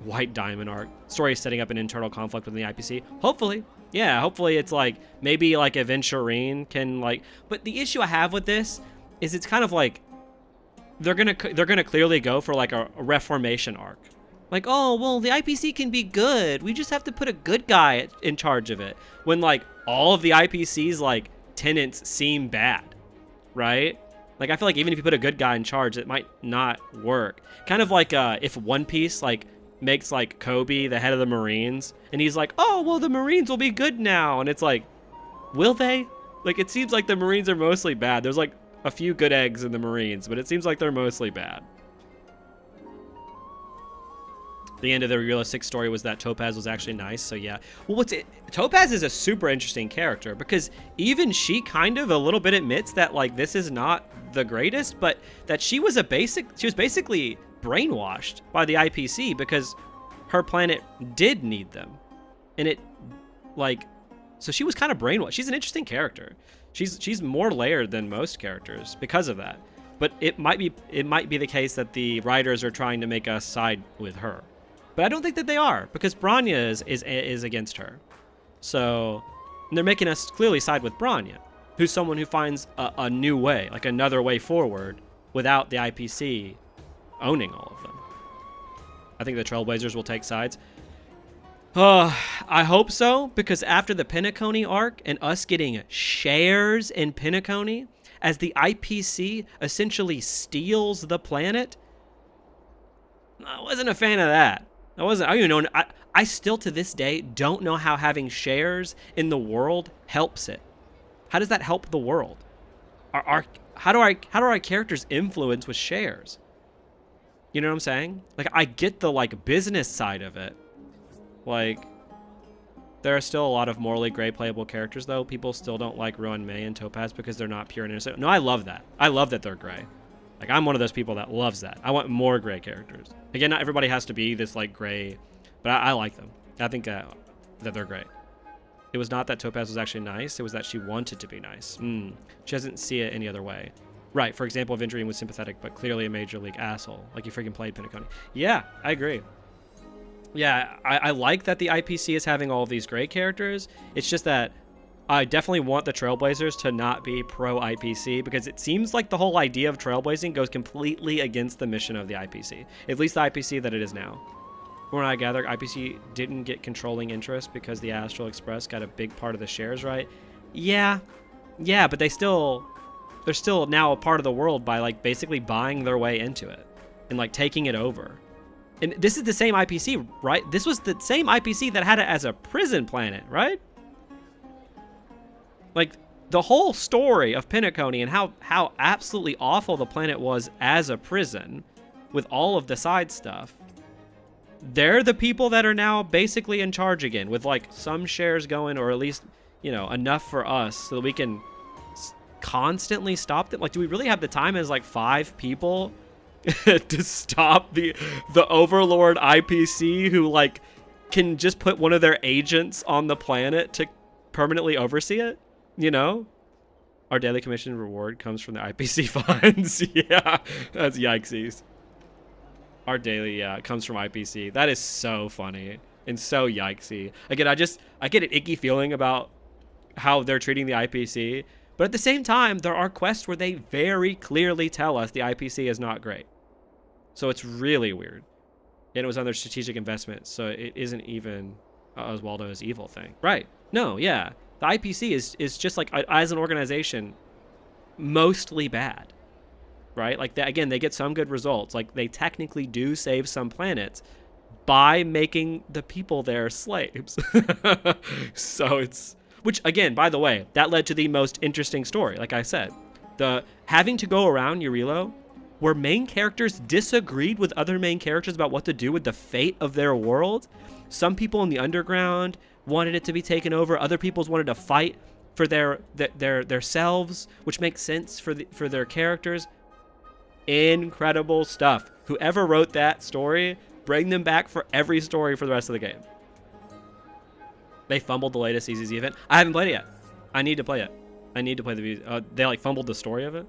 White Diamond arc. Story is setting up an internal conflict within the IPC. Hopefully. Yeah, hopefully it's like, maybe like Aventurine can like, but the issue I have with this is it's kind of like, they're gonna clearly go for like a reformation arc. Like, oh, well, the IPC can be good. We just have to put a good guy in charge of it. When, like, all of the IPC's, like, tenants seem bad, right? Like, I feel like even if you put a good guy in charge, it might not work. Kind of like if One Piece, like, makes, like, Kobe the head of the Marines, and he's like, oh, well, the Marines will be good now. And it's like, will they? Like, it seems like the Marines are mostly bad. There's, like, a few good eggs in the Marines, but it seems like they're mostly bad. The end of the realistic story was that Topaz was actually nice, so yeah. Well, Topaz is a super interesting character because even she kind of a little bit admits that, like, this is not the greatest, but that she was basically brainwashed by the IPC because her planet did need them. And it, like, so she was kind of brainwashed. She's an interesting character. She's more layered than most characters because of that. But it might be the case that the writers are trying to make us side with her. But I don't think that they are, because Branya is against her. So they're making us clearly side with Branya, who's someone who finds a new way, like another way forward, without the IPC owning all of them. I think the Trailblazers will take sides. I hope so, because after the Penacony arc and us getting shares in Penacony, as the IPC essentially steals the planet, I wasn't a fan of that. I don't even know. I still to this day don't know how having shares in the world helps it. How does that help the world? How do our characters influence with shares? You know what I'm saying? Like, I get the, like, business side of it. Like, there are still a lot of morally gray playable characters, though. People still don't like Rowan May and Topaz because they're not pure and innocent. No, I love that. I love that they're gray. Like, I'm one of those people that loves that. I want more gray characters. Again, not everybody has to be this, like, gray, but I like them. I think that they're great. It was not that Topaz was actually nice. It was that she wanted to be nice. She doesn't see it any other way. Right, for example, Vindrian was sympathetic, but clearly a major league asshole. Like, you freaking played Penacony. Yeah, I agree. Yeah, I like that the IPC is having all of these gray characters. It's just that I definitely want the Trailblazers to not be pro-IPC because it seems like the whole idea of trailblazing goes completely against the mission of the IPC. At least the IPC that it is now. From what I gather, IPC didn't get controlling interest because the Astral Express got a big part of the shares, right? Yeah, but they're still now a part of the world by, like, basically buying their way into it and, like, taking it over. And this is the same IPC, right? This was the same IPC that had it as a prison planet, right? Like, the whole story of Penacony and how absolutely awful the planet was as a prison with all of the side stuff. They're the people that are now basically in charge again with, like, some shares going, or at least, you know, enough for us so that we can constantly stop them. Like, do we really have the time as, like, 5 people to stop the Overlord IPC who, like, can just put one of their agents on the planet to permanently oversee it? You know? Our daily commission reward comes from the IPC funds. Yeah, that's yikesies. Our daily comes from IPC. That is so funny and so yikesy. Again, I get an icky feeling about how they're treating the IPC. But at the same time, there are quests where they very clearly tell us the IPC is not great. So it's really weird. And it was under strategic investment, so it isn't even Oswaldo's evil thing. Right. No, yeah. The IPC is just, like, as an organization, mostly bad. Right? Like, again, they get some good results. Like, they technically do save some planets by making the people there slaves. So it's... Which, again, by the way, that led to the most interesting story, like I said. The having to go around Eurilo, where main characters disagreed with other main characters about what to do with the fate of their world. Some people in the underground wanted it to be taken over. Other people's wanted to fight for their selves, which makes sense for their characters. Incredible stuff. Whoever wrote that story, bring them back for every story for the rest of the game. They fumbled the latest EZZ event. I haven't played it yet. I need to play it. I need to play they, like, fumbled the story of it.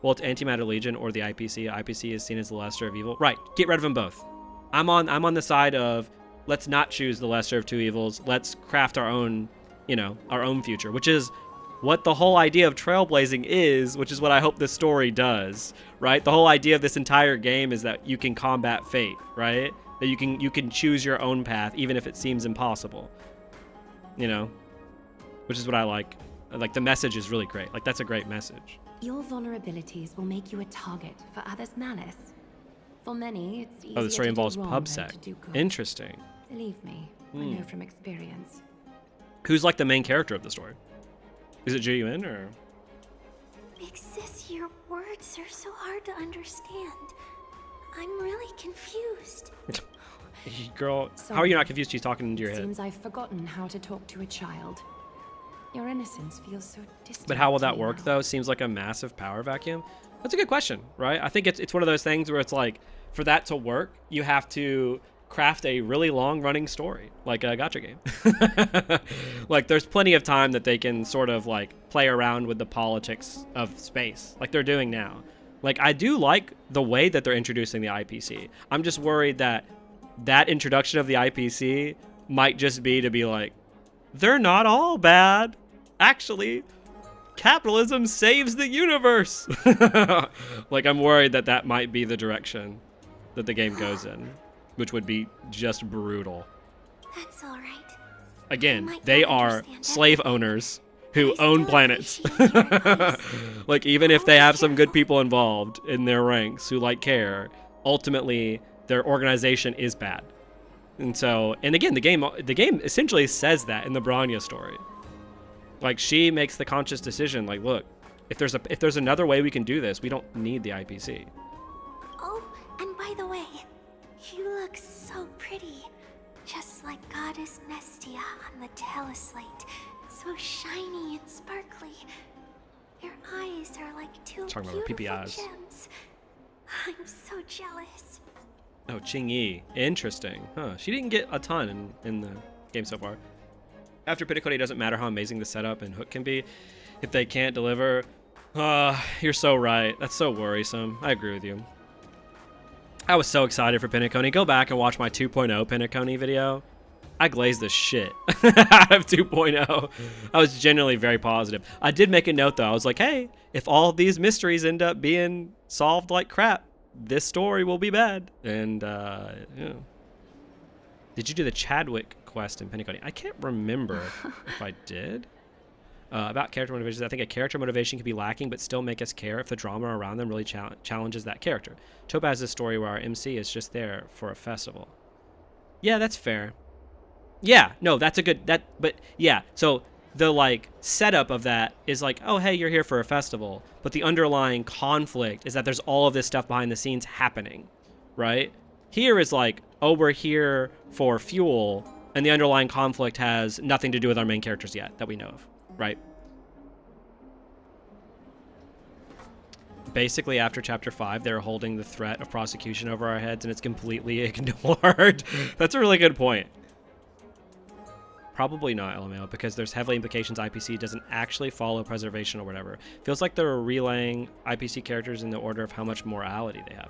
Well, it's Antimatter Legion or the IPC. IPC is seen as the lesser of evil. Right. Get rid of them both. I'm on the side of let's not choose the lesser of two evils. Let's craft our own, you know, our own future, which is what the whole idea of trailblazing is, which is what I hope this story does, right? The whole idea of this entire game is that you can combat fate, right? That you can choose your own path even if it seems impossible. You know, which is what I like. Like the message is really great. Like that's a great message. Your vulnerabilities will make you a target for others' malice. For many, it's easier Oh, the story to do involves wrong pub than sec. to do good. Interesting. Believe me, I know from experience. Who's like the main character of the story? Is it Ji-Yun or? Big sis, your words are so hard to understand. I'm really confused. Girl, how are you not confused? She's talking into your head. Seems I've forgotten how to talk to a child. Your innocence feels so distant. But how will to that me work now. though? Seems like a massive power vacuum. That's a good question, right? I think it's one of those things where it's like, for that to work, you have to craft a really long running story, like a gacha game. Like there's plenty of time that they can sort of like play around with the politics of space, like they're doing now. Like I do like the way that they're introducing the IPC. I'm just worried that that introduction of the IPC might just be to be like, they're not all bad. Actually, capitalism saves the universe. Like I'm worried that that might be the direction that the game goes in, which would be just brutal. That's all right. Again, they are slave owners who own planets. Like even if they have some good people involved in their ranks who like care, ultimately their organization is bad. And so, and again, the game essentially says that in the Bronya story. Like she makes the conscious decision, like, look, if there's another way we can do this, we don't need the IPC. Oh, and by the way, you look so pretty. Just like Goddess Nestia on the teleslate. So shiny and sparkly. Your eyes are like two Talking about beautiful PPIs. gems. I'm so jealous. Oh, Ching-Yi. Interesting. Huh. She didn't get a ton in the game so far. After Pitticone, it doesn't matter how amazing the setup and hook can be. If they can't deliver, you're so right. That's so worrisome. I agree with you. I was so excited for Pitticone. Go back and watch my 2.0 Pitticone video. I glazed the shit out of 2.0. I was genuinely very positive. I did make a note, though. I was like, hey, if all of these mysteries end up being solved like crap, this story will be bad. And, yeah. Did you do the Chadwick quest in Pitticone? I can't remember if I did. About character motivations, I think a character motivation can be lacking but still make us care if the drama around them really challenges that character. Topaz's story where our MC is just there for a festival. Yeah, that's fair. Yeah, no, that's a good, but yeah, so the like setup of that is like, oh, hey, you're here for a festival, but the underlying conflict is that there's all of this stuff behind the scenes happening, right? Here is like, oh, we're here for fuel, and the underlying conflict has nothing to do with our main characters yet that we know of, right? Basically, after Chapter 5, they're holding the threat of prosecution over our heads, and it's completely ignored. That's a really good point. Probably not, LMAO, because there's heavily implications IPC doesn't actually follow preservation or whatever. Feels like they're relaying IPC characters in the order of how much morality they have.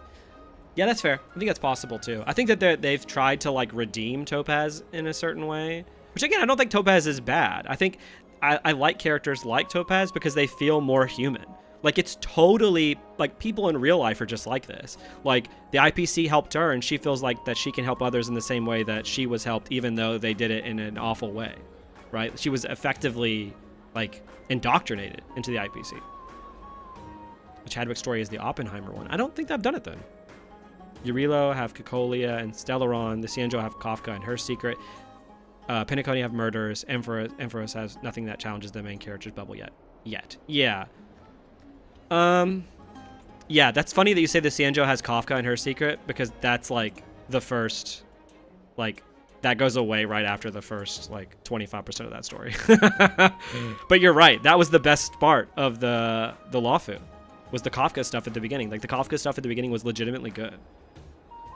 Yeah, that's fair. I think that's possible, too. I think that they've tried to, like, redeem Topaz in a certain way. Which, again, I don't think Topaz is bad. I think I like characters like Topaz because they feel more human. Like, it's totally, like, people in real life are just like this. Like, the IPC helped her, and she feels like that she can help others in the same way that she was helped, even though they did it in an awful way, right? She was effectively, like, indoctrinated into the IPC. The Chadwick story is the Oppenheimer one. I don't think I've done it then. Yurilo have Cacolia and Stellaron. The Cienjo have Kafka and her secret. Pitticone have murders. Amphoreus has nothing that challenges the main character's bubble yet. Yeah. Yeah, that's funny that you say the Cienjo has Kafka and her secret, because that's like the first, like, that goes away right after the first, like, 25% of that story. But you're right. That was the best part of the Lawfu, was the Kafka stuff at the beginning. Like, the Kafka stuff at the beginning was legitimately good.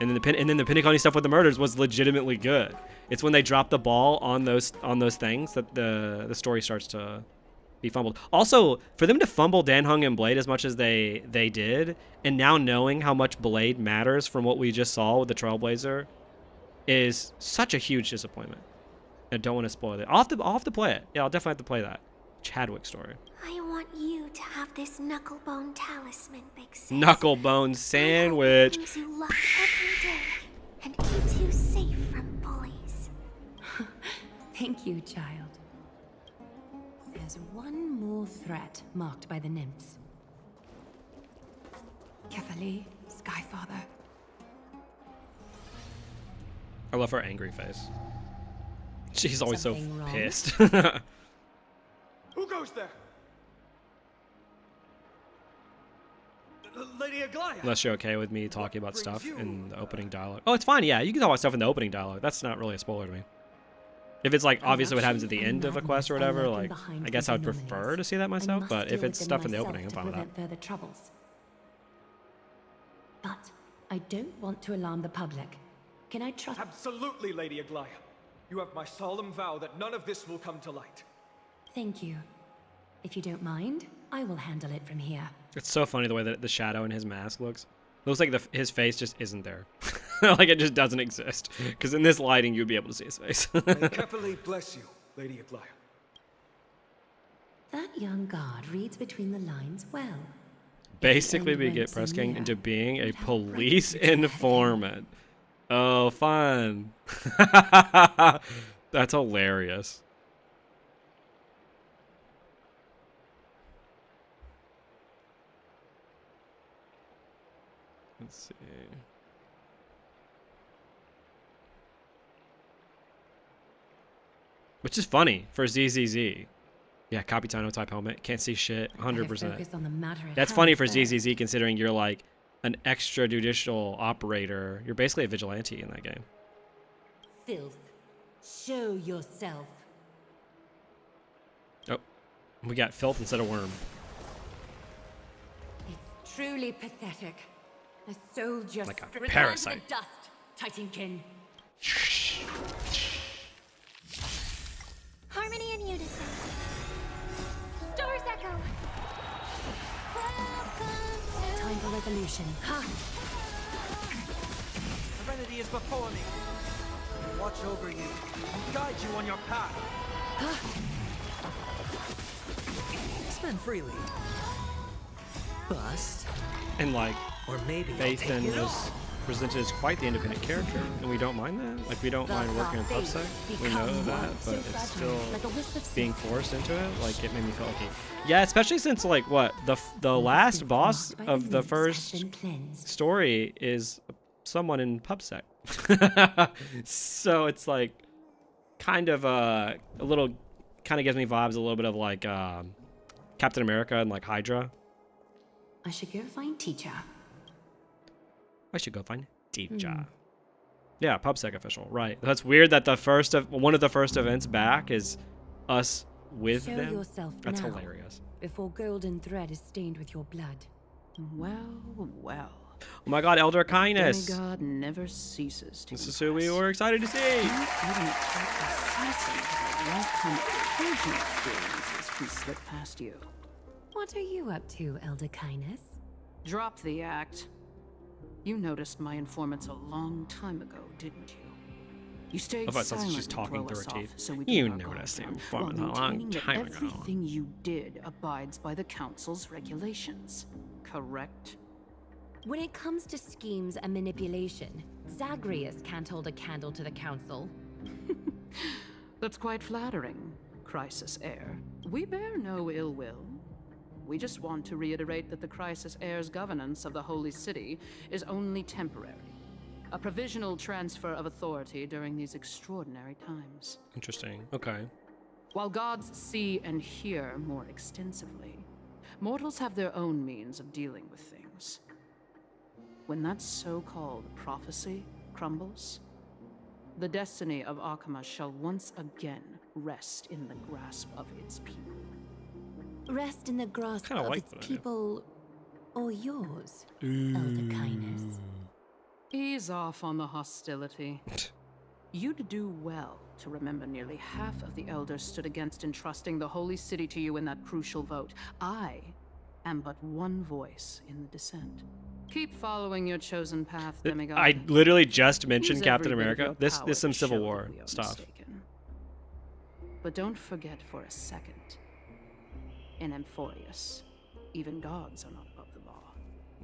And then the Pitticone stuff with the murders was legitimately good. It's when they drop the ball on those things that the story starts to be fumbled. Also, for them to fumble Danhung and Blade as much as they did, and now knowing how much Blade matters from what we just saw with the Trailblazer, is such a huge disappointment. I don't want to spoil it. I'll have to play it. Yeah, I'll definitely have to play that Chadwick story. I want you to have this knucklebone talisman, Big Sis. Knucklebone sandwich. Brings you luck every day. and keeps you safe from bullies. Thank you, child. There's one more threat marked by the nymphs. Carefully, Skyfather. I love her angry face. She's always Something so wrong? pissed. Who goes there? Lady Aglaia. Unless you're okay with me talking about stuff in the opening dialogue. Oh, it's fine. Yeah, you can talk about stuff in the opening dialogue. That's not really a spoiler to me. If it's like obviously what happens at the end of a quest or whatever, like I guess I would prefer to see that myself. But if it's stuff in the opening, I'm fine with that. Further troubles. But I don't want to alarm the public. Can I trust? Absolutely, Lady Aglaia. You have my solemn vow that none of this will come to light. Thank you. If you don't mind, I will handle it from here. It's so funny the way that the shadow in his mask looks. It looks like his face just isn't there. Like it just doesn't exist. Because in this lighting, you'd be able to see his face. May Kepali bless you, Lady Aglaia. That young guard reads between the lines well. Basically, we get Press King into being a police informant. Oh, fun. That's hilarious. Let's see. Which is funny for ZZZ. Yeah, Capitano type helmet. Can't see shit. 100%. That's funny for ZZZ considering you're like an extrajudicial operator. You're basically a vigilante in that game. Filth. Show yourself. Oh, we got filth instead of worm. It's truly pathetic. A soldier like a stripped parasite. to dust, Titankin. Harmony and unison. Stars echo. Time for resolution. Ha! Serenity is before me. Watch over you and guide you on your path. Spend freely. Bust. And like, or maybe Phaethon was presented as quite the independent character, and we don't mind that. Like, we don't mind working in PubSec. We know that, but it's still being forced into it. Like, it made me feel like, yeah, especially since like what the last boss of the first story is someone in PubSec. So it's like kind of a little, kind of gives me vibes a little bit of like Captain America and like Hydra. I should go find teacher. I should go find teacher. Yeah, PubSec official. Right. That's weird that one of the first events back is us with Show them. Yourself That's now, hilarious. Before golden thread is stained with your blood. Well, well. Oh my God, Elder Kindness. God never ceases to. This is who we were excited to see. He slipped past you. What are you up to, Elder Kindness? Drop the act. You noticed my informants a long time ago, didn't you? You stayed I thought it sounds like silent she's to talking throw through us her teeth. off, so we You did our noticed the guard down, informant while a long maintaining that time ago. everything you did abides by the Council's regulations. Correct? When it comes to schemes and manipulation, Zagreus can't hold a candle to the Council. That's quite flattering, Crisis Heir. We bear no ill will. We just want to reiterate that the Crisis Heir's governance of the Holy City is only temporary. A provisional transfer of authority during these extraordinary times. Interesting. Okay. While gods see and hear more extensively, mortals have their own means of dealing with things. When that so-called prophecy crumbles, the destiny of Arkama shall once again rest in the grasp of its people. Rest in the grasp of its people, or yours, Elder Kindness. Ease off on the hostility. You'd do well to remember nearly half of the elders stood against entrusting the Holy City to you in that crucial vote. I am but one voice in the dissent. Keep following your chosen path, demigod. I literally just mentioned Use Captain every bit of America. your This power some to Civil show War that we are stuff. mistaken. But don't forget for a second, in Amphoreus, even gods are not above the law.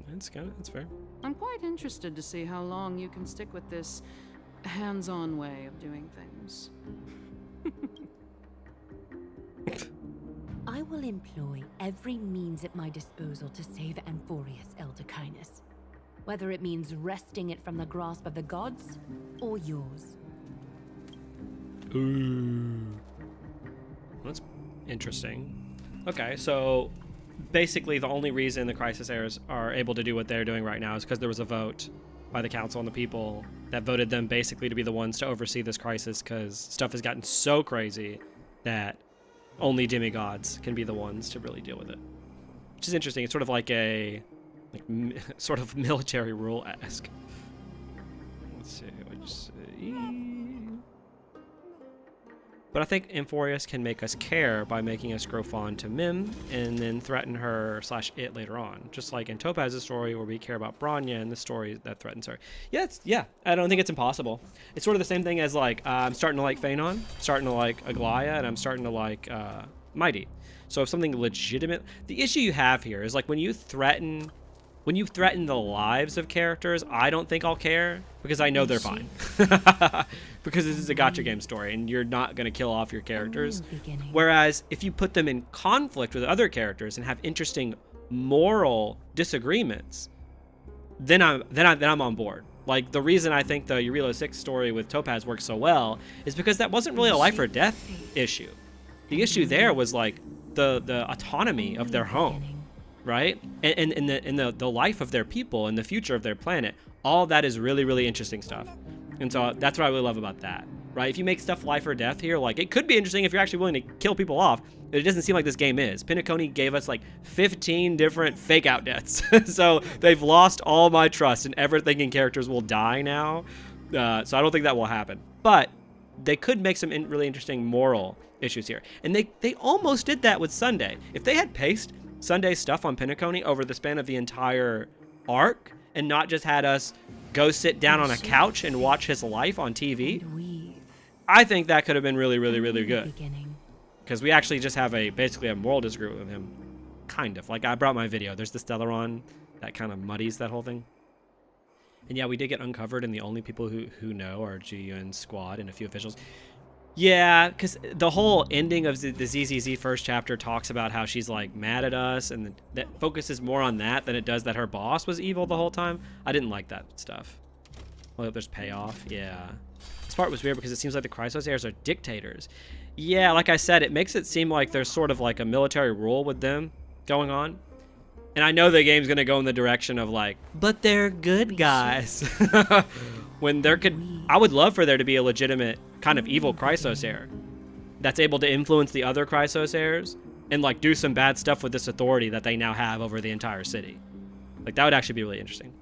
That's fair. I'm quite interested to see how long you can stick with this hands-on way of doing things. I will employ every means at my disposal to save Amphoreus, Elder Kindness. Whether it means wresting it from the grasp of the gods, or yours. Ooh. That's interesting. Okay, so basically the only reason the Crisis Heirs are able to do what they're doing right now is because there was a vote by the council and the people that voted them basically to be the ones to oversee this crisis, because stuff has gotten so crazy that only demigods can be the ones to really deal with it. Which is interesting. It's sort of like a sort of military rule-esque. Let's see what you say. But I think Amphoreus can make us care by making us grow fond to Mim and then threaten her / it later on. Just like in Topaz's story where we care about Bronya and the story that threatens her. Yeah, I don't think it's impossible. It's sort of the same thing as like, I'm starting to like Phanon, starting to like Aglaya, and I'm starting to like Mighty. So if something legitimate, the issue you have here is like when you threaten the lives of characters, I don't think I'll care because I know they're fine. Because this is a gacha game story and you're not going to kill off your characters. Whereas if you put them in conflict with other characters and have interesting moral disagreements, then I'm on board. Like the reason I think the Eurilo 6 story with Topaz works so well is because that wasn't really a life or death issue. The issue there was like the autonomy of their home. Right? And the life of their people and the future of their planet. All that is really, really interesting stuff. And so that's what I really love about that. Right? If you make stuff life or death here, like it could be interesting if you're actually willing to kill people off. But it doesn't seem like this game is. Pinacone gave us like 15 different fake out deaths. So they've lost all my trust and ever thinking characters will die now. So I don't think that will happen. But they could make some really interesting moral issues here. And they almost did that with Sunday. If they had paced Sunday's stuff on Pinacone over the span of the entire arc and not just had us go sit down on a couch and watch his life on TV, I think that could have been really, really, really good. Because we actually just have basically a moral disagreement with him. Kind of. Like I brought my video. There's the Stellaron that kind of muddies that whole thing. And yeah, we did get uncovered, and the only people who know are GUN's squad and a few officials. Yeah, because the whole ending of the ZZZ first chapter talks about how she's like mad at us, and that focuses more on that than it does that her boss was evil the whole time. I didn't like that stuff. Well, there's payoff. Yeah. This part was weird because it seems like the Chrysos heirs are dictators. Yeah, like I said, it makes it seem like there's sort of like a military rule with them going on. And I know the game's going to go in the direction of like, but they're good guys. When there I would love for there to be a legitimate kind of evil Chrysos heir that's able to influence the other Chrysos heirs and like do some bad stuff with this authority that they now have over the entire city. Like that would actually be really interesting.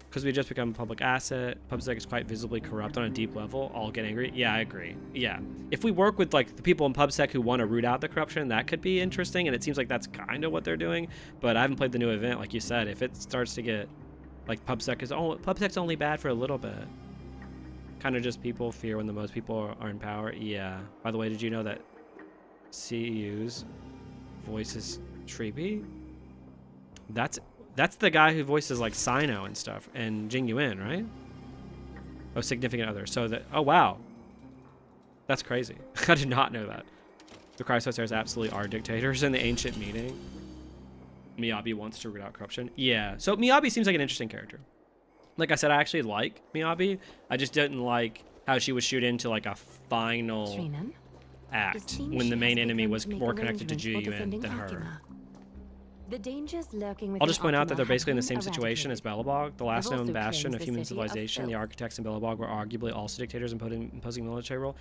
Because we just become a public asset. PubSec is quite visibly corrupt on a deep level. All get angry. Yeah, I agree. Yeah. If we work with like the people in PubSec who want to root out the corruption, that could be interesting. And it seems like that's kind of what they're doing. But I haven't played the new event, like you said. If it starts to get like PubSec's only bad for a little bit. Kind of just people fear when the most people are in power. Yeah. By the way, did you know that CEU's voice is Treeby? That's the guy who voices like Sino and stuff and Jing Yuan, right? Oh, significant other. So that, oh wow. That's crazy. I did not know that. The Chrysos heirs absolutely are dictators in the ancient meeting. Miyabi wants to root out corruption. Yeah, so Miyabi seems like an interesting character. Like I said, I actually like Miyabi. I just didn't like how she was shoot into like a final act when the main enemy was more connected to Jiyuan than her. The dangers lurking I'll just point out that they're basically in the same situation as Belobog, the last known bastion of human civilization. The architects in Belobog were arguably also dictators imposing military rule.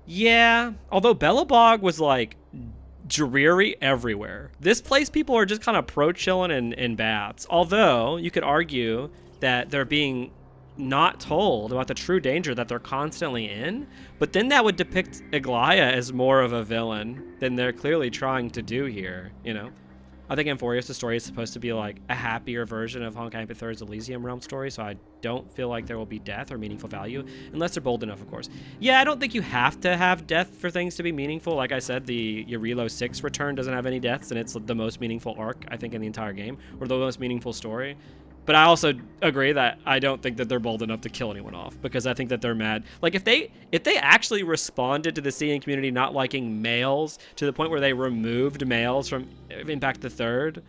Yeah, although Belobog was like dreary everywhere. This place, people are just kind of pro-chilling in baths. Although you could argue that they're being not told about the true danger that they're constantly in, but then that would depict Aglaya as more of a villain than they're clearly trying to do here, you know? I think Amphoreus' story is supposed to be like a happier version of Honkai Impact 3's Elysium Realm story, so I don't feel like there will be death or meaningful value, unless they're bold enough, of course. Yeah, I don't think you have to have death for things to be meaningful. Like I said, the Yarilo 6 return doesn't have any deaths, and it's the most meaningful arc, I think, in the entire game, or the most meaningful story. But I also agree that I don't think that they're bold enough to kill anyone off, because I think that they're mad. Like, if they actually responded to the Seeing community not liking males to the point where they removed males from Impact the Third,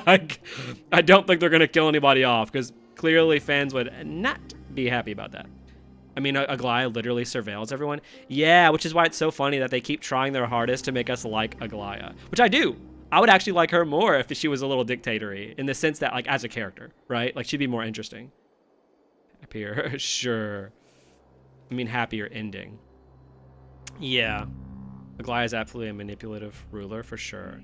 like, I don't think they're going to kill anybody off, because clearly fans would not be happy about that. I mean, Aglaya literally surveils everyone. Yeah, which is why it's so funny that they keep trying their hardest to make us like Aglaya, which I do. I would actually like her more if she was a little dictatory, in the sense that, like, as a character, right? Like, she'd be more interesting. Happier, sure. I mean, happier ending. Yeah. Aglaya is absolutely a manipulative ruler, for sure.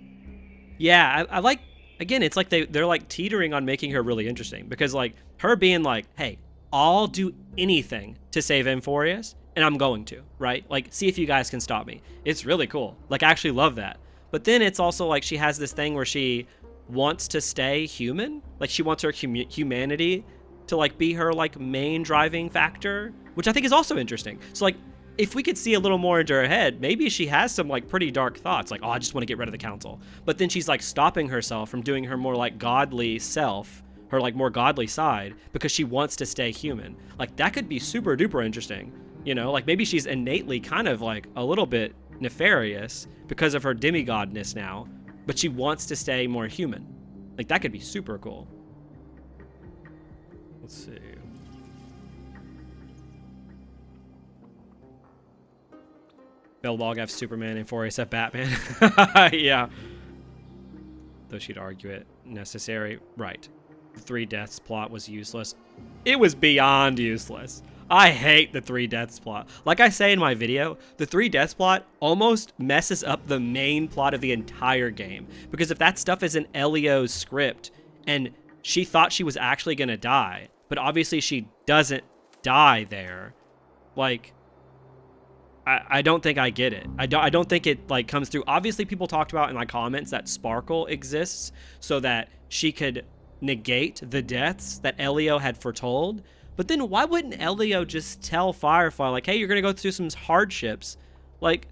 Yeah, I like, again, it's like they're like teetering on making her really interesting, because, like, her being like, hey, I'll do anything to save Amphoreus, and I'm going to, right? Like, see if you guys can stop me. It's really cool. Like, I actually love that. But then it's also like she has this thing where she wants to stay human. Like, she wants her humanity to, like, be her, like, main driving factor, which I think is also interesting. So, like, if we could see a little more into her head, maybe she has some, like, pretty dark thoughts. Like, oh, I just want to get rid of the council. But then she's, like, stopping herself from doing her more, like, godly self, her, like, more godly side, because she wants to stay human. Like, that could be super duper interesting. You know, like, maybe she's innately kind of, like, a little bit nefarious because of her demigodness now, but she wants to stay more human. Like, that could be super cool. Let's see. Belbog F Superman and 4 F Batman. Yeah. Though she'd argue it necessary. Right. The 3 deaths plot was useless. It was beyond useless. I hate the 3 deaths plot. Like I say in my video, the 3 deaths plot almost messes up the main plot of the entire game. Because if that stuff is in Elio's script, and she thought she was actually going to die, but obviously she doesn't die there, like, I don't think I get it. I don't think it, like, comes through. Obviously, people talked about in my comments that Sparkle exists so that she could negate the deaths that Elio had foretold. But then why wouldn't Elio just tell Firefly, like, hey, you're going to go through some hardships? Like,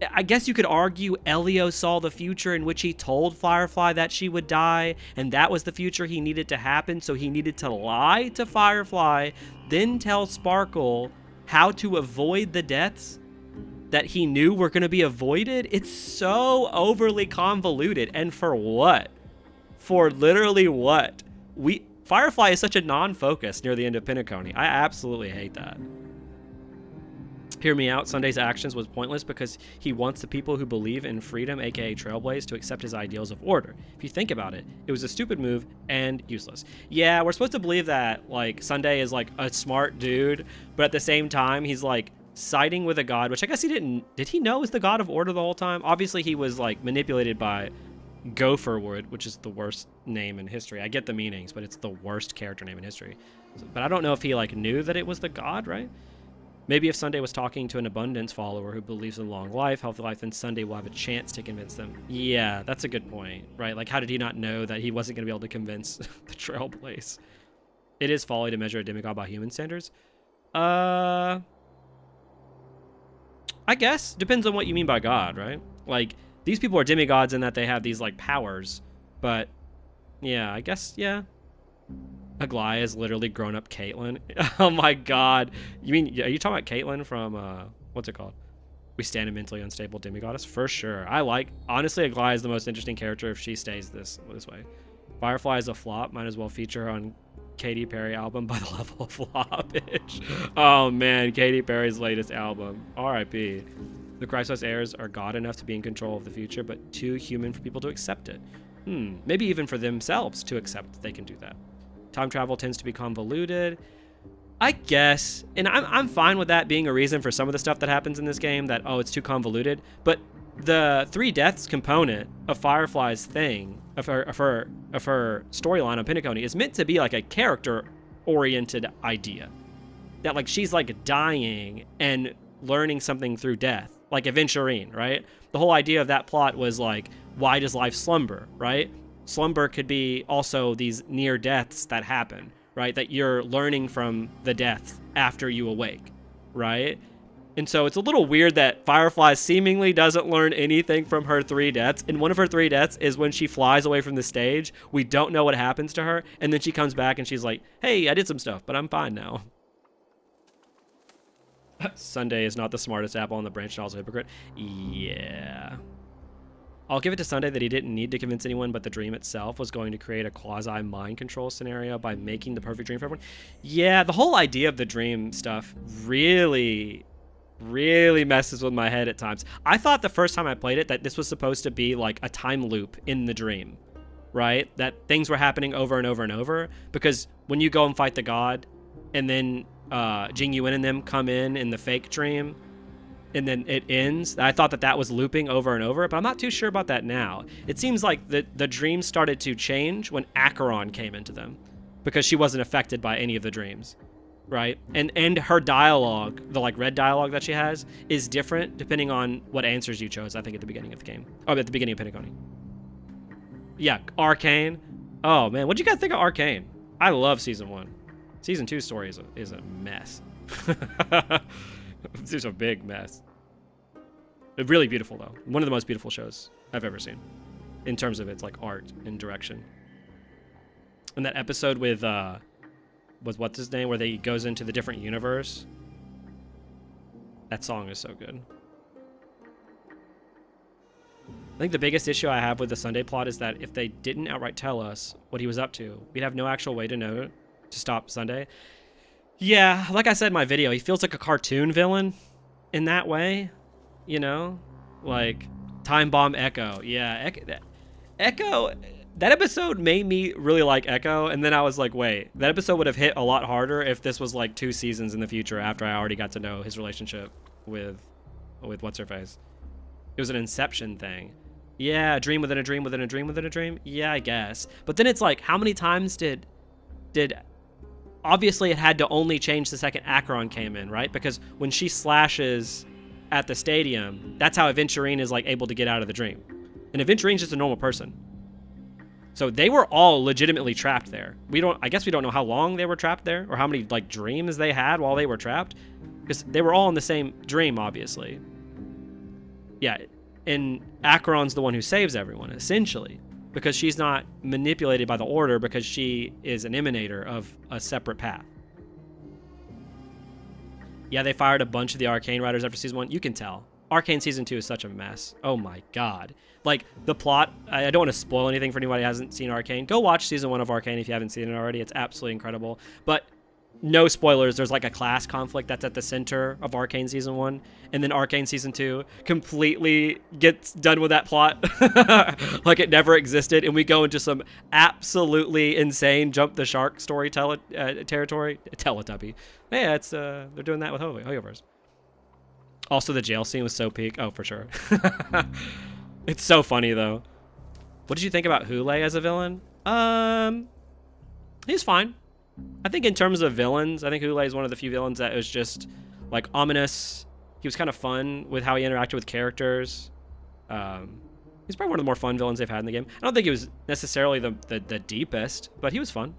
I guess you could argue Elio saw the future in which he told Firefly that she would die, and that was the future he needed to happen, so he needed to lie to Firefly, then tell Sparkle how to avoid the deaths that he knew were going to be avoided. It's so overly convoluted. And for what? For literally what? Firefly is such a non-focus near the end of Penacony. I absolutely hate that. Hear me out. Sunday's actions was pointless because he wants the people who believe in freedom, aka Trailblaze, to accept his ideals of order. If you think about it, it was a stupid move and useless. Yeah, we're supposed to believe that, like, Sunday is, like, a smart dude, but at the same time, he's, like, siding with a god, which I guess he didn't... Did he know was the god of order the whole time? Obviously, he was, like, manipulated by Gopherwood, which is the worst name in history. I get the meanings, but it's the worst character name in history. But I don't know if he, like, knew that it was the god, right? Maybe if Sunday was talking to an abundance follower who believes in long life, healthy life, then Sunday will have a chance to convince them. Yeah, that's a good point, right? Like, how did he not know that he wasn't going to be able to convince the Trailblaze? It is folly to measure a demigod by human standards. I guess. Depends on what you mean by God, right? Like, these people are demigods in that they have these, like, powers. But, yeah, I guess, yeah. Aglaya is literally grown-up Caitlyn. Oh my god. You mean, are you talking about Caitlyn from, what's it called? We stand a mentally unstable demigoddess? For sure. Honestly, Aglaya is the most interesting character if she stays this way. Firefly is a flop. Might as well feature her on Katy Perry album by the level of floppage. Oh man, Katy Perry's latest album. R.I.P. The Chrysos heirs are god enough to be in control of the future, but too human for people to accept it. Maybe even for themselves to accept that they can do that. Time travel tends to be convoluted. I guess, and I'm fine with that being a reason for some of the stuff that happens in this game, that, oh, it's too convoluted. But the 3 deaths component of Firefly's thing, of her storyline on Penacony, is meant to be like a character-oriented idea. That, like, she's, like, dying and learning something through death. like Aventurine, right? The whole idea of that plot was like, why does life slumber, right? Slumber could be also these near deaths that happen, right? That you're learning from the death after you awake, right? And so it's a little weird that Firefly seemingly doesn't learn anything from her 3 deaths. And one of her 3 deaths is when she flies away from the stage. We don't know what happens to her. And then she comes back and she's like, hey, I did some stuff, but I'm fine now. Sunday is not the smartest apple on the branch and also a hypocrite. Yeah. I'll give it to Sunday that he didn't need to convince anyone, but the dream itself was going to create a quasi-mind control scenario by making the perfect dream for everyone. Yeah, the whole idea of the dream stuff really messes with my head at times. I thought the first time I played it that this was supposed to be like a time loop in the dream, right? That things were happening over and over and over, because when you go and fight the god and then Jing Yuan and them come in the fake dream and then it ends, I thought that was looping over and over, but I'm not too sure about that now. It seems like the dream started to change when Acheron came into them, because she wasn't affected by any of the dreams. Right? And her dialogue, the like red dialogue that she has, is different depending on what answers you chose, I think, at the beginning of the game. Oh, at the beginning of Pentaconi. Yeah, Arcane. Oh man, what'd you guys think of Arcane? I love season 1. Season 2 story is a mess. It's a big mess. Really beautiful though. One of the most beautiful shows I've ever seen in terms of its like art and direction. And that episode with what's his name, where he goes into the different universe. That song is so good. I think the biggest issue I have with the Sunday plot is that if they didn't outright tell us what he was up to, we'd have no actual way to know to stop Sunday. Yeah, like I said in my video, he feels like a cartoon villain in that way, you know? Like Time Bomb Echo. Yeah, Echo, that episode made me really like Echo, and then I was like, wait, that episode would have hit a lot harder if this was like 2 seasons in the future after I already got to know his relationship with what's-her-face. It was an Inception thing. Yeah, a dream within a dream within a dream within a dream. Yeah, I guess. But then it's like, how many times did obviously it had to only change the second Acheron came in, right? Because when she slashes at the stadium, that's how Aventurine is like able to get out of the dream. And Aventurine's just a normal person. So they were all legitimately trapped there. I guess we don't know how long they were trapped there or how many like dreams they had while they were trapped, because they were all in the same dream, obviously. Yeah, and Acheron's the one who saves everyone, essentially, because she's not manipulated by the Order, because she is an emanator of a separate path. Yeah, they fired a bunch of the Arcane writers after season 1. You can tell. Arcane season 2 is such a mess. Oh my god. Like, the plot, I don't want to spoil anything for anybody who hasn't seen Arcane. Go watch season 1 of Arcane if you haven't seen it already. It's absolutely incredible. But no spoilers, there's like a class conflict that's at the center of Arcane season 1, and then Arcane season 2 completely gets done with that plot like it never existed, and we go into some absolutely insane jump the shark story territory. Teletubby. Yeah, it's they're doing that with Hoyoverse. Also, the jail scene was so peak. Oh, for sure. It's so funny though. What did you think about Hule as a villain? He's fine. I think in terms of villains, I think Hule is one of the few villains that was just like ominous. He was kind of fun with how he interacted with characters. He's probably one of the more fun villains they've had in the game. I don't think he was necessarily the deepest, but he was fun.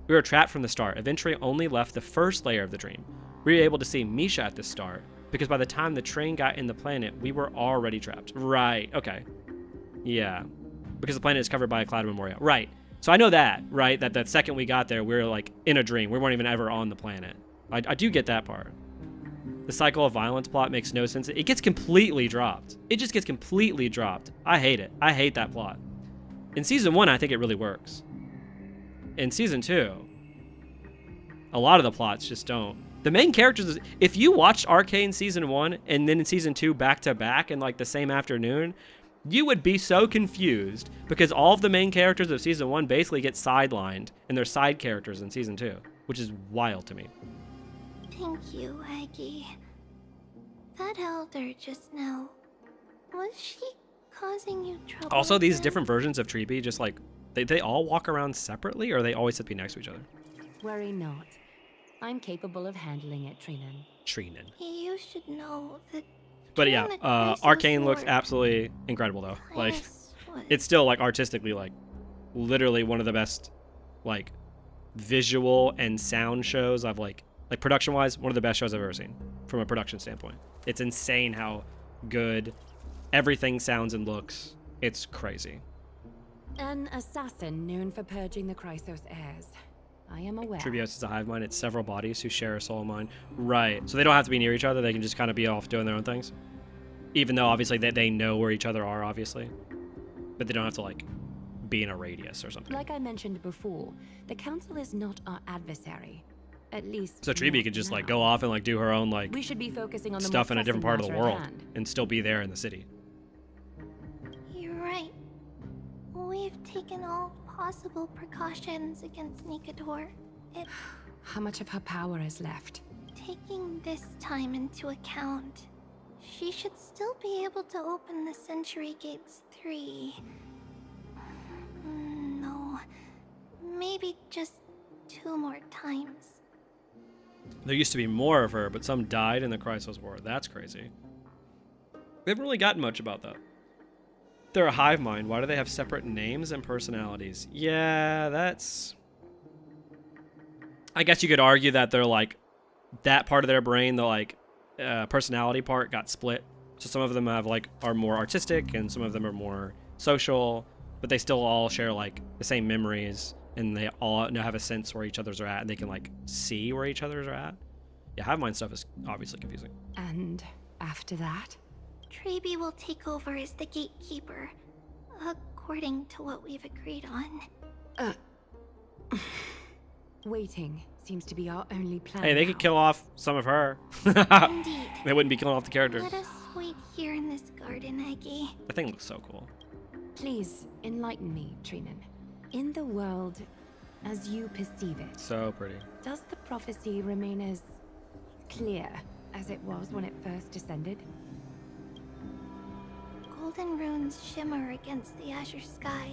We were trapped from the start. Aventurine only left the first layer of the dream. We were able to see Misha at the start, because by the time the train got in the planet, we were already trapped. Right, okay. Yeah, because the planet is covered by a cloud of memorial. Right. So I know that, right? That the second we got there, we were like in a dream. We weren't even ever on the planet. I do get that part. The cycle of violence plot makes no sense. It gets completely dropped. It just gets completely dropped. I hate it. I hate that plot. In season 1, I think it really works. In season 2, a lot of the plots just don't. The main characters, if you watched Arcane season 1 and then in season 2 back to back in like the same afternoon, you would be so confused, because all of the main characters of season 1 basically get sidelined and they're side characters in season 2, which is wild to me. Thank you, Aggie. That elder just now, was she causing you trouble? Also, these different versions of Treeby, just like, they all walk around separately, or they always have to be next to each other? Worry not. I'm capable of handling it, Trinan. Trinan. You should know that But yeah, Arcane looks absolutely incredible though. Like, it's still like artistically like literally one of the best like visual and sound shows I've like production wise, one of the best shows I've ever seen from a production standpoint. It's insane how good everything sounds and looks. It's crazy. An assassin known for purging the Chrysos heirs. I am aware. Tribios is a hive mind. It's several bodies who share a soul mind. Right. So they don't have to be near each other. They can just kind of be off doing their own things. Even though obviously they know where each other are, obviously. But they don't have to like be in a radius or something. Like I mentioned before, the council is not our adversary. At least so Tribi could just like go off and like do her own like we should be focusing on the stuff in a different part of the world hand. and still be there in the city. You're right. We've taken all possible precautions against Nikador. How much of her power is left? Taking this time into account, she should still be able to open the Century Gates 3. No, maybe just 2 more times. There used to be more of her, but some died in the Chrysos War. That's crazy. We haven't really gotten much about that. They're a hive mind. Why do they have separate names and personalities? Yeah, that's... I guess you could argue that they're like... that part of their brain, the like personality part got split. So some of them have like are more artistic and some of them are more social, but they still all share like the same memories and they all have a sense where each other's are at and they can like see where each other's are at. Yeah, hive mind stuff is obviously confusing. And after that? Tribi will take over as the gatekeeper, according to what we've agreed on. Waiting seems to be our only plan. Hey, they could kill off some of her. Indeed. They wouldn't be killing off the characters. Let us wait here in this garden, Aggie. That thing looks so cool. Please enlighten me, Trinan. In the world as you perceive it, so pretty. Does the prophecy remain as clear as it was when it first descended? Golden runes shimmer against the azure sky,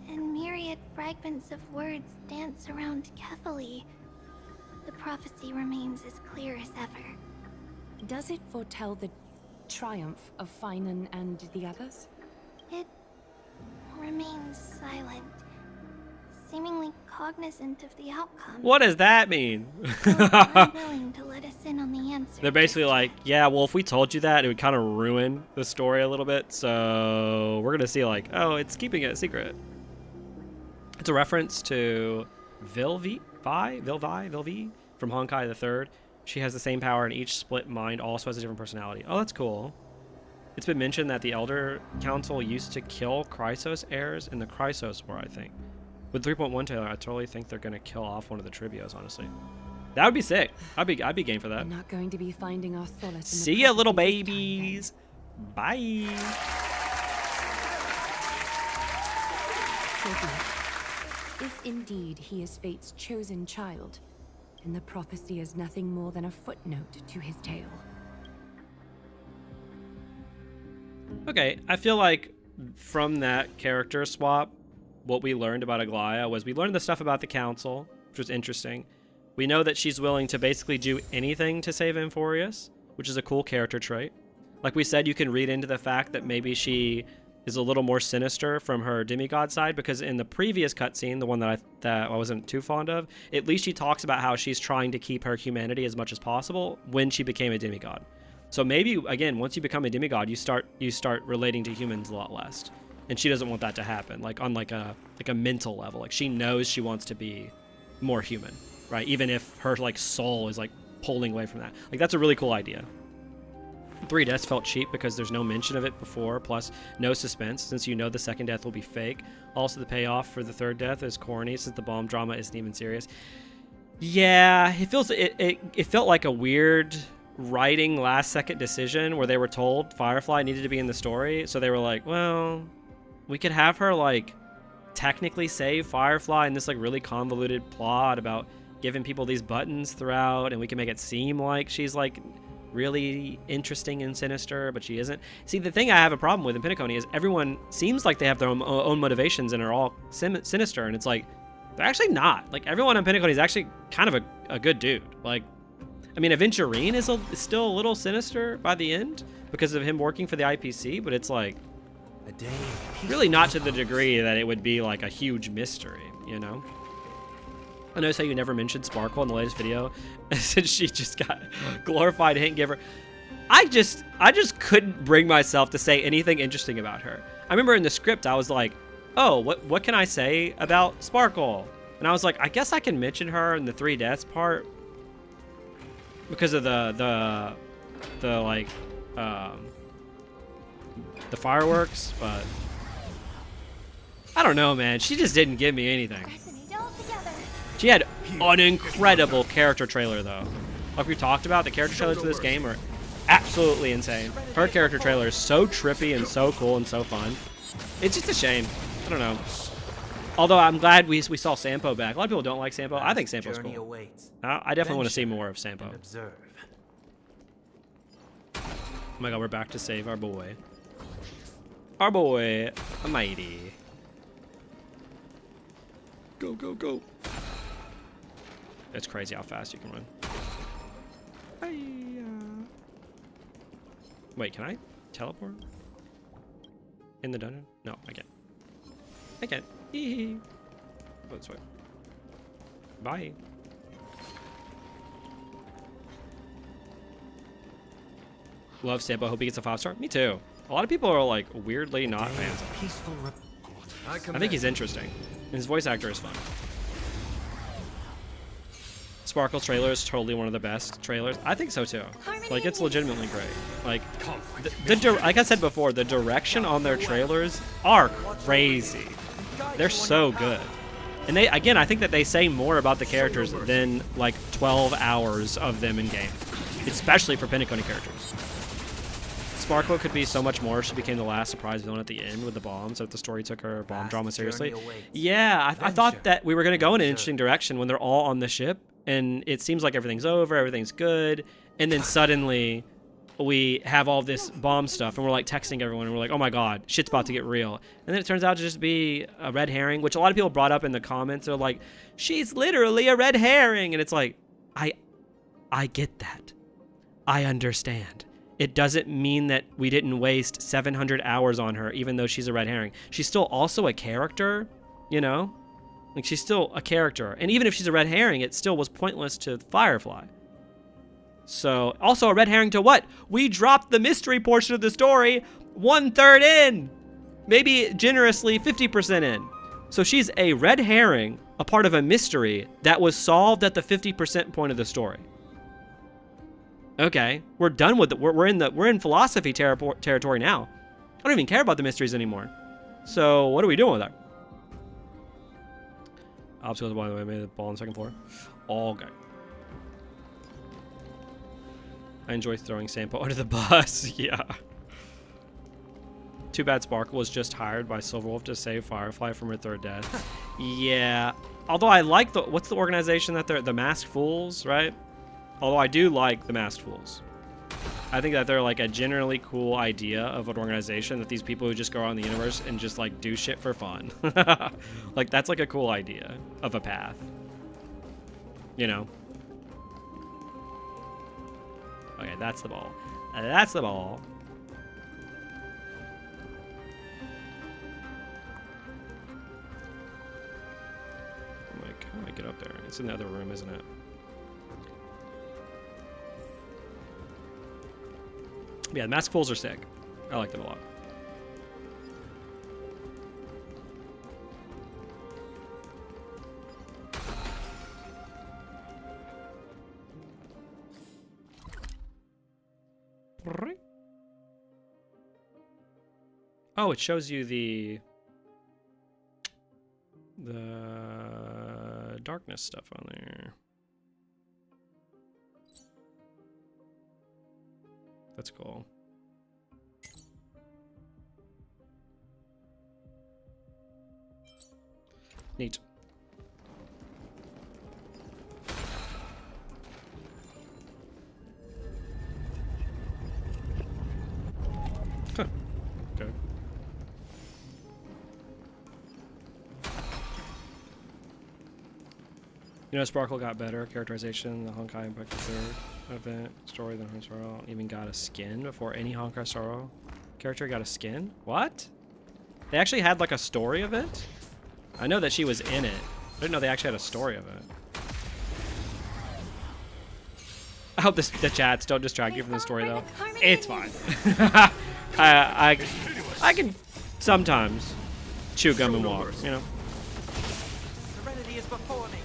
and myriad fragments of words dance around Kefali. The prophecy remains as clear as ever. Does it foretell the triumph of Finan and the others? It remains silent, seemingly cognizant of the outcome. What does that mean? Unwilling to let us in on the answer. They're basically like, yeah, well, if we told you that, it would kind of ruin the story a little bit. So we're going to see like, oh, it's keeping it a secret. It's a reference to Vilvi from Honkai III. She has the same power, and each split mind also has a different personality. Oh, that's cool. It's been mentioned that the Elder Council used to kill Chrysos heirs in the Chrysos War, I think. With 3.1 Taylor, I totally think they're going to kill off one of the Tribios, honestly. That would be sick. I'd be game for that. We're not going to be finding our solace. See ya, little babies. Bye. If indeed he is Fate's chosen child, then the prophecy is nothing more than a footnote to his tale. Okay, I feel like from that character swap, what we learned about Aglaya was we learned the stuff about the council, which was interesting. We know that she's willing to basically do anything to save Amphoreus, which is a cool character trait. Like we said, you can read into the fact that maybe she is a little more sinister from her demigod side, because in the previous cutscene, the one that I wasn't too fond of, at least she talks about how she's trying to keep her humanity as much as possible when she became a demigod. So maybe again, once you become a demigod, you start relating to humans a lot less, and she doesn't want that to happen. Like on like a mental level, like she knows she wants to be more human, right? Even if her like soul is like pulling away from that. Like that's a really cool idea. 3 deaths felt cheap because there's no mention of it before, plus no suspense since you know the second death will be fake. Also, the payoff for the 3rd death is corny since the bomb drama isn't even serious. Yeah, it felt like a weird writing last-second decision where they were told Firefly needed to be in the story, so they were like, well, we could have her like technically save Firefly in this like really convoluted plot about giving people these buttons throughout, and we can make it seem like she's like really interesting and sinister, but she isn't. See, the thing I have a problem with in Pinnacle is everyone seems like they have their own motivations and are all sinister, and it's like they're actually not. Like everyone on Pinnacle is actually kind of a good dude. Like I mean, Aventurine is still a little sinister by the end because of him working for the IPC, but it's like really not to the degree that it would be like a huge mystery, you know? I noticed how you never mentioned Sparkle in the latest video, since she just got glorified hint giver. I just couldn't bring myself to say anything interesting about her. I remember in the script I was like, oh, what can I say about Sparkle? And I was like, I guess I can mention her in the 3 deaths part because of the fireworks, but I don't know, man. She just didn't give me anything. She had an incredible character trailer, though. Like we talked about, the character trailers to this game are absolutely insane. Her character trailer is so trippy and so cool and so fun. It's just a shame. I don't know. Although I'm glad we saw Sampo back. A lot of people don't like Sampo. I think Sampo's cool. I definitely want to see more of Sampo. Oh my god, we're back to save our boy. Our boy, Mighty. Go, go, go. It's crazy how fast you can run. Wait, can I teleport? In the dungeon? No, I can't. I can't. Go this way. Bye. Love Sampo. Hope he gets a 5-star. Me too. A lot of people are like weirdly not fans of him. I think he's interesting. And his voice actor is fun. Sparkle's trailer is totally one of the best trailers. I think so too. Like, it's legitimately great. Like, like I said before, the direction on their trailers are crazy. They're so good. And they, again, I think that they say more about the characters than like 12 hours of them in game, especially for Penacony characters. Sparkle could be so much more. She became the last surprise villain at the end with the bombs. If the story took her bomb drama seriously. Yeah, I thought that we were going to go in an interesting direction when they're all on the ship. And it seems like everything's over, everything's good. And then suddenly we have all this bomb stuff and we're like texting everyone and we're like, oh my god, shit's about to get real. And then it turns out to just be a red herring, which a lot of people brought up in the comments. They're like, she's literally a red herring. And it's like, I get that. I understand. It doesn't mean that we didn't waste 700 hours on her, even though she's a red herring. She's still also a character, you know? Like, she's still a character. And even if she's a red herring, it still was pointless to Firefly. So, also a red herring to what? We dropped the mystery portion of the story 1/3 in. Maybe generously 50% in. So she's a red herring, a part of a mystery that was solved at the 50% point of the story. Okay, we're done with it. We're in philosophy territory now. I don't even care about the mysteries anymore. So what are we doing with her? Obstacles, by the way, made the ball on the second floor. All good. I enjoy throwing Sampo under the bus. Yeah. Too bad Sparkle was just hired by Silverwolf to save Firefly from her 3rd death. Yeah. Although I like what's the organization that they're, the Masked Fools, right? Although I do like the Masked Fools. I think that they're like a generally cool idea of an organization, that these people who just go around the universe and just like do shit for fun. Like, that's like a cool idea of a path. You know? Okay, that's the ball. That's the ball. Like, how do I get up there? It's in the other room, isn't it? Yeah, the Masked Fools are sick. I like them a lot. Oh, it shows you the darkness stuff on there. That's cool. Neat. Huh. Okay. You know, Sparkle got better characterization. The Honkai Impact the third event story than Honkai even got a skin before any Honkai Star character got a skin. What? They actually had like a story event? I know that she was in it. I didn't know they actually had a story event. I hope the chats don't distract you from the story though. It's fine. I can sometimes chew gum and walk, you know. Serenity is before me.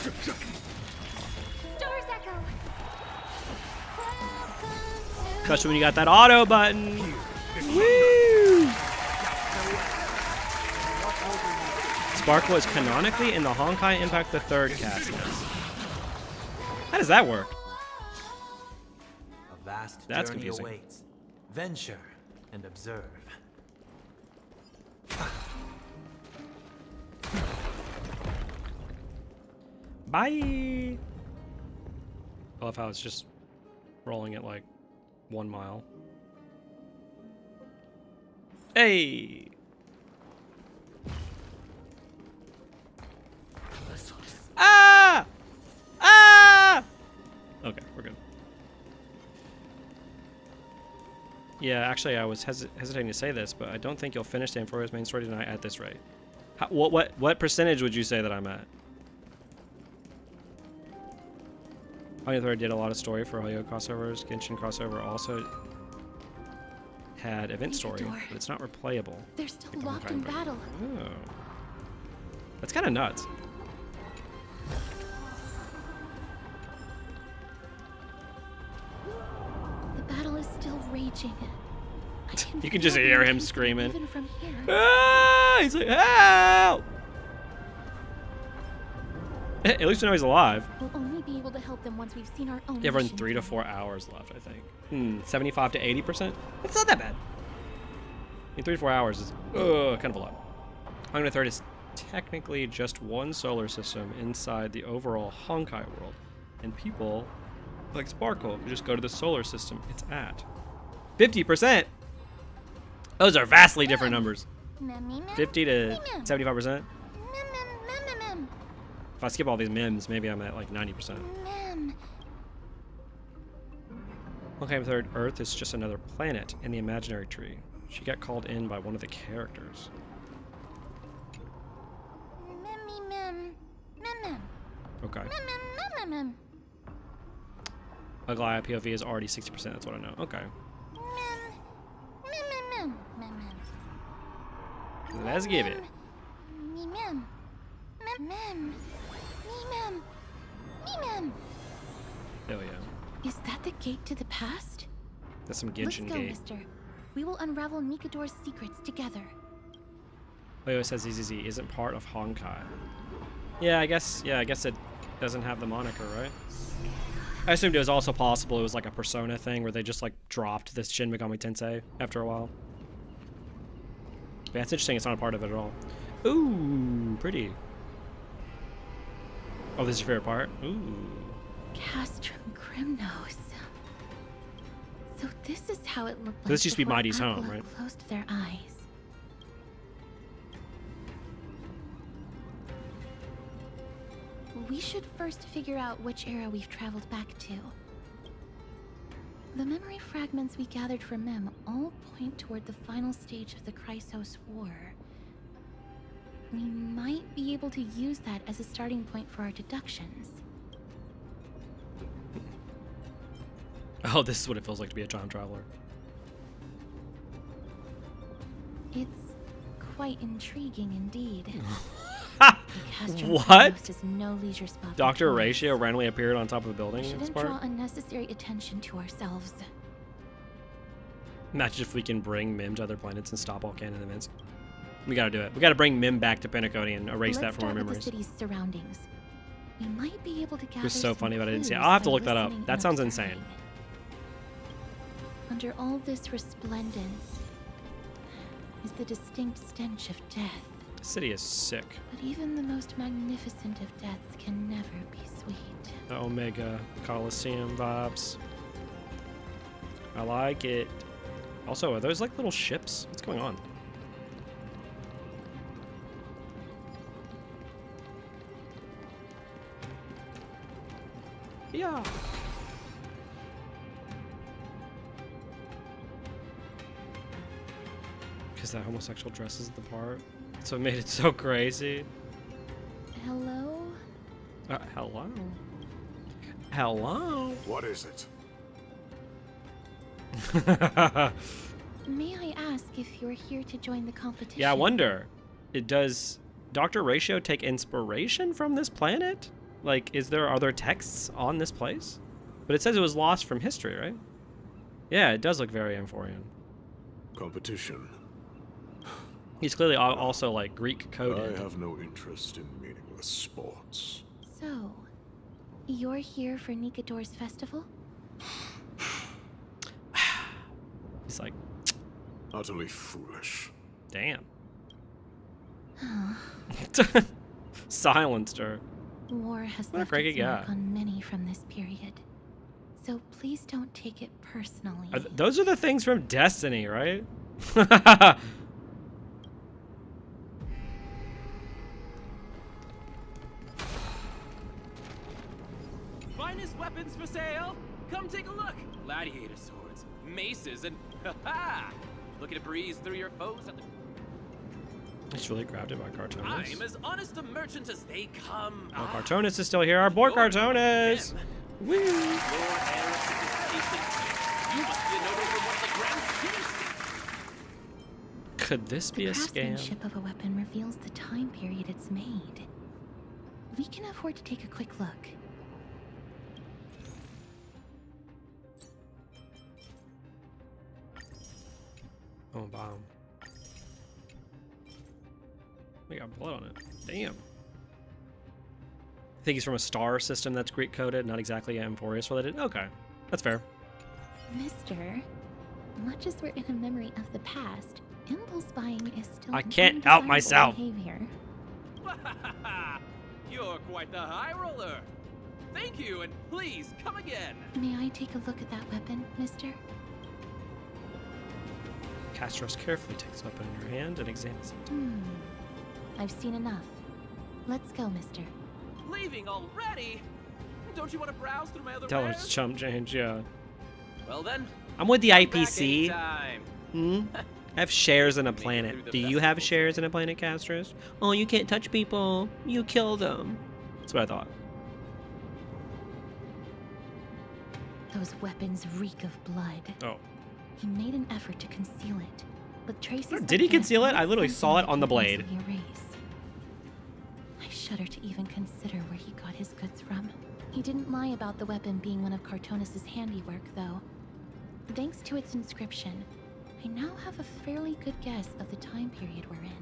Stars echo. Especially when you got that auto button. Woo! Sparkle is canonically in the Honkai Impact the Third cast now. How does that work? A vast That's journey confusing. awaits. Venture and observe. Bye. I love how it's just rolling at like 1 mile. Hey. Ah! Ah! Okay, we're good. Yeah, actually, I was hesitating to say this, but I don't think you'll finish the Amphoreus main story tonight at this rate. What percentage would you say that I'm at? Honkai Third did a lot of story for Hoyo crossovers. Genshin crossover also had event story, but it's not replayable. They're still like the locked Honkai in Impact. battle. Oh. That's kind of nuts. The battle is still raging. You can just hear him screaming. Even from here. Ah! He's like, help! At least we know he's alive. We'll only be able to help them once we've seen our own. You have mission 3 to 4 hours left, I think. 75 to 80%? That's not that bad. I mean, 3 to 4 hours is kind of a lot. Honkai Third is technically just one solar system inside the overall Honkai world. And people, like Sparkle, who just go to the solar system it's at. 50%? Those are vastly different numbers. 50 to 75%? If I skip all these memes, maybe I'm at like 90%. Honkai Third Earth is just another planet in the imaginary tree. She got called in by one of the characters. Okay. Aglaia POV is already 60%, that's what I know. Okay. Let's give it. Hell yeah. Is that the gate to the past? That's some Let's Genshin go, gate. mister. We will unravel Nikador's secrets together. Leo says ZZZ isn't part of Honkai. Yeah, I guess it doesn't have the moniker, right? I assumed it was also possible it was like a Persona thing where they just like dropped this Shin Megami Tensei after a while. Yeah, it's interesting it's not a part of it at all. Ooh, pretty. Oh, this is your favorite part? Ooh. Castrum Grimnos. So this is how it looked like. This used to be before Mighty's home, Aquila right? Closed their eyes. We should first figure out which era we've traveled back to. The memory fragments we gathered from Mem all point toward the final stage of the Chrysos War. We might be able to use that as a starting point for our deductions. Oh, this is what it feels like to be a time traveler. It's quite intriguing indeed. What? Is no leisure spot for Dr. tourists. Horatio randomly appeared on top of a building We in this shouldn't part? draw unnecessary attention to ourselves. Imagine if we can bring Mim to other planets and stop all canon events. We gotta do it. We gotta bring Mim back to Penacony and erase that from our memories. Let's start with the city's surroundings. We might be able to gather It was so some funny, but I didn't see it. clues I'll have to by look that up. listening That and sounds observing. insane. Under all this resplendence is the distinct stench of death. The city is sick. But even the most magnificent of deaths can never be sweet. The Omega Coliseum vibes. I like it. Also, are those like little ships? What's going on? Yeah. Because that homosexual dresses the part. So it made it so crazy. Hello? Hello? Hello? What is it? May I ask if you're here to join the competition? Yeah, I wonder. Does Dr. Ratio take inspiration from this planet? Like, are there texts on this place? But it says it was lost from history, right? Yeah, it does look very Amphorean. Competition. He's clearly also, like, Greek coded. I have no interest in meaningless sports. So, you're here for Nikador's festival? He's like... Utterly foolish. Damn. Silenced her. War has What a left great its guy. mark on many from this period. So please don't take it personally. Those are the things from Destiny, right? Finest weapons for sale. Come take a look. Gladiator swords, maces, and ha-ha! Looking to breeze through your foes at the... He's really grabbed it by Cartoonist. I'm as honest a merchant as they come. Oh, Cartoonist is still here. Our boy Cartoonist! Woo! Your heir of civilization. You must be a noble from one of the grand cities. Could this be a The scam? craftsmanship of a weapon reveals the time period it's made. We can afford to take a quick look. Oh, bomb. We got blood on it. Damn. I think he's from a star system that's Greek coded, not exactly Amphoreus related. Okay, that's fair. Mister, much as we're in a memory of the past, impulse buying is still I an can't out undesirable myself. behavior. You're quite the high roller. Thank you, and please come again. May I take a look at that weapon, mister? Castros carefully takes the weapon in her hand and examines it. I've seen enough. Let's go, mister. Leaving already? Don't you want to browse through my other Tell her wares? it's chump change, yeah. Well then, I'm with the come back IPC. anytime. I have shares in a planet. Do you have shares in a planet, Castros? Oh, you can't touch people. You kill them. That's what I thought. Those weapons reek of blood. Oh. He made an effort to conceal it, but traces of Did he death conceal it? aren't I literally something saw it that on the can blade. easily erase. I shudder to even consider where he got his goods from. He didn't lie about the weapon being one of Cartonis' handiwork, though. Thanks to its inscription, I now have a fairly good guess of the time period we're in.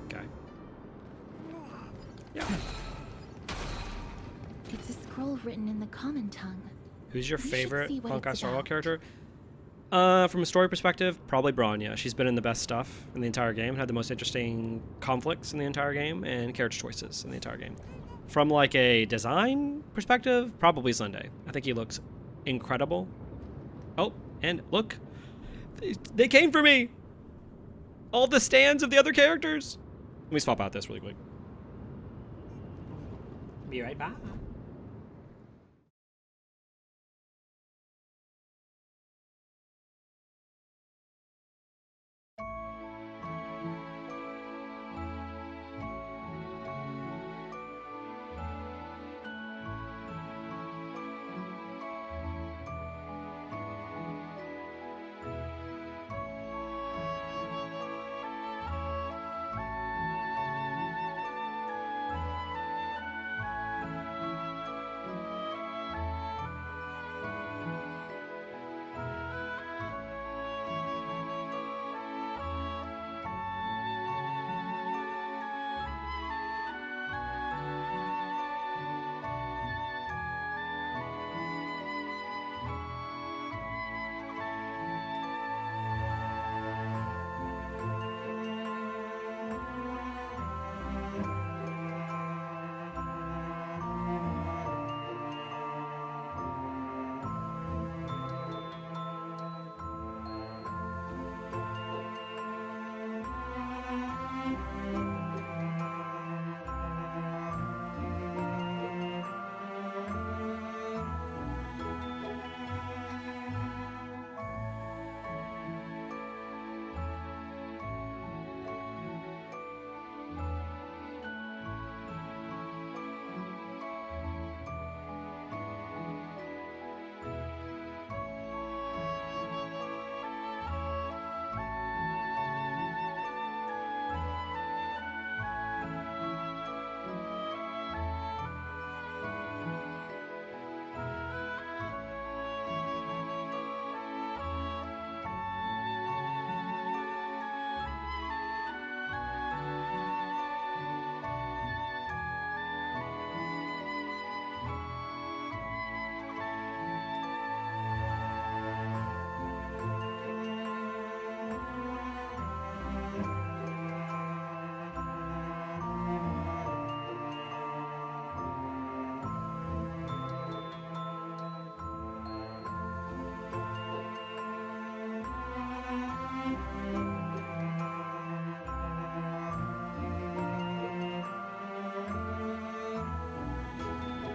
Okay. Yeah. It's a scroll written in the common tongue. Who's your We should favorite see what Honkai it's Star Rail about. character? From a story perspective, probably Bronya. She's been in the best stuff in the entire game, had the most interesting conflicts in the entire game, and character choices in the entire game. From like a design perspective, probably Sunday. I think he looks incredible. Oh, and look, they came for me. All the stands of the other characters. Let me swap out this really quick. Be right back.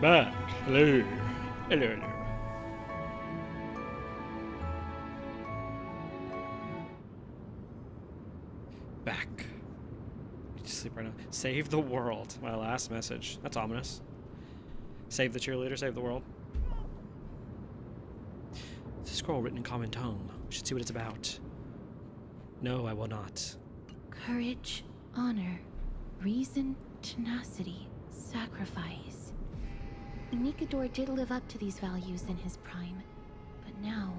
Back. Hello. Hello, hello. Back. Need to sleep right now. Save the world. My last message. That's ominous. Save the cheerleader, save the world. It's a scroll written in common tongue. We should see what it's about. No, I will not. Courage, honor, reason, tenacity, sacrifice. Nikador did live up to these values in his prime, but now...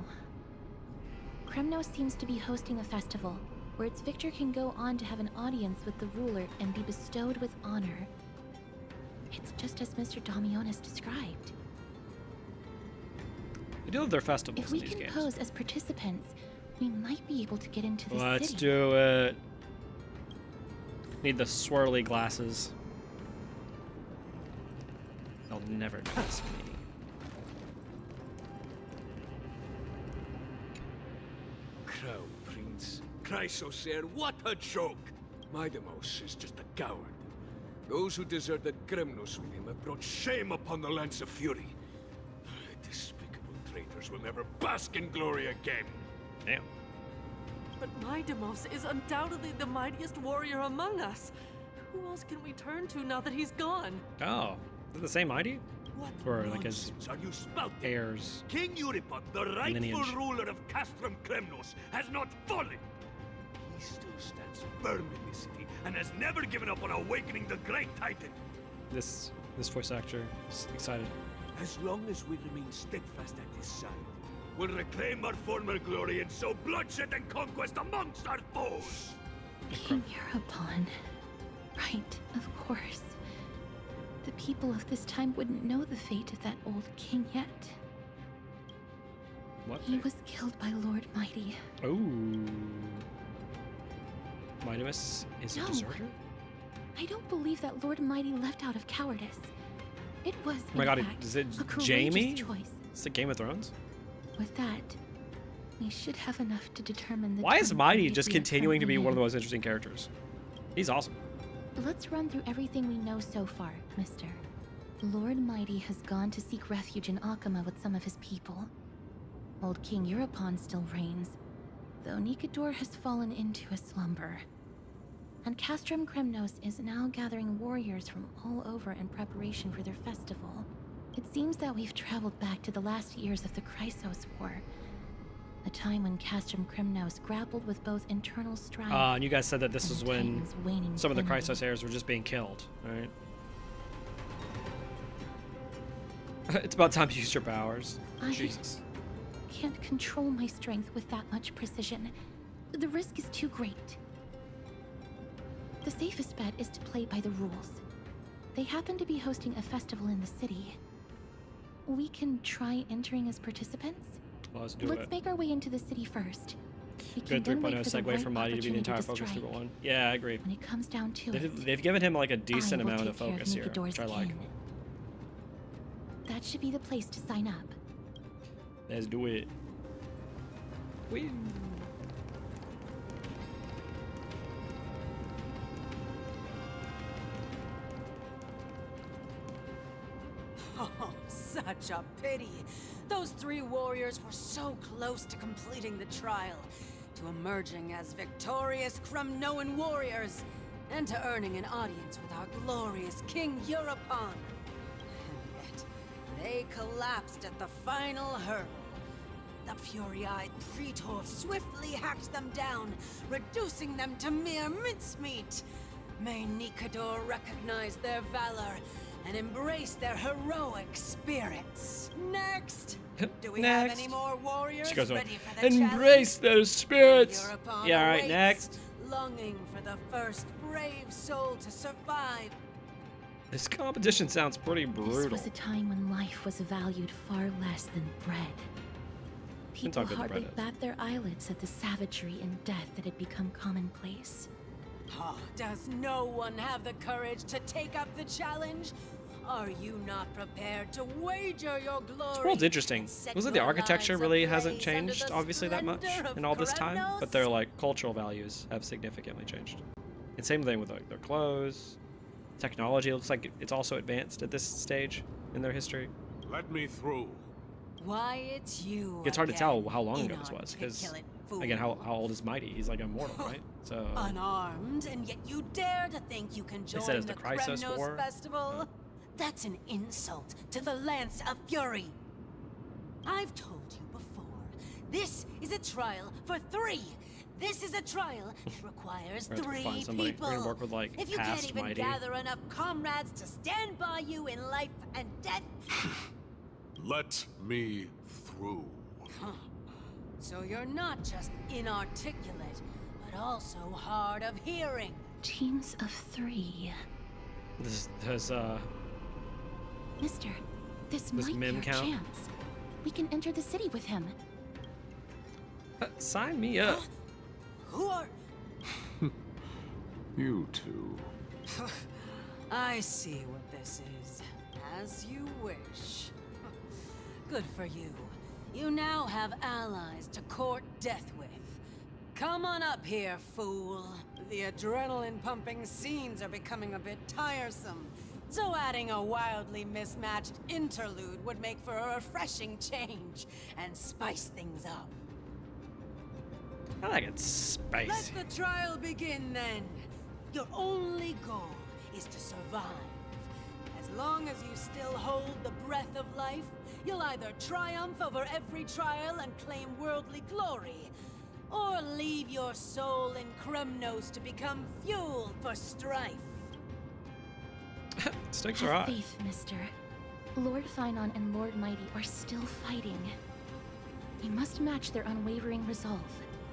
Kremnos seems to be hosting a festival where its victor can go on to have an audience with the ruler and be bestowed with honor. It's just as Mr. Damionis described. They do have their festivals If we in these can games. pose as participants, we might be able to get into the Let's city. do it. Need the swirly glasses. They'll never notice me. Crown Prince. Chrysosaur, what a joke! Midamos is just a coward. Those who deserted Kremnos with him have brought shame upon the lands of Fury. Despicable traitors will never bask in glory again. Damn. But Midamos is undoubtedly the mightiest warrior among us. Who else can we turn to now that he's gone? Oh, is it the same ID? What Or like his nonsense are you spouting? heirs? King Euripon, the rightful lineage. ruler of Castrum Kremnos, has not fallen. He still stands firm in this city and has never given up on awakening the great titan. This voice actor is excited. As long as we remain steadfast at his side, we'll reclaim our former glory and sow bloodshed and conquest amongst our foes. King Euripon. Right, of course. The people of this time wouldn't know the fate of that old king yet. What? He was killed by Lord Mighty. Oh. Midimus is a No. deserter? I don't believe that Lord Mighty left out of cowardice. It was, Oh my in god, fact, is it a courageous Jamie? choice. It's the Game of Thrones? With that, we should have enough to determine the Why is time Mighty period just we are continuing to be currently one of the in. most interesting characters? He's awesome. Let's run through everything we know so far, mister. Lord Mighty has gone to seek refuge in Akama with some of his people. Old King Euripon still reigns, though Nikador has fallen into a slumber. And Castrum Kremnos is now gathering warriors from all over in preparation for their festival. It seems that we've traveled back to the last years of the Chrysos War, a time when Castrum Kremnos grappled with both internal strife. And you guys said that this is when Titan's waning some of the affinity. Chrysos heirs were just being killed, right? It's about time you used your powers. I Jesus. can't control my strength with that much precision. The risk is too great. The safest bet is to play by the rules. They happen to be hosting a festival in the city. We can try entering as participants. Well, let's do Let's it. make our way into the city first. We can Good then 3.0 wait for the segue right from Mighty to be the opportunity entire to focus strike. 3.1. Yeah, I agree. When it comes down to it, They've given him like a decent I will amount of take care focus here, Nikador's which I like. king. That should be the place to sign up. Let's do it. Whee! Oh, such a pity. Those three warriors were so close to completing the trial, to emerging as victorious Kremnoan warriors, and to earning an audience with our glorious King Euripon. And yet, they collapsed at the final hurdle. The fury-eyed Praetor swiftly hacked them down, reducing them to mere mincemeat. May Nikador recognize their valor and embrace their heroic spirits. Next! Do we have any more warriors She goes on. ready for the Embrace those spirits! Euripon Yeah, alright, awaits, next. longing for the first brave soul to survive. This competition sounds pretty This brutal. was a time when life was valued far less than bread. Depends how People good the hardly bread is. bat their eyelids at the savagery and death that had become commonplace. Oh, does no one have the courage to take up the challenge? Are you not prepared to wager your glory? This world's interesting. set Looks like the your architecture lives really ablaze hasn't under changed the obviously that much splendor of in all this time, Kremnos? but their like cultural values have significantly changed. And same thing with like their clothes. Technology looks like it's also advanced at this stage. in their history. Let me through. Why, it's you. It's hard to again, tell how long ago this was, because inarticulate fool. again, how old is Mighty? He's like immortal, right? So Unarmed, and yet you dare to think you can join said it was the the Chrysos Kremnos War. Festival? That's an insult to the Lance of Fury. I've told you before, this is a trial for 3. This is a trial that requires We're gonna have to 3 find somebody. people. We're gonna work with, like, if you can't past even Mighty. gather enough comrades to stand by you in life and death, Let me through. huh. So you're not just inarticulate, but also hard of hearing. Teams of 3. Does Mister, this might be Mim our count? chance. We can enter the city with him. Sign me up. Who are... You two. I see what this is. As you wish. Good for you. You now have allies to court death with. Come on up here, fool. The adrenaline-pumping scenes are becoming a bit tiresome, so adding a wildly mismatched interlude would make for a refreshing change and spice things up. I like it spicy. Let the trial begin, then. Your only goal is to survive. As long as you still hold the breath of life, you'll either triumph over every trial and claim worldly glory, or leave your soul in Kremnos to become fuel for strife. Stakes are Have high. faith, mister. Lord Finon and Lord Mighty are still fighting. We must match their unwavering resolve.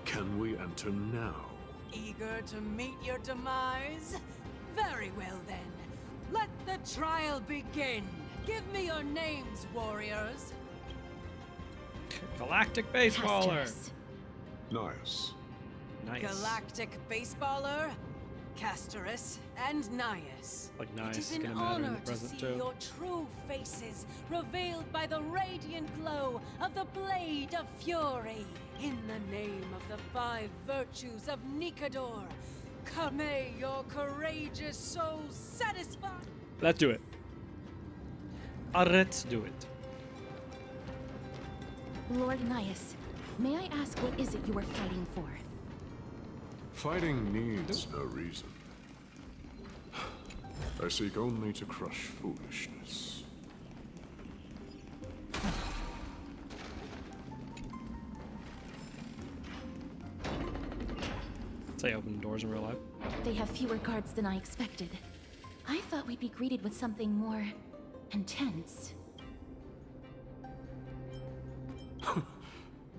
Can we enter now? Eager to meet your demise? Very well then. Let the trial begin. Give me your names, warriors. Galactic baseballer. Castorus. Nice. Nice. Galactic baseballer, Castorus, and Nias. Like It nice is is an gonna matter in honor the to present see too. your true faces revealed by the radiant glow of the Blade of Fury. In the name of the 5 virtues of Nikador, may your courageous souls satisfy. Let's do it. Let's do it. Lord Nias, may I ask what is it you are fighting for? Fighting needs no reason. I seek only to crush foolishness. Say open doors in real life. They have fewer guards than I expected. I thought we'd be greeted with something more intense.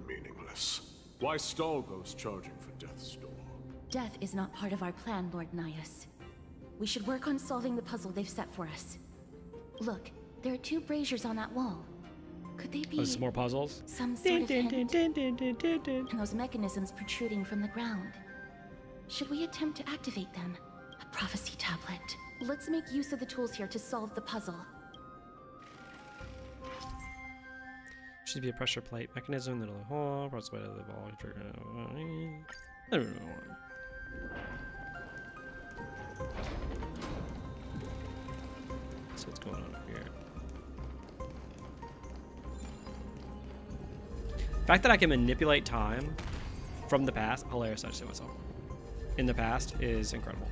Meaningless. Why stall those charging for death's door? Death is not part of our plan, Lord Nias. We should work on solving the puzzle they've set for us. Look, there are 2 braziers on that wall. Could they be Oh, some more puzzles? some sort of hint? And those mechanisms protruding from the ground. Should we attempt to activate them? A prophecy tablet. Let's make use of the tools here to solve the puzzle. Should be a pressure plate mechanism that'll hold, press way to the ball trigger. I don't know. So what's going on here? The fact that I can manipulate time from the past, hilarious, I just say myself. In the past is incredible.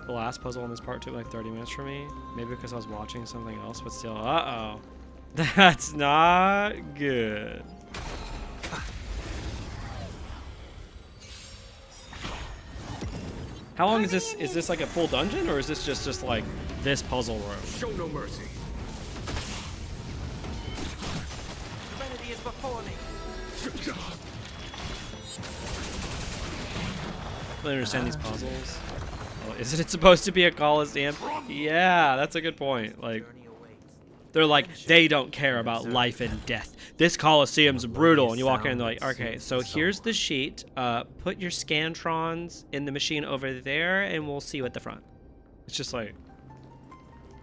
The last puzzle on this part took like 30 minutes for me. Maybe because I was watching something else, but still, uh-oh. That's not good. How long is this? Is this like a full dungeon, or is this just like this puzzle room? Show no mercy. Serenity is before me. I don't understand these puzzles. Oh, isn't it supposed to be a Coliseum? Yeah, that's a good point. Like, they're like, they don't care about life and death. This Coliseum's brutal. And you walk in and they're like, okay, so here's the sheet. Put your Scantrons in the machine over there and we'll see you at the front. It's just like,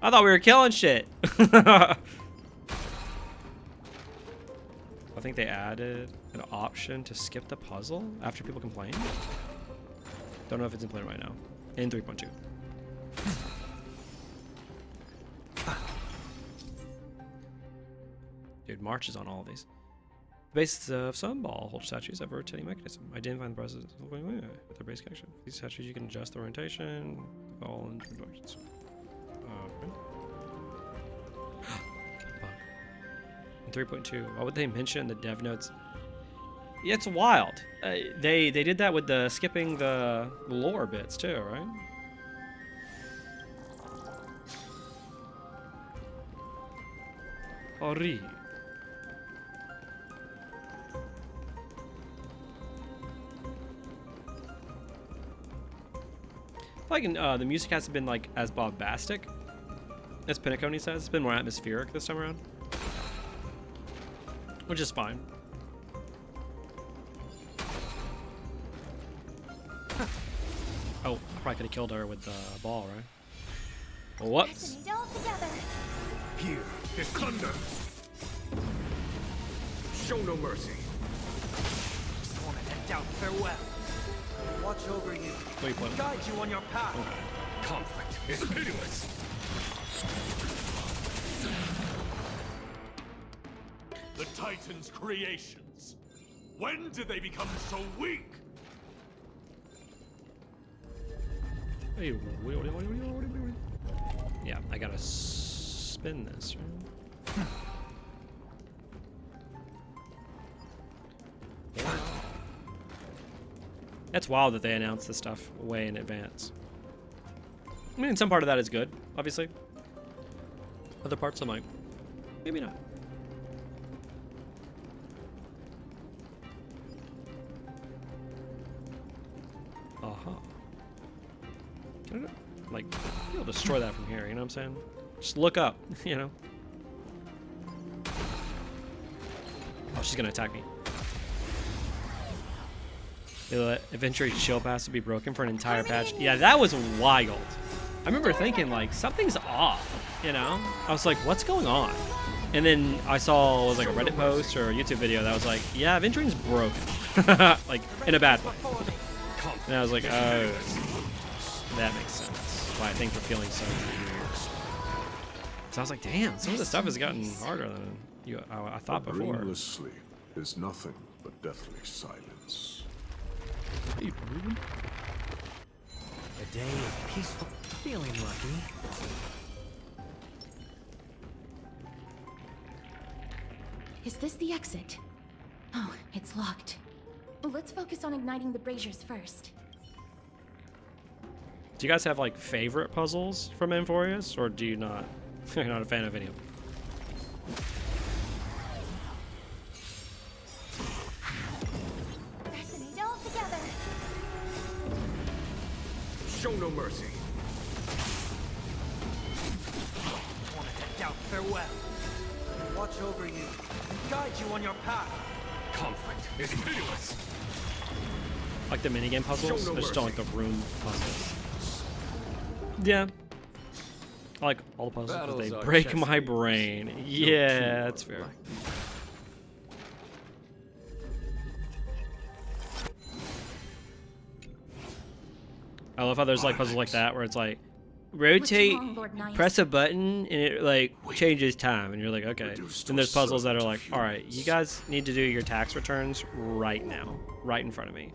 I thought we were killing shit. I think they added an option to skip the puzzle after people complain. Don't know if it's implemented right now. In 3.2. Dude, March is on all of these. The bases of some ball holder statues have a rotating mechanism. Identifying the presence with their base connection. These statues you can adjust the orientation, all in different directions. Okay. In 3.2, why would they mention the dev notes? Yeah, it's wild. They did that with the skipping the lore bits too, right? Ori. Like the music hasn't been like as bombastic as Pinnaconey says. It's been more atmospheric this time around, which is fine. Oh, I probably could have killed her with the ball, right? Whoops. Here is thunder. Show no mercy. Just wanted to doubt farewell. Watch over you. Wait, guide you on your path. Oh. Conflict is pitiless. The Titan's creations. When did they become so weak? Yeah, I gotta spin this, right? That's wild that they announced this stuff way in advance. I mean, some part of that is good, obviously. Other parts, I'm like, maybe not. Can I, like, you'll destroy that from here, you know what I'm saying? Just look up, you know? Oh, she's gonna attack me. They let Adventure Shield Pass to be broken for an entire patch. Yeah, that was wild. I remember thinking, like, something's off, you know? I was like, what's going on? And then I saw, it was like a Reddit post or a YouTube video that was like, yeah, Aventuring's broken. Like, in a bad way. And I was like, oh, that makes sense. Why I think we're feeling so weird. So I was like, damn, some of the stuff has gotten harder than I thought before. Brainless sleep is nothing but deathly silence. A day of peaceful, feeling lucky. Is this the exit? Oh, it's locked. Let's focus on igniting the braziers first. Do you guys have like favorite puzzles from Amphoreus, or do you not? You're not a fan of any of them? Resonate all together. Show no mercy. Wanted to doubt farewell. Watch over you and guide you on your path. Conflict is pitiless. Like the minigame puzzles? I just don't like the room puzzles. Yeah. I like all the puzzles because they break my brain. Yeah, that's fair. I love how there's like puzzles like that where it's like rotate, press a button, and it like changes time, and you're like, okay. Then there's puzzles that are like, all right, you guys need to do your tax returns right now, right in front of me.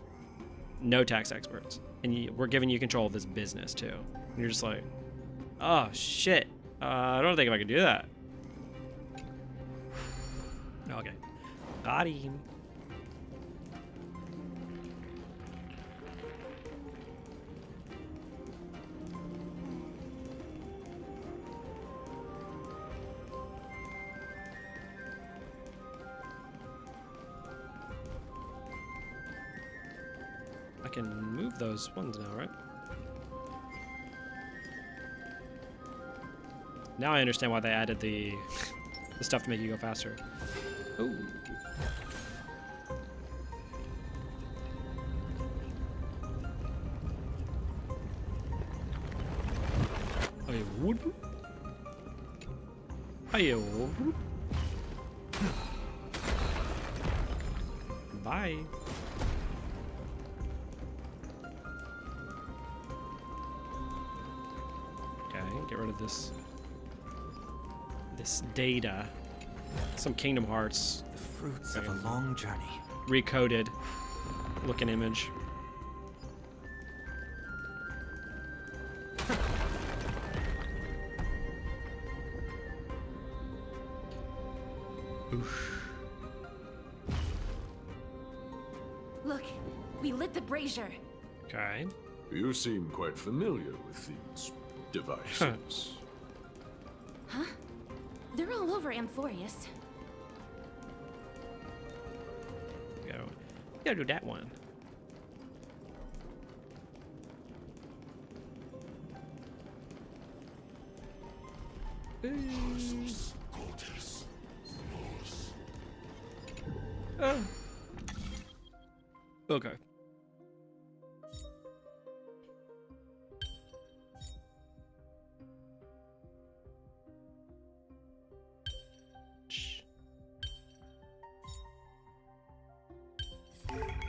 No tax experts, and we're giving you control of this business too. And you're just like, oh shit, I don't think I can do that. Okay, got him. I can move those ones now, right? Now I understand why they added the stuff to make you go faster. Ooh. I would. I would. Bye. part of this data. Some Kingdom Hearts. The fruits of a long journey. Recoded looking image. Oof. Look, we lit the brazier. Okay. You seem quite familiar with these devices. Huh? They're all over Amphoreus. Gotta do that one. Oh. Okay.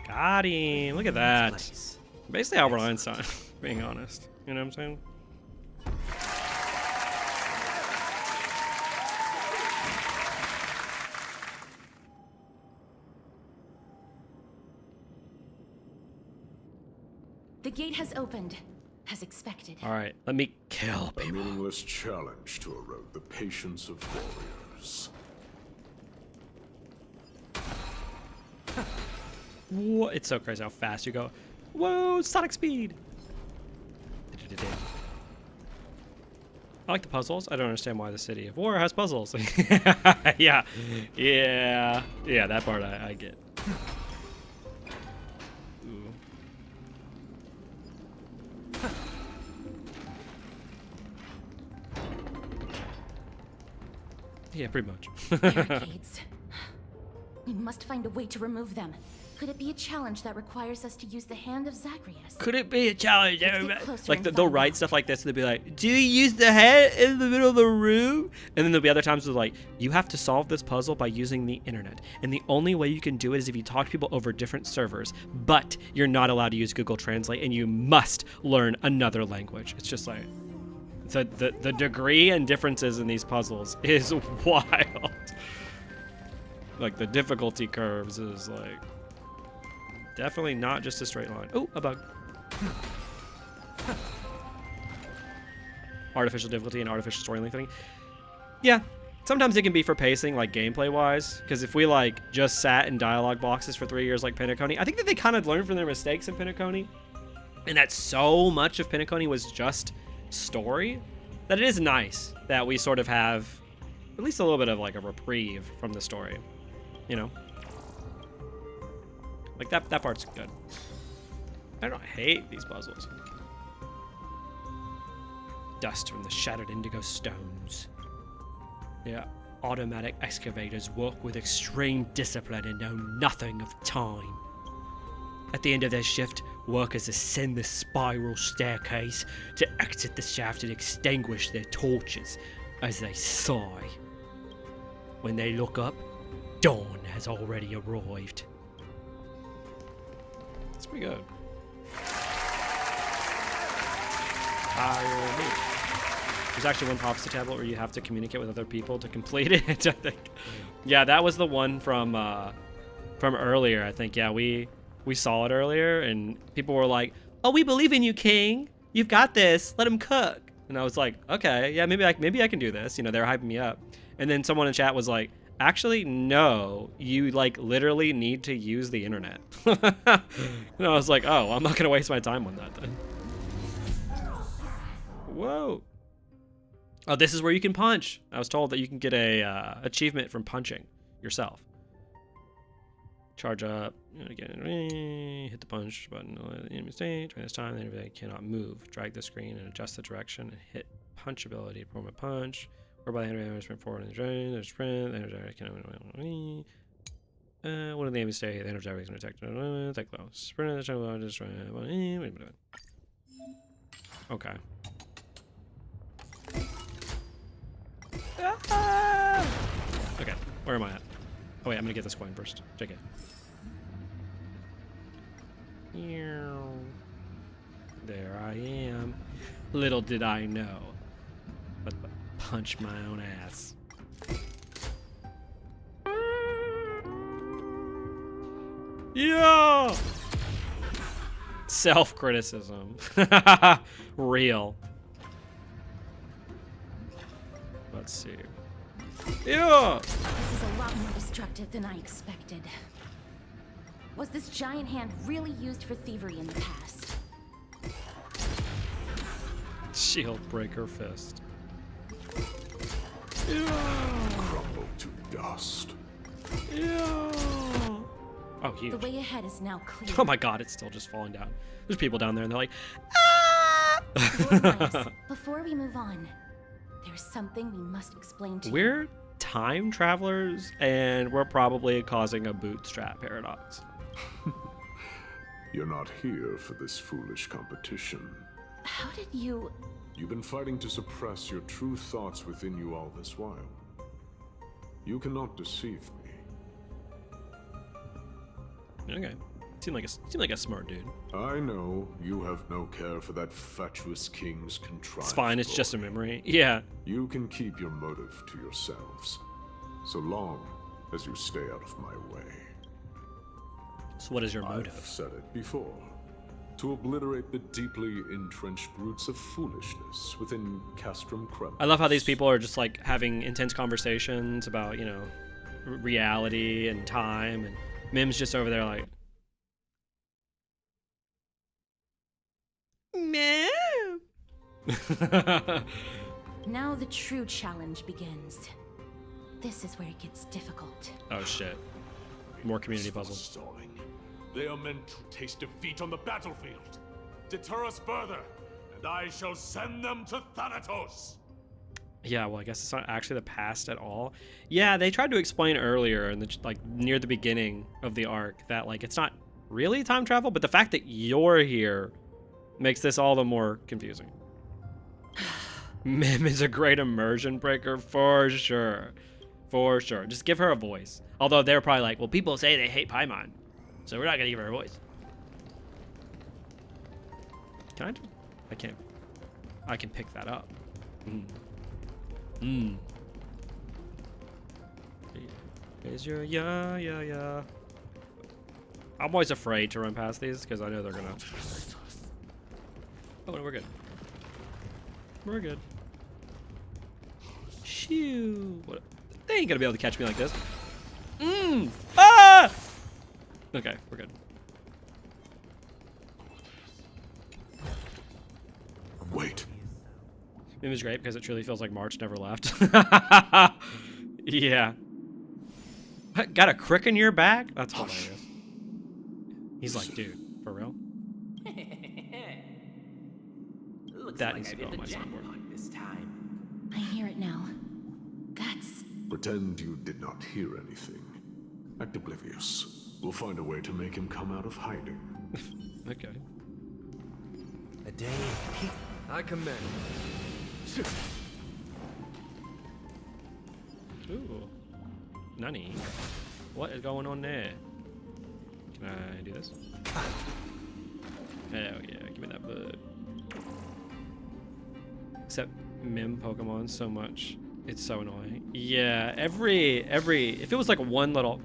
Got him. Look at that. Basically Albert Einstein, being honest. You know what I'm saying? The gate has opened, as expected. All right, let me kill people. A meaningless challenge to erode the patience of warriors. What? It's so crazy how fast you go. Whoa, sonic speed. I like the puzzles. I don't understand why the City of War has puzzles. Yeah, that part I get. Ooh. Yeah, pretty much. Barricades. We must find a way to remove them. Could it be a challenge that requires us to use the hand of Zagreus? Could it be a challenge? Like and they'll write stuff like this and they'll be like, do you use the head in the middle of the room? And then there'll be other times where like, you have to solve this puzzle by using the internet. And the only way you can do it is if you talk to people over different servers. But you're not allowed to use Google Translate and you must learn another language. It's just like, the degree and differences in these puzzles is wild. Like the difficulty curves is like, definitely not just a straight line. Oh, a bug. Artificial difficulty and artificial story lengthening. Yeah, sometimes it can be for pacing, like gameplay-wise. Because if we like just sat in dialogue boxes for 3 years like Penacony, I think that they kind of learned from their mistakes in Penacony. And that so much of Penacony was just story, that it is nice that we sort of have at least a little bit of like a reprieve from the story. You know? Like that part's good. I don't hate these puzzles. Dust from the shattered indigo stones. Yeah, automatic excavators work with extreme discipline and know nothing of time. At the end of their shift, workers ascend the spiral staircase to exit the shaft and extinguish their torches as they sigh. When they look up, dawn has already arrived. It's pretty good. There's actually one prophecy tablet where you have to communicate with other people to complete it, I think. Yeah, that was the one from earlier, I think. Yeah, we saw it earlier, and people were like, "Oh, we believe in you, King. You've got this. Let him cook." And I was like, "Okay, yeah, maybe I can do this." You know, they were hyping me up. And then someone in chat was like, "Actually, no, you like literally need to use the internet." And I was like, "Oh, I'm not gonna waste my time on that then." Whoa. Oh, this is where you can punch. I was told that you can get a achievement from punching yourself. Charge up, again, hit the punch button, enemy state, try this time, the enemy cannot move. Drag the screen and adjust the direction and hit punch ability, perform a punch. Whereby the enemy sprint forward in the drain, there's sprint, the energy cannot one of the enemies stay, the energy can attack low. Sprint, just okay. Okay, where am I at? Oh wait, I'm gonna get this coin first. JK. There I am. Little did I know. Punch my own ass. Yeah! Self-criticism. Real. Let's see. Yeah! This is a lot more destructive than I expected. Was this giant hand really used for thievery in the past? Shield breaker fist. Crumble to dust. Yeah. Oh, huge. The way ahead is now clear. Oh my god, it's still just falling down. There's people down there and they're like, Lord Miles, before we move on, there's something we must explain to you. we're time travelers and we're probably causing a bootstrap paradox. You're not here for this foolish competition. How did you... You've been fighting to suppress your true thoughts within you all this while. You cannot deceive me. Okay. Seemed like a smart dude. I know you have no care for that fatuous king's contrived. It's fine, it's just a memory. Yeah. You can keep your motive to yourselves, so long as you stay out of my way. So what is your motive? I've said it before. To obliterate the deeply entrenched roots of foolishness within Castrum Kremnos. I love how these people are just like having intense conversations about, you know, reality and time, and Mim's just over there like, Mim. Now the true challenge begins. This is where it gets difficult. Oh shit. More community puzzles. They are meant to taste defeat on the battlefield. Deter us further, and I shall send them to Thanatos. Yeah, well, I guess it's not actually the past at all. Yeah, they tried to explain earlier, in the, like near the beginning of the arc, that like it's not really time travel, but the fact that you're here makes this all the more confusing. Mim is a great immersion breaker for sure. For sure. Just give her a voice. Although they're probably like, well, people say they hate Paimon, so we're not gonna give her a voice. Can I do? I can't. I can pick that up. Is your yeah. I'm always afraid to run past these because I know they're gonna. Oh, no, we're good. We're good. Shoo! What? They ain't gonna be able to catch me like this. Ah! Okay, we're good. Wait. Mim is great because it truly feels like March never left. Yeah. Got a crick in your back? That's hilarious. He's like, dude, for real? That needs to go on my soundboard. This time. I hear it now. That's... Pretend you did not hear anything. Act oblivious. We'll find a way to make him come out of hiding. Okay. A day of peace. I command. Ooh. Nani? What is going on there? Can I do this? Hell yeah, give me that bud. Except Mim Pokemon so much. It's so annoying. Yeah, every if it was like one little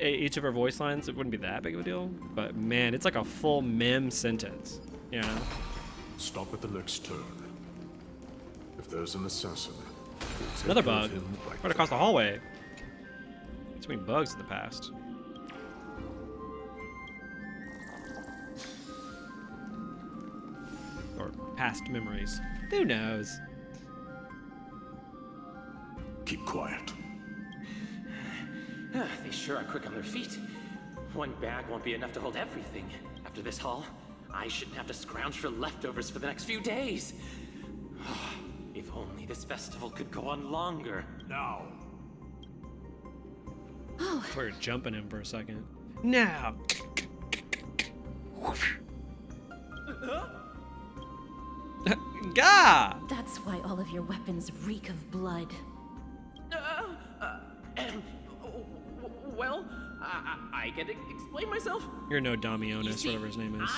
each of her voice lines, it wouldn't be that big of a deal. But man, it's like a full Mim sentence. You know? Stop at the next turn. If there's an assassin, we'll take Another care of bug. him Right across the hallway. Between bugs in the past. Or past memories. Who knows? Keep quiet. They sure are quick on their feet. One bag won't be enough to hold everything. After this haul, I shouldn't have to scrounge for leftovers for the next few days. If only this festival could go on longer. Now. Oh. We're jumping him for a second. Now. Gah! That's why all of your weapons reek of blood. Well, I can explain myself. You're no Damionis, whatever his name is.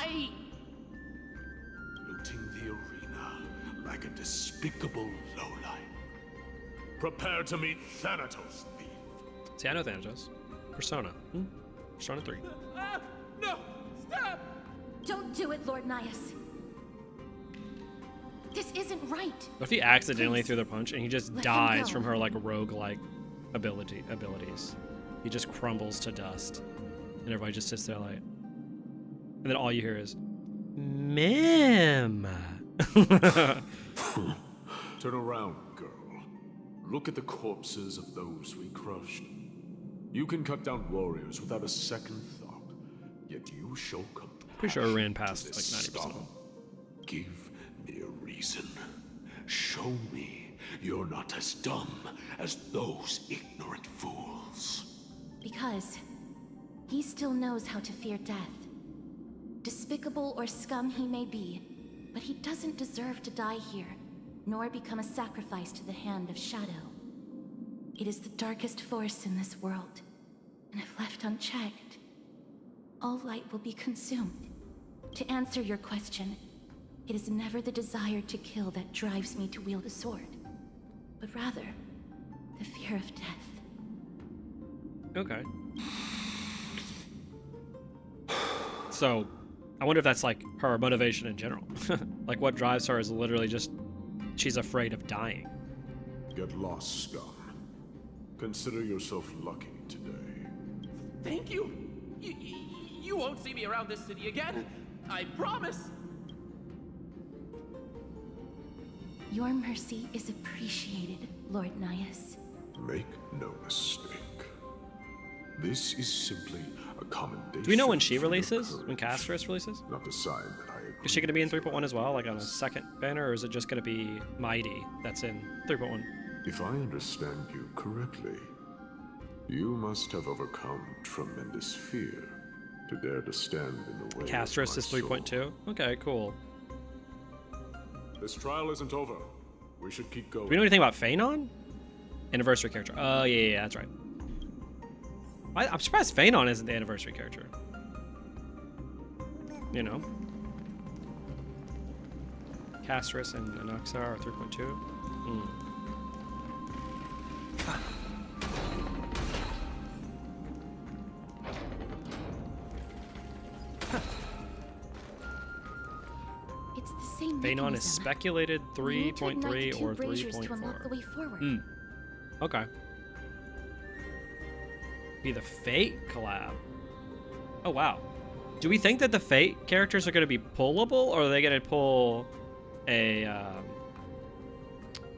Looting the arena, like a despicable lowlife. Prepare to meet Thanatos, thief. See, I know Thanatos. Persona. Persona 3. No! Stop! Don't do it, Lord Nias. This isn't right. What if he accidentally threw the punch and he just Let him dies go. from her like rogue-like abilities? He just crumbles to dust, and everybody just sits there like, and then all you hear is, "Ma'am." Turn around, girl. Look at the corpses of those we crushed. You can cut down warriors without a second thought, yet you show compassion. Pretty sure I ran past to like this 90% of them. scum. Give me a reason. Show me you're not as dumb as those ignorant fools. Because he still knows how to fear death. Despicable or scum he may be, but he doesn't deserve to die here, nor become a sacrifice to the hand of Shadow. It is the darkest force in this world, and if left unchecked, all light will be consumed. To answer your question, it is never the desire to kill that drives me to wield a sword, but rather the fear of death. Okay. So, I wonder if that's like her motivation in general. Like what drives her is literally just she's afraid of dying. Get lost, scum. Consider yourself lucky today. Thank you. You won't see me around this city again. I promise. Your mercy is appreciated, Lord Nias. Make no mistake. This is simply a commendation. Do we know when she for your releases? courage. When Castris releases? Not a sign that I agree. Is she going to be in 3.1 as well, like on a second banner, or is it just going to be Mighty that's in 3.1? If I understand you correctly, you must have overcome tremendous fear to dare to stand in the way. Castris is 3.2? Okay, cool. This trial isn't over. We should keep going. Do we know anything about Phanon? Anniversary character. Oh, yeah, that's right. I'm surprised Phanon isn't the anniversary character. You know? Castris and Anaxa are 3.2. It's the same Phanon is mechanism. speculated We need to ignite 3.3 the two or braziers to unlock the way 3.4. forward. Okay. Be the Fate collab. Oh, wow. Do we think that the Fate characters are going to be pullable, or are they going to pull a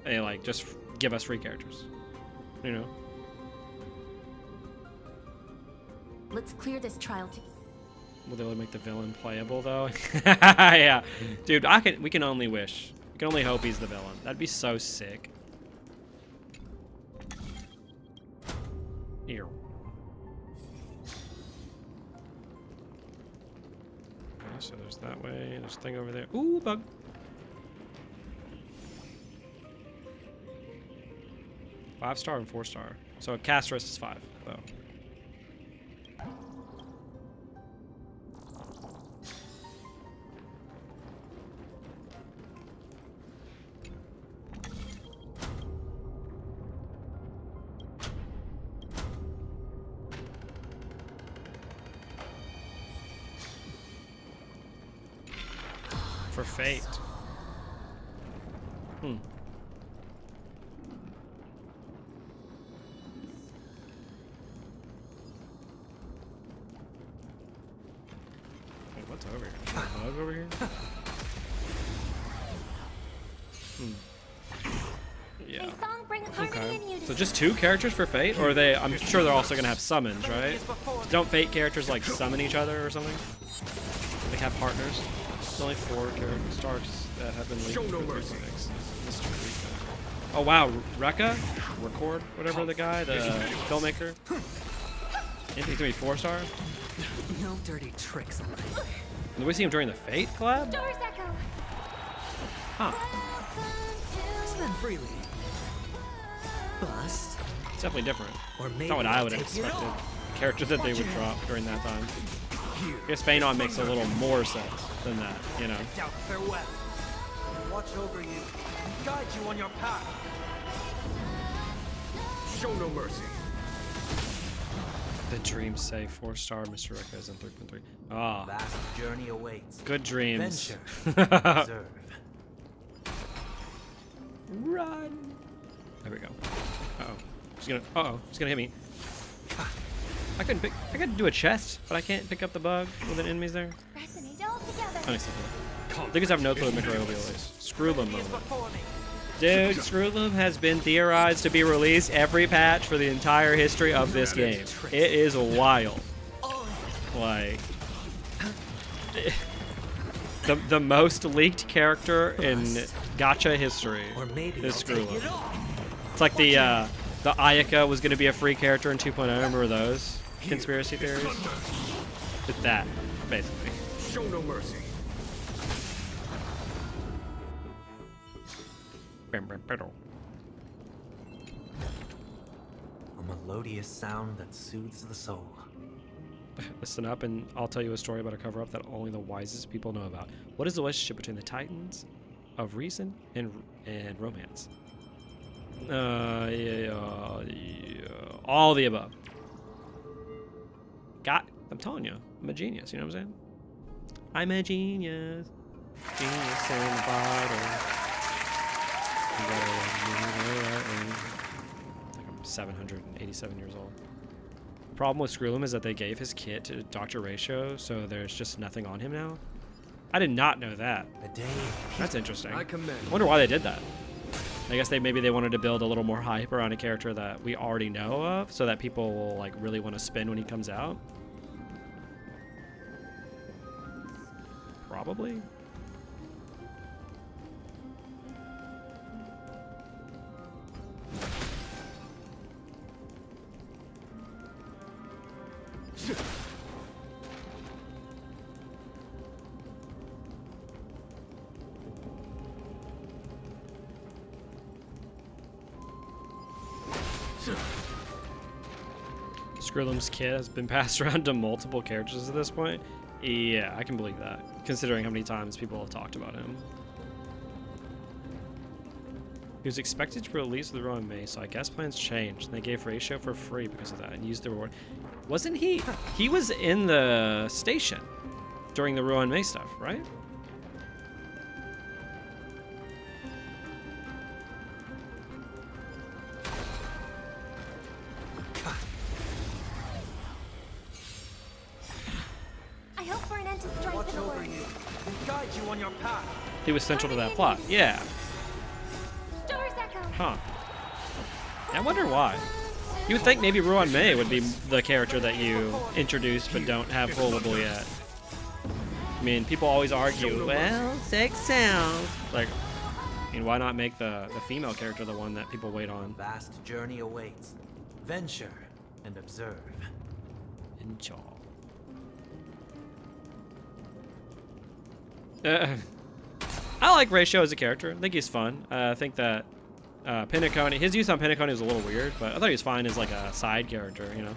like, just give us free characters? You know? Let's clear this trial to... Will they make the villain playable, though? Yeah. Dude, we can only wish. We can only hope he's the villain. That'd be so sick. Here. Okay, so there's that way. There's a thing over there. Ooh, bug. Five-star and 4-star. So Castris is 5, though. For Fate. Wait, what's over here? Is there a bug over here? Yeah. Okay. So just 2 characters for Fate, or are they? I'm sure they're also gonna have summons, right? Don't Fate characters like summon each other or something? Like have partners? There's only 4 character stars that have been leaked. Show no mercy. Oh wow, Rekka? Record, whatever the guy, the filmmaker. He's gonna be 4-star? No dirty tricks. Did we see him during the Fate collab? Doors echo. Huh. Spend freely. Bust. It's definitely different. Or It's not what I would have maybe take it expected. all. Characters that they would drop during that time. I guess Phanon makes a little more sense than that, you know. Farewell. watch over you and guide you on your path. Show no mercy. The dreams say 4-star. Mr. Rekka is in 3.3. Ah. Vast journey awaits. Good dreams. Adventure. Observe. Run. There we go. Uh-oh. He's gonna hit me. I could do a chest, but I can't pick up the bug with an enemies there. Resonate all together. Unacceptable. Niggas have no clue what microbial is. Screwloom moment. Dude, Screwloom has been theorized to be released every patch for the entire history of this game. It is wild. Like, the most leaked character in gacha history is Screwloom. It's like the Ayaka was going to be a free character in 2.0. Remember those conspiracy theories? It's that, basically. Show no mercy. A melodious sound that soothes the soul. Listen up and I'll tell you a story about a cover-up that only the wisest people know about. What is the relationship between the Titans of reason and romance? All the above. I'm telling you, I'm a genius, you know what I'm saying? I'm a genius. Genius in the bottle. Like I'm 787 years old. The problem with Screwloom is that they gave his kit to Dr. Ratio, so there's just nothing on him now. I did not know that. That's interesting. I wonder why they did that. I guess maybe they wanted to build a little more hype around a character that we already know of, so that people will like really want to spin when he comes out. Probably. Screwloom's kit has been passed around to multiple characters at this point. Yeah, I can believe that, considering how many times people have talked about him. He was expected to release the Rowan May, so I guess plans changed. They gave Ratio for free because of that and used the reward. Wasn't he? He was in the station during the Rowan May stuff, right? I hope for an end to strife Watch in the over world. you and guide you on your path. He was central to that plot. Yeah. Stars echo. Huh. I wonder why. You would think maybe Ruan Mei would be the character that you introduced but don't have pullable yet. I mean, people always argue, well, sex sounds. Like, I mean, why not make the female character the one that people wait on? Vast journey awaits. Venture and observe. Enjoy. I like Ratio as a character. I think he's fun. I think that Pinnacle, his use on Pinnacle is a little weird, but I thought he was fine as like a side character, you know?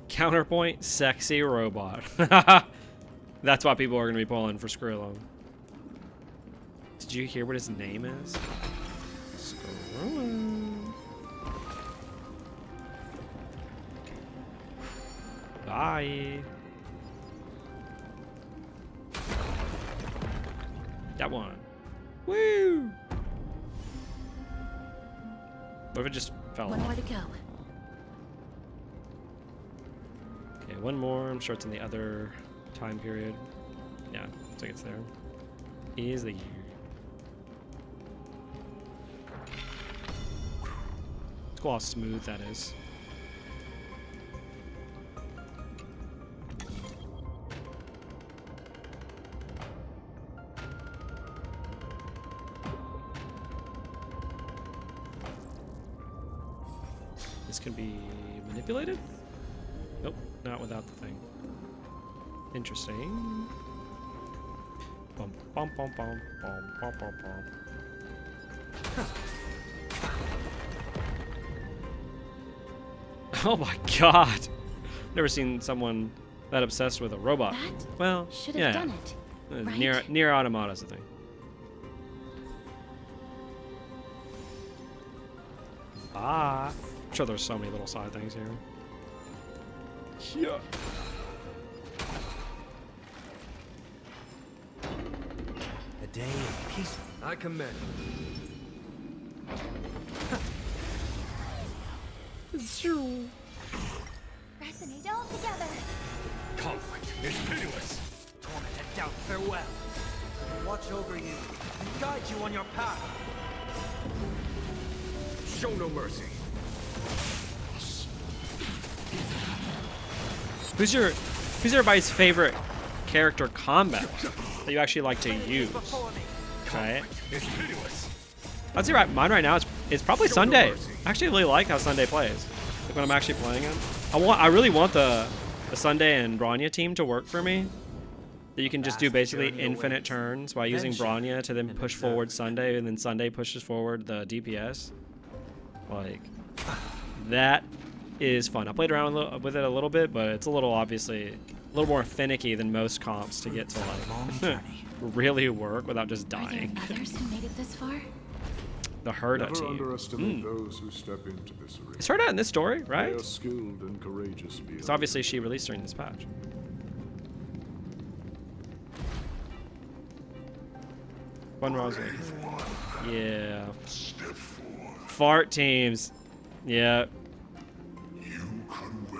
Counterpoint, sexy robot. That's why people are going to be pulling for Skrillum. Did you hear what his name is? Skrillum. Bye. That one. Woo! What if it just fell off? One more to go. Okay, one more. I'm sure it's in the other time period. Yeah, looks like it's there. Is the year. It's cool how smooth that is. This can be manipulated? Nope, not without the thing. Interesting. Bum, bum, bum, bum, bum, bum, bum, bum. Oh my god. Never seen someone that obsessed with a robot. That well, should have yeah. done it, right? Near Automata's the thing. Ah. I'm sure there's so many little side things here. Yeah. A day of peace. I commend. Resonate all together. Conflict is pitiless. Torment and doubt, farewell. Watch over you and guide you on your path. Show no mercy. Who's everybody's favorite character combat that you actually like to use? Right? It's pitiless. I'd say mine right now is probably Sunday. I actually really like how Sunday plays. Like when I'm actually playing him. I really want the Sunday and Bronya team to work for me. That you can just do basically infinite turns by using Bronya to then push forward Sunday, and then Sunday pushes forward the DPS. Like, that is fun. I played around with it a little bit, but it's a little, obviously, a little more finicky than most comps to get to like really work without just dying. Are there others who made it this far? The Herda Never team. underestimate those who step into this arena. Is Herda in this story, right? They are skilled and courageous beyond. Because obviously she released during this patch. One Rose. Yeah. Fart teams. Yeah.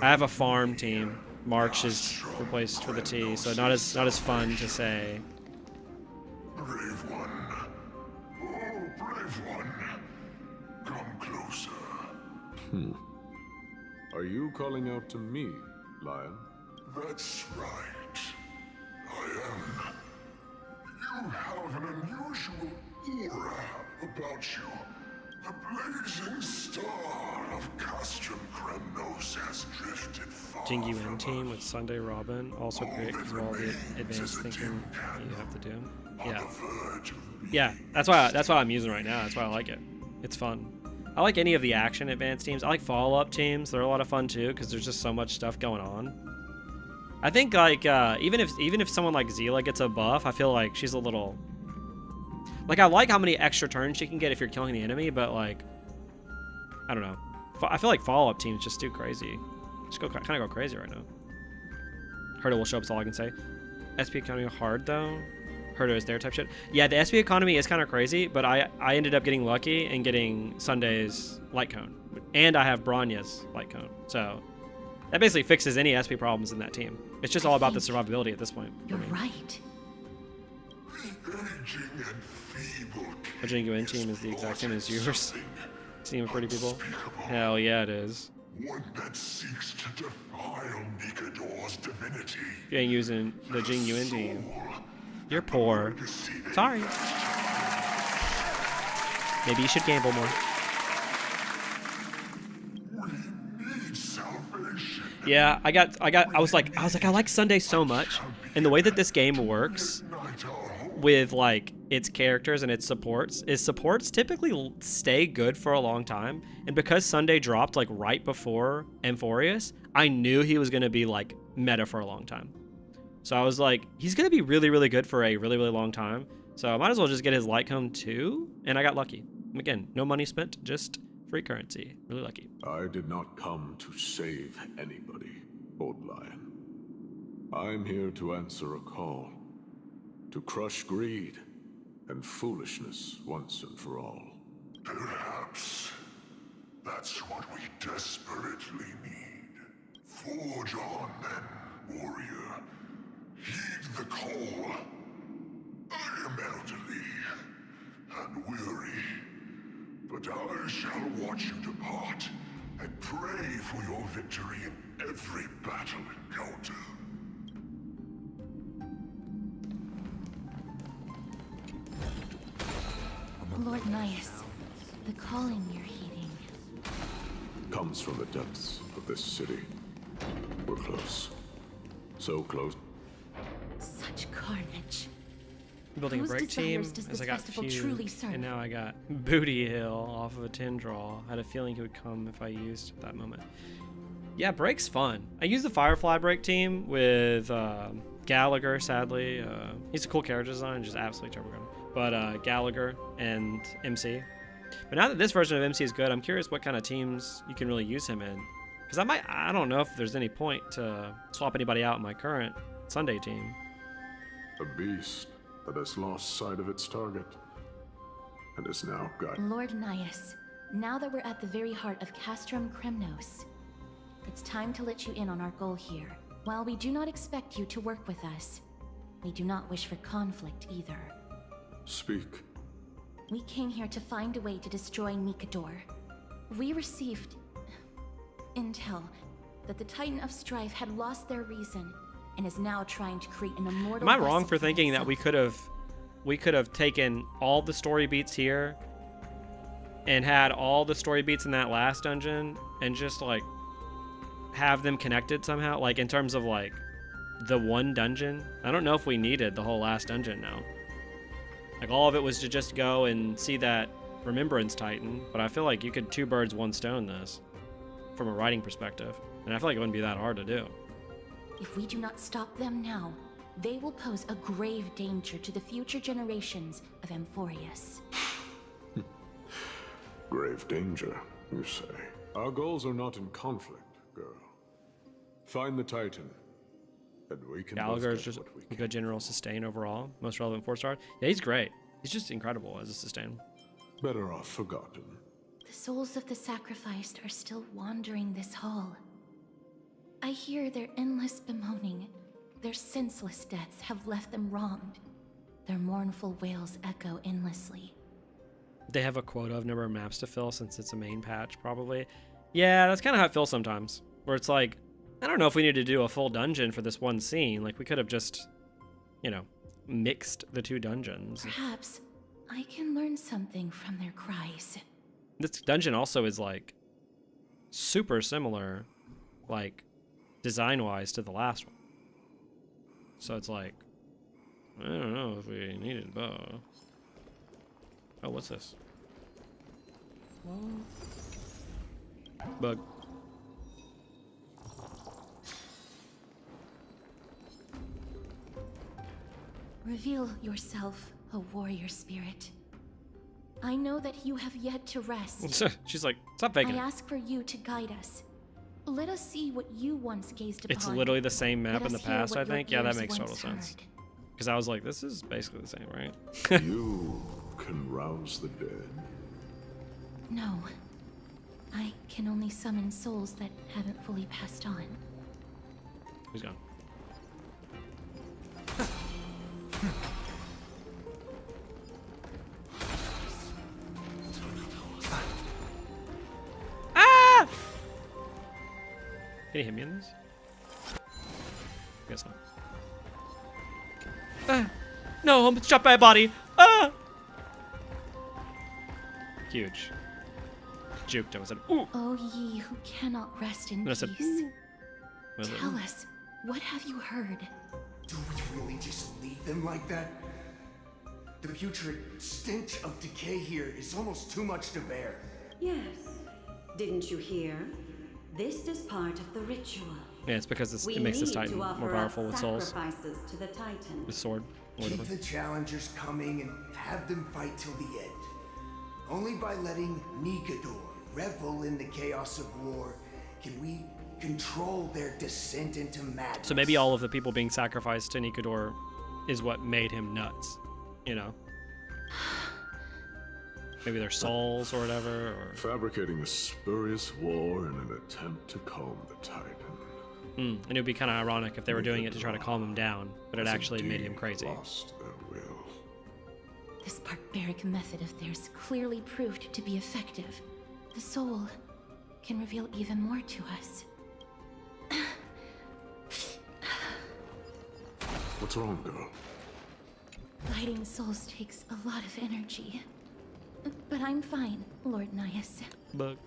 I have a farm team. March is replaced for the T, so not as fun to say. Brave one. Oh, brave one. Come closer. Are you calling out to me, Lion? That's right. I am. You have an unusual aura about you. The blazing star of Castrum Kremnos has drifted far. Jing Yuan team with Sunday Robin, also great because of all the advanced thinking you have to do. Yeah. Yeah, that's why I'm using right now. That's why I like it. It's fun. I like any of the action advanced teams. I like follow-up teams. They're a lot of fun too because there's just so much stuff going on. I think like even if someone like Zila gets a buff, I feel like she's a little. Like I like how many extra turns she can get if you're killing the enemy, but like I don't know. I feel like follow-up teams just too crazy. Just kind of go crazy right now. Herda will show up. That's all I can say. SP economy hard though. Herda is there type shit. Yeah, the SP economy is kind of crazy, but I ended up getting lucky and getting Sunday's light cone, and I have Bronya's light cone. So that basically fixes any SP problems in that team. It's just all about the survivability at this point. You're right. The Jing Yuan team is the exact same as yours. Team of pretty people. Hell yeah, it is. One that seeks to defile Nikador's divinity. You ain't using the Jing Yuan team. You're poor. Sorry. Maybe you should gamble more. Yeah, I was like, I like Sunday so much, and the way that this game works with like its characters and its supports typically stay good for a long time, and because Sunday dropped like right before Amphoreus, I knew he was gonna be like meta for a long time. So I was like, he's gonna be really, really good for a really, really long time. So I might as well just get his light cone too, and I got lucky. Again, no money spent, just free currency. Really lucky. I did not come to save anybody, Old Lion. I'm here to answer a call. To crush greed and foolishness once and for all. Perhaps that's what we desperately need. Forge on then, warrior. Heed the call. I am elderly and weary, but I shall watch you depart and pray for your victory in every battle encounter. Lord Nyas, the calling you're heeding. Comes from the depths of this city. We're close. So close. Such carnage. Building a Whose break team desires does as this I got festival feud, truly serve? and now I got Booty Hill off of a Tendril. I had a feeling he would come if I used at that moment. Yeah, break's fun. I use the Firefly break team with Gallagher, sadly. He's a cool character design, just absolutely turbo gun. But Gallagher and MC. But now that this version of MC is good, I'm curious what kind of teams you can really use him in. Because I don't know if there's any point to swap anybody out in my current Sunday team. A beast that has lost sight of its target and is now guided. Lord Nias, now that we're at the very heart of Castrum Kremnos, it's time to let you in on our goal here. While we do not expect you to work with us, we do not wish for conflict either. Speak. We came here to find a way to destroy Nikador. We received intel that the Titan of Strife had lost their reason and is now trying to create an immortal. Am I wrong vessel for thinking that itself. we could have taken all the story beats here and had all the story beats in that last dungeon and just like have them connected somehow, like in terms of like the one dungeon? I don't know if we needed the whole last dungeon now. Like all of it was to just go and see that Remembrance Titan, but I feel like you could two birds, one stone this from a writing perspective, and I feel like it wouldn't be that hard to do. If we do not stop them now, they will pose a grave danger to the future generations of Amphoreus. Grave danger, you say? Our goals are not in conflict, girl. Find the Titan, and we can. Gallagher is just a good general sustain overall. Most relevant 4-star. Yeah, he's great. He's just incredible as a sustain. Better off forgotten. The souls of the sacrificed are still wandering this hall. I hear their endless bemoaning. Their senseless deaths have left them wronged. Their mournful wails echo endlessly. They have a quota of number of maps to fill since it's a main patch, probably. Yeah, that's kind of how it feels sometimes. Where it's like, I don't know if we need to do a full dungeon for this one scene. Like, we could have just, you know, mixed the two dungeons. Perhaps I can learn something from their cries. This dungeon also is, like, super similar, like, design-wise to the last one. So it's like, I don't know if we needed both. Oh, what's this? Bug. Reveal yourself, O warrior spirit. I know that you have yet to rest. She's like, stop faking I it. ask for you to guide us. Let us see what you once gazed upon. It's literally the same map Let in the us hear past, what I think. your Yeah, that ears makes total once sense. heard. Because I was like, this is basically the same, right? You can rouse the dead. No. I can only summon souls that haven't fully passed on. Who's gone? Ah! Can you hit me in this? Guess not. No, I'm shot by a body. Ah! Huge. Juked him. I said, ooh. O ye who cannot rest in And I said, peace. ooh. Was it? Tell us, what have you heard? Do we really just leave them like that? The putrid stench of decay here is almost too much to bear. Yes. Didn't you hear? This is part of the ritual. Yeah, it's because it We makes this need Titan to more offer powerful up with souls. sacrifices to the Titan. With sword. Or Keep whatever. the challengers coming and have them fight till the end. Only by letting Nikador revel in the chaos of war can we control their descent into madness. So maybe all of the people being sacrificed to Nikador is what made him nuts, you know? Maybe their souls or whatever, or... Fabricating a spurious war in an attempt to calm the Titan. And it would be kind of ironic if they were doing it to try to calm him down, but it Has actually made him indeed crazy. lost their will. This barbaric method of theirs clearly proved to be effective. The soul can reveal even more to us. What's wrong, girl? Guiding souls takes a lot of energy. But I'm fine, Lord Nias. Bug.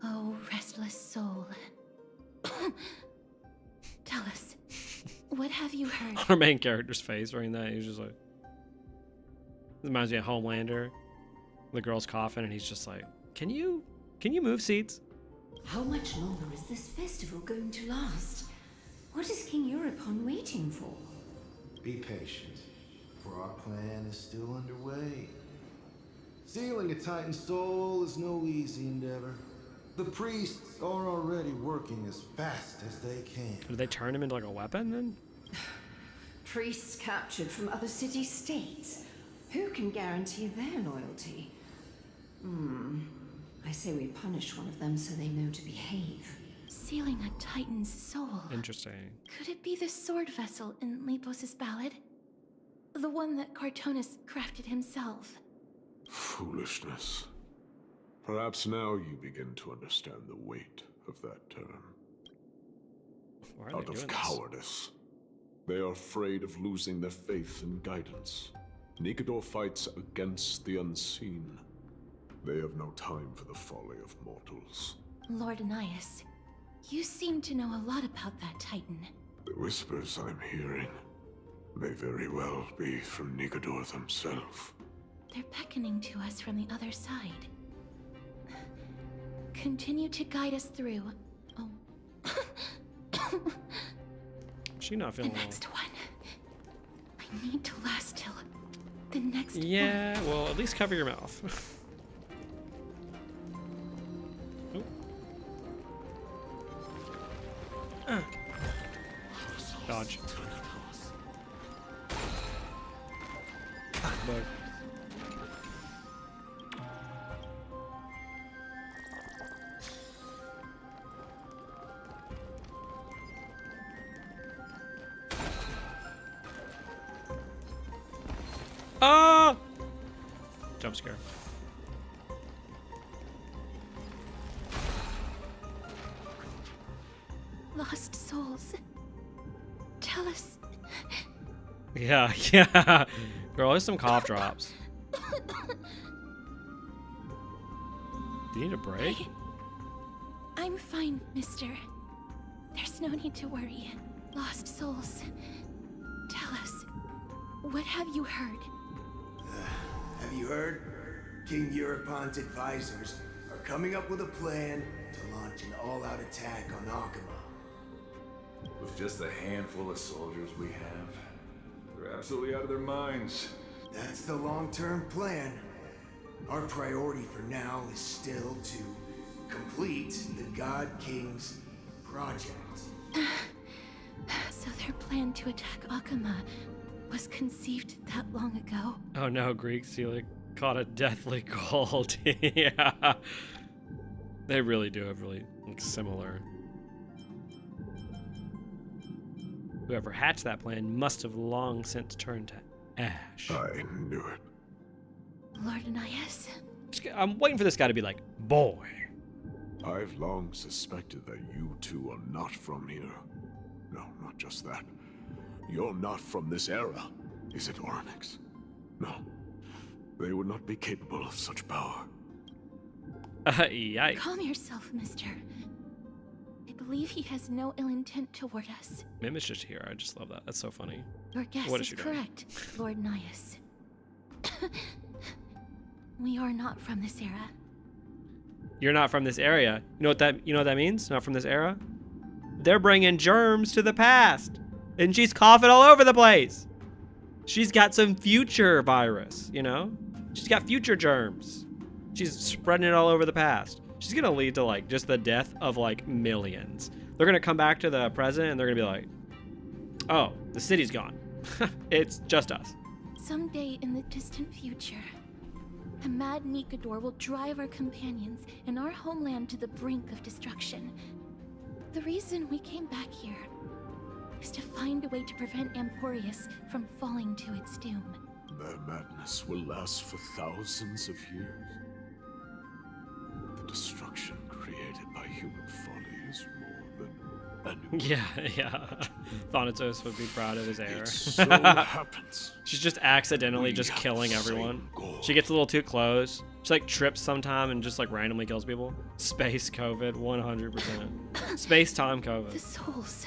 Oh, soul. Tell us, what have you heard? Our main character's face during that, he's just like, it reminds me of Homelander. The girl's coughing and he's just like, can you move seats? How much longer is this festival going to last? What is King Euripon waiting for? Be patient, for our plan is still underway. Sealing a Titan soul is no easy endeavor. The priests are already working as fast as they can. Did they turn him into like a weapon then? Priests captured from other city-states. Who can guarantee their loyalty? I say we punish one of them so they know to behave. Sealing a Titan's soul. Interesting. Could it be the sword vessel in Lepos's ballad? The one that Cartonus crafted himself? Foolishness. Perhaps now you begin to understand the weight of that term. Out of cowardice. They are afraid of losing their faith and guidance. Nikedor fights against the unseen. They have no time for the folly of mortals. Lord Anaias, you seem to know a lot about that Titan. The whispers I'm hearing may very well be from Nikedor himself. They're beckoning to us from the other side. Continue to guide us through. Oh. She not feeling the next one. I need to last till the next one. Yeah, well, at least cover your mouth. Dodge. Bug. Ah! Jump scare. Lost souls. Tell us. Yeah, yeah. Girl, there's some cough drops. Do you need a break? I'm fine, mister. There's no need to worry. Lost souls. Tell us. What have you heard? Have you heard? King Euripon's advisors are coming up with a plan to launch an all-out attack on Akama. With just a handful of soldiers we have, they're absolutely out of their minds. That's the long-term plan. Our priority for now is still to complete the God King's project. So their plan to attack Akama was conceived that long ago? Oh no, Greek Sealing caught a deathly cold. Yeah. They really do have really similar. Whoever hatched that plan must have long since turned to ash. I knew it. Lord Anaias? I'm waiting for this guy to be like, boy. I've long suspected that you two are not from here. No, not just that. You're not from this era, is it, Oryx? No. They would not be capable of such power. Yikes. Calm yourself, mister. I believe he has no ill intent toward us. Mim is just here. I just love that. That's so funny. Your guess is correct, Lord Anaias. We are not from this era. You're not from this area. You know what that means? Not from this era? They're bringing germs to the past. And she's coughing all over the place. She's got some future virus, you know? She's got future germs. She's spreading it all over the past. She's gonna lead to like just the death of like millions. They're gonna come back to the present and they're gonna be like, oh, the city's gone. It's just us. Someday in the distant future, a mad Nikedor will drive our companions and our homeland to the brink of destruction. The reason we came back here is to find a way to prevent Amphoreus from falling to its doom. Their madness will last for thousands of years. The destruction created by human folly is more than Yeah. Thanatos would be proud of his heir. It so happens. She's just accidentally just killing everyone. She gets a little too close. She like trips sometime and just like randomly kills people. Space COVID, 100%. Space time The COVID. souls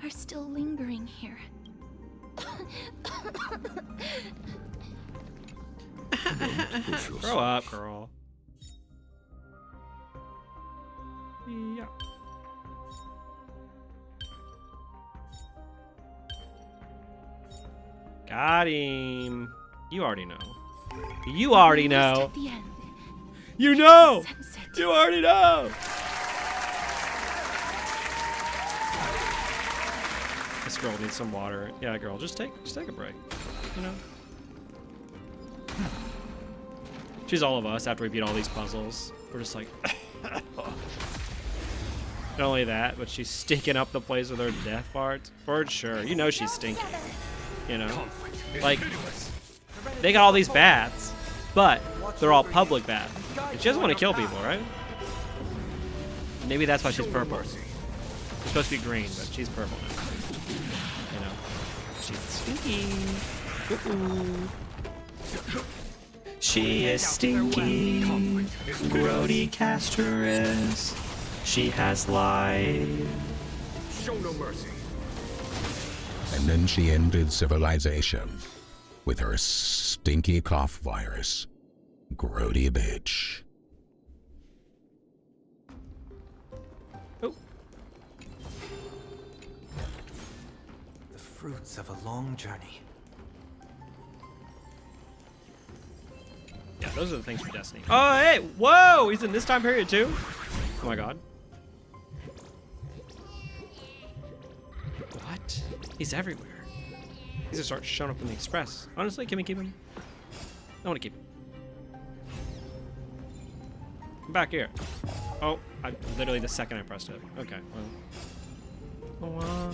are still lingering here. Grow up, girl. Yeah. Got him. You already know. You already know. At the end. You know. You already know. This girl needs some water. Yeah, girl, just take a break. You know. She's all of us after we beat all these puzzles. We're just like. Not only that, but she's stinking up the place with her death farts. For sure. You know she's stinky. You know? Like, they got all these baths, but they're all public baths. And she doesn't want to kill people, right? Maybe that's why she's purple. She's supposed to be green, but she's purple now. You know? She's stinky. She is stinky. Grody Casterus. She has lied. Show no mercy. And then she ended civilization with her stinky cough virus. Grody bitch. The fruits of a long journey. Yeah, those are the things for Destiny. Oh, hey! Whoa! He's in this time period too? Oh my god. What? He's everywhere. He's gonna start showing up in the Express. Honestly, can we keep him? I want to keep him. I'm back here. Oh, literally the second I pressed it. Okay, well. Oh,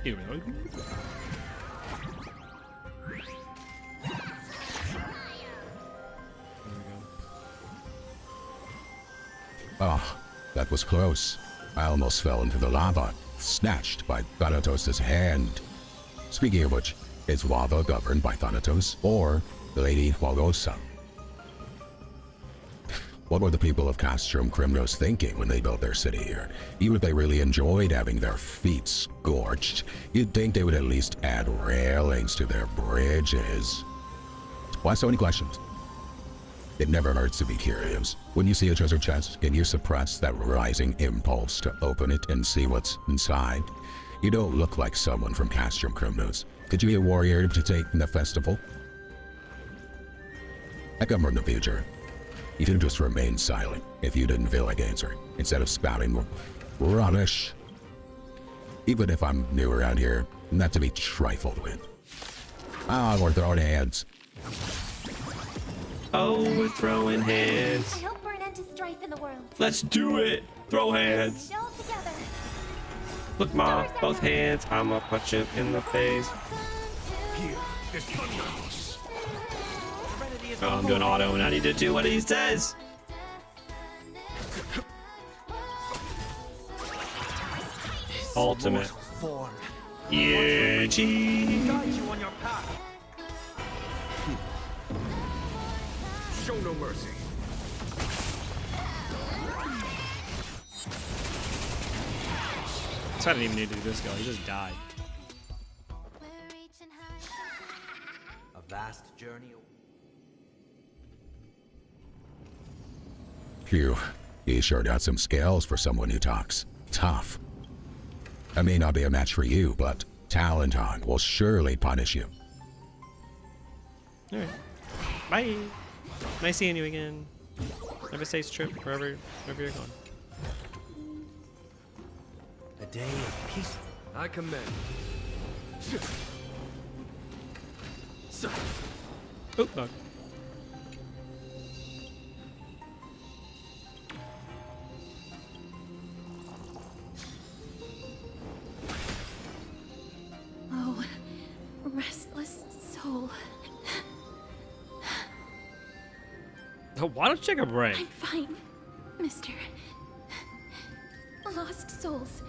here we go. Ah, that was close. I almost fell into the lava, snatched by Thanatos' hand. Speaking of which, is lava governed by Thanatos or Lady Walgosa? What were the people of Castrum Crimnos thinking when they built their city here? Even if they really enjoyed having their feet scorched, you'd think they would at least add railings to their bridges. Why so many questions? It never hurts to be curious. When you see a treasure chest, can you suppress that rising impulse to open it and see what's inside? You don't look like someone from Castrum Crimnos. Could you be a warrior to take in the festival? I come from the future. You should just remain silent if you didn't feel like answering, instead of spouting rubbish. Even if I'm new around here, not to be trifled with. Ah, we're throwing hands. Oh, we're throwing hands. I hope for an end to strife in the world. Let's do it. Throw hands. Still together. Look, Ma, both hands. I'ma punch him in the face. Here, there's Thanatos. Oh, I'm doing auto and I need to do what he says. Ultimate. Yeah, G. Guide you on your path. Show no mercy. So I didn't even need to do this guy. He just died. A vast journey. Phew, he sure got some skills for someone who talks tough. I may not be a match for you, but Talenton will surely punish you. Alright. Bye. Nice seeing you again. Have a safe trip wherever you're going. A day of peace. I commend. Oh, bug. Oh, restless soul. Oh, why don't you take a break? I'm fine. Mr. Lost Souls.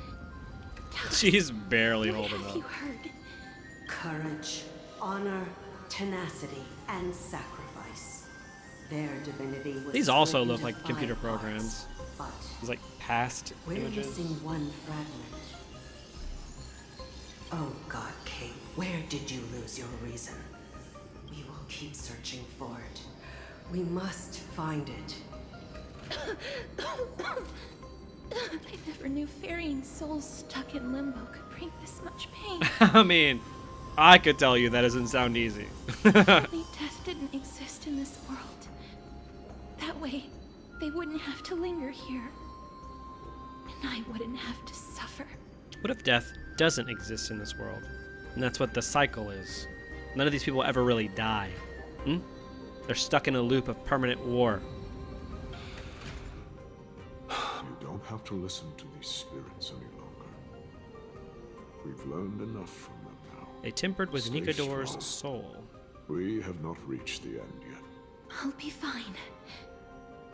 She's barely What holding have up. you heard? Courage, honor, tenacity, and sacrifice. Their divinity was These also split look into like 5 computer parts, programs. but It's like past we're images. missing one fragment. Oh God, King, where did you lose your reason? We will keep searching for it. We must find it. I never knew ferrying souls stuck in limbo could bring this much pain. I mean, I could tell you that doesn't sound easy. Only death didn't exist in this world. That way, they wouldn't have to linger here. And I wouldn't have to suffer. What if death doesn't exist in this world? And that's what the cycle is. None of these people ever really die. Hmm? They're stuck in a loop of permanent war. You don't have to listen to these spirits any longer. We've learned enough from them now. They tempered with Stay Nikador's strong. soul. We have not reached the end yet. I'll be fine.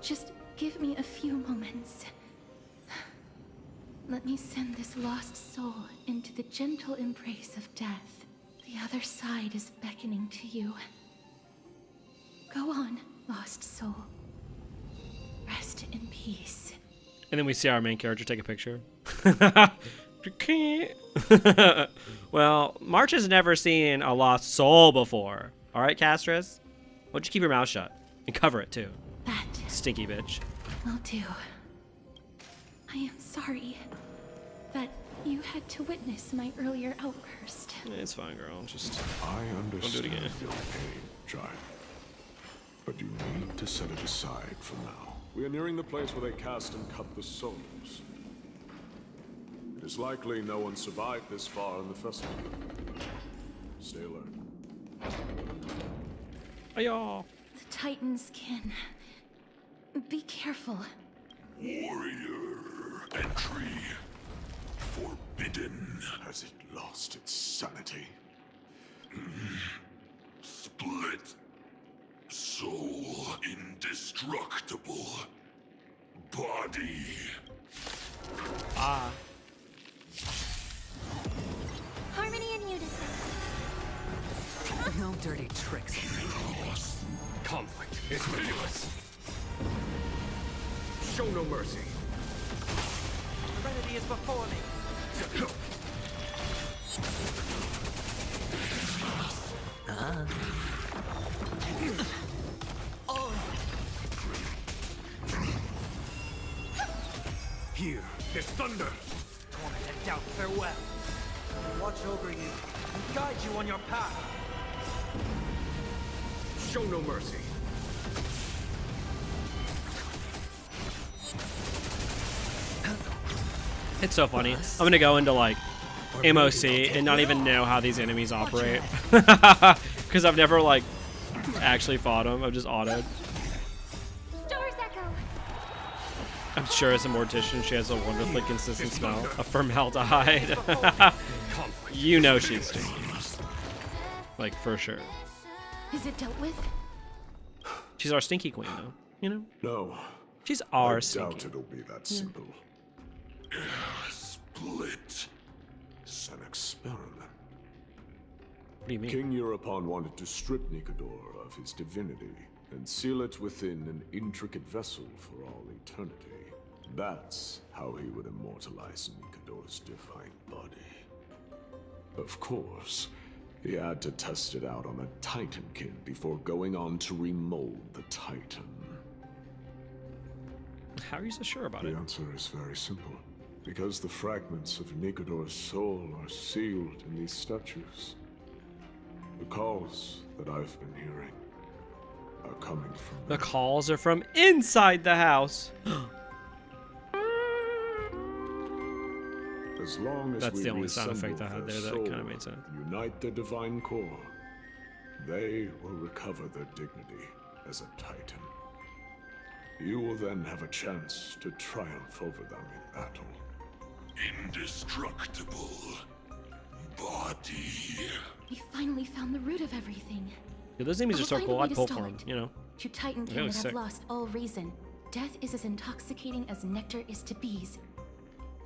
Just give me a few moments. Let me send this lost soul into the gentle embrace of death. The other side is beckoning to you. Go on, lost soul. Rest in peace. And then we see our main character take a picture. Well, March has never seen a lost soul before. All right, Castris? Why don't you keep your mouth shut? And cover it, too. That Stinky bitch. will do. I am sorry that you had to witness my earlier outburst. It's fine, girl. Just I understand don't do it again. your pain, child. But you need to set it aside for now. We are nearing the place where they cast and cut the souls. It is likely no one survived this far in the festival. Stay alert. Ayo. The Titan's kin. Be careful. Warrior entry forbidden. Has it lost its sanity? Split. Soul indestructible. Body. Ah. Harmony and unison. No dirty tricks. Conflict is pitiless. Show no mercy. Serenity is before me. Here is thunder. I want to head out farewell. Watch over you and guide you on your path. Show no mercy. It's so funny. I'm gonna go into like MOC and not even know how these enemies operate. Because I've never like actually fought them. I've just autoed. Stars echo. I'm sure as a mortician she has a wonderfully consistent smell of formaldehyde. You know she's stinky. Like for sure. Is it dealt with? She's our stinky queen though, you know? No. She's our I stinky. doubt it'll be that simple. Split. It's an experiment. What do you mean? King Europon wanted to strip Nikador of his divinity and seal it within an intricate vessel for all eternity. That's how he would immortalize Nikador's divine body. Of course, he had to test it out on a Titan kid before going on to remold the Titan. How are you so sure about it? The answer is very simple. Because the fragments of Nikador's soul are sealed in these statues. The calls that I've been hearing are coming from The calls are from inside the house. As long as That's we the only sound reassemble effect I had their there that soul kind of made sense. and unite their divine core, they will recover their dignity as a Titan. You will then have a chance to triumph over them in battle. Indestructible. Body. We finally found the root of everything. Yeah, those enemies are I'll so find a cool. way I'd to pull stall for them, it. you know? You Titan That kin was that have sick. lost all reason. Death is as intoxicating as nectar is to bees.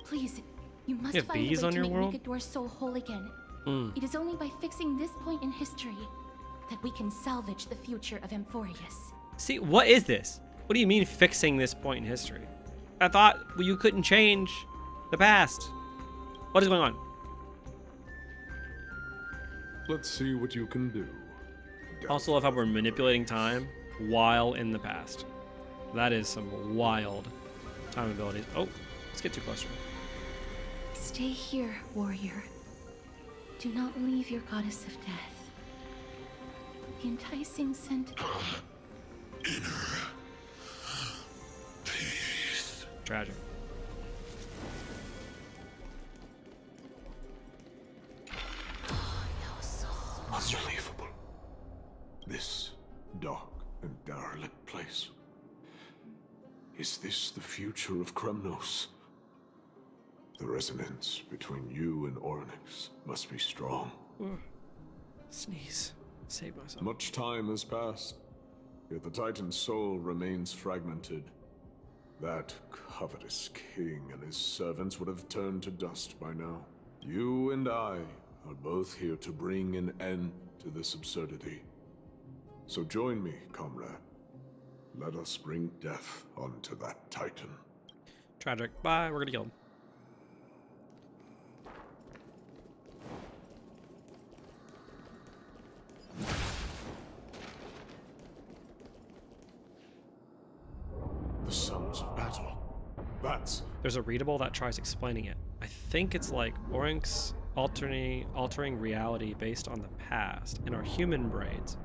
Please, you must You have find a bees way on to your make world? Nikador's soul whole again. Mm. It is only by fixing this point in history that we can salvage the future of Amphoreus. See, what is this? What do you mean fixing this point in history? I thought you couldn't change the past. What is going on? Let's see what you can do. Also love how we're manipulating time while in the past. That is some wild time abilities. Oh, let's get too close. Stay here, warrior. Do not leave your goddess of death. The enticing scent. Tragic. Unbelievable. This dark and derelict place. Is this the future of Kremnos? The resonance between you and Orynyx must be strong. Sneeze. Save myself. Much time has passed, yet the Titan's soul remains fragmented. That covetous king and his servants would have turned to dust by now. You and I are both here to bring an end to this absurdity. So join me, comrade. Let us bring death onto that Titan. Tragic. Bye. We're gonna kill him. The sounds of battle. That's... There's a readable that tries explaining it. I think it's like Oryx altering reality based on the past and our human brains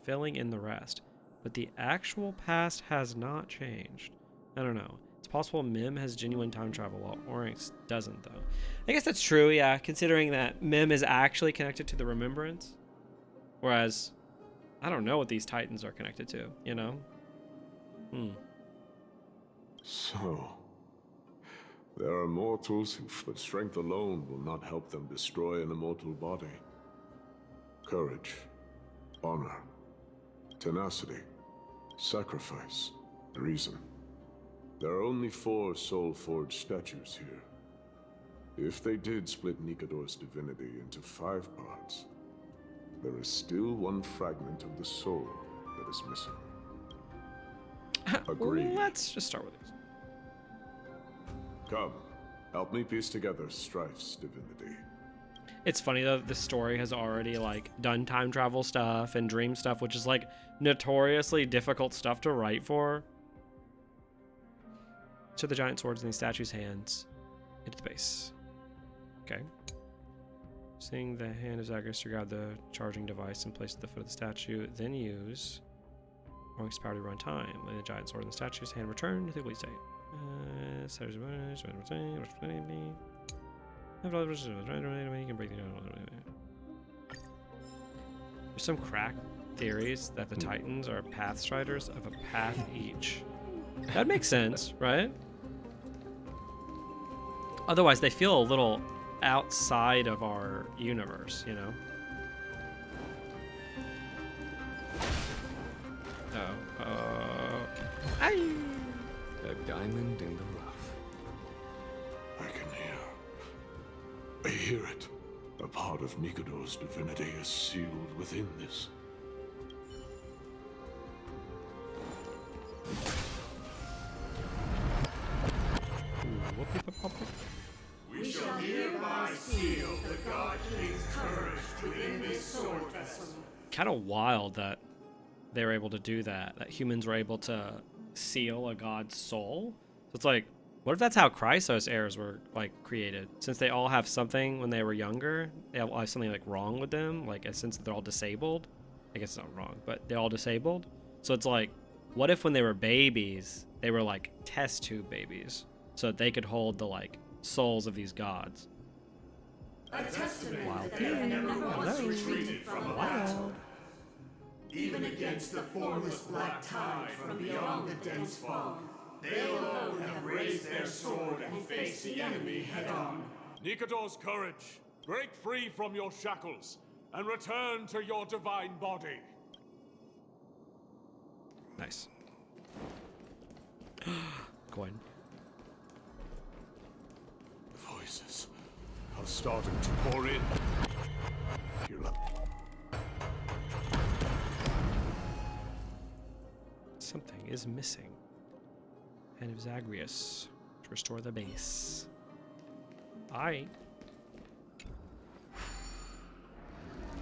filling in the rest. But the actual past has not changed. I don't know. It's possible Mim has genuine time travel while Oryx doesn't, though. I guess that's true, yeah, considering that Mim is actually connected to the remembrance. Whereas, I don't know what these Titans are connected to, you know? So... there are mortals but strength alone will not help them destroy an immortal body. Courage, honor, tenacity, sacrifice, reason. There are only 4 soul-forged statues here. If they did split Nikador's divinity into 5 parts, there is still one fragment of the soul that is missing. Agreed. Let's just start with these. Come, help me piece together Strife's divinity. It's funny though, the story has already like done time travel stuff and dream stuff, which is like notoriously difficult stuff to write for. So the giant swords in the statue's hands into the base. Okay. Seeing the hand of Zagreus to grab the charging device and place it at the foot of the statue, then use Oryx's power to run time. Letting the giant sword in the statue's hand return to the complete state. There's some crack theories that the Titans are path striders of a path each. That makes sense, right? Otherwise, they feel a little outside of our universe, you know? A diamond in the rough. I can hear. I hear it. A part of Nikador's divinity is sealed within this. We shall hereby seal the God King's courage within this sword vessel. Kind of wild that they were able to do that. That humans were able to seal a god's soul. So it's like, what if that's how Chrysos heirs were like created? Since they all have something when they were younger, they all have something like wrong with them. Like since they're all disabled, I guess it's not wrong, but they're all disabled. So it's like, what if when they were babies, they were like test tube babies, so that they could hold the like souls of these gods? A testament that they have never once retreated from a battle. Even against the formless black tide from beyond the dense fog, they alone have raised their sword and faced the enemy head-on. Nikador's courage, break free from your shackles and return to your divine body. Nice. Coin. Voices are starting to pour in. Something is missing. Hand of Zagreus to restore the base.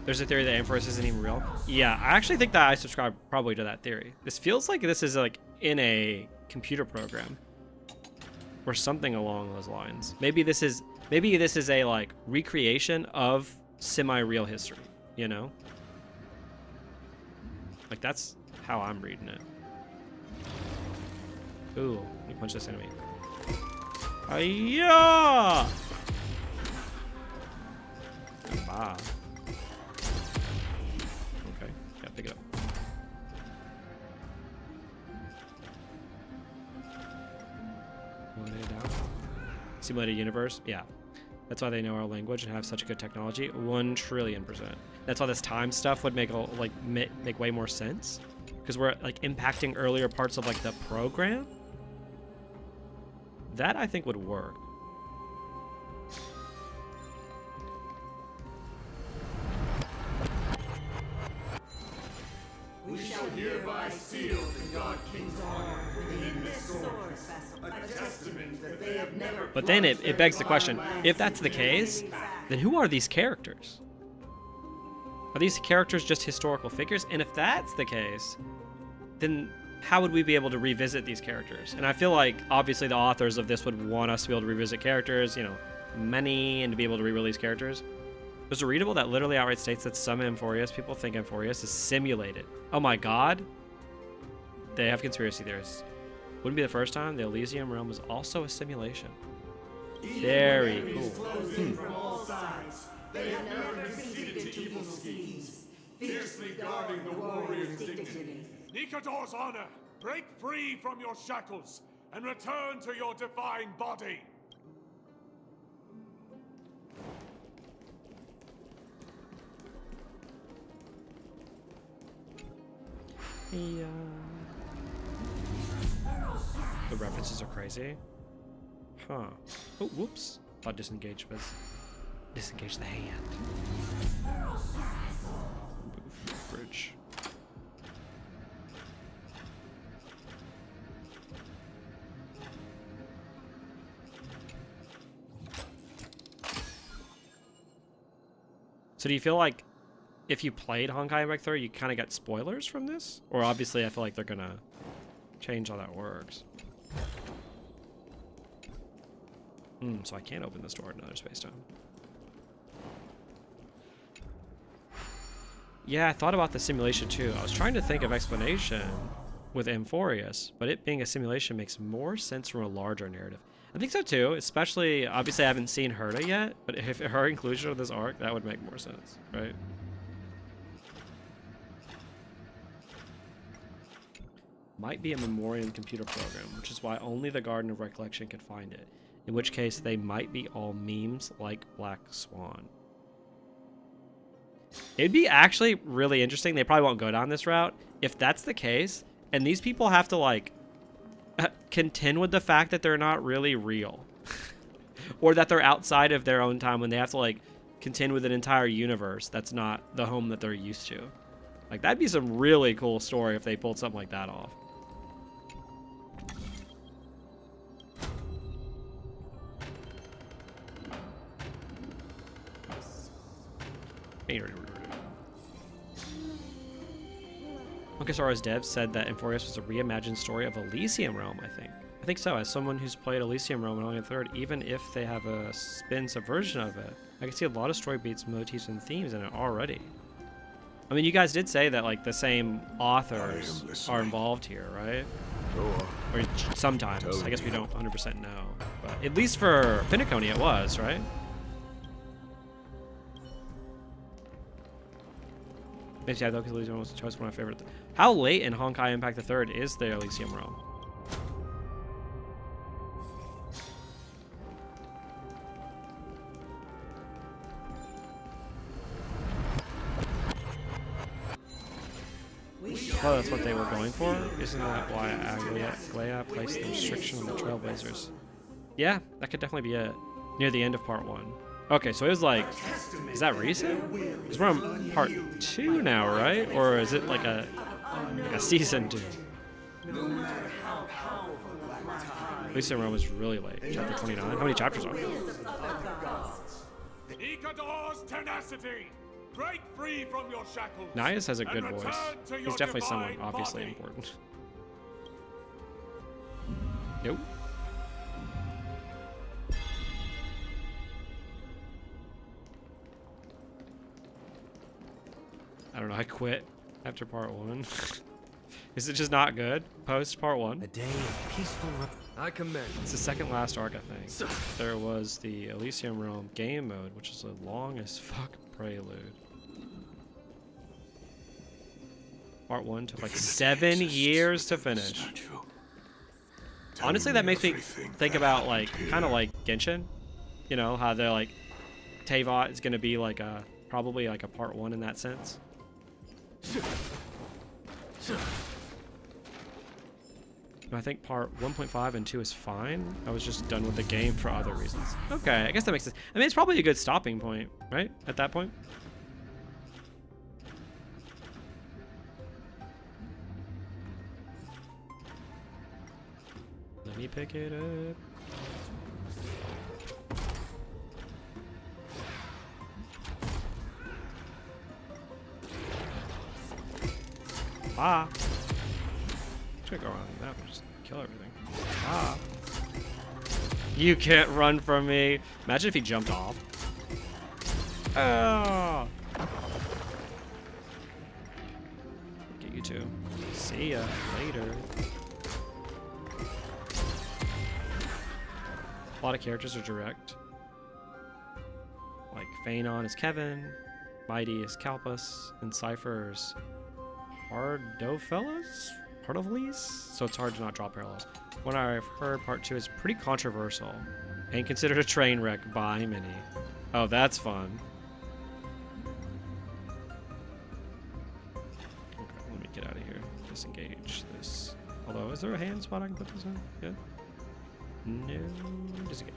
There's a theory that Amphoreus isn't even real. Yeah, I actually think that I subscribe probably to that theory. This feels like this is like in a computer program or something along those lines. Maybe this is a like recreation of semi-real history, you know? Like that's how I'm reading it. Ooh, let me punch this enemy. Ayah! Ah. Okay, yeah, pick it up. Simulated universe, yeah. That's why they know our language and have such good technology. 1,000,000,000,000%. That's why this time stuff would make make way more sense, because we're like impacting earlier parts of like the program. That I think would work. We shall hereby seal the God King's honor within this sword vessel, a testament that they have never. But then it begs the question, if that's the case, then who are these characters? Are these characters just historical figures? And if that's the case, then how would we be able to revisit these characters? And I feel like obviously the authors of this would want us to be able to revisit characters, you know, money, and to be able to re-release characters. There's a readable that literally outright states that some Amphoreus people think Amphoreus is simulated. Oh my god. They have conspiracy theorists. Wouldn't be the first time the Elysium realm was also a simulation. Very cool. From all sides, they have never conceded to evil schemes, fiercely guarding the warrior's dignity. Nikador's honor, break free from your shackles and return to your divine body. Yeah. The references are crazy. Huh. Oh, whoops. Thought disengage was disengage the hand. Move bridge. So do you feel like if you played Honkai Impact 3, you kind of got spoilers from this? Or obviously I feel like they're going to change how that works. So I can't open this door in another space time. Yeah, I thought about the simulation too. I was trying to think of explanation with Amphoreus, but it being a simulation makes more sense from a larger narrative. I think so too, especially, obviously I haven't seen Herta yet, but if her inclusion of this arc, that would make more sense, right? Might be a Memoriam computer program, which is why only the Garden of Recollection could find it. In which case, they might be all memes like Black Swan. It'd be actually really interesting. They probably won't go down this route. If that's the case, and these people have to like contend with the fact that they're not really real, or that they're outside of their own time when they have to like contend with an entire universe that's not the home that they're used to. Like that'd be some really cool story if they pulled something like that off. Monkasara's dev said that Amphoreus was a reimagined story of Elysium Realm, I think. I think so. As someone who's played Elysium Realm and only a third, even if they have a spin subversion of it, I can see a lot of story beats, motifs, and themes in it already. I mean, you guys did say that like the same authors are involved here, right? Or sometimes. I guess we don't 100% know. But at least for Pinnacle it was, right? Yeah, though, because Elysium was one of my favorite. How late in Honkai Impact the 3rd is the Elysium Realm? We shall Well, that's what they were going for. Isn't that why Aglaya placed the restriction on the Trailblazers? Yeah, that could definitely be it. Near the end of part 1. Okay, so it was like, is that recent? Because we're on part 2 now, right? Or is it like a season 2? Elysium Realm was really late. Chapter 29. How many chapters are there? Nikador's tenacity! Break free from your shackles. Nias has a good voice. He's definitely someone obviously important. Nope. I don't know, I quit after part 1. Is it just not good post part 1? A day of peaceful. I commend. It's the second last arc, I think. There was the Elysium Realm game mode, which is a long as fuck prelude. Part 1 took like 7 years to finish. Honestly, that makes me think about like kind of like Genshin. You know how they're like Teyvat is gonna be like a probably like a part 1 in that sense. I think part 1.5 and 2 is fine. I was just done with the game for other reasons. Okay, I guess that makes sense. I mean, it's probably a good stopping point, right? At that point. Let me pick it up. Ah. Should go around that and just kill everything. Ah. You can't run from me. Imagine if he jumped off. Oh. Get you two. See ya later. A lot of characters are direct. Like Phanon is Kevin, Mighty is Kalpus, and Cypher's Pardofellas? So it's hard to not draw parallels. When I've heard part 2 is pretty controversial and considered a train wreck by many. Oh, that's fun. Okay, let me get out of here. Disengage this. Although, is there a hand spot I can put this in? Good. No, disengage.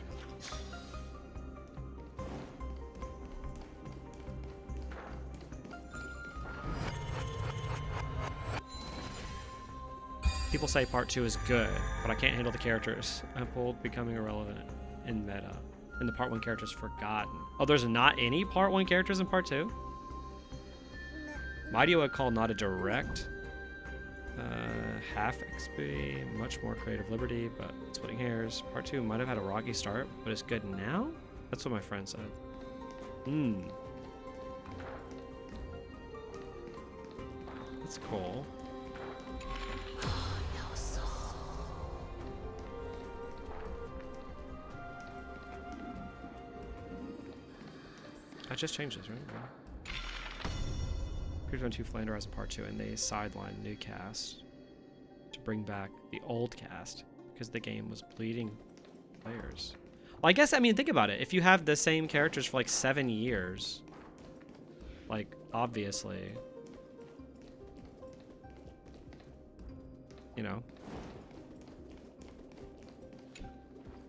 People say part 2 is good, but I can't handle the characters. I'm pulled becoming irrelevant in meta. And the part 1 characters forgotten. Oh, there's not any part 1 characters in part 2? Mighty would call not a direct. Half XP, much more creative liberty, but splitting hairs. Part 2 might have had a rocky start, but it's good now? That's what my friend said. That's cool. That just changes, right? Yeah. Here's when 2 Flanders in part 2, and they sidelined new cast to bring back the old cast because the game was bleeding players. Well, I guess, I mean, think about it. If you have the same characters for like 7 years, like, obviously, you know,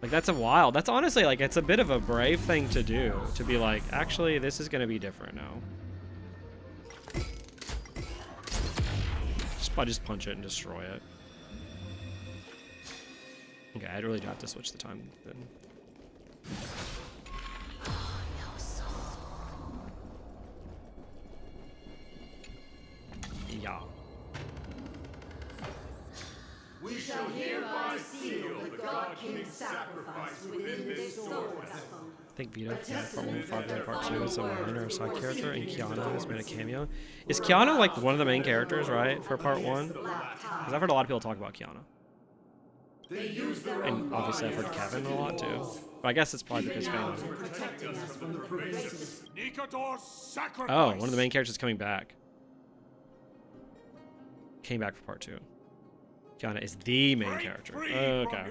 like, that's that's honestly, like, it's a bit of a brave thing to do, to be like, actually, this is going to be different now. Just punch it and destroy it. Okay, I'd really have to switch the time then. Yeah. We shall hereby seal the God King's sacrifice within this sword vessel. I think Vito from part 1, part 2 is a minor side character, and Kiana has made a cameo. Is Kiana like one of the main characters, right, for part 1? Because I've heard a lot of people talk about Kiana. And obviously I've heard Kevin a lot too. But I guess it's probably because Phanon. Oh, one of the main characters is coming back. Came back for part 2. Kiana is the main character. Okay.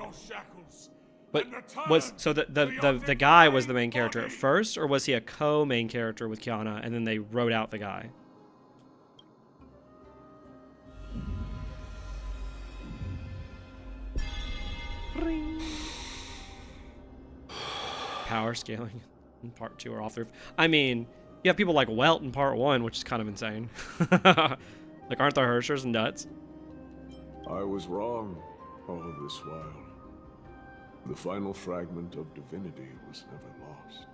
But was so the guy was the main character at first, or was he a co-main character with Kiana and then they wrote out the guy? Power scaling in part 2 or all 3. I mean, you have people like Welt in part 1, which is kind of insane. Like, aren't the Hershers nuts? I was wrong all this while. The final fragment of divinity was never lost.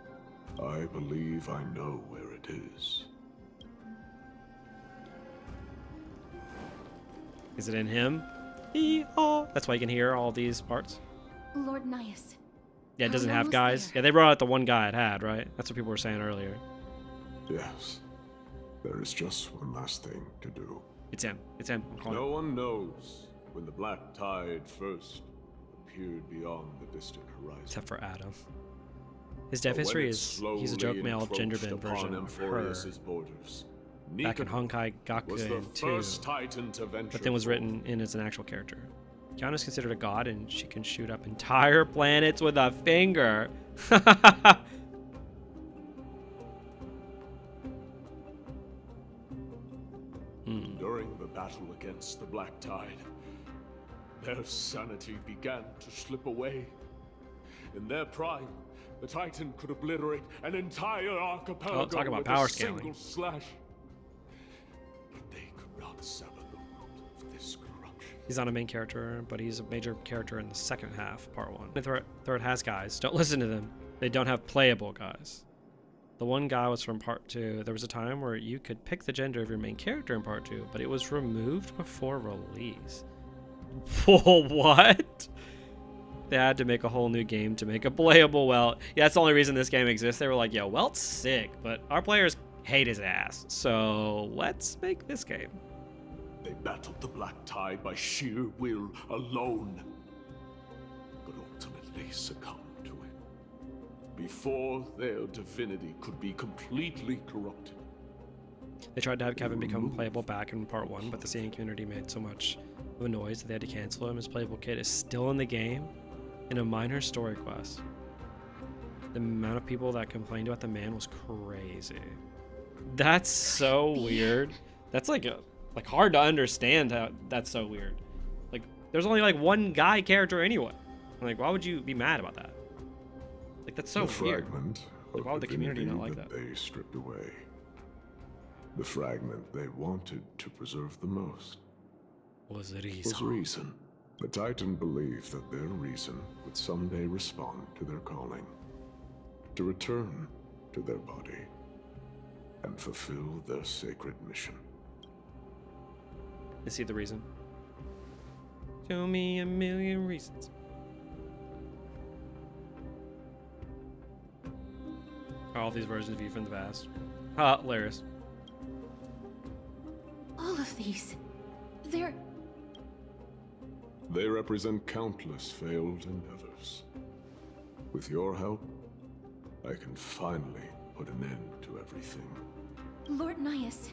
I believe I know where it is. Is it in him? Hee-haw. That's why you can hear all these parts. Lord Nias. Yeah, it doesn't We're have almost guys. there. Yeah, they brought out the one guy it had, right? That's what people were saying earlier. Yes. There is just one last thing to do. It's him. It's him. I'm calling No him. one knows when the black tide first appeared beyond the distant horizon. Except for Adam. His death But when history it is he's a joke slowly male gender encroached bend version upon of her. Amphoreus's borders, Back in Nicanor Honkai was the Gakuen 2, first titan to venture but then was forth. written in as an actual character. Kiana is considered a god, and she can shoot up entire planets with a finger. During the battle against the Black Tide, their sanity began to slip away. In their prime, the Titan could obliterate an entire archipelago talk about with power a scaling. single slash. But they could not sever the root of this corruption. He's not a main character, but he's a major character in the second half, part 1. The third has guys. Don't listen to them. They don't have playable guys. The one guy was from part 2. There was a time where you could pick the gender of your main character in part 2, but it was removed before release. What? They had to make a whole new game to make a playable Welt. Yeah, that's the only reason this game exists. They were like, yo, Welt's sick, but our players hate his ass. So let's make this game. They battled the Black Tide by sheer will alone, but ultimately succumbed to it before their divinity could be completely corrupted. They tried to have Kevin become playable back in part 1, but the CN community made so much of a noise that they had to cancel him. His playable kid is still in the game in a minor story quest. The amount of people that complained about the man was crazy. That's so weird. That's like hard to understand how that's so weird. Like, there's only like one guy character anyway. Like, why would you be mad about that? Like, that's so The weird. fragment Like, why would the community not like that? They stripped away. The fragment they wanted to preserve the most was reason. Was reason. The Titan believed that their reason would someday respond to their calling, to return to their body, and fulfill their sacred mission. You see the reason? Show me a million reasons. All these versions of you from the past. Hilarious. All of these. They're... They represent countless failed endeavors. With your help, I can finally put an end to everything. Lord Nias,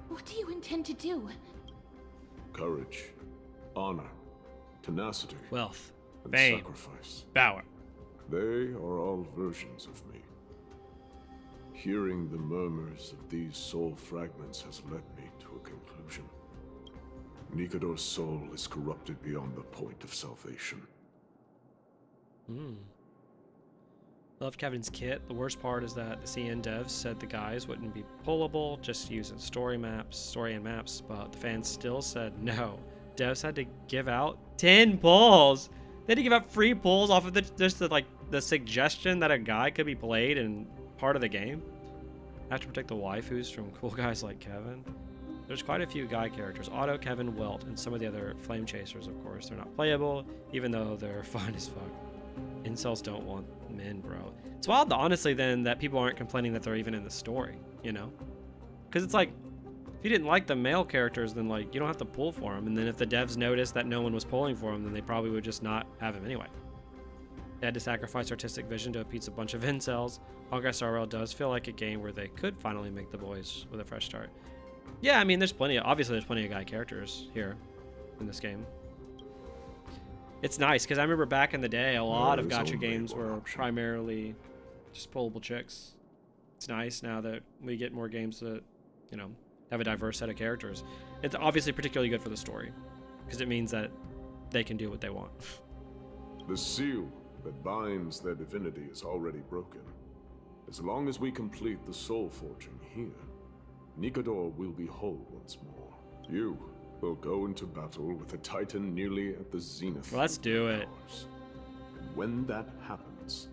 what do you intend to do? Courage, honor, tenacity, wealth, and fame, sacrifice. Power. They are all versions of me. Hearing the murmurs of these soul fragments has led me to a conclusion. Nikador's soul is corrupted beyond the point of salvation. Love Kevin's kit. The worst part is that the CN devs said the guys wouldn't be pullable, just using story and maps, but the fans still said no. Devs had to give out 10 pulls. They had to give out free pulls off of the suggestion that a guy could be played in part of the game. I have to protect the waifus from cool guys like Kevin. There's quite a few guy characters. Otto, Kevin, Welt, and some of the other flame chasers, of course. They're not playable, even though they're fine as fuck. Incels don't want men, bro. It's wild, honestly, then, that people aren't complaining that they're even in the story, you know? Because it's like, if you didn't like the male characters, then, like, you don't have to pull for them. And then if the devs noticed that no one was pulling for them, then they probably would just not have him anyway. They had to sacrifice artistic vision to appease a bunch of incels. Honkai Star Rail does feel like a game where they could finally make the boys with a fresh start. Yeah, I mean, obviously there's plenty of guy characters here in this game. It's nice, because I remember back in the day, a lot of gacha games were primarily just pullable chicks. It's nice now that we get more games that, you know, have a diverse set of characters. It's obviously particularly good for the story, because it means that they can do what they want. The seal that binds their divinity is already broken. As long as we complete the soul forging here, Nikador will be whole once more. You will go into battle with a titan nearly at the zenith. Well, let's do it. And when that happens,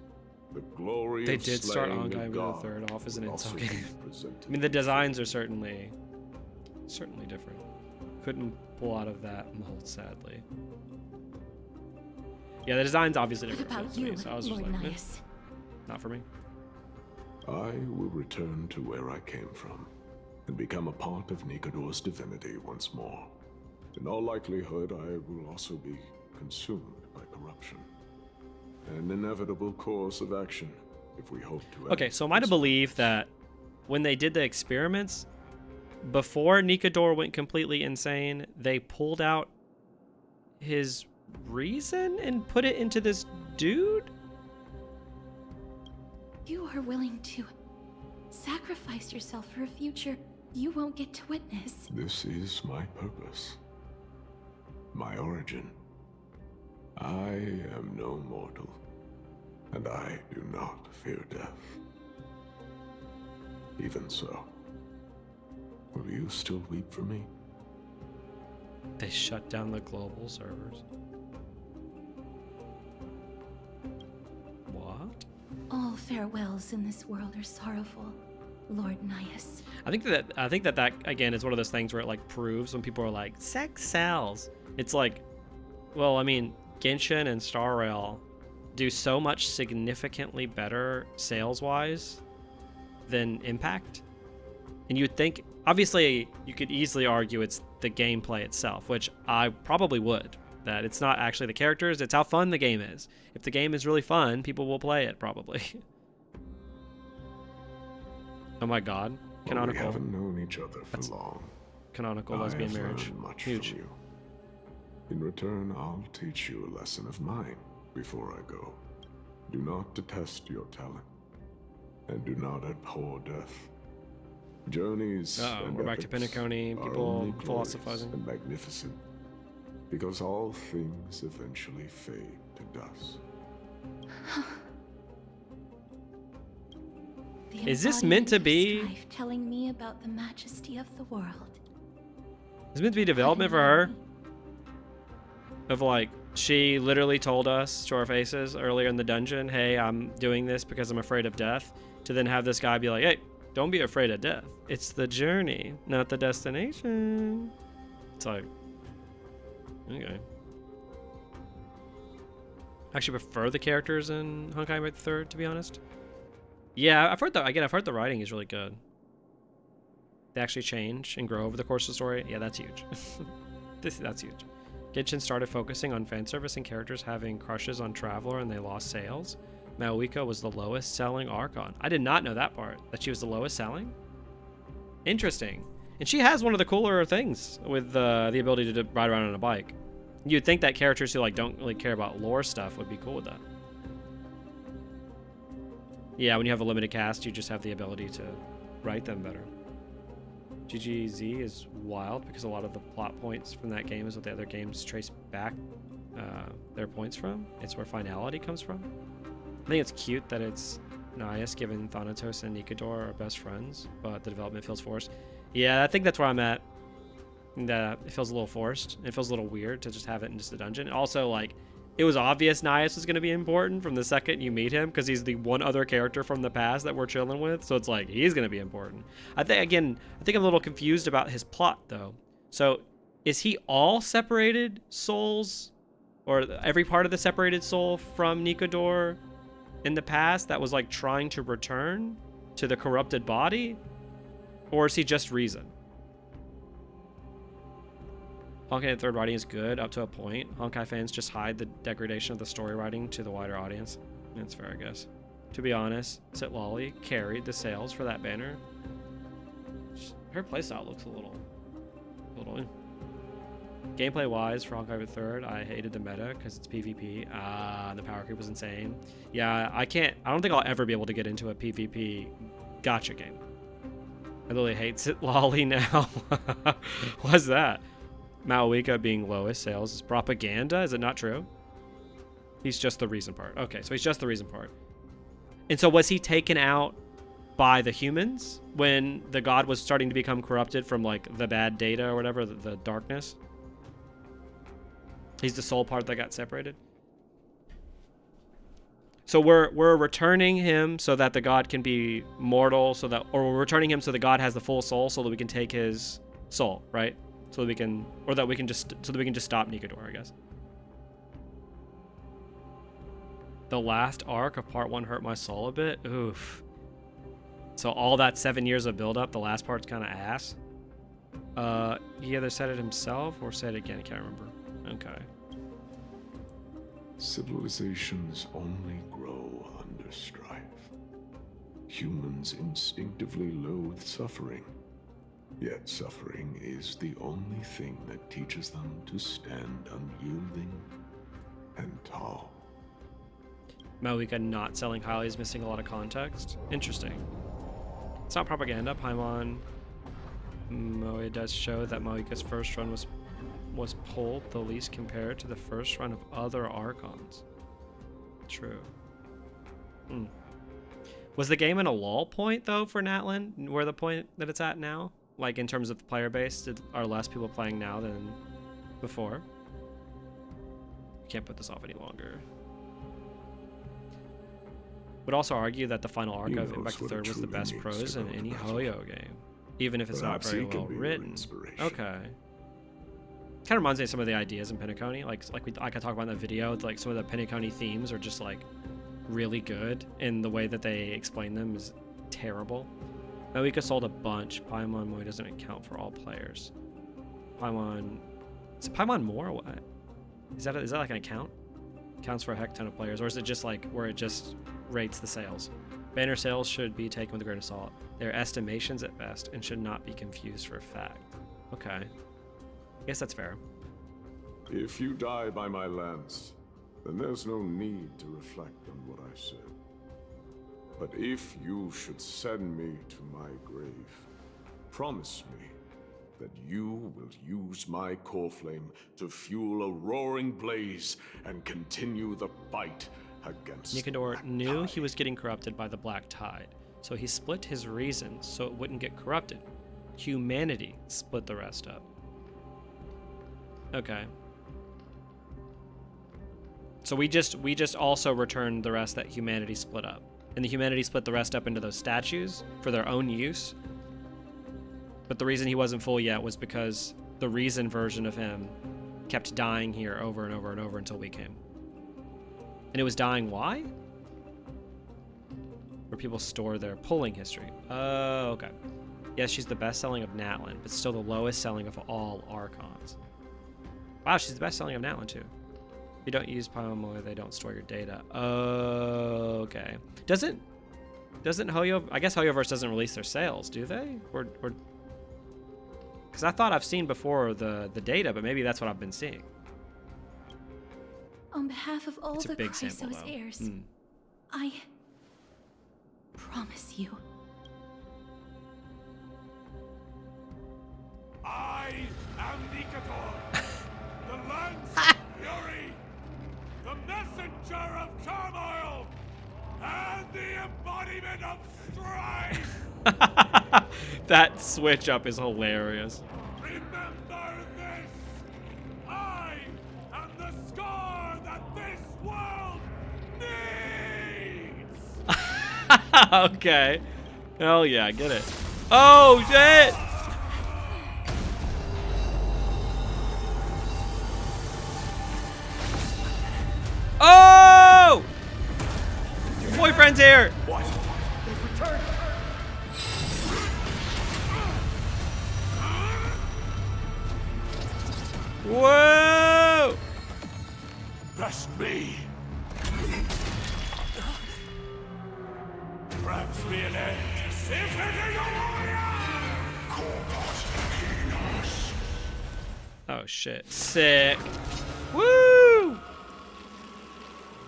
the glory They of did start slaying Honkai with God the third off, isn't will it? also Okay. be presented. I mean, the designs are certainly different. Couldn't pull out of that mold, sadly. Yeah, the design's obviously What different. about to me, you, so I was just Lord like, Naius? not for me. I will return to where I came from and become a part of Nikador's divinity once more. In all likelihood, I will also be consumed by corruption. An inevitable course of action if we hope to. Okay, so am I to believe that when they did the experiments, before Nikador went completely insane, they pulled out his reason and put it into this dude? You are willing to sacrifice yourself for a future you won't get to witness. This is my purpose. My origin. I am no mortal, and I do not fear death. Even so, will you still weep for me? They shut down the global servers. What? All farewells in this world are sorrowful, Lord Naius. I think that again is one of those things where it like proves when people are like, sex sells. It's like, well, I mean, Genshin and Star Rail do so much significantly better sales-wise than Impact. And you'd think, obviously, you could easily argue it's the gameplay itself, which I probably would. That it's not actually the characters, it's how fun the game is. If the game is really fun, people will play it, probably. Oh my god. Canonical. Well, we haven't known each other for long. Canonical lesbian marriage. Much Huge. from you. In return, I'll teach you a lesson of mine before I go. Do not detest your talent, and do not abhor death. Journeys. And we're back to epics Penacony, are people only glorious philosophizing. and magnificent, because all things eventually fade to dust. Is this meant to be? Strife telling me about the majesty of the world. Is it meant to be development for her? Of like, she literally told us to our faces earlier in the dungeon, hey, I'm doing this because I'm afraid of death. To then have this guy be like, hey, don't be afraid of death. It's the journey, not the destination. It's like, okay. I actually prefer the characters in Honkai Impact 3rd, to be honest. Yeah, I've heard the writing is really good. They actually change and grow over the course of the story. Yeah, that's huge. That's huge. Genshin started focusing on fan service and characters having crushes on Traveler, and they lost sales. Maoika was the lowest selling Archon. I did not know that part, that she was the lowest selling. Interesting. And she has one of the cooler things with the ability to ride around on a bike. You'd think that characters who like don't really care about lore stuff would be cool with that. Yeah, when you have a limited cast, you just have the ability to write them better. GGZ is wild because a lot of the plot points from that game is what the other games trace back their points from. It's where finality comes from. I think it's cute that it's Naius given Thanatos and Nikador are best friends, but the development feels forced. Yeah, I think that's where I'm at. That it feels a little forced. It feels a little weird to just have it in just the dungeon. Also, like, it was obvious Naius was going to be important from the second you meet him because he's the one other character from the past that we're chilling with. So it's like, he's going to be important. I think I'm a little confused about his plot, though. So is he all separated souls, or every part of the separated soul from Nikador in the past that was like trying to return to the corrupted body? Or is he just reason? Honkai third writing is good up to a point. Honkai fans just hide the degradation of the story writing to the wider audience. That's fair, I guess. To be honest, Sitlali carried the sales for that banner. Her playstyle looks a little. Gameplay wise for Honkai third, I hated the meta because it's PvP. The power creep was insane. Yeah, I don't think I'll ever be able to get into a PvP gacha game. I literally hate Sitlali now. What's that? Maoika being lowest sales is propaganda? Is it not true? He's just the reason part. Okay, so he's just the reason part. And so was he taken out by the humans when the god was starting to become corrupted from like the bad data or whatever, the darkness? He's the soul part that got separated. So we're returning him so that the god can be mortal, so that, or we're returning him so the god has the full soul, so that we can take his soul, right? So that we can, or that we can just, so that we can just stop Nikodor, I guess. The last arc of part 1 hurt my soul a bit. Oof. So all that 7 years of build-up, the last part's kind of ass. He either said it himself or said it again. I can't remember. Okay. Civilizations only grow under strife. Humans instinctively loathe suffering. Yet suffering is the only thing that teaches them to stand unyielding and tall. Moika not selling highly is missing a lot of context. Interesting. It's not propaganda. Paimon Moe does show that Moika's first run was pulled the least compared to the first run of other Archons. True. Was the game in a lull point though for Natlan? Where the point that it's at now? Like in terms of the player base, are less people playing now than before? Can't put this off any longer. Would also argue that the final arc of Impact the Third was the best prose in any Hoyo game, even if it's not very well written. Okay. Kind of reminds me of some of the ideas in Penacony, like I could talk about in the video. Like some of the Penacony themes are just like really good, and the way that they explain them is terrible. Moika sold a bunch. Paimon Moe doesn't account for all players. Paimon, is it Paimon more or what? Is that like an account? Counts for a heck ton of players, or is it just like where it just rates the sales? Banner sales should be taken with a grain of salt. They're estimations at best and should not be confused for a fact. Okay. I guess that's fair. If you die by my lance, then there's no need to reflect on what I said. But if you should send me to my grave, promise me that you will use my core flame to fuel a roaring blaze and continue the fight against Nikodor knew he was getting corrupted by the Black Tide, so he split his reason so it wouldn't get corrupted. Humanity split the rest up. Okay. So we just also returned the rest that humanity split up. And the humanity split the rest up into those statues for their own use. But the reason he wasn't full yet was because the reason version of him kept dying here over and over and over until we came. And it was dying why? Where people store their pulling history. Oh, okay. Yes, she's the best selling of Natlan, but still the lowest selling of all Archons. Wow, she's the best selling of Natlan too. If you don't use Paimon, they don't store your data. Okay. Doesn't Hoyo? I guess Hoyoverse doesn't release their sales, do they? Or because I thought I've seen before the data, but maybe that's what I've been seeing. On behalf of all the big sample, Chrysos heirs, I promise you. I am Nikodor, the lance of fury, the messenger of turmoil, and the embodiment of strife. That switch up is hilarious. Remember this. I am the scar that this world needs. Okay. Hell yeah, I get it. Oh shit! Oh! Your boyfriend's here! What? They've returned. Whoa! Best me. Perhaps be an end. Infinity warrior! Oh shit. Sick. Woo!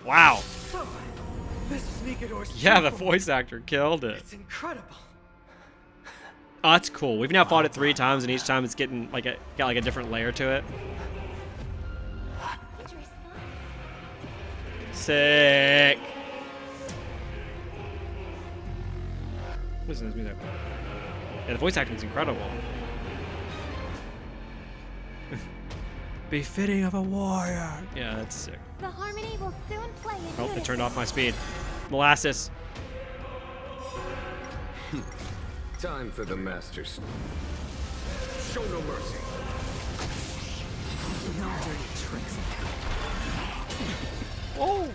Wow. So, this is Nikodor's Yeah, the temple. voice actor killed it. It's incredible. Oh, that's cool. We've now fought it 3 times, and each time it's getting like got like a different layer to it. Sick. Listen to this music. Yeah, the voice acting is incredible. Befitting of a warrior. Yeah, that's sick. The harmony will soon play in Oh, unison. it turned off my speed. Molasses. Time for the masters. Show no mercy. No dirty tricks. Oh.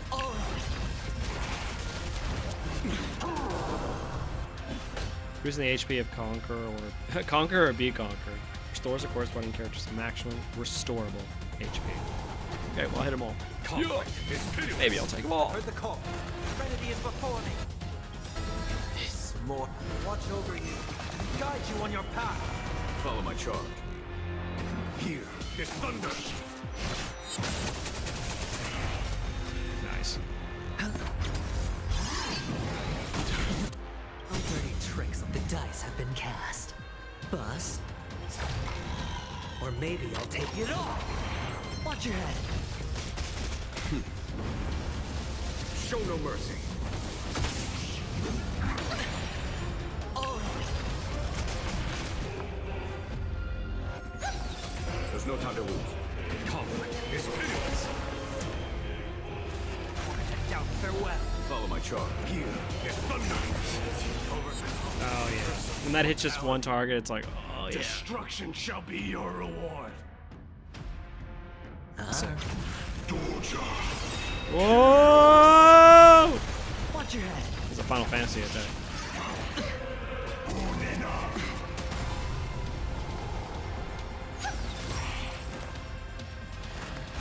Boosting the HP of Conquer or Conquer or Be Conquer. Restores the corresponding character's maximum restorable HP. Okay, well, I'll hit them all. Maybe I'll take them all. Heard the call. Trinity is before me. This more. Watch over you. Guide you on your path. Follow my charge. Here is thunder. Nice. No dirty tricks. The dice have been cast. Bust. Or maybe I'll take it off. Watch your head. Show no mercy. There's no time to lose. Conflict is pitiless. Down, farewell. Follow my charge. Here is thunder. Oh yeah. When that hits just one target, it's like, oh yeah. Destruction shall be your reward. Whoa! Watch your head. It's a Final Fantasy attack.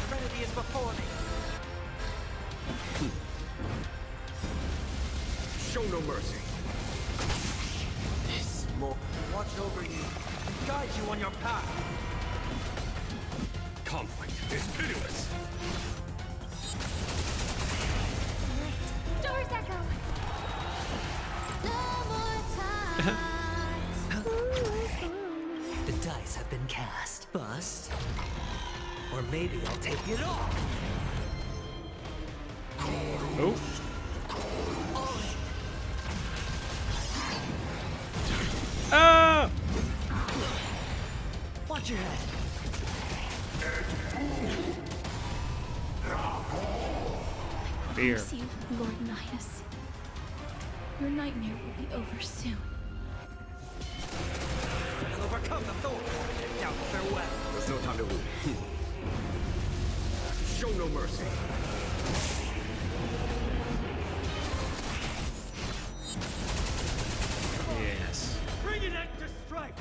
Trinity is before me. Show no mercy. This more. Watch over you. Guide you on your path. Conflict is pitiless. Doors echo. No more time. The dice have been cast. Bust. Or maybe I'll take it off. Oh. Ah! Watch your head. Fear. Bless you, Lord Nihus. Your nightmare will be over soon. I'll overcome the thorn. Down, farewell. There's no time to lose. Show no mercy. Yes. Bring an end to strife.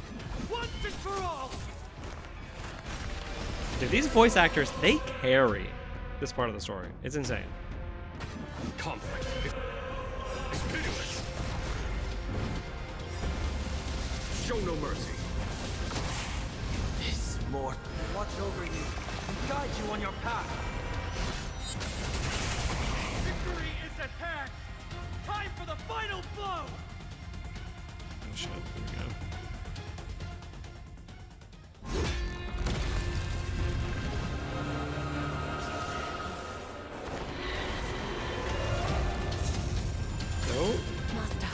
Once and for all. Dude, these voice actors, they carry this part of the story. It's insane. Conflict is pitiless. Show no mercy. This more. Watch over you. Guide you on your path. Victory is at hand. Time for the final blow. Oh shit, here we go. Oh. Master.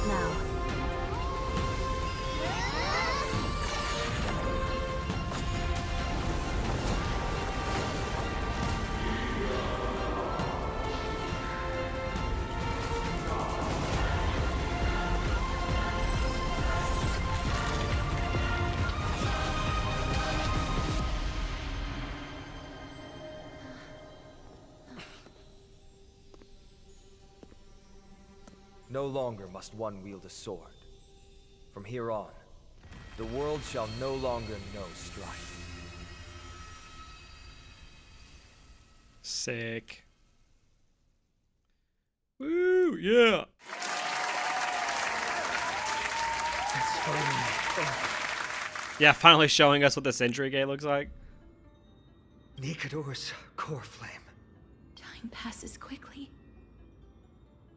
Now. No longer must one wield a sword. From here on, the world shall no longer know strife. Sick. Woo, yeah. Yeah, finally showing us what the Sentry Gate looks like. Nikador's core flame. Time passes quickly.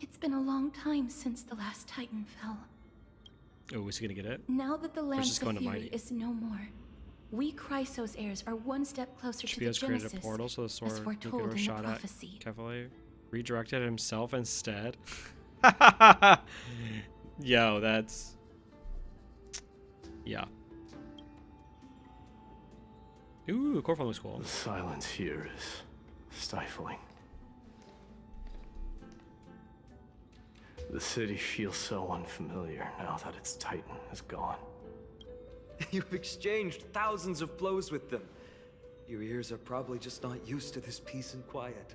It's been a long time since the last Titan fell. Oh, is he gonna get it? Now that the Or is Lance this of going to Fury Mighty? is no more, We Chrysos heirs are one step closer to the HBS created Genesis, a portal so the sword as foretold in the shot at prophecy. Cavalier redirected himself instead. Yo, that's... Yeah. Ooh, core phone looks cool. The silence here is stifling. The city feels so unfamiliar now that its Titan is gone. You've exchanged thousands of blows with them. Your ears are probably just not used to this peace and quiet.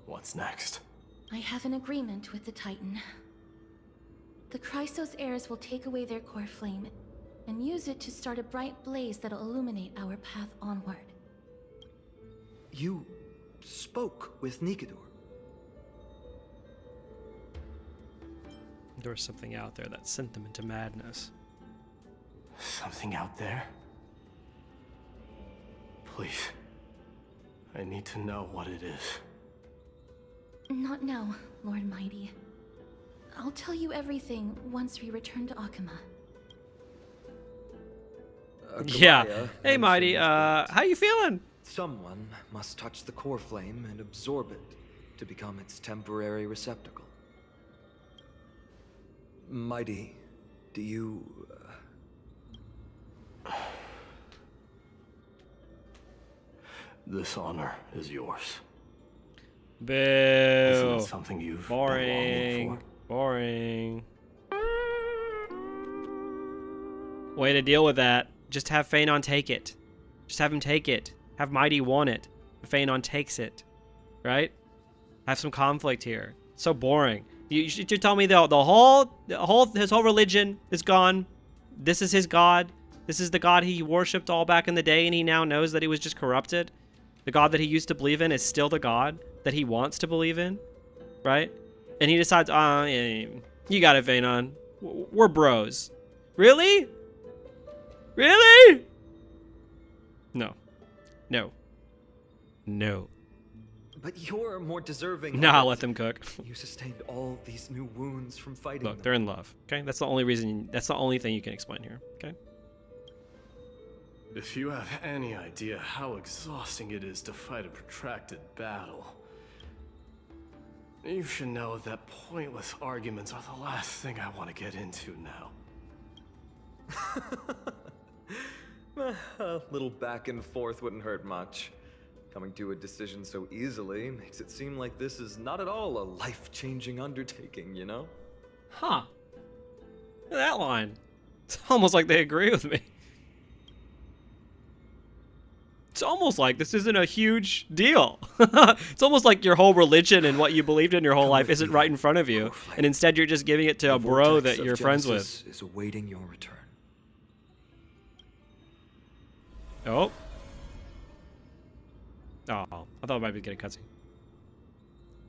What's next? I have an agreement with the Titan. The Chrysos heirs will take away their core flame and use it to start a bright blaze that'll illuminate our path onward. You spoke with Nikador. There was something out there that sent them into madness. Something out there? Please. I need to know what it is. Not now, Lord Mighty. I'll tell you everything once we return to Akama. Yeah. Hey, Mighty, how you feeling? Someone must touch the core flame and absorb it to become its temporary receptacle. Mighty, do you... This honor is yours. Boo. Isn't it something you've been longing Boring. Boring. Way to deal with that. Just have Phanon take it. Just have him take it. Have Mighty want it. Phanon takes it. Right? Have some conflict here. It's so boring. You tell me his whole religion is gone. This is his god. This is the god he worshipped all back in the day, and he now knows that he was just corrupted. The god that he used to believe in is still the god that he wants to believe in, right? And he decides, yeah, you got it, Phanon. We're bros. Really? Really? No. No. No. But you're more deserving. Nah, let them cook. You sustained all these new wounds from fighting Look, them. they're in love. Okay, that's the only reason. That's the only thing you can explain here. Okay. If you have any idea how exhausting it is to fight a protracted battle, you should know that pointless arguments are the last thing I want to get into now. A little back and forth wouldn't hurt much. Coming to a decision so easily makes it seem like this is not at all a life-changing undertaking, you know? Huh. Look at that line. It's almost like they agree with me. It's almost like this isn't a huge deal. It's almost like your whole religion and what you believed in your whole life isn't right in front of you, and instead you're just giving it to a bro that you're friends with. Is awaiting your return. Oh. Oh, I thought I might be getting a cutscene.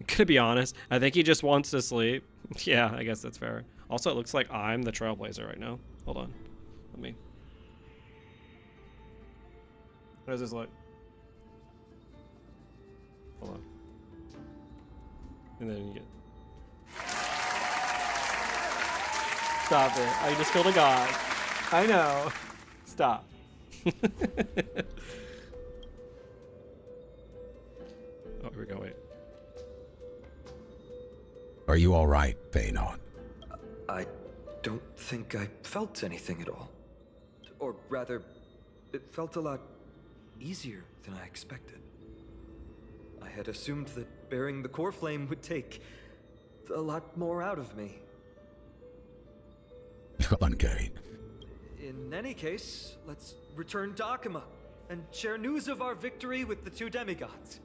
To be honest, I think he just wants to sleep. Yeah, I guess that's fair. Also, it looks like I'm the trailblazer right now. Hold on. Let me... How does this look? Hold on. And then you get... Stop it. I just killed a god. I know. Stop. Oh, here we go, wait. Are you all right, Phanon? I don't think I felt anything at all. Or rather, it felt a lot easier than I expected. I had assumed that bearing the core flame would take a lot more out of me. Okay. In any case, let's return to Akama and share news of our victory with the two demigods.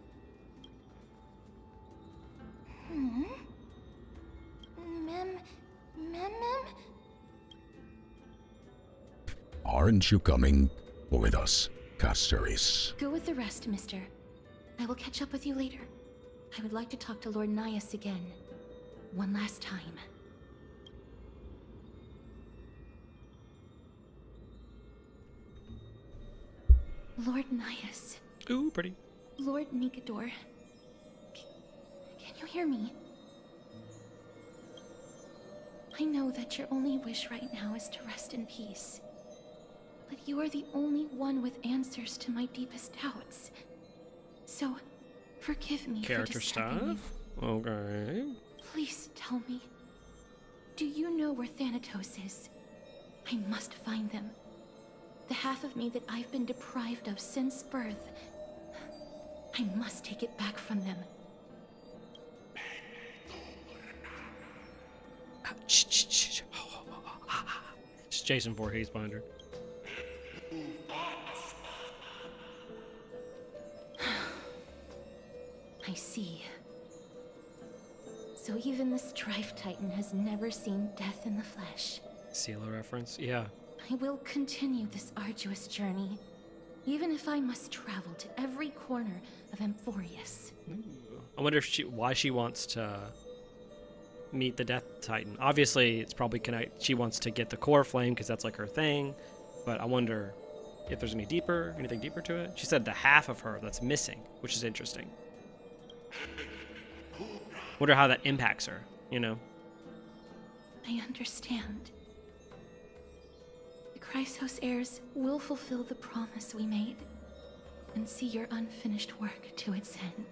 Aren't you coming with us, Castoris? Go with the rest, mister. I will catch up with you later. I would like to talk to Lord Nias again. One last time. Lord Nias. Ooh, pretty. Lord Nikador. Can you hear me? I know that your only wish right now is to rest in peace. But you are the only one with answers to my deepest doubts. So, forgive me Character for disturbing stuff? Okay. you. Please tell me. Do you know where Thanatos is? I must find them. The half of me that I've been deprived of since birth. I must take it back from them. It's Jason Voorhees behind her. I see. So even the Strife Titan has never seen death in the flesh. Sela reference? Yeah. I will continue this arduous journey, even if I must travel to every corner of Amphoreus. I wonder if why she wants to meet the Death Titan. Obviously, it's probably she wants to get the core flame because that's like her thing. But I wonder if there's anything deeper to it. She said the half of her that's missing, which is interesting. Wonder how that impacts her, you know? I understand. The Chrysos heirs will fulfill the promise we made and see your unfinished work to its end.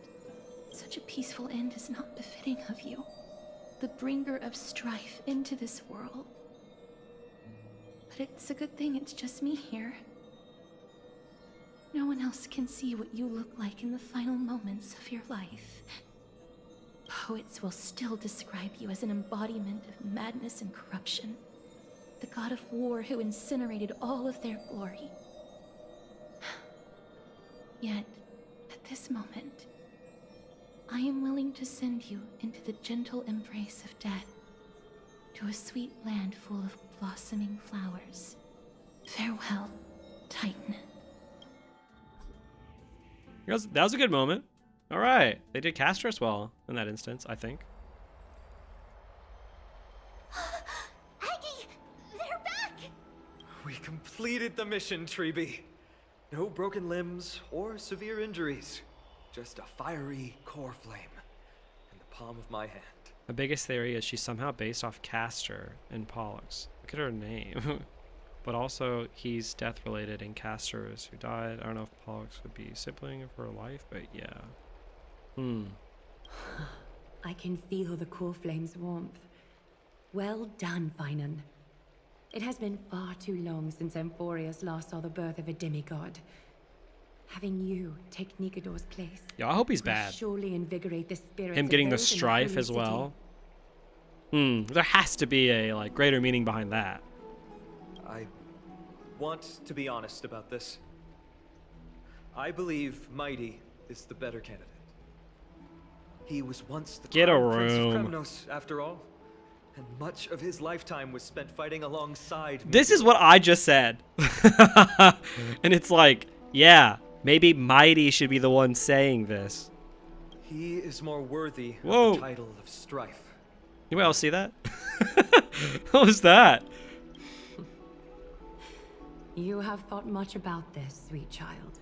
Such a peaceful end is not befitting of you, the bringer of strife into this world. But it's a good thing it's just me here. No one else can see what you look like in the final moments of your life. Poets will still describe you as an embodiment of madness and corruption. The god of war who incinerated all of their glory. Yet, at this moment, I am willing to send you into the gentle embrace of death, to a sweet land full of blossoming flowers. Farewell, Titan. That was a good moment. All right, they did cast us well in that instance, I think. Aggie, they're back! We completed the mission, Treeby. No broken limbs or severe injuries. Just a fiery core flame in the palm of my hand. My biggest theory is she's somehow based off Castor and Pollux. Look at her name. But also, he's death-related and Castor is who died. I don't know if Pollux would be a sibling of her life, but yeah. I can feel the core flame's warmth. Well done, Finan. It has been far too long since Amphoreus last saw the birth of a demigod. Having you take Nikador's place. Yeah, I hope he's will bad. Surely invigorate the spirits Him of getting the those in strife holy as city. well. There has to be a greater meaning behind that. I want to be honest about this. I believe Mighty is the better candidate. He was once the Get a Crown Prince of room. Kremnos, after all, and much of his lifetime was spent fighting alongside me. This is what I just said. And it's like, yeah, maybe Mighty should be the one saying this. He is more worthy Whoa. of the title of Strife. Anybody else see that? What was that? You have thought much about this, sweet child.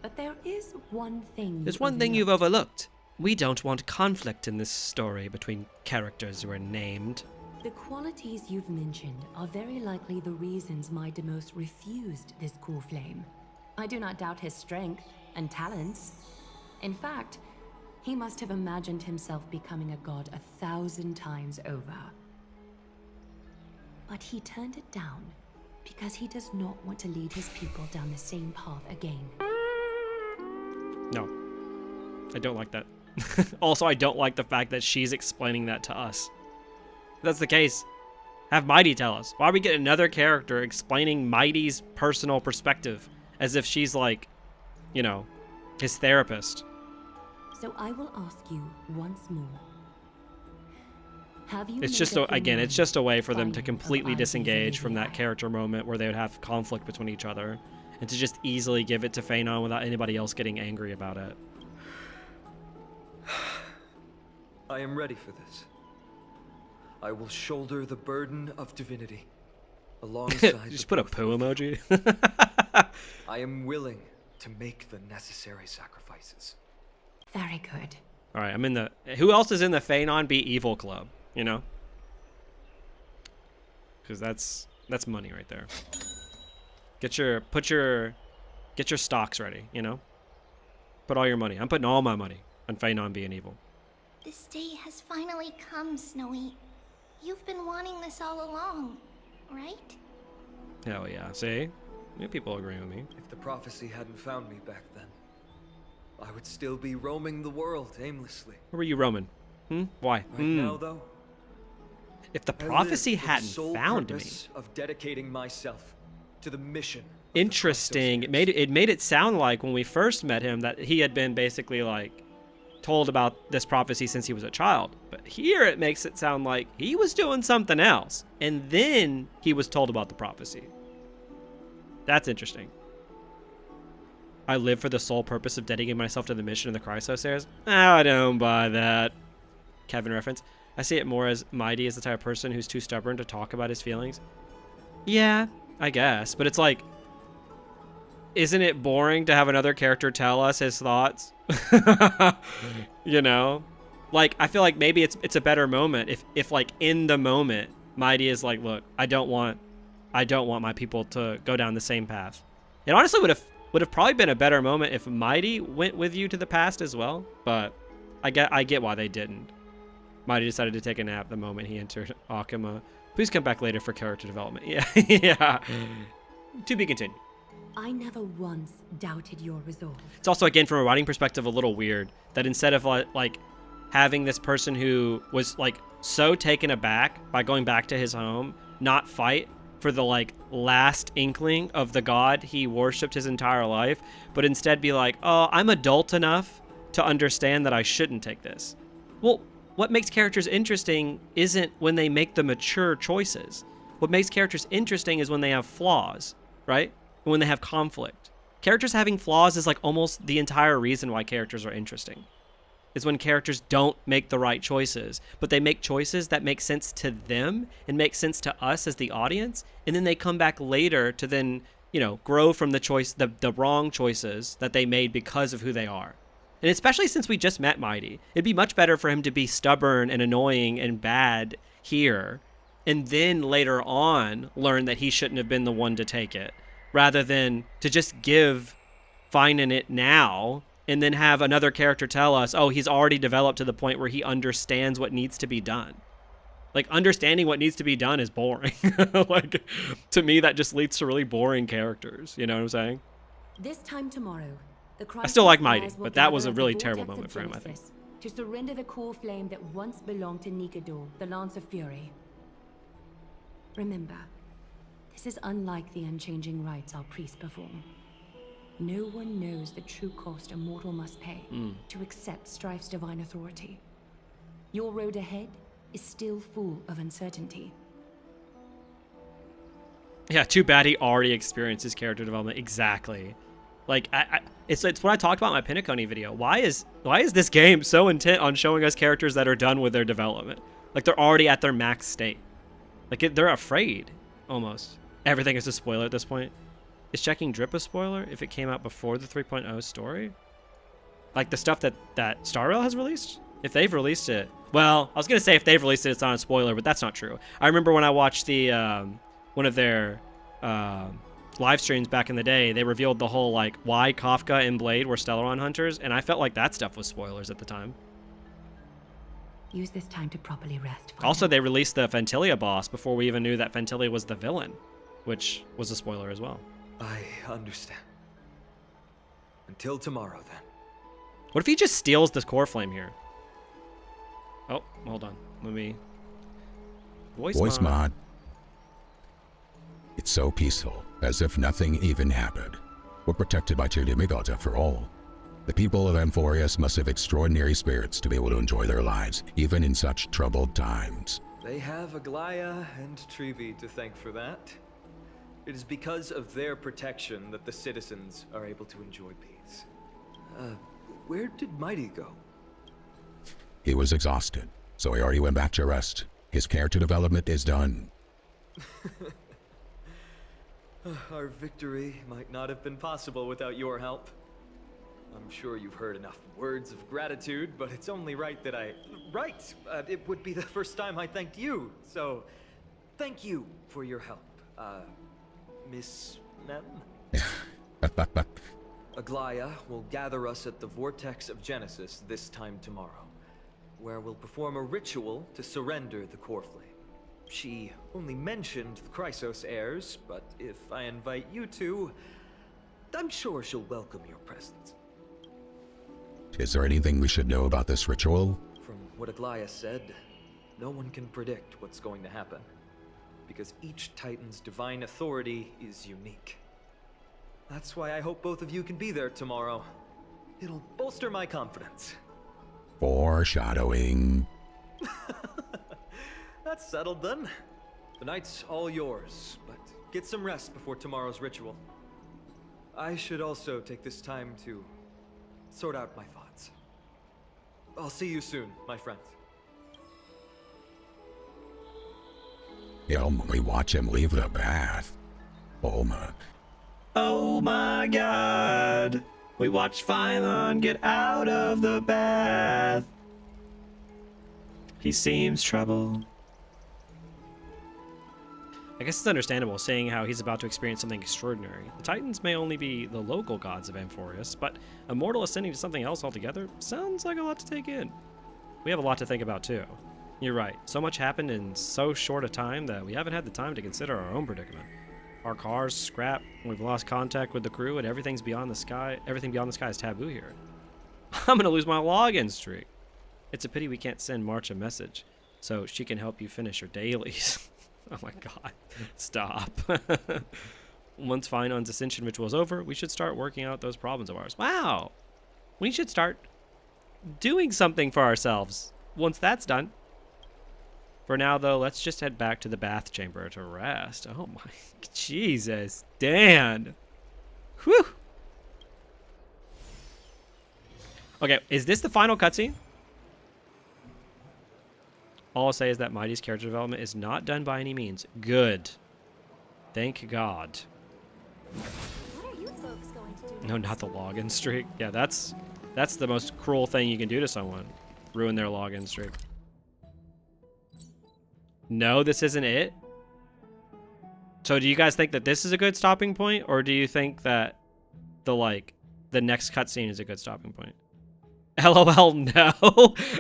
But there is one thing. There's one thing you've overlooked. We don't want conflict in this story between characters who are named. The qualities you've mentioned are very likely the reasons Deimos refused this core flame. I do not doubt his strength and talents. In fact, he must have imagined himself becoming a god 1,000 times over. But he turned it down because he does not want to lead his people down the same path again. No. I don't like that. Also, I don't like the fact that she's explaining that to us. If that's the case, have Mighty tell us. Why we get another character explaining Mighty's personal perspective as if she's like, you know, his therapist. So I will ask you once more. Have you It's just, again, it's just a way for them to completely disengage from that character moment where they would have conflict between each other and to just easily give it to Phanon without anybody else getting angry about it. I am ready for this. I will shoulder the burden of divinity alongside. Just put a poo emoji. I am willing to make the necessary sacrifices. Very good. All right, I'm in the. Who else is in the Phanon be evil club? You know. because that's money right there. Get your stocks ready, you know? Put all your money. I'm putting all my money on Phanon being evil. This day has finally come, Snowy. You've been wanting this all along, right? Hell yeah. See? Yeah, people agree with me. If the prophecy hadn't found me back then, I would still be roaming the world aimlessly. Where were you roaming? Why? Right now, though, if the prophecy hadn't found me, of dedicating myself to the mission. Interesting. It made it sound like when we first met him that he had been basically like told about this prophecy since he was a child. But here it makes it sound like he was doing something else, and then he was told about the prophecy. That's interesting. I live for the sole purpose of dedicating myself to the mission of the Chrysosairs. I don't buy that. Kevin reference. I see it more as Mighty is the type of person who's too stubborn to talk about his feelings. Yeah, I guess. But it's like, isn't it boring to have another character tell us his thoughts? You know? Like, I feel like maybe it's a better moment if like in the moment, Mighty is like, look, I don't want my people to go down the same path. It honestly would have probably been a better moment if Mighty went with you to the past as well, but I get why they didn't. Mighty decided to take a nap the moment he entered Akuma. Please come back later for character development. Yeah, yeah. To be continued. I never once doubted your resolve. It's also, again, from a writing perspective, a little weird that instead of like having this person who was like so taken aback by going back to his home, not fight for the like last inkling of the god he worshipped his entire life, but instead be like, oh, I'm adult enough to understand that I shouldn't take this. Well, what makes characters interesting isn't when they make the mature choices. What makes characters interesting is when they have flaws, right? When they have conflict. Characters having flaws is like almost the entire reason why characters are interesting. Is when characters don't make the right choices, but they make choices that make sense to them and make sense to us as the audience, and then they come back later to then, you know, grow from the wrong choices that they made because of who they are. And especially since we just met Mighty, it'd be much better for him to be stubborn and annoying and bad here, and then later on learn that he shouldn't have been the one to take it, rather than to just give Finan it now and then have another character tell us, oh, he's already developed to the point where he understands what needs to be done. Like, understanding what needs to be done is boring. Like, to me, that just leads to really boring characters. You know what I'm saying? This time tomorrow, the I still like Mighty, but that was a really terrible moment for him, I think. To surrender the core flame that once belonged to Nikador, the Lance of Fury. Remember, this is unlike the unchanging rites our priests perform. No one knows the true cost a mortal must pay to accept Strife's divine authority. Your road ahead is still full of uncertainty. Yeah, too bad he already experienced his character development. Exactly. Like, it's what I talked about in my Pinacone video. Why is this game so intent on showing us characters that are done with their development? Like, they're already at their max state. Like, they're afraid, almost. Everything is a spoiler at this point. Is checking drip a spoiler if it came out before the 3.0 story? Like the stuff that Star Rail has released? If they've released it... Well, I was going to say if they've released it, it's not a spoiler, but that's not true. I remember when I watched the one of their live streams back in the day, they revealed the whole, like, why Kafka and Blade were Stellaron hunters, and I felt like that stuff was spoilers at the time. Use this time to properly rest. Also, they released the Fantilia boss before we even knew that Fantilia was the villain, which was a spoiler as well. I understand. Until tomorrow, then. What if he just steals this core flame here? Oh, hold on. Let me... Voice mod. It's so peaceful, as if nothing even happened. We're protected by Tirlimigota for all. The people of Amphoreus must have extraordinary spirits to be able to enjoy their lives, even in such troubled times. They have Aglaya and Trevi to thank for that. It is because of their protection that the citizens are able to enjoy peace. Where did Mighty go? He was exhausted, so he already went back to rest. His character development is done. Our victory might not have been possible without your help. I'm sure you've heard enough words of gratitude, but it's only right that I... Right! It would be the first time I thanked you, so... thank you for your help, Miss Mem. Aglaya will gather us at the Vortex of Genesis this time tomorrow, where we'll perform a ritual to surrender the core flame. She only mentioned the Chrysos heirs, but if I invite you two, I'm sure she'll welcome your presence. Is there anything we should know about this ritual? From what Aglaya said, no one can predict what's going to happen, because each Titan's divine authority is unique. That's why I hope both of you can be there tomorrow. It'll bolster my confidence. Foreshadowing. That's settled then. The night's all yours, but get some rest before tomorrow's ritual. I should also take this time to sort out my thoughts. I'll see you soon, my friends. Yeah, we watch him leave the bath. Oh my god! We watch Phylon get out of the bath. He seems troubled. I guess it's understandable, seeing how he's about to experience something extraordinary. The Titans may only be the local gods of Amphoreus, but a mortal ascending to something else altogether sounds like a lot to take in. We have a lot to think about too. You're right, so much happened in so short a time that we haven't had the time to consider our own predicament. Our cars scrapped, we've lost contact with the crew, and everything beyond the sky is taboo here. I'm gonna lose my login streak. It's a pity we can't send March a message, so she can help you finish your dailies. Oh my god. Stop. Once Phynon's ascension ritual is over, we should start working out those problems of ours. Wow! We should start doing something for ourselves once that's done. For now, though, let's just head back to the bath chamber to rest. Oh my... Jesus. Dan! Whew! Okay, is this the final cutscene? All I'll say is that Mighty's character development is not done by any means. Good. Thank God. What are you folks going to do? No, not the login streak. Yeah, that's the most cruel thing you can do to someone. Ruin their login streak. No, this isn't it? So do you guys think that this is a good stopping point? Or do you think that the next cutscene is a good stopping point? LOL, no.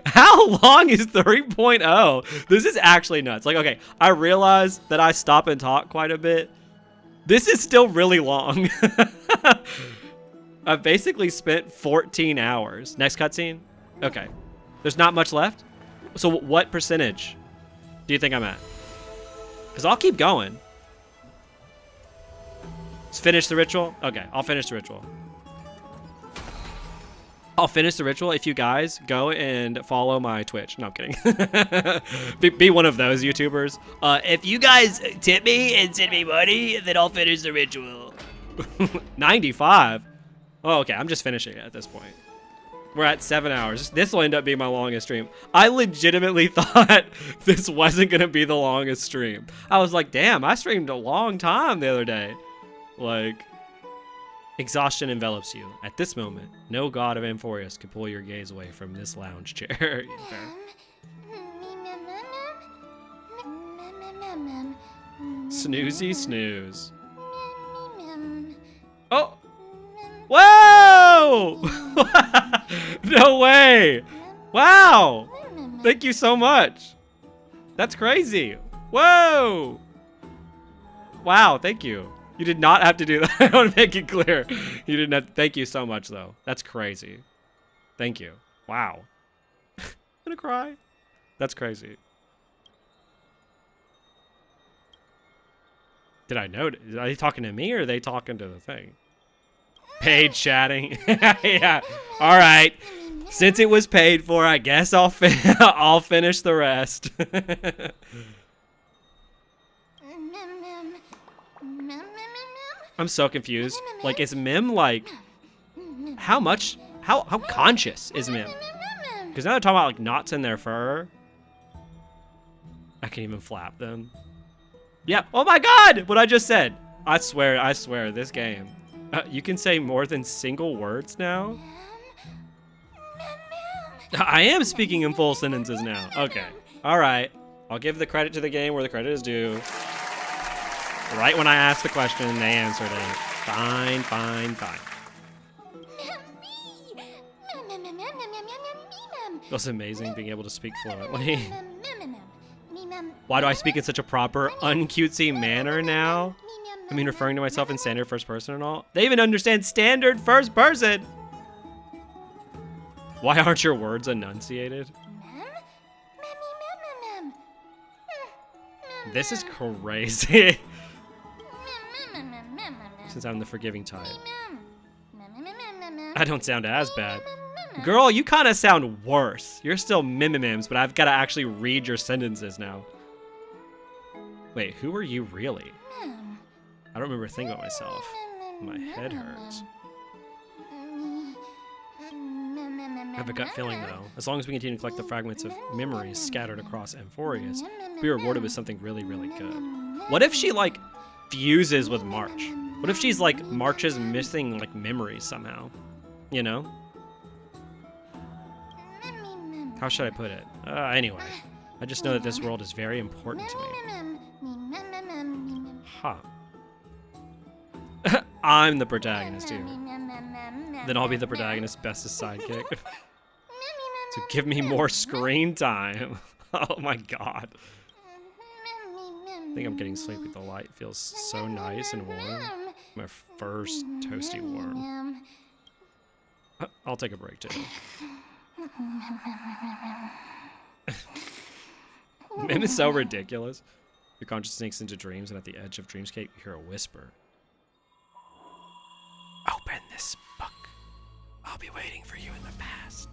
How long is 3.0? This is actually nuts. Like, okay, I realize that I stop and talk quite a bit. This is still really long. I've basically spent 14 hours. Next cutscene? Okay. There's not much left? So what percentage do you think I'm at? Because I'll keep going. Let's finish the ritual? Okay, I'll finish the ritual. I'll finish the ritual if you guys go and follow my Twitch. No, I'm kidding. be one of those YouTubers. If you guys tip me and send me money, then I'll finish the ritual. 95? Oh, okay. I'm just finishing it at this point. We're at 7 hours. This will end up being my longest stream. I legitimately thought this wasn't going to be the longest stream. I was like, damn, I streamed a long time the other day. Like... Exhaustion envelops you. At this moment, no god of Amphoreus can pull your gaze away from this lounge chair. Snoozy snooze. Oh! Whoa! No way! Wow! Thank you so much. That's crazy. Whoa! Wow, thank you. You did not have to do that. I want to make it clear. You didn't have to. Thank you so much, though. That's crazy. Thank you. Wow. I'm gonna cry. That's crazy. Did I know? Are they talking to me or are they talking to the thing? Paid chatting. Yeah. All right. Since it was paid for, I guess I'll finish the rest. I'm so confused. Like, is Mim like... How conscious is Mim? Because now they're talking about like knots in their fur. I can even flap them. Yeah. Oh my god! What I just said. I swear, this game. You can say more than single words now? I am speaking in full sentences now. Okay. Alright. I'll give the credit to the game where the credit is due. Right when I asked the question, they answered it. Fine, fine, fine. It was amazing being able to speak fluently. Why do I speak in such a proper, uncutesy manner now? I mean, referring to myself in standard first person and all. They even understand standard first person. Why aren't your words enunciated? This is crazy. Since I'm the forgiving type. I don't sound as bad. Girl, you kind of sound worse. You're still mimims, but I've got to actually read your sentences now. Wait, who are you really? I don't remember thinking about myself. My head hurts. I have a gut feeling, though. As long as we continue to collect the fragments of memories scattered across Amphoreus, we'll be rewarded with something really, really good. What if she, like, fuses with March? What if she's, like, March's missing, like, memories somehow? You know? How should I put it? Anyway. I just know that this world is very important to me. Huh. I'm the protagonist here. Then I'll be the protagonist's bestest sidekick. So give me more screen time. Oh my god. I think I'm getting sleepy. The light feels so nice and warm. My first toasty warm. I'll take a break too. Mim is so ridiculous. Your conscience sneaks into dreams, and at the edge of dreamscape, you hear a whisper. Open this book. I'll be waiting for you in the past.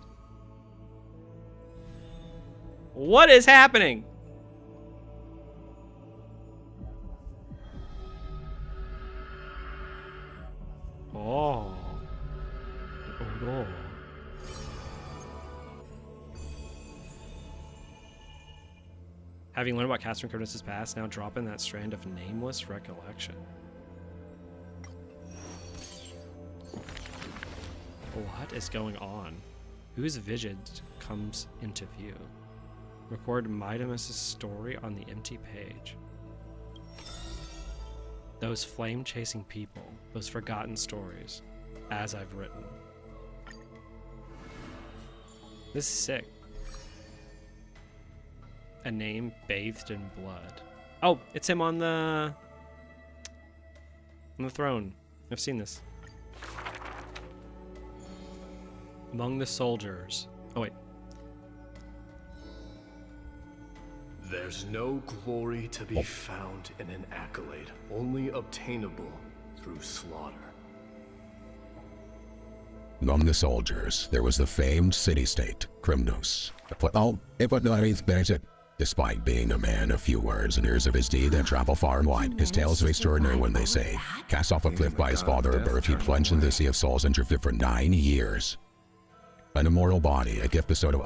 What is happening? Oh. Oh no. Having learned about Castrum Cronus' past, now drop in that strand of nameless recollection. What is going on? Whose vision comes into view? Record Midamus' story on the empty page. Those flame-chasing people, those forgotten stories, as I've written. This is sick. A name bathed in blood. Oh, it's him on the throne. I've seen this. Among the soldiers. Oh wait. There's no glory to be found in an accolade, only obtainable through slaughter. Among the soldiers, there was the famed city-state, Krymnos. Despite being a man of few words and years of his deed that travel far and wide, his tales are extraordinary when they say, cast off a cliff by his father at birth, he plunged into the sea of souls and drifted for 9 years. An immortal body, a gift bestowed of...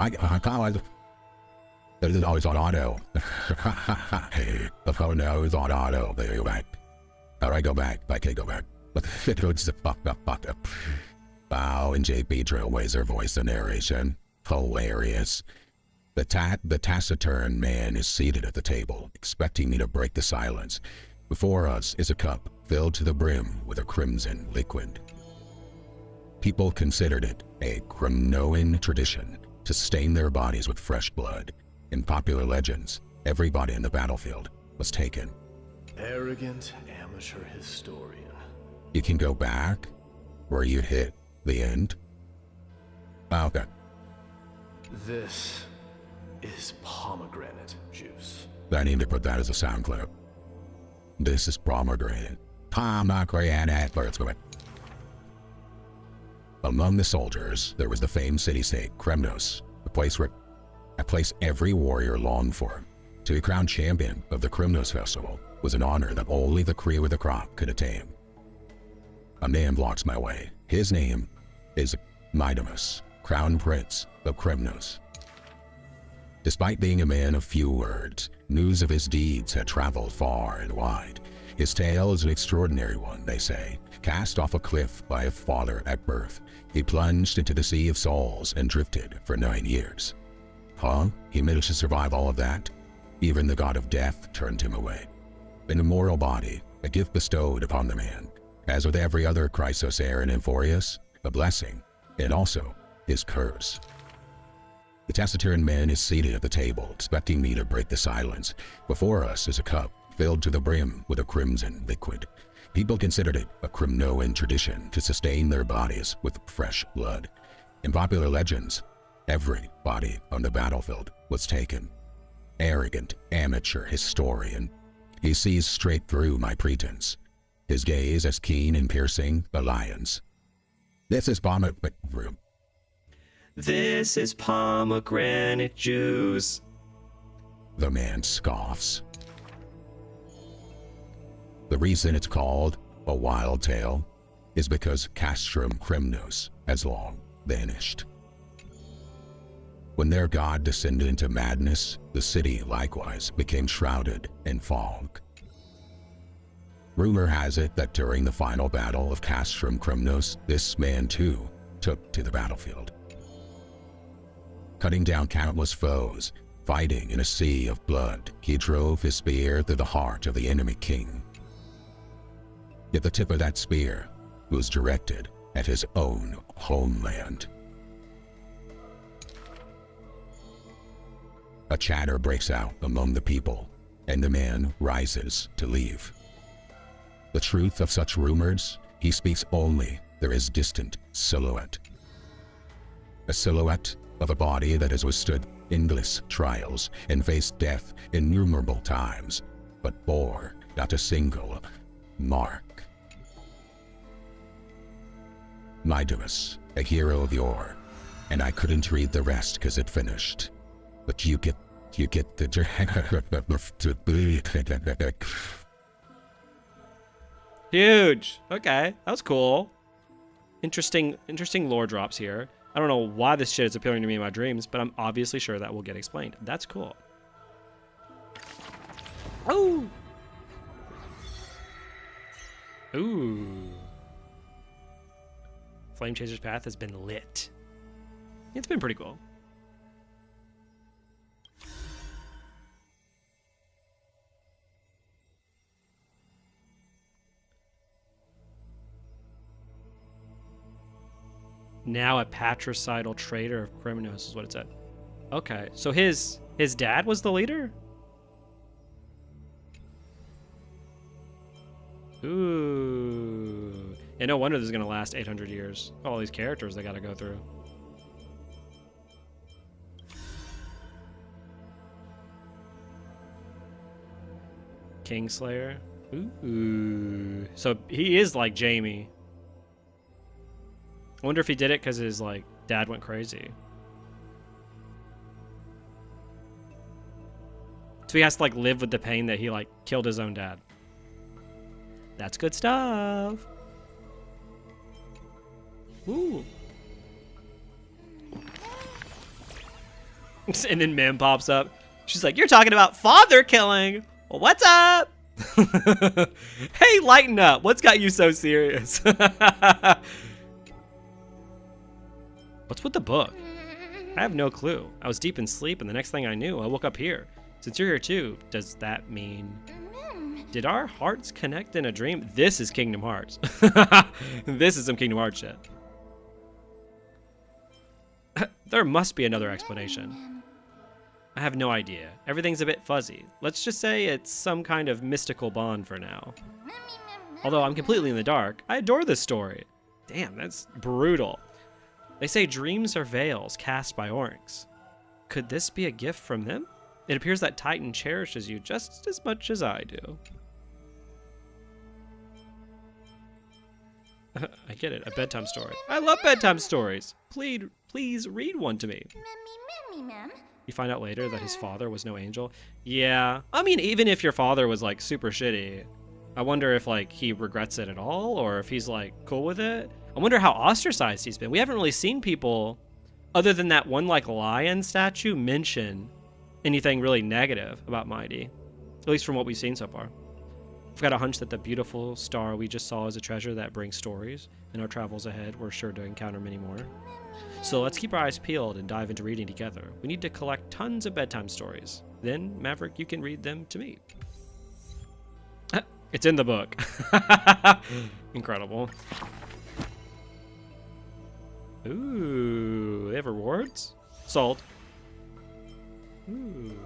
That is always on auto. Hey, the phone now is on auto. There you go back. Alright, go back. I can't go back. But it goes the fuck up. Bow and JP Trailways their voice and narration. Hilarious. The taciturn man is seated at the table, expecting me to break the silence. Before us is a cup filled to the brim with a crimson liquid. People considered it a Krymnoan tradition to stain their bodies with fresh blood. In popular legends, everybody in the battlefield was taken. Arrogant amateur historian. You can go back where you hit the end. Okay. This is pomegranate juice. I need to put that as a sound clip. This is pomegranate. Pomegranate. Let's go back. Among the soldiers, there was the famed city-state, Krymnos, a place every warrior longed for. To be crowned champion of the Krymnos Festival was an honor that only the crew of the crop could attain. A man blocks my way. His name is Midamus, Crown Prince of Krymnos. Despite being a man of few words, news of his deeds had traveled far and wide. His tale is an extraordinary one, they say. Cast off a cliff by a father at birth, he plunged into the Sea of Souls and drifted for 9 years. Huh? He managed to survive all of that? Even the god of death turned him away. An immortal body, a gift bestowed upon the man. As with every other Chrysos heir in Amphoreus, a blessing, and also his curse. The taciturn man is seated at the table, expecting me to break the silence. Before us is a cup filled to the brim with a crimson liquid. People considered it a Cremnoan tradition to sustain their bodies with fresh blood. In popular legends, every body on the battlefield was taken. Arrogant, amateur historian. He sees straight through my pretense. His gaze as keen and piercing a lion's. This is This is pomegranate juice. The man scoffs. The reason it's called a wild tale is because Castrum Cremnos has long vanished. When their god descended into madness, the city likewise became shrouded in fog. Rumor has it that during the final battle of Castrum Cremnos, this man too took to the battlefield. Cutting down countless foes, fighting in a sea of blood, he drove his spear through the heart of the enemy king. Yet the tip of that spear was directed at his own homeland. A chatter breaks out among the people, and the man rises to leave. The truth of such rumors, he speaks only through his distant silhouette. A silhouette of a body that has withstood endless trials and faced death innumerable times, but bore not a single mark. Midamus, a hero of yore, and I couldn't read the rest because it finished. But you get the Huge. Okay, that was cool. Interesting lore drops here. I don't know why this shit is appealing to me in my dreams, but I'm obviously sure that will get explained. That's cool. Oh. Ooh. Flame Chaser's path has been lit. It's been pretty cool. Now a patricidal traitor of Cremnos is what it said. Okay, so his dad was the leader? Ooh. And no wonder this is going to last 800 years. All these characters they got to go through. Kingslayer. Ooh. So he is like Jamie. I wonder if he did it because his like dad went crazy. So he has to like live with the pain that he like killed his own dad. That's good stuff. Ooh. And then Mim pops up. She's like, "You're talking about father killing. Well, what's up?" Hey, lighten up. What's got you so serious? What's with the book? I have no clue. I was deep in sleep, and the next thing I knew, I woke up here. Since you're here too, does that mean... Did our hearts connect in a dream? This is Kingdom Hearts. This is some Kingdom Hearts shit. There must be another explanation. I have no idea. Everything's a bit fuzzy. Let's just say it's some kind of mystical bond for now. Although I'm completely in the dark, I adore this story. Damn, that's brutal. They say dreams are veils cast by Oryx. Could this be a gift from them? It appears that Titan cherishes you just as much as I do. I get it, a bedtime story. I love bedtime stories. Please read one to me. You find out later that his father was no angel. Yeah, I mean, even if your father was like super shitty, I wonder if like he regrets it at all or if he's like cool with it. I wonder how ostracized he's been. We haven't really seen people, other than that one like lion statue, mention anything really negative about Mighty, at least from what we've seen so far. I've got a hunch that the beautiful star we just saw is a treasure that brings stories. In our travels ahead, we're sure to encounter many more. So let's keep our eyes peeled and dive into reading together. We need to collect tons of bedtime stories. then Maverick, you can read them to me. It's in the book. Incredible. Ooh, they have rewards? Sold. Ooh.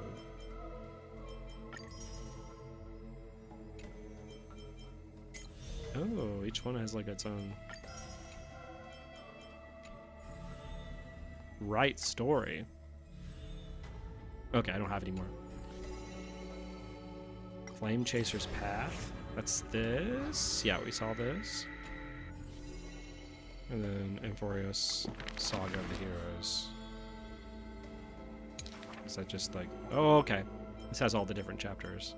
Oh, each one has like its own right story. Okay, I don't have any more. Flame Chaser's Path. That's this. Yeah, we saw this. And then Amphoreus, Saga of the Heroes. Is that just like... Oh, okay. This has all the different chapters.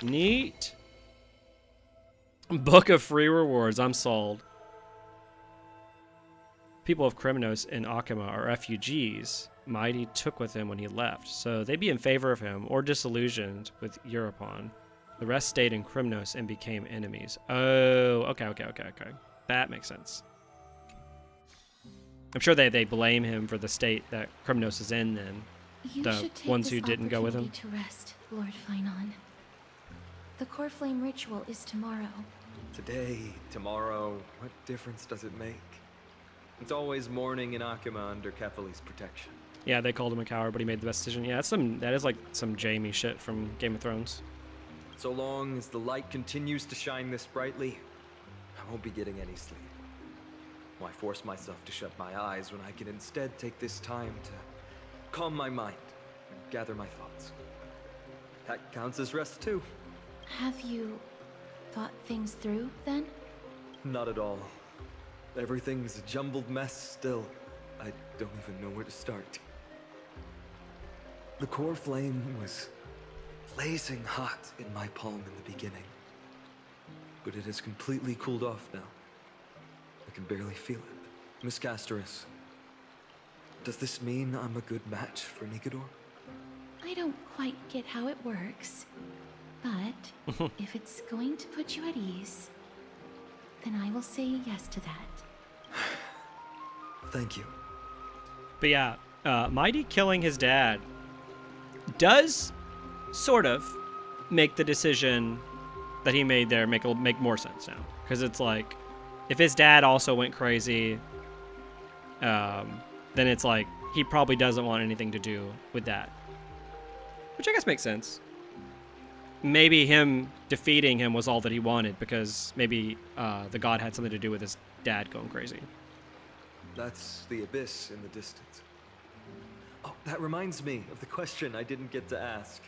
Neat. Book of free rewards. I'm sold. People of Kremnos and Akima are refugees Mighty took with him when he left, so they'd be in favor of him or disillusioned with Europon. The rest stayed in Kremnos and became enemies. Oh, okay. That makes sense. I'm sure they blame him for the state that Kremnos is in then. The ones who didn't go with him. To rest, Lord Finon. The core flame ritual is tomorrow. Today, tomorrow, what difference does it make? It's always morning in Akima under Kethali's protection. Yeah, they called him a coward, but he made the best decision. Yeah, that is like some Jaime shit from Game of Thrones. So long as the light continues to shine this brightly, I won't be getting any sleep. Why force myself to shut my eyes when I can instead take this time to calm my mind and gather my thoughts? That counts as rest too. Have you thought things through, then? Not at all. Everything's a jumbled mess still. I don't even know where to start. The core flame was blazing hot in my palm in the beginning. But it has completely cooled off now. I can barely feel it. Miss Casterus, does this mean I'm a good match for Nikedor? I don't quite get how it works, but if it's going to put you at ease, then I will say yes to that. Thank you. But yeah, Mighty killing his dad does sort of make the decision that he made there make more sense now. Because it's like, if his dad also went crazy, then it's like, he probably doesn't want anything to do with that. Which I guess makes sense. Maybe him defeating him was all that he wanted, because maybe the god had something to do with his dad going crazy. That's the abyss in the distance. Oh, that reminds me of the question I didn't get to ask.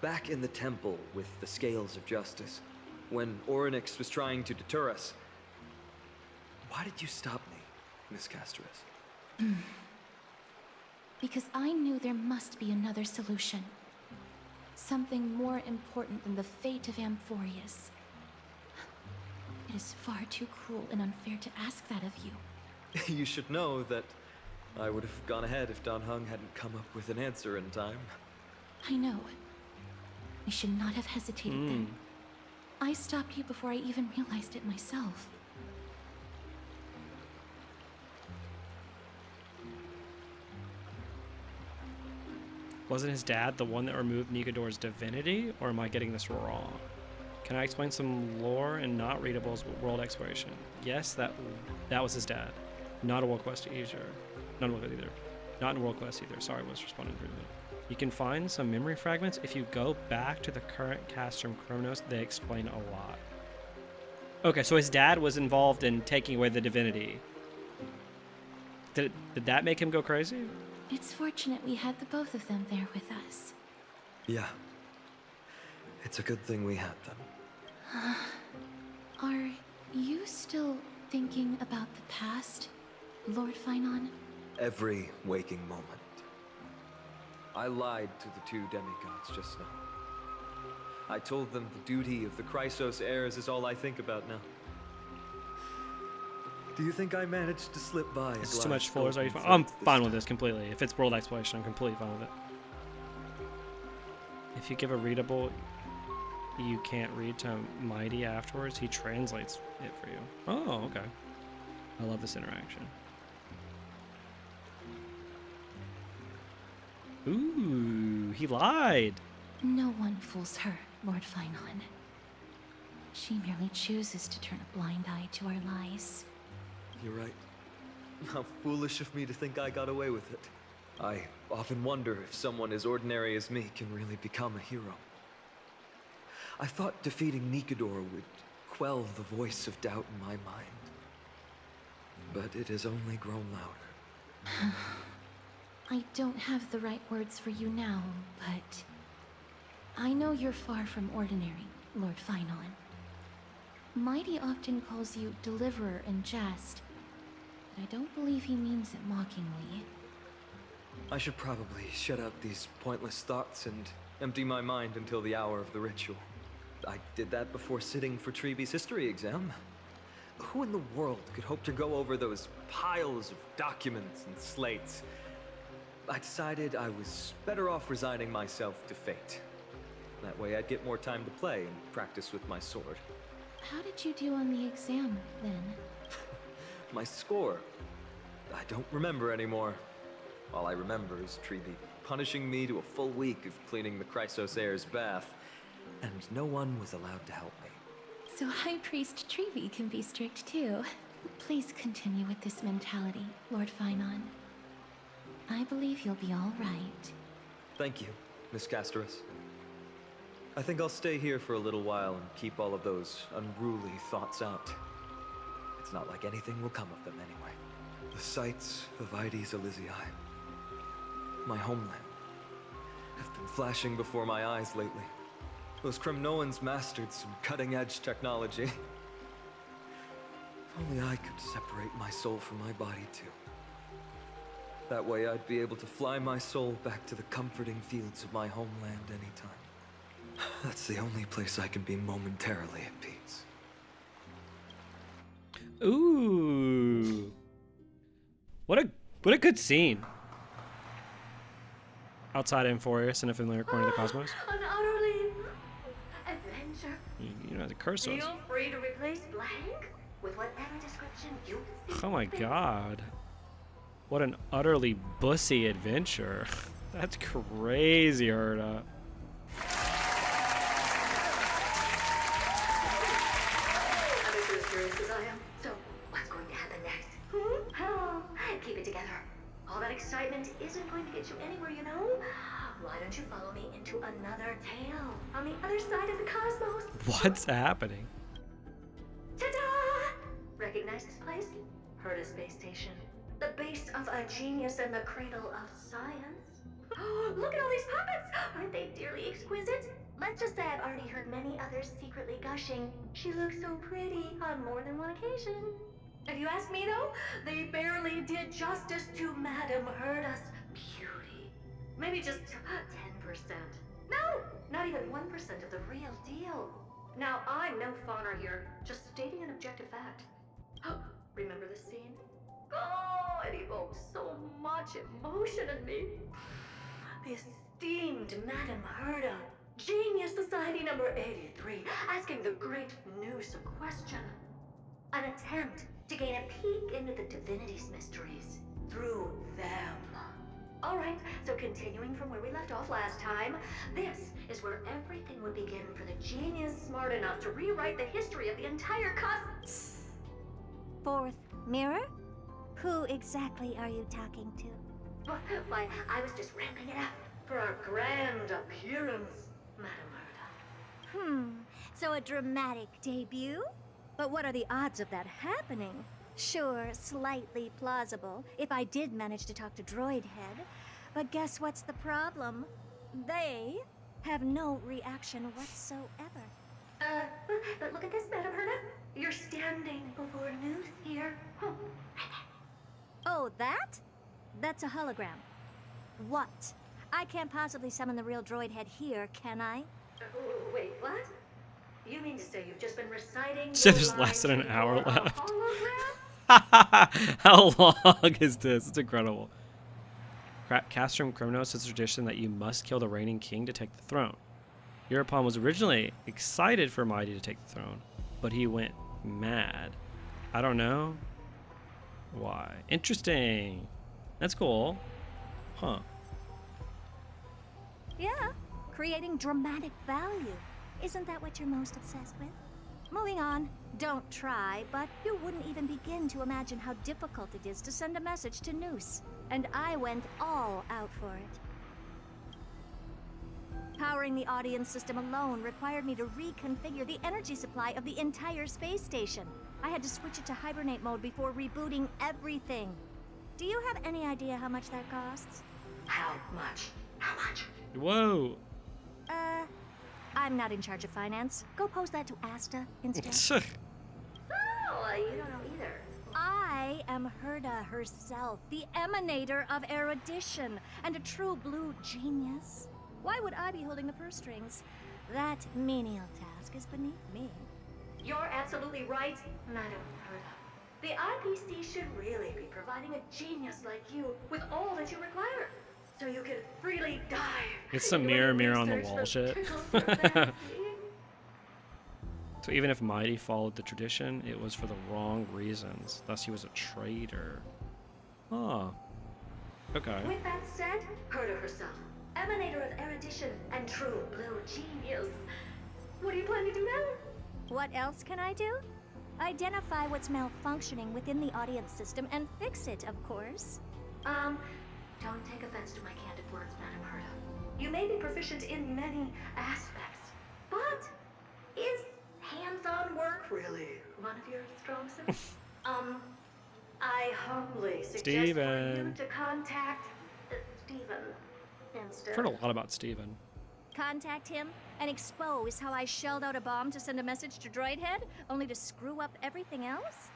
Back in the temple with the Scales of Justice, when Orynyx was trying to deter us, why did you stop me, Miss Casterus? Because I knew there must be another solution. Something more important than the fate of Amphoreus. It is far too cruel and unfair to ask that of you. You should know that I would have gone ahead if Don Hung hadn't come up with an answer in time. I know. I should not have hesitated then. I stopped you before I even realized it myself. Wasn't his dad the one that removed Nikedor's divinity? Or am I getting this wrong? Can I explain some lore and not readables world exploration? Yes, that was his dad. Not a world quest either. Not a world quest either. Not in world quest either. Sorry, I was responding to that. You can find some memory fragments. If you go back to the current cast from Kremnos, they explain a lot. Okay, so his dad was involved in taking away the divinity. Did that make him go crazy? It's fortunate we had the both of them there with us. Yeah. It's a good thing we had them. Are you still thinking about the past, Lord Finon? Every waking moment. I lied to the two demigods just now. I told them the duty of the Chrysos heirs is all I think about now. Do you think I managed to slip by? It's too much floors. Are you fine? I'm fine with this completely. If it's world exploration, I'm completely fine with it. If you give a readable you can't read to Mighty afterwards, he translates it for you. Oh, okay. I love this interaction. Ooh. you. He lied. No one fools her, Lord Finon. She merely chooses to turn a blind eye to our lies. You're right. How foolish of me to think I got away with it. I often wonder if someone as ordinary as me can really become a hero. I thought defeating Nikador would quell the voice of doubt in my mind. But it has only grown louder. I don't have the right words for you now, but I know you're far from ordinary, Lord Finon. Mighty often calls you Deliverer in jest, but I don't believe he means it mockingly. I should probably shut out these pointless thoughts and empty my mind until the hour of the ritual. I did that before sitting for Treeby's history exam. Who in the world could hope to go over those piles of documents and slates? I decided I was better off resigning myself to fate. That way I'd get more time to play and practice with my sword. How did you do on the exam, then? My score? I don't remember anymore. All I remember is Treeby punishing me to a full week of cleaning the Chrysos heir's bath, and no one was allowed to help me. So High Priest Treeby can be strict too. Please continue with this mentality, Lord Finon. I believe you'll be all right. Thank you, Miss Casterus. I think I'll stay here for a little while and keep all of those unruly thoughts out. It's not like anything will come of them anyway. The sights of Ides Elysiae, my homeland, have been flashing before my eyes lately. Those Kremnoans mastered some cutting-edge technology. If only I could separate my soul from my body too. That way I'd be able to fly my soul back to the comforting fields of my homeland anytime. That's the only place I can be momentarily at peace. Ooh. What a good scene. Outside Amphoreus in a familiar corner of the cosmos. An utterly adventure. You know the curse was. Feel free to replace blank with whatever description you see. Oh my god. What an utterly bussy adventure. That's crazy, Herda. I'm as curious as I am. So, what's going to happen next? Oh, keep it together. All that excitement isn't going to get you anywhere, you know? Why don't you follow me into another tale on the other side of the cosmos? What's happening? Ta-da! Recognize this place? Herda Space Station. The base of a genius and the cradle of science. Look at all these puppets! Aren't they dearly exquisite? Let's just say I've already heard many others secretly gushing. She looks so pretty on more than one occasion. If you ask me though, they barely did justice to Madame Herda's beauty. Maybe just 10%. No, not even 1% of the real deal. Now, I'm no fawner here, just stating an objective fact. Remember this scene? Oh, it evokes so much emotion in me. The esteemed Madame Herda, Genius Society number 83, asking the great Noose a question. An attempt to gain a peek into the divinity's mysteries through them. Alright, so continuing from where we left off last time, this is where everything would begin for the genius smart enough to rewrite the history of the entire cosmos. Fourth mirror? Who exactly are you talking to? Why, I was just ramping it up for our grand appearance, Madame Herda. So a dramatic debut? But what are the odds of that happening? Sure, slightly plausible, if I did manage to talk to Droid Head. But guess what's the problem? They have no reaction whatsoever. But look at this, Madame Herda. You're standing before Noose here. Oh, that? That's a hologram. What? I can't possibly summon the real Droid Head here, can I? Wait, what? You mean to say you've just been reciting? So there's less than an hour left. How long is this? It's incredible. Castrum Kremnos has a tradition that you must kill the reigning king to take the throne. Europawn was originally excited for Mighty to take the throne, but he went mad. I don't know why. Interesting. That's cool. Huh. Yeah, creating dramatic value. Isn't that what you're most obsessed with? Moving on. Don't try, but you wouldn't even begin to imagine how difficult it is to send a message to Noose. And I went all out for it. Powering the audience system alone required me to reconfigure the energy supply of the entire space station. I had to switch it to hibernate mode before rebooting everything. Do you have any idea how much that costs? How much? How much? Whoa. I'm not in charge of finance. Go pose that to Asta instead. Oh, you don't know either. I am Herda herself, the emanator of erudition, and a true blue genius. Why would I be holding the purse strings? That menial task is beneath me. You're absolutely right, Madam Herda. The IPC should really be providing a genius like you with all that you require, so you can freely dive. It's some mirror on the wall shit. So even if Mighty followed the tradition, it was for the wrong reasons. Thus he was a traitor. Oh. Okay. With that said, Herda herself, emanator of erudition and true blue genius. What do you plan to do now? What else can I do? Identify what's malfunctioning within the audience system and fix it, of course. Don't take offense to my candid words, Madam Herda. You may be proficient in many aspects, but is hands-on work really one of your strong suits? I humbly suggest for you to contact Steven instead. I've heard a lot about Steven. Contact him and expose how I shelled out a bomb to send a message to Droidhead, only to screw up everything else?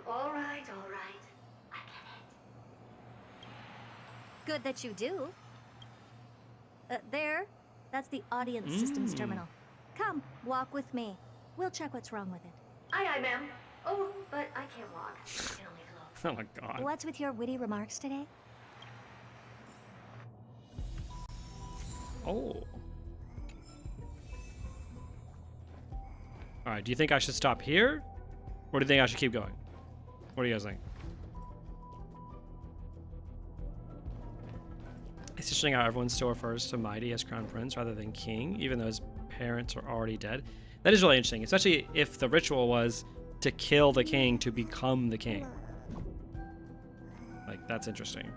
All right, all right. I get it. Good that you do. There. That's the audience systems terminal. Come, walk with me. We'll check what's wrong with it. Aye, ma'am. Oh, but I can't walk. I can only float. Oh my god. What's with your witty remarks today? Oh. Alright, do you think I should stop here? Or do you think I should keep going? What do you guys think? It's interesting how everyone still refers to Mighty as Crown Prince rather than King, even though his parents are already dead. That is really interesting, especially if the ritual was to kill the king to become the king. Like, that's interesting.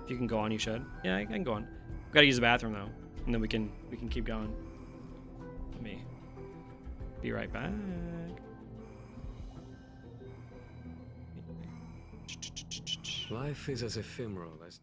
If you can go on, you should. Yeah, I can go on. Gotta use the bathroom though, and then we can keep going. Let me be right back. Life is as ephemeral as...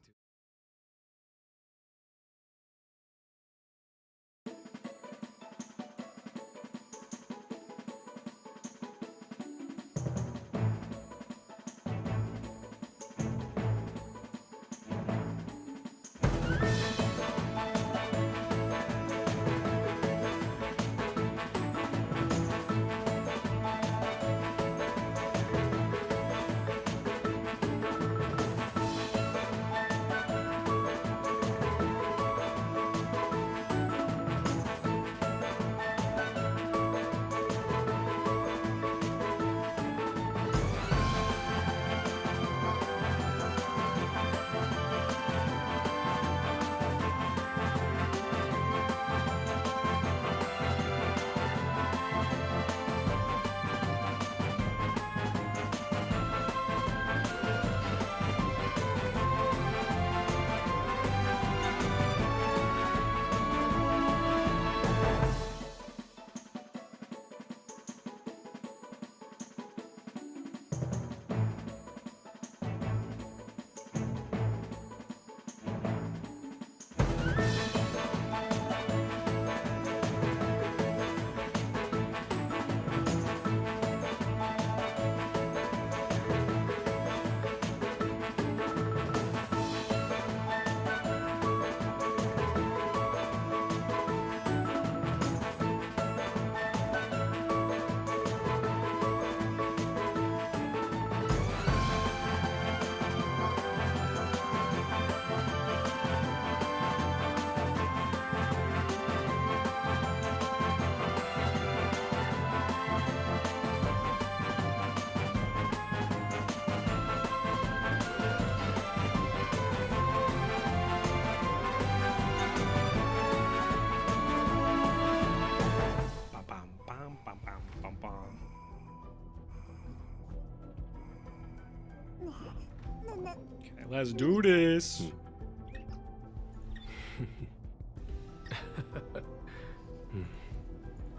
Okay, let's do this.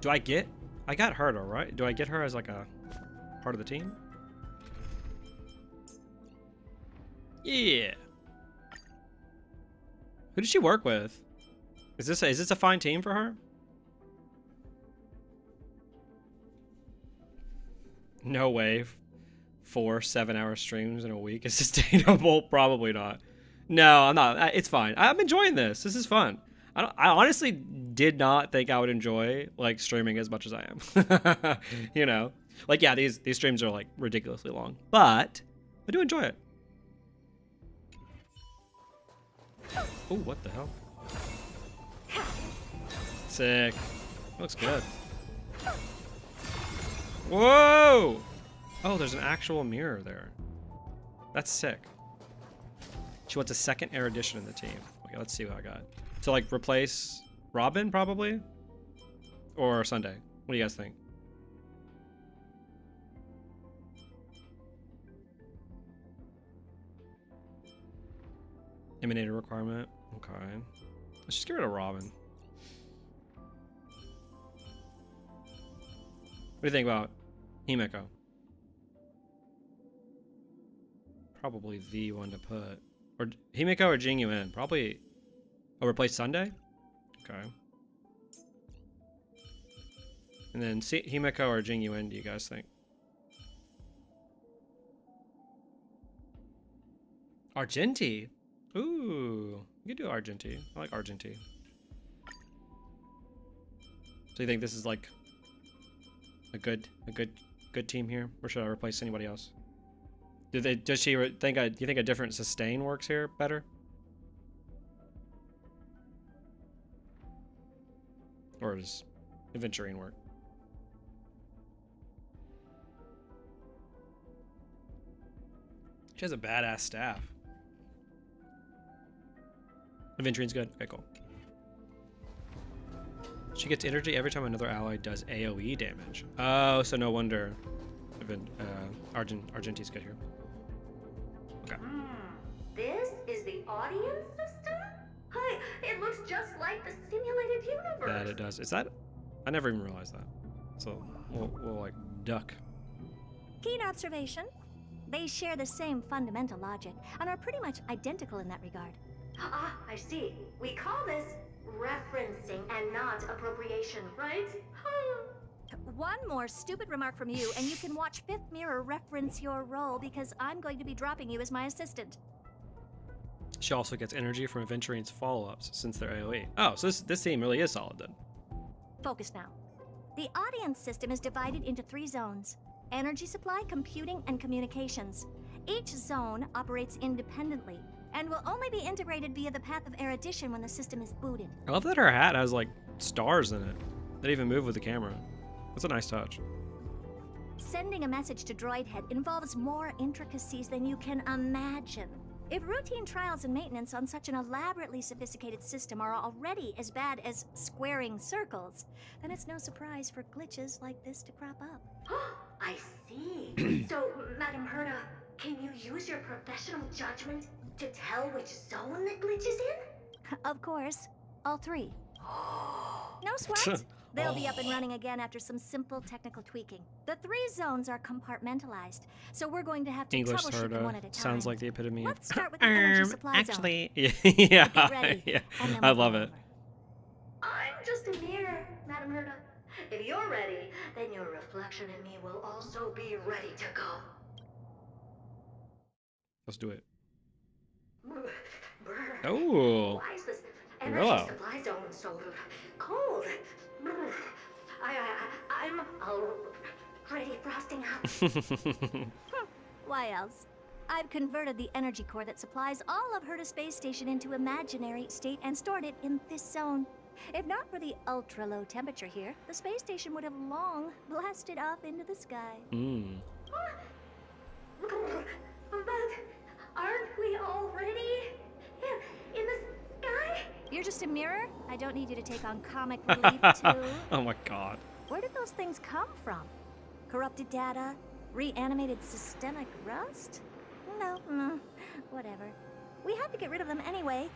Do I get? I got her, all right. Do I get her as like a part of the team? Yeah. Who did she work with? Is this a fine team for her? No way. 4 7-hour streams in a week is sustainable. Probably not. No, I'm not. It's fine. I'm enjoying this. This is fun. I honestly did not think I would enjoy like streaming as much as I am. You know, like yeah, these streams are like ridiculously long, but I do enjoy it. Oh, what the hell? Sick. Looks good. Whoa! Oh, there's an actual mirror there. That's sick. She wants a second erudition in the team. Okay, let's see what I got. To like replace Robin, probably? Or Sunday. What do you guys think? Emanator requirement. Okay. Let's just get rid of Robin. What do you think about Himeko? Probably the one to put. Or Himeko or Jing Yuan? Probably. Oh, replace Sunday? Okay. And then Himeko or Jing Yuan, do you guys think? Argenti? Ooh. You could do Argenti. I like Argenti. So you think this is like a good team here? Or should I replace anybody else? Does she think do you think a different sustain works here better? Or does Aventurine work? She has a badass staff. Aventurine's good. Okay, cool. She gets energy every time another ally does AoE damage. Oh, so no wonder Argenti's good here. Okay. This is the audience system? Hi, it looks just like the simulated universe. That it does. Is that? I never even realized that. So we'll like duck. Keen observation. They share the same fundamental logic and are pretty much identical in that regard. Ah, I see. We call this referencing and not appropriation, right? One more stupid remark from you, and you can watch Fifth Mirror reference your role because I'm going to be dropping you as my assistant. She also gets energy from Aventurine's follow-ups since they're AoE. Oh, so this team really is solid then. Focus now. The audience system is divided into 3 zones: energy supply, computing, and communications. Each zone operates independently and will only be integrated via the path of erudition when the system is booted. I love that her hat has like stars in it that even move with the camera. That's a nice touch. Sending a message to Droid Head involves more intricacies than you can imagine. If routine trials and maintenance on such an elaborately sophisticated system are already as bad as squaring circles, then it's no surprise for glitches like this to crop up. I see. So, Madam Herta, can you use your professional judgment to tell which zone the glitch is in? Of course. All 3. No sweat. They'll be up and running again after some simple technical tweaking. The 3 zones are compartmentalized, so we're going to have to English troubleshoot them one at a time. sounds like the epitome. Let's start with the energy supply actually, zone. yeah, Get ready, yeah. and then I we'll love go it. over. I'm just a mirror, Madam Herta. If you're ready, then your reflection in me will also be ready to go. Let's do it. Brr. Oh, Why is this energy Gorilla. supply zone so cold? Brr. I'm already frosting out. Why else? I've converted the energy core that supplies all of Herta Space Station into imaginary state and stored it in this zone. If not for the ultra-low temperature here, the space station would have long blasted off into the sky. But aren't we already in the sky? You're just a mirror? I don't need you to take on comic relief, too. Oh my god. Where did those things come from? Corrupted data? Reanimated systemic rust? No, whatever. We had to get rid of them anyway.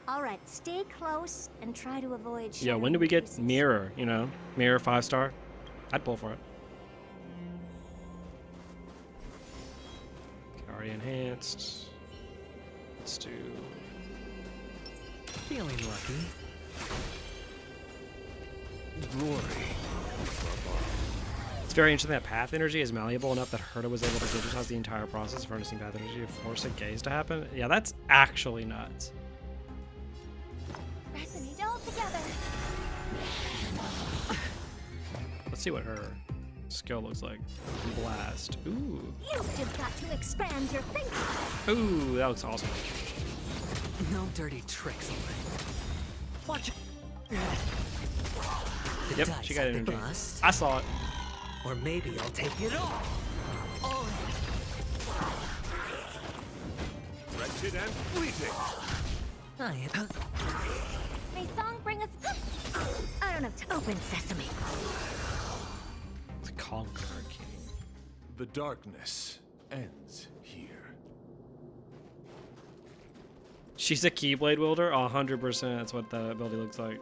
Alright, stay close and try to avoid Yeah, when do we get Mirror, you know? Mirror 5-star? I'd pull for it. Already enhanced. Let's do... Feeling lucky. Glory. It's very interesting that path energy is malleable enough that Herta was able to digitize the entire process of harnessing path energy to force a gaze to happen. Yeah, that's actually nuts. Resonate all together. Let's see what her skill looks like. Blast. Ooh. You've just got to expand your thinking. Ooh, that looks awesome. No dirty tricks, alright. Watch it. Yep, she got energy. I saw it. Or maybe I'll take it all. Wretched and fleeting. May song bring us... I don't have to open sesame. The Conqueror King. The darkness ends here. She's a Keyblade wielder? 100%. That's what the ability looks like.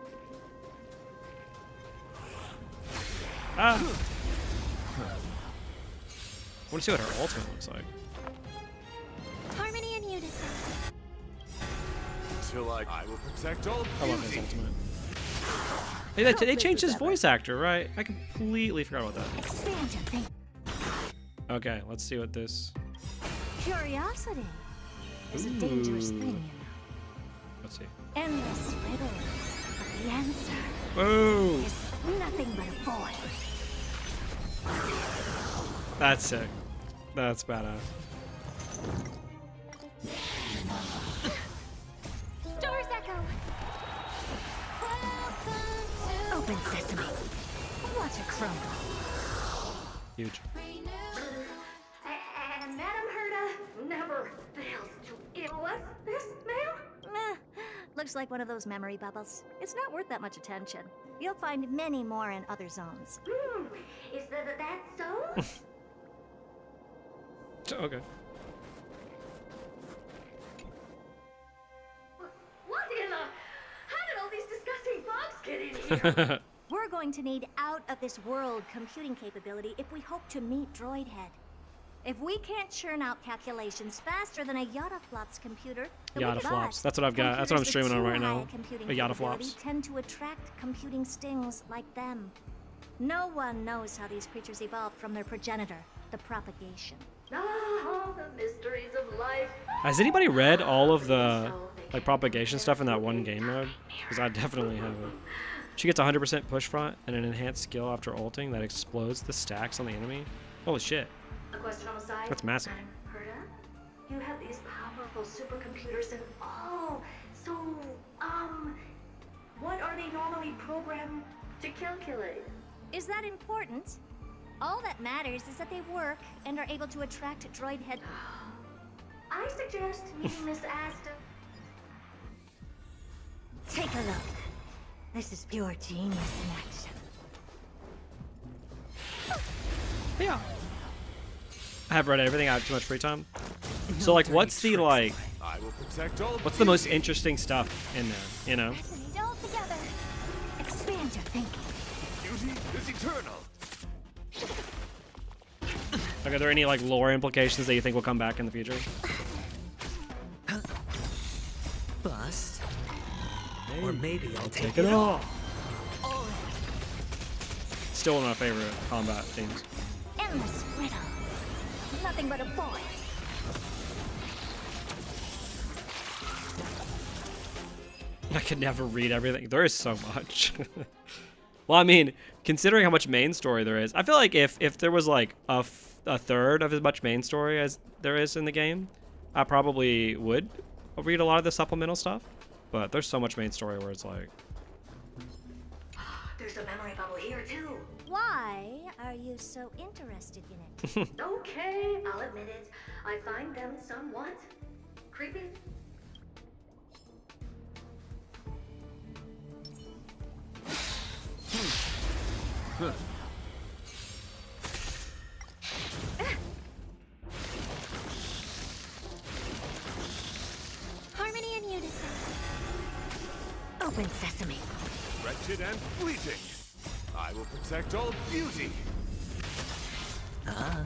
Ah! I want to see what her ultimate looks like. Harmony and unison. Till I will protect all I love his beauty. ultimate. Hey, they changed his voice actor, right? I completely forgot about that. Expand your thinking. Okay, let's see what this... Curiosity is a dangerous thing, you know. Let's see. Endless riddles, but the answer Whoa! is nothing but a void. That's sick. That's badass. Stars echo. Open sesame. Watch it crumble. Huge. And Madam Herta never fails to ill us this mail. Looks like one of those memory bubbles. It's not worth that much attention. You'll find many more in other zones. Is that so? Okay. What in the... How did all these disgusting bugs get in here? We're going to need out-of-this-world computing capability if we hope to meet Droidhead. If we can't churn out calculations faster than a Yadaflop's computer, Yadaflops. That's what I've got. That's what I'm streaming on right now. A Yadaflops Yadaflops. tend to attract computing stings like them. No one knows how these creatures evolved from their progenitor, the propagation. Oh, the mysteries of life. Has anybody read all of the like propagation stuff in that one game mode? Because I definitely haven't. She gets 100% push front and an enhanced skill after ulting that explodes the stacks on the enemy. Holy shit. A question on the side. That's massive. Madam Herta, you have these powerful supercomputers and so what are they normally programmed to calculate? Is that important? All that matters is that they work and are able to attract Droidhead. I suggest meeting Miss Asta. Take a look. This is pure genius in action. Yeah. I have read everything. I have too much free time. So like, what's the like? I will protect all What's the most interesting stuff in there? You know? Resonate all together. Expand your thinking. beauty is eternal. Like, are there any like lore implications that you think will come back in the future? Bust. Or maybe I'll take it it all. Still one of my favorite combat themes. Endless riddle. Nothing but a void. I could never read everything. There is so much. Well, I mean, considering how much main story there is, I feel like if there was like a third of as much main story as there is in the game, I probably would read a lot of the supplemental stuff. But there's so much main story where it's like... There's a memory bubble here too. Why are you so interested in it? Okay, I'll admit it. I find them somewhat creepy. Wretched and fleeting. I will protect all beauty. My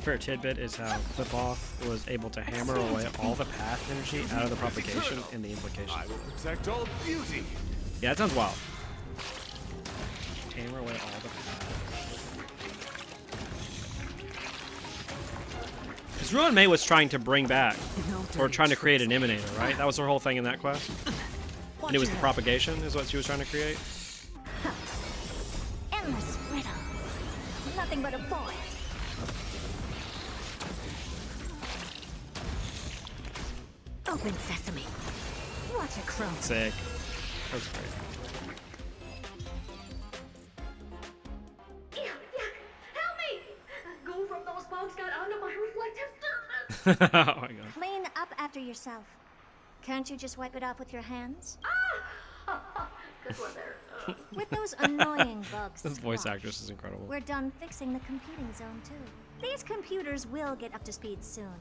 favorite tidbit is how Clip-Off was able to hammer away all the path energy out of the propagation and the implications. I will protect all beauty. Yeah, that sounds wild. Hammer away all the path. Because Ruan Mei was trying to bring back, or trying to create an emanator, right? That was her whole thing in that quest. And it was the propagation, is what she was trying to create. Endless riddle. Nothing but a void. Open sesame. Watch a crow. Sick. That was great. Help me! Go from those bugs got onto my reflective surface. Oh my god. Clean up after yourself. Can't you just wipe it off with your hands? Good one there. With those annoying bugs. This voice actress is incredible. We're done fixing the computing zone too. These computers will get up to speed soon.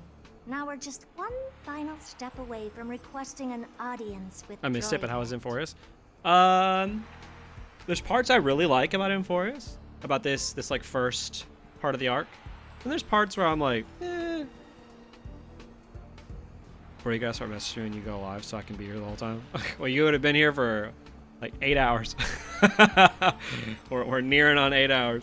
Now we're just one final step away from requesting an audience with I missed it, but Droid. how was Amphoreus? There's parts I really like about Amphoreus, about this like first part of the arc, and there's parts where I'm like, eh. Before you guys start messaging and you go live, so I can be here the whole time. Well, you would have been here for like 8 hours. We're nearing on 8 hours.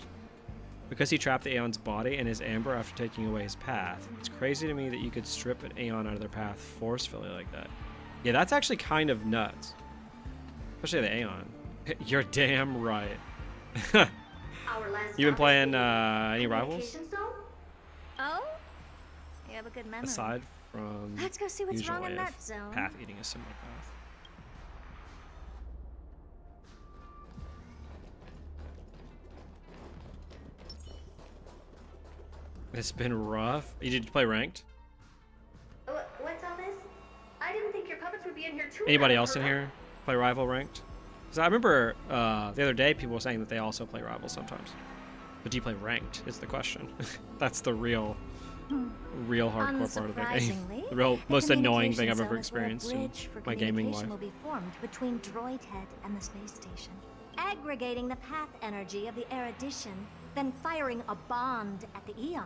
Because he trapped the Aeon's body in his amber after taking away his path. It's crazy to me that you could strip an Aeon out of their path forcefully like that. Yeah, that's actually kind of nuts. Especially the Aeon. You're damn right. You been playing any rivals? Oh? You have a good memory. Aside from Let's go see what's usual wrong in way that of zone. path eating a similar path. It's been rough. You did play ranked? What's all this? I didn't think your puppets would be in here too. Anybody else in here play rival ranked? Because I remember the other day people were saying that they also play rival sometimes. But do you play ranked is the question. That's the real hardcore part of the game. The real most annoying thing I've ever experienced in my gaming life. Will be formed between Droid Head and the space station, aggregating the path energy of the erudition, then firing a bond at the Eon.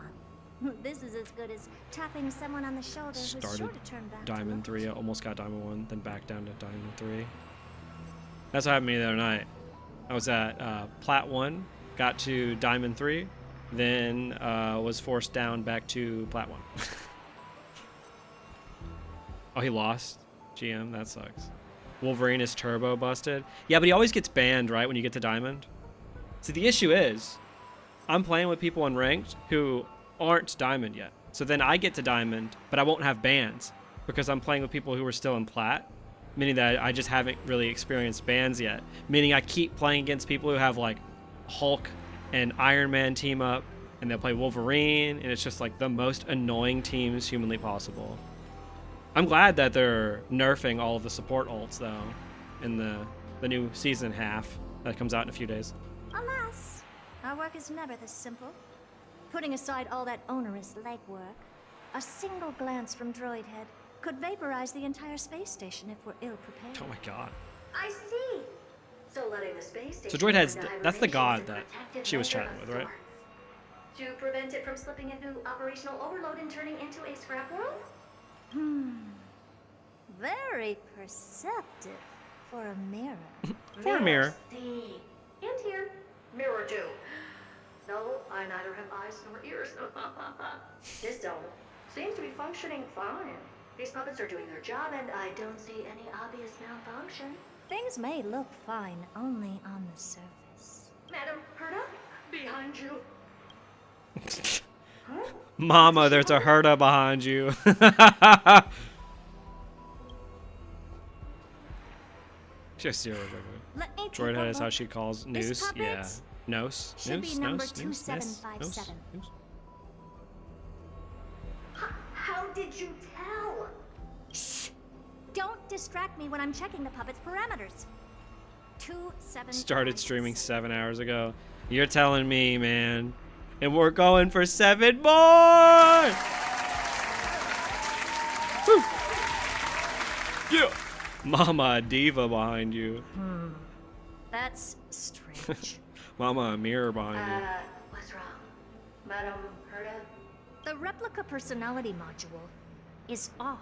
This is as good as tapping someone on the shoulder who's sure Started to turn back. Diamond 3, I almost got Diamond 1, then back down to Diamond 3. That's what happened to me the other night. I was at Plat 1, got to Diamond 3, then was forced down back to Plat 1. Oh, he lost? GM, that sucks. Wolverine is turbo busted. Yeah, but he always gets banned, right, when you get to Diamond? So the issue is, I'm playing with people in ranked who aren't Diamond yet. So then I get to Diamond, but I won't have bans because I'm playing with people who are still in Plat, meaning that I just haven't really experienced bans yet. Meaning I keep playing against people who have like Hulk and Iron Man team up, and they'll play Wolverine, and it's just like the most annoying teams humanly possible. I'm glad that they're nerfing all of the support ults though in the new season half that comes out in a few days. Alas, our work is never this simple. Putting aside all that onerous legwork, a single glance from Droid Head could vaporize the entire space station if we're ill prepared. Oh my god. I see. So letting the space station. So Droid Head's into that's the hibernation god is a that protective she was measure chatting of with, right? sorts. To prevent it from slipping into operational overload and turning into a scrap world? Very perceptive for a mirror. For a mirror. See. And here. Mirror too. No, I neither have eyes nor ears. This zone seems to be functioning fine. These puppets are doing their job, and I don't see any obvious malfunction. Things may look fine only on the surface. Madam Herta, behind you. Huh? Mama, there's a Herta behind you. Just zero. Droid Head is how she calls Noose. Yeah. Noose. Should Noose. be number Noose. Noose. 2757. Noose. How did you tell? Shh! Don't distract me when I'm checking the puppet's parameters. Started streaming 7 hours ago. You're telling me, man. And we're going for 7 more! Woo. Yeah! Mama Diva behind you. That's strange. Mama a mirror behind you. What's wrong? Madam Herta? The replica personality module is off.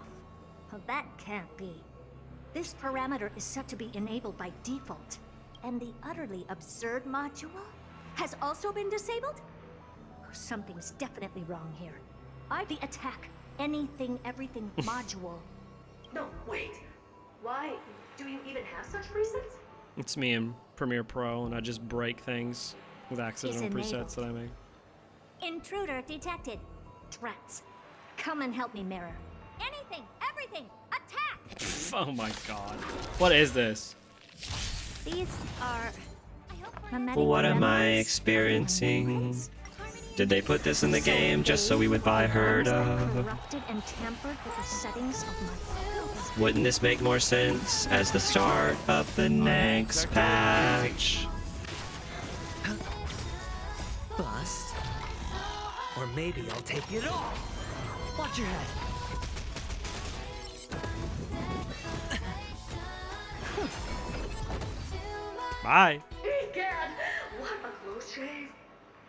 Well, that can't be. This parameter is set to be enabled by default. And the utterly absurd module has also been disabled? Oh, something's definitely wrong here. The attack, anything, everything module. No, wait. Why? Do you even have such presets? It's me in Premiere Pro, and I just break things with accidental He's presets that I make. Intruder detected. Threats. Come and help me, Mirror. Anything, everything, attack! Oh my god. What is this? These are... What am I experiencing? Did they put this in the game just so we would buy Herta? Corrupted and tampered with the settings of my... Wouldn't this make more sense as the start of the next patch? Bust. Or maybe I'll take it all. Watch your head. Bye. Egad! What a close shave!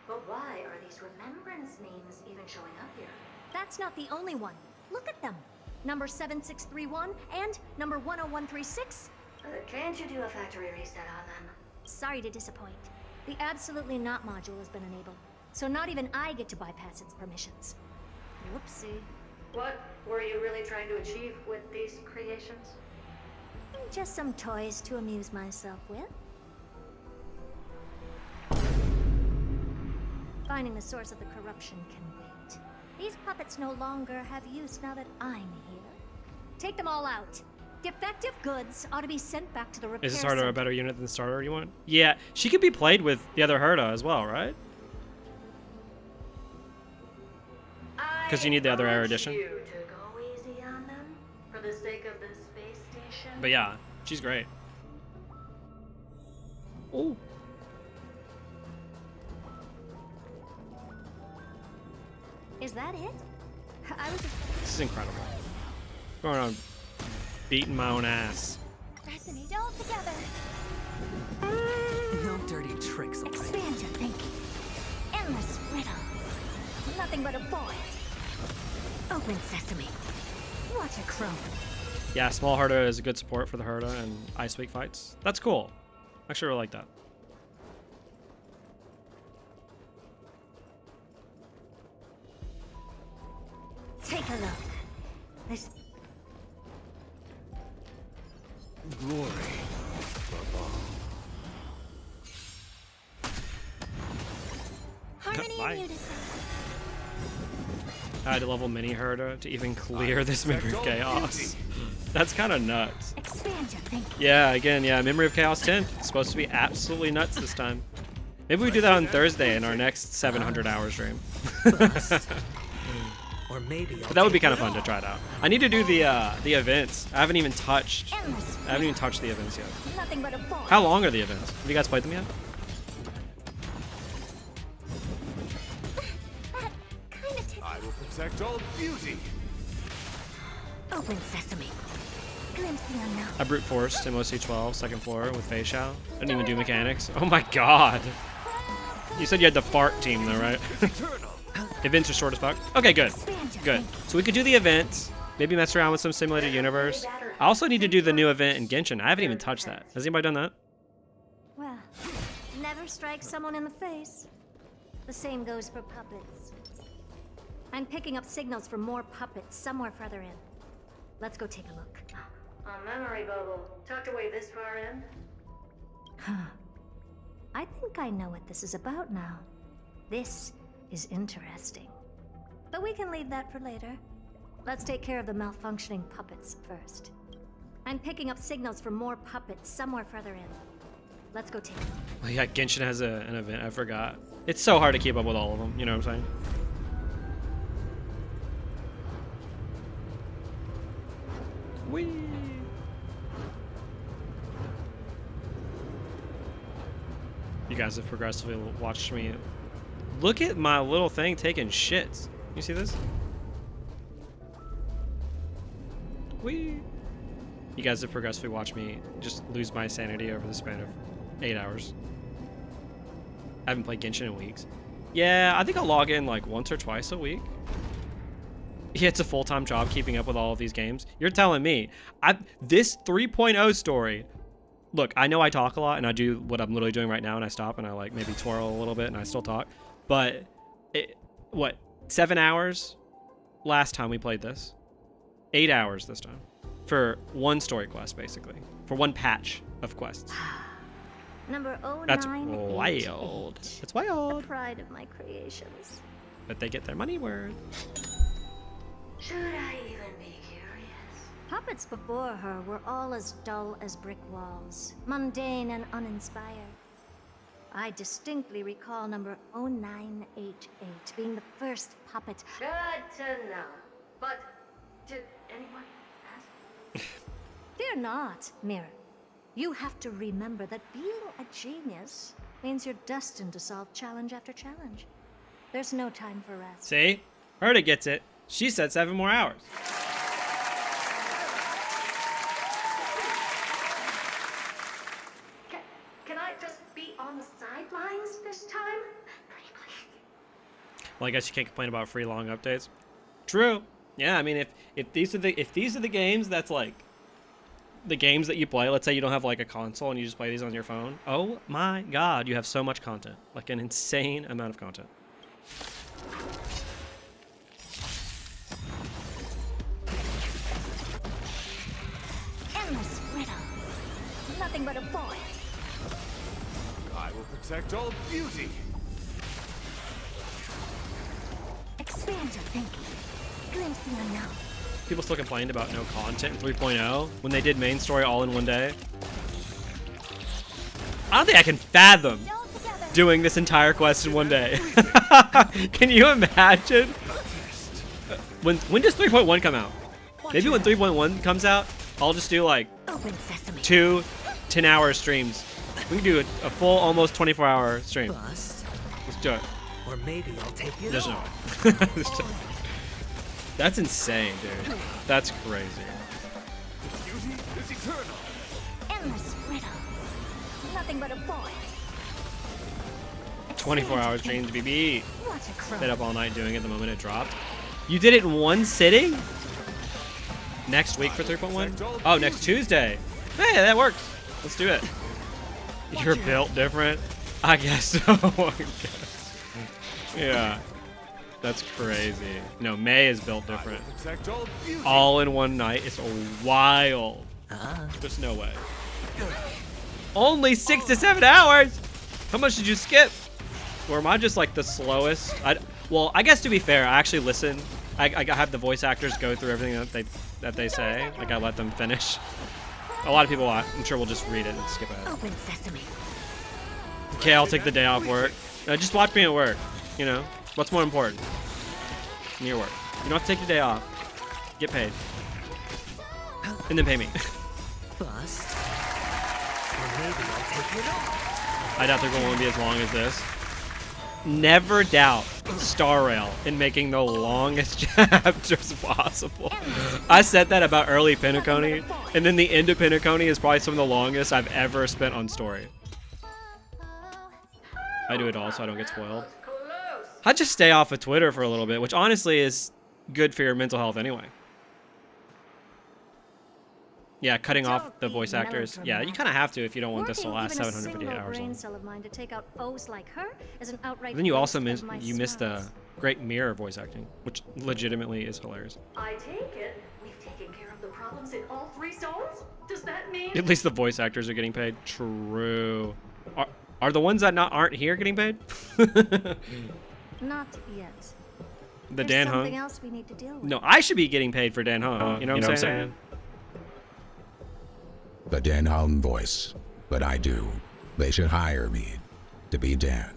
But why are these remembrance names even showing up here? That's not the only one. Look at them. Number 7631 and number 10136. Can't you do a factory reset on them? Sorry to disappoint. The absolutely not module has been enabled, so not even I get to bypass its permissions. Whoopsie. What were you really trying to achieve with these creations? Just some toys to amuse myself with. Finding the source of the corruption can wait. These puppets no longer have use now that I'm here. Take them all out. Defective goods ought to be sent back to the repair Is this Herta a center. better unit than the starter you want? Yeah, she could be played with the other Herta as well, right? Because you need the other Air Edition. You to go easy on them for the sake of the space station. But yeah, she's great. Oh. Is that it? I was. This is incredible. Going on beating my own ass. Resonate all together. No dirty tricks, alright? Expand your thinking. Endless riddles. Nothing but a void. Open sesame. Watch it chrome. Yeah, small Herta is a good support for the Herta and Ice Week fights. That's cool. Actually, really like that. Take a look. This Glory. Harmony Bye. and unison. I had to level mini Herta to even clear this Memory of Chaos. That's kind of nuts. expand your thinking. Yeah, again, yeah, Memory of Chaos 10. It's supposed to be absolutely nuts this time. Maybe we do that on Thursday in our next 700-hour stream. Or maybe But that would be kind of fun to try it out. I need to do the events. I haven't even touched the events yet. Nothing but a void. How long are the events? Have you guys played them yet? I will protect all beauty. Open sesame. Glimpse the unknown. I brute forced MOC 12, second floor with Fei Shao. I didn't even do mechanics. Oh my god. You said you had the fart team though, right? Events are short as fuck. Okay, good. Good. So we could do the events. Maybe mess around with some simulated universe. I also need to do the new event in Genshin. I haven't even touched that. Has anybody done that? Well, never strike someone in the face. The same goes for puppets. I'm picking up signals from more puppets somewhere further in. Let's go take a look. A memory bubble, tucked away this far in? Huh. I think I know what this is about now. This is interesting. But we can leave that for later. Let's take care of the malfunctioning puppets first. I'm picking up signals from more puppets somewhere further in. Let's go take a look. Oh yeah, Genshin has an event. I forgot. It's so hard to keep up with all of them. You know what I'm saying? Whee! You guys have progressively watched me. Look at my little thing taking shits. You see this? Whee! You guys have progressively watched me just lose my sanity over the span of 8 hours. I haven't played Genshin in weeks. Yeah, I think I'll log in like once or twice a week. Yeah, it's a full-time job keeping up with all of these games. You're telling me. This 3.0 story. Look, I know I talk a lot and I do what I'm literally doing right now and I stop and I like maybe twirl a little bit and I still talk. But, what, 7 hours last time we played this? 8 hours this time. For one story quest, basically. For one patch of quests. Number 0988. That's wild. It's wild. The pride of my creations. But they get their money worth. Should I even be curious? Puppets before her were all as dull as brick walls, mundane and uninspired. I distinctly recall number 0988 being the first puppet. Good to know. But did anyone ask? Fear not, Mirror. You have to remember that being a genius means you're destined to solve challenge after challenge. There's no time for rest. See? Herta gets it. She said 7 more hours. Can I just be on the sidelines this time? Pretty please. Well, I guess you can't complain about free long updates. True. Yeah, I mean, if these are the games that's like the games that you play, let's say you don't have like a console and you just play these on your phone. Oh my god, you have so much content. Like an insane amount of content. Endless riddle. Nothing but a void. I will protect all beauty. Expand your thinking. Glimpse the unknown. People still complained about no content in 3.0 when they did main story all in one day. I don't think I can fathom doing this entire quest in one day. Can you imagine? When does 3.1 come out? Maybe when 3.1 comes out, I'll just do like 2 10-hour streams. We can do a full almost 24-hour stream. Let's do it. Or maybe I'll take you. There's no way. That's insane, dude. That's crazy. Beauty is eternal. Endless riddle. Nothing but a void. 24-hour streams, BB. What a crow. Stayed up all night doing it the moment it dropped. You did it in one sitting? Next week for 3.1? Oh, next Tuesday. Hey, that works. Let's do it. You're built different? I guess so. I guess. Yeah. That's crazy. No, May is built different. All in one night. It's wild. There's no way. Only 6 to 7 hours? How much did you skip? Or am I just like the slowest? Well, I guess to be fair, I actually listen. I have the voice actors go through everything that they say. Like I let them finish. A lot of people, I'm sure, will just read it and skip ahead. Open sesame. Okay, I'll take the day off work. Just watch me at work. You know, what's more important? Your work. You don't have to take the day off. Get paid. And then pay me. Bust. Or maybe I'll take it off. I doubt they're going to be as long as this. Never doubt Star Rail in making the longest chapters possible. I said that about early Penacony, and then the end of Penacony is probably some of the longest I've ever spent on story. I do it all so I don't get spoiled. I just stay off of Twitter for a little bit, which honestly is good for your mental health anyway. Yeah, cutting off the voice actors. Yeah, you kind of have to if you don't want this to last 758 hours long. Cell of mine to take out foes like her is an outright Then you also waste missed the great mirror voice acting, which legitimately is hilarious. I take it we've taken care of the problems in all 3 zones? Does that mean? At least the voice actors are getting paid. True. Are the ones that aren't here getting paid? Not yet. The Dan Hung? Something else we need to deal with. No, I should be getting paid for Dan Hung. You know what I'm saying? The Dan Hung voice, but I do. They should hire me to be Dan.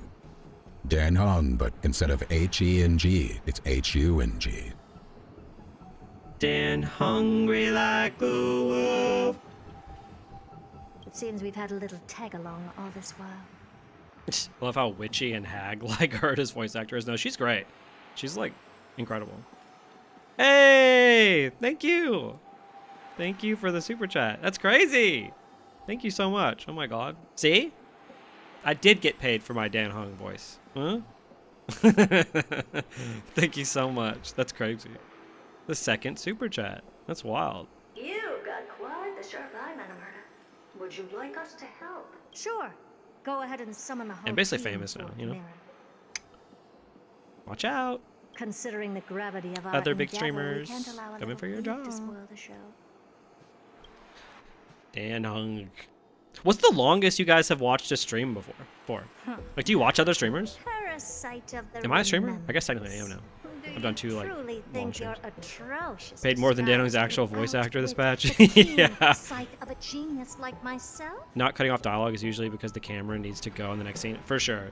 Dan Hung, but instead of H-E-N-G, it's H-U-N-G. Dan hungry like a wolf. It seems we've had a little tag along all this while. I love how witchy and hag-like Herta's voice actor is. No, she's great. She's, like, incredible. Hey! Thank you! Thank you for the super chat. That's crazy! Thank you so much. Oh my god. See? I did get paid for my Dan Hung voice. Huh? Thank you so much. That's crazy. The second super chat. That's wild. You've got quite the sharp eye, Madam Herta. Would you like us to help? Sure. Go ahead and summon the whole I'm basically team famous now, for you know? Mira. Watch out. Considering the gravity of our Other big endeavor, streamers we can't allow a coming little for your heat job. to spoil the show. Dan Hung. What's the longest you guys have watched a stream before? Huh. Like, do you watch other streamers? Parasite of the Am I a streamer? remembrance. I guess technically I am now. Do I've done two, you like, truly long think streams. you're atrocious Paid more than Dan Hung's disguised actual voice without actor this wit, patch. the keen Yeah. sight of a genius like myself? Not cutting off dialogue is usually because the camera needs to go in the next scene. For sure.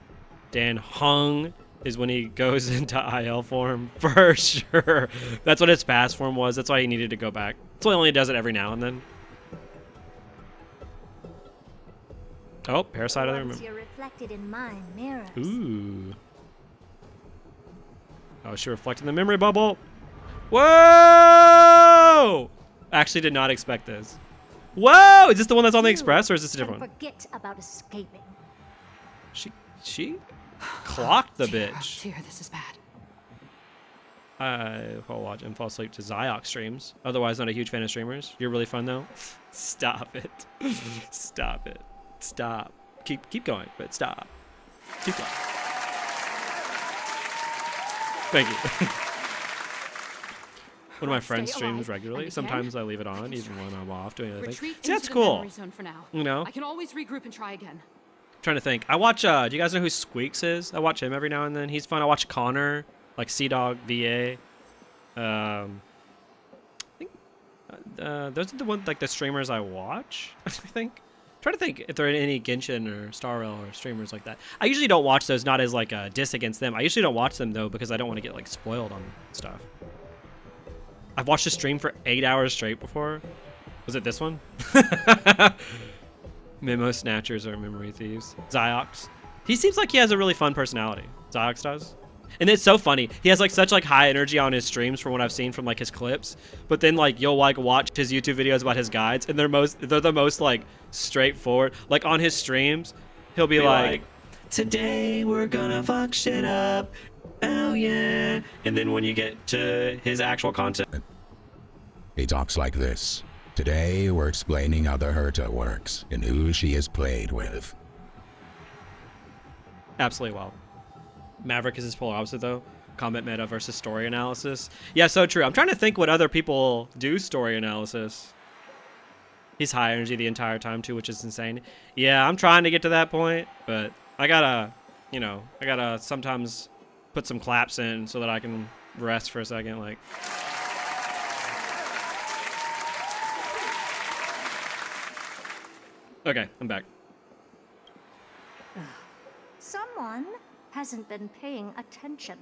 Dan Hung is when he goes into IL form. For sure. That's what his past form was. That's why he needed to go back. That's why he only does it every now and then. Oh, Parasite of the Once Remembrance. you're reflected in mine mirrors. Ooh. Oh, she reflected in the memory bubble. Whoa! Actually did not expect this. Whoa! Is this the one that's on the Express, or is this a different one? Forget about escaping. She clocked the bitch. Dear, this is bad. I'll watch and fall asleep to Zyok streams. Otherwise, not a huge fan of streamers. You're really fun though. Stop it. Stop it. Stop. Keep going, but stop. Keep going. Thank you. One of my friends streams regularly. Sometimes I leave it on, even when I'm off doing other things. Retreat See, that's into the cool. memory zone for now. You know? I can always regroup and try again. Trying to think. I watch, do you guys know who Squeaks is? I watch him every now and then. He's fun. I watch Connor, like Sea-Dog VA. I think those are the ones, like the streamers I watch, I think. Trying to think if there are any Genshin or Star Rail or streamers like that. I usually don't watch those, not as like a diss against them. I usually don't watch them though because I don't want to get like spoiled on stuff. I've watched a stream for 8 hours straight before. Was it this one? Memo Snatchers or Memory Thieves. Zyox. He seems like he has a really fun personality. Zyox does. And it's so funny. He has like such like high energy on his streams from what I've seen from like his clips. But then like you'll like watch his YouTube videos about his guides and they're the most like straightforward. Like on his streams, he'll be like, today we're gonna fuck shit up. Oh yeah. And then when you get to his actual content, He talks like this. Today we're explaining how the Herta works and who she is played with. absolutely wild. Maverick is his polar opposite though. Combat meta versus story analysis. Yeah, so true. I'm trying to think what other people do story analysis. He's high energy the entire time too, which is insane. Yeah, I'm trying to get to that point, but I gotta, you know, I gotta sometimes put some claps in so that I can rest for a second. Like, okay, I'm back. Someone hasn't been paying attention.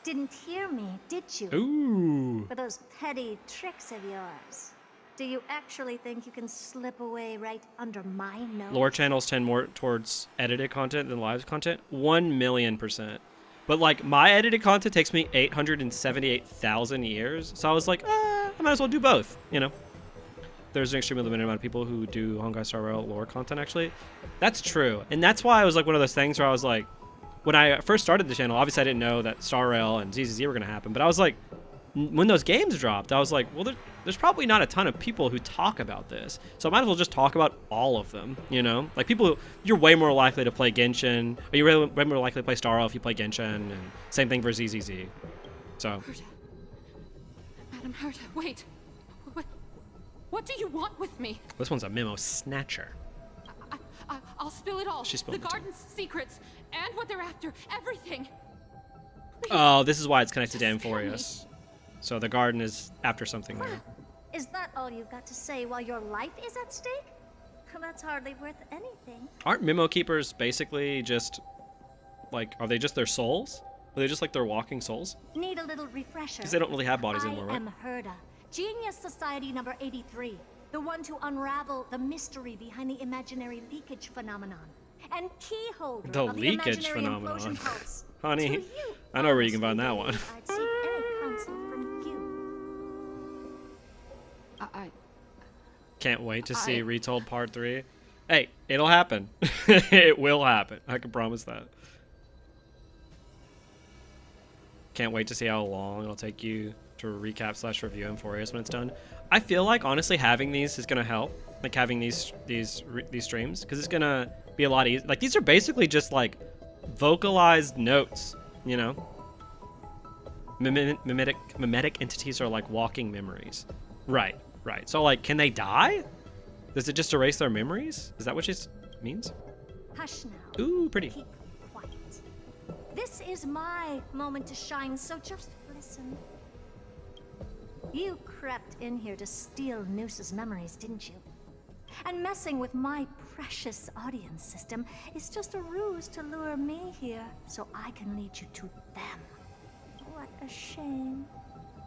Didn't hear me, did you? Ooh. For those petty tricks of yours. Do you actually think you can slip away right under my nose? Lore channels tend more towards edited content than live content. 1,000,000%. But like my edited content takes me 878,000 years. So I was like, I might as well do both, you know? There's an extremely limited amount of people who do Honkai Star Rail lore content actually. That's true. And that's why it was like one of those things where I was like, when I first started the channel, obviously I didn't know that Star Rail and ZZZ were going to happen. But I was like, when those games dropped, I was like, well, there's probably not a ton of people who talk about this. So I might as well just talk about all of them, you know? Like people, you're way more likely to play Genshin, or you're way more likely to play Star Rail if you play Genshin, and same thing for ZZZ. So. Herta. Madam Herta, wait. What do you want with me? This one's a memo snatcher. I'll spill it all. She spilled the it too. garden's secrets and what they're after. Everything. Please. Oh, this is why it's connected to Amphoreus. So the garden is after something there. Is that all you've got to say while your life is at stake? That's hardly worth anything. Aren't memo keepers basically just like, are they just their souls? Are they just like their walking souls? Need a little refresher. Because they don't really have bodies anymore, I right? am Herta, Genius Society number 83, the one to unravel the mystery behind the imaginary leakage phenomenon. and key holder The of the leakage imaginary phenomenon. implosion pulse. Honey, To you, I know where you can find that one. I'd seek any counsel from you. Can't wait to see Retold Part 3. Hey, it'll happen. It will happen. I can promise that. Can't wait to see how long it'll take you to recap / review Amphoreus when it's done. I feel like honestly having these is gonna help. Like having these streams, because it's gonna be a lot easier. Like these are basically just like vocalized notes, you know. Mimetic entities are like walking memories. Right. So like, can they die? Does it just erase their memories? Is that what it means? Hush now. Ooh, pretty. Keep quiet. This is my moment to shine, so just listen. You crept in here to steal Noose's memories, didn't you? And messing with my precious audience system is just a ruse to lure me here so I can lead you to them. What a shame.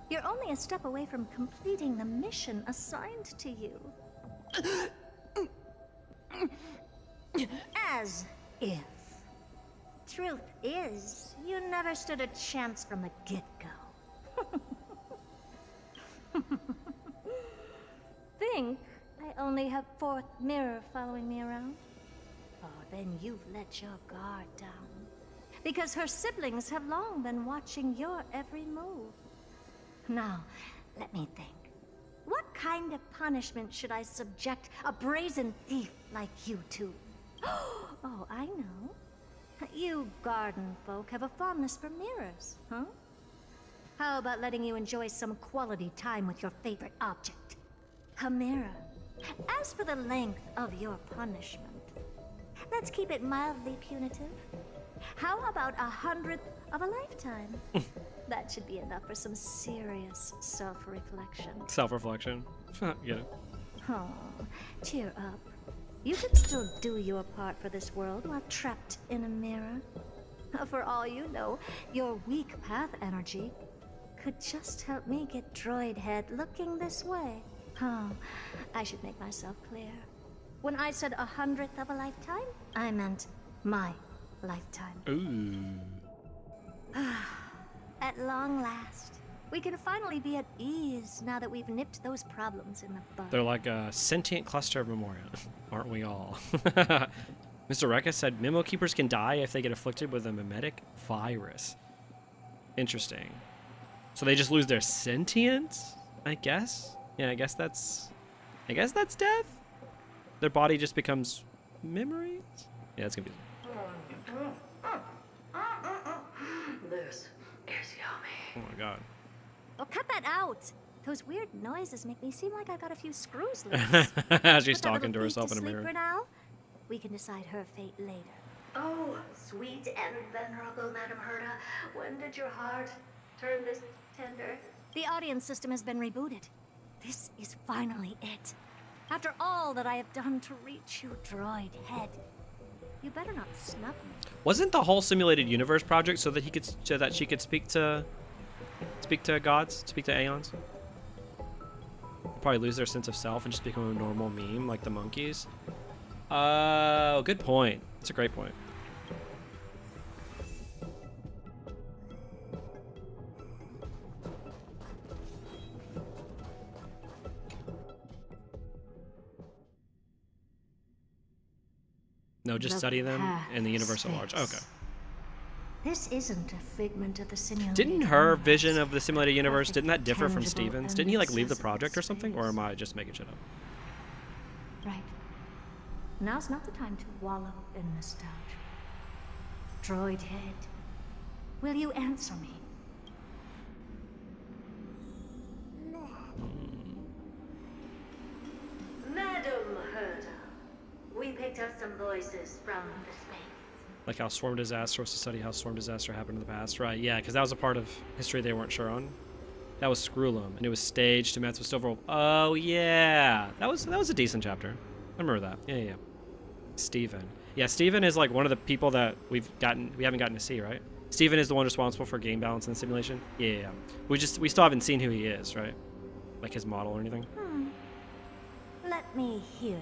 You're only a step away from completing the mission assigned to you. As if. Truth is, you never stood a chance from the get-go. Think I only have fourth mirror following me around? Oh, then you've let your guard down. Because her siblings have long been watching your every move. Now, let me think. What kind of punishment should I subject a brazen thief like you to? Oh, I know. You garden folk have a fondness for mirrors, huh? How about letting you enjoy some quality time with your favorite object? A mirror. As for the length of your punishment, let's keep it mildly punitive. How about 100th of a lifetime? That should be enough for some serious self-reflection. Self-reflection. Get it. Oh, cheer up. You can still do your part for this world while trapped in a mirror. For all you know, your weak path energy could just help me get droid head looking this way. Oh, I should make myself clear. When I said 100th of a lifetime, I meant my lifetime. Ooh. At long last, we can finally be at ease now that we've nipped those problems in the bud. They're like a sentient cluster of memoria, aren't we all? Mr. Rekka said Memo Keepers can die if they get afflicted with a mimetic virus. Interesting. So they just lose their sentience, I guess? Yeah, I guess that's death? Their body just becomes memories? Yeah, it's confusing. This is yummy. Oh my god. Oh, cut that out! Those weird noises make me seem like I've got a few screws loose. She's talking to herself in a mirror. For now, we can decide her fate later. Oh, sweet and venerable Madam Herda, when did your heart turn this tender? The audience system has been rebooted. This is finally it. After all that I have done to reach you, droid head, you better not snub me. Wasn't the whole simulated universe project so that she could speak to gods, speak to aeons? They'll probably lose their sense of self and just become a normal meme like the monkeys. Oh, good point. That's a great point. No, just study them in the universe at large. Okay. This isn't a figment of the simulated. Didn't her vision of the simulated universe, didn't that differ from Steven's? Didn't he like leave the project or something? Or am I just making shit up? Right. Now's not the time to wallow in nostalgia. Droid head, will you answer me? Madam Herda, we picked up some voices from the space. Like how swarm disaster was to study how swarm disaster happened in the past, right? Yeah, because that was a part of history they weren't sure on. That was Screwlum, and it was staged to match with Silver. Oh yeah, that was a decent chapter. I remember that. Yeah. Steven. Yeah, Steven is like one of the people that we haven't gotten to see, right? Steven is the one responsible for game balance in the simulation. Yeah. We still haven't seen who he is, right? Like his model or anything. Let me hear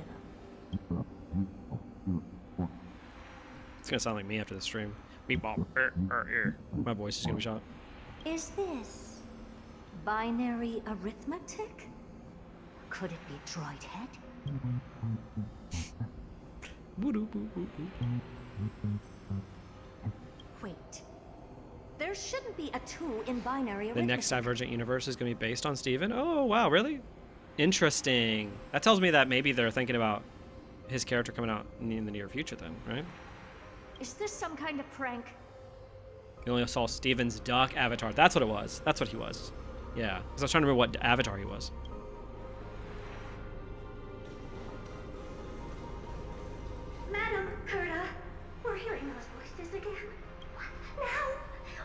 them. Madam Herda, we picked up some voices from the space. Like how swarm disaster was to study how swarm disaster happened in the past, right? Yeah, we still haven't seen who he is, right? Like his model or anything. Let me hear them. Madam Herda, we picked up some voices from the space. It's gonna sound like me after the stream. Beep bop. My voice is gonna be shot. Is this binary arithmetic? Could it be droid head? Wait. There shouldn't be a 2 in binary arithmetic. The next Divergent universe is gonna be based on Steven? Oh wow, really? Interesting. That tells me that maybe they're thinking about his character coming out in the near future then, right? Is this some kind of prank? You only saw Steven's duck avatar. That's what it was. That's what he was. Yeah, because I was trying to remember what avatar he was. Madam Herta, we're hearing those voices again. What now?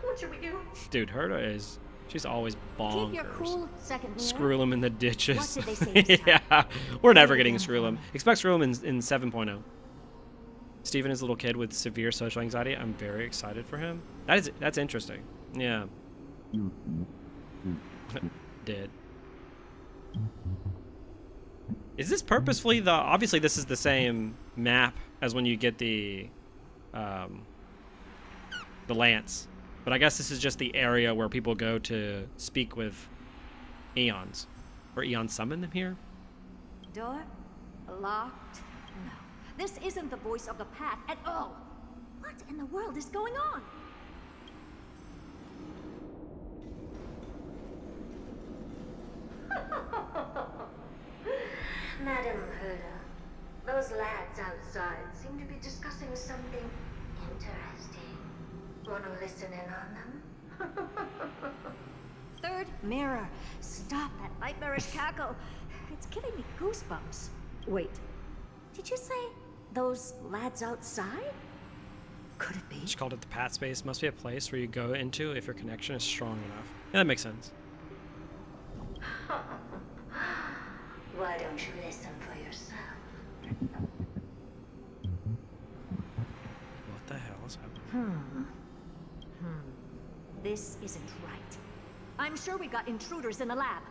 What should we do? Dude, Herta is... She's always bonkers. Keep your cool, second mirror. Screw him in the ditches. What did they say this time? Yeah, we're never getting Screwlum. Expect Screwlum in 7.0. Steven is a little kid with severe social anxiety. I'm very excited for him. That's interesting. Yeah. Did. Is this purposefully the... Obviously, this is the same map as when you get the Lance. But I guess this is just the area where people go to speak with Eons. Or Eons summon them here? Door? Locked? No. This isn't the voice of the path at all. What in the world is going on? Madam Herta, those lads outside seem to be discussing something interesting. Want to listen in on them? Third mirror. Stop that nightmarish cackle. It's giving me goosebumps. Wait. Did you say those lads outside? Could it be? She called it the Pat Space. Must be a place where you go into if your connection is strong enough. Yeah, that makes sense. Why don't you listen for yourself? What the hell is happening? This isn't right. I'm sure we got intruders in the lab.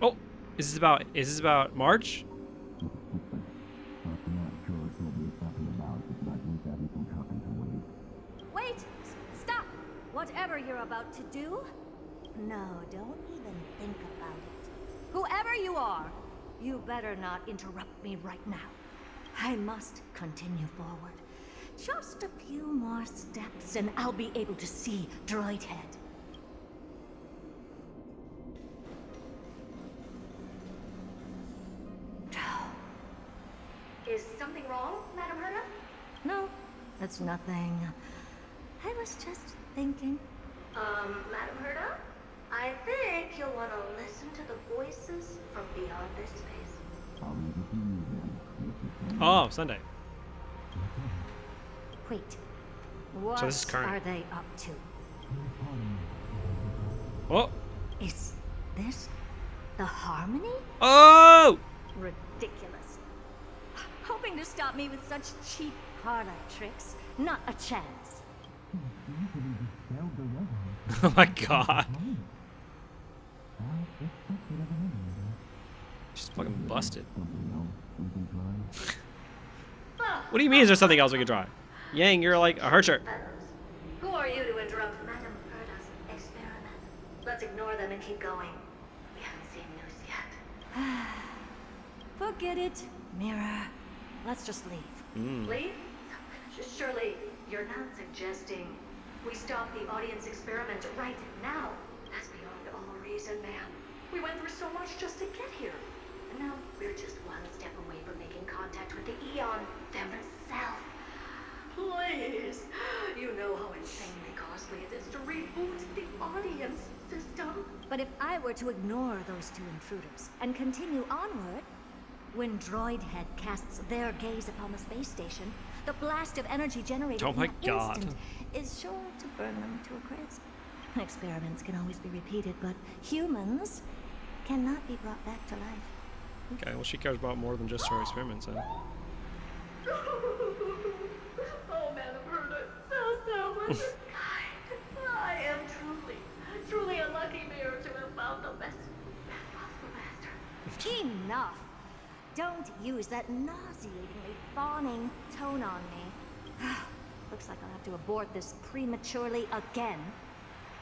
Oh, is this about March? Wait! Stop! Whatever you're about to do, no, don't even think about it. Whoever you are, you better not interrupt me right now. I must continue forward. Just a few more steps and I'll be able to see Droid Head. Is something wrong, Madam Herta? No, that's nothing. I was just thinking. Madam Herta? I think you'll want to listen to the voices from beyond this space. Oh, Sunday. Wait. What So this is current. are they up to? Oh. Is this the Harmony? Oh! Ridiculous. Hoping to stop me with such cheap hard-eye tricks. Not a chance. Oh my god. She's fucking busted. What do you mean is there something else we could try? Yang, you're like a Hercher. Who are you to interrupt Madam Herta's experiment? Let's ignore them and keep going. We haven't seen news yet. Forget it, Mirror. Let's just leave. Leave? Surely you're not suggesting we stop the audience experiment right now. That's beyond all reason, ma'am. We went through so much just to get here. And now we're just one step away from making contact with the Eon themselves. Please. You know how insanely costly it is to reboot the audience system. But if I were to ignore those two intruders and continue onward, when Droid Head casts their gaze upon the space station, the blast of energy generated in that instant is sure to burn them to a crisp. Experiments can always be repeated, but humans cannot be brought back to life. Okay, well she cares about more than just her experiments then. Oh, Madam Herta, so much is kind. I am truly a lucky mirror to have found the best possible master. Enough! Don't use that nauseatingly fawning tone on me. Looks like I'll have to abort this prematurely again.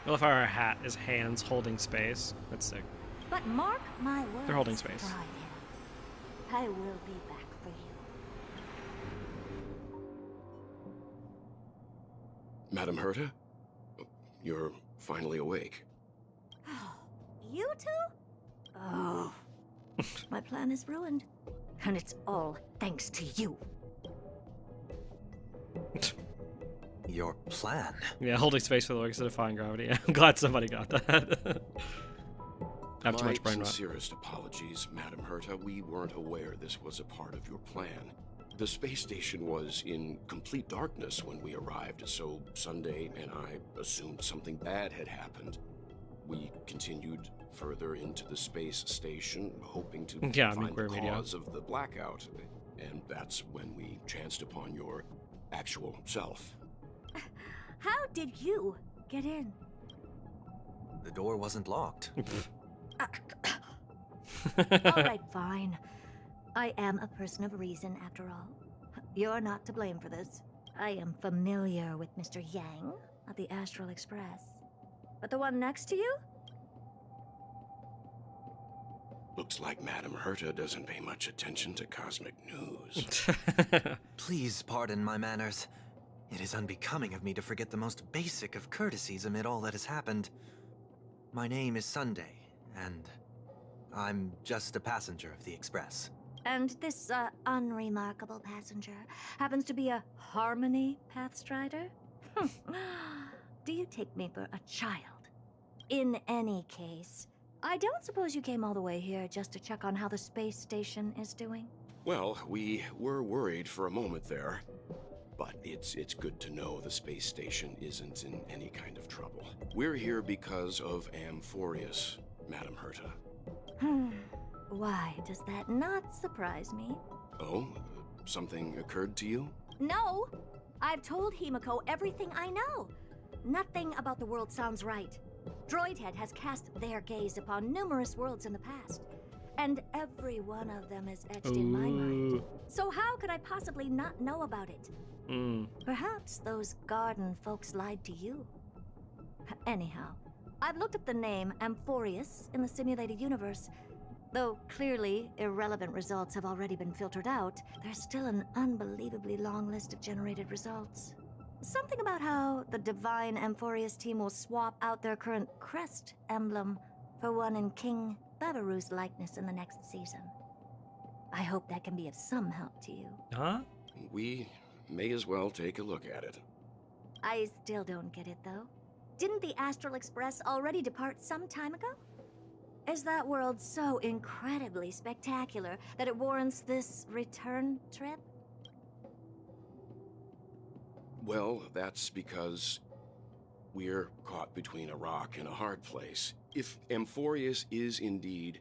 I love how our hat is hands holding space. That's sick. But mark my words. They're holding space. I will be back for you. Madam Herta? You're finally awake. You two? Oh. My plan is ruined. And it's all thanks to you. Your plan? Yeah, holding space for the works of defying gravity. I'm glad somebody got that. I have too much brain My rot. sincerest apologies, Madam Herta. We weren't aware this was a part of your plan. The space station was in complete darkness when we arrived, so Sunday and I assumed something bad had happened. We continued further into the space station, hoping to find the cause of the blackout. And that's when we chanced upon your actual self. How did you get in? The door wasn't locked. Alright, fine. I am a person of reason, after all. You're not to blame for this. I am familiar with Mr. Yang of the Astral Express. But the one next to you? Looks like Madam Herta doesn't pay much attention to cosmic news. Please pardon my manners. It is unbecoming of me to forget the most basic of courtesies amid all that has happened. My name is Sunday, and I'm just a passenger of the Express. And this, unremarkable passenger happens to be a Harmony Pathstrider? Do you take me for a child? In any case, I don't suppose you came all the way here just to check on how the space station is doing? Well, we were worried for a moment there. But it's good to know the space station isn't in any kind of trouble. We're here because of Amphoreus, Madam Herta. Why does that not surprise me? Oh? Something occurred to you? No! I've told Himiko everything I know. Nothing about the world sounds right. Droidhead has cast their gaze upon numerous worlds in the past, and every one of them is etched in my mind. So how could I possibly not know about it? Perhaps those garden folks lied to you. Anyhow, I've looked up the name Amphoreus in the simulated universe. Though clearly irrelevant results have already been filtered out, there's still an unbelievably long list of generated results. Something about how the divine Amphoreus team will swap out their current crest emblem for one in King Babaru's likeness in the next season. I hope that can be of some help to you. Huh? We may as well take a look at it. I still don't get it, though. Didn't the Astral Express already depart some time ago? Is that world so incredibly spectacular that it warrants this return trip? Well, that's because we're caught between a rock and a hard place. If Amphoreus is indeed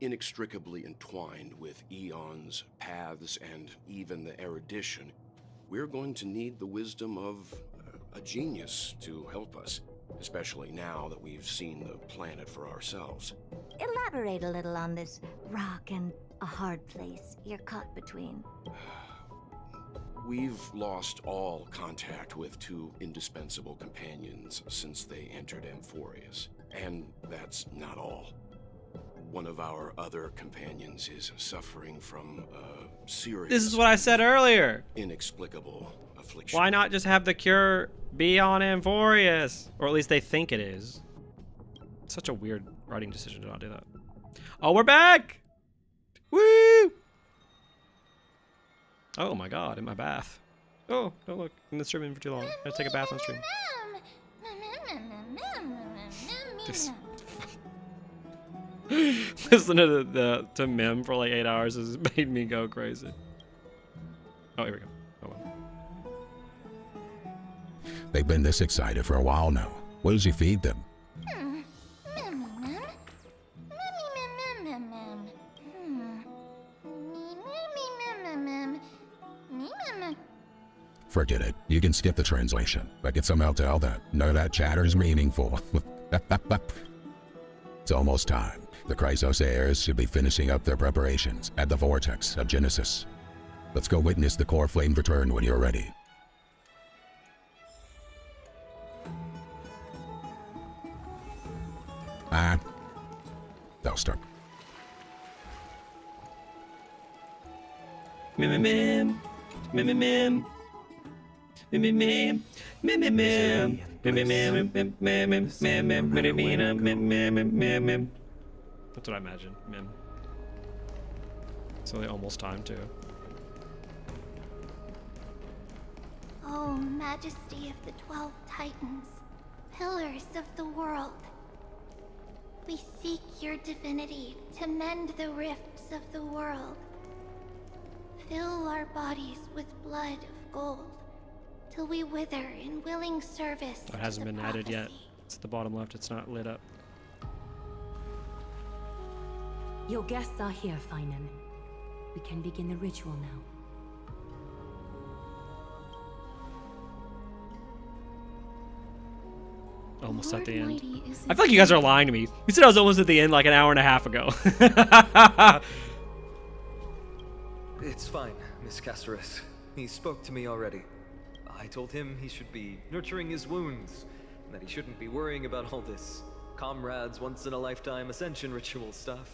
inextricably entwined with eons, paths, and even the erudition, we're going to need the wisdom of a genius to help us, especially now that we've seen the planet for ourselves. Elaborate a little on this rock and a hard place you're caught between. We've lost all contact with two indispensable companions since they entered Amphoreus. And that's not all. One of our other companions is suffering from a serious... This is what I said earlier. ...inexplicable affliction. Why not just have the cure be on Amphoreus? Or at least they think it is. Such a weird writing decision to not do that. Oh, we're back! Woo! Oh my god, in my bath. Oh, don't look. I've been streaming for too long. I had to take a bath on stream. Just listening to Mem for like 8 hours has made me go crazy. Oh, here we go. Oh well. They've been this excited for a while now. What does he feed them? Forget it. You can skip the translation, but can somehow tell that none of that chatter is meaningful. It's almost time. The Chrysos heirs should be finishing up their preparations at the Vortex of Genesis. Let's go witness the core flame return when you're ready. They'll start. Mim, mim, mim, mim, mim, mim, mim, mim, mim, mim, mim, mim, mim, mim, mim. That's what I imagine. Mim. It's only almost time too. Oh, Majesty of the 12 Titans, pillars of the world. We seek your divinity to mend the rifts of the world. Fill our bodies with blood of gold, till we wither in willing service. That hasn't been added yet. It's at the bottom left. It's not lit up. Your guests are here, Finan. We can begin the ritual now. Almost at the end. I feel like you guys are lying to me. You said I was almost at the end like an hour and a half ago. It's fine, Miss Caceres. He spoke to me already. I told him he should be nurturing his wounds, and that he shouldn't be worrying about all this comrades once-in-a-lifetime ascension ritual stuff.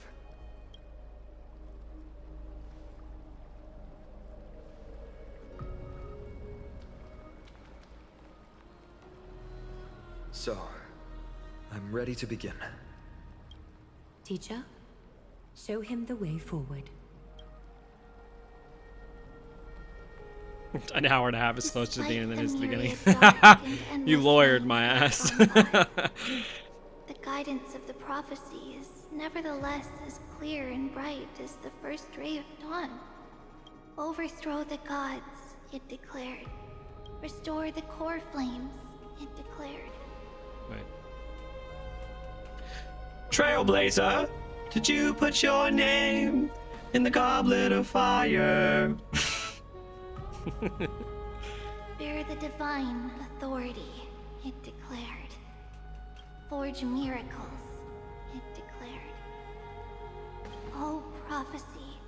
So, I'm ready to begin. Teacher, show him the way forward. An hour and a half is closer to the end than it is the beginning. You lawyered my ass. The guidance of the prophecy is nevertheless as clear and bright as the first ray of dawn. Overthrow the gods, it declared. Restore the core flames, it declared. Wait. Trailblazer, did you put your name in the goblet of fire? Bear the divine authority, it declared. Forge miracles, it declared. Oh, prophecy,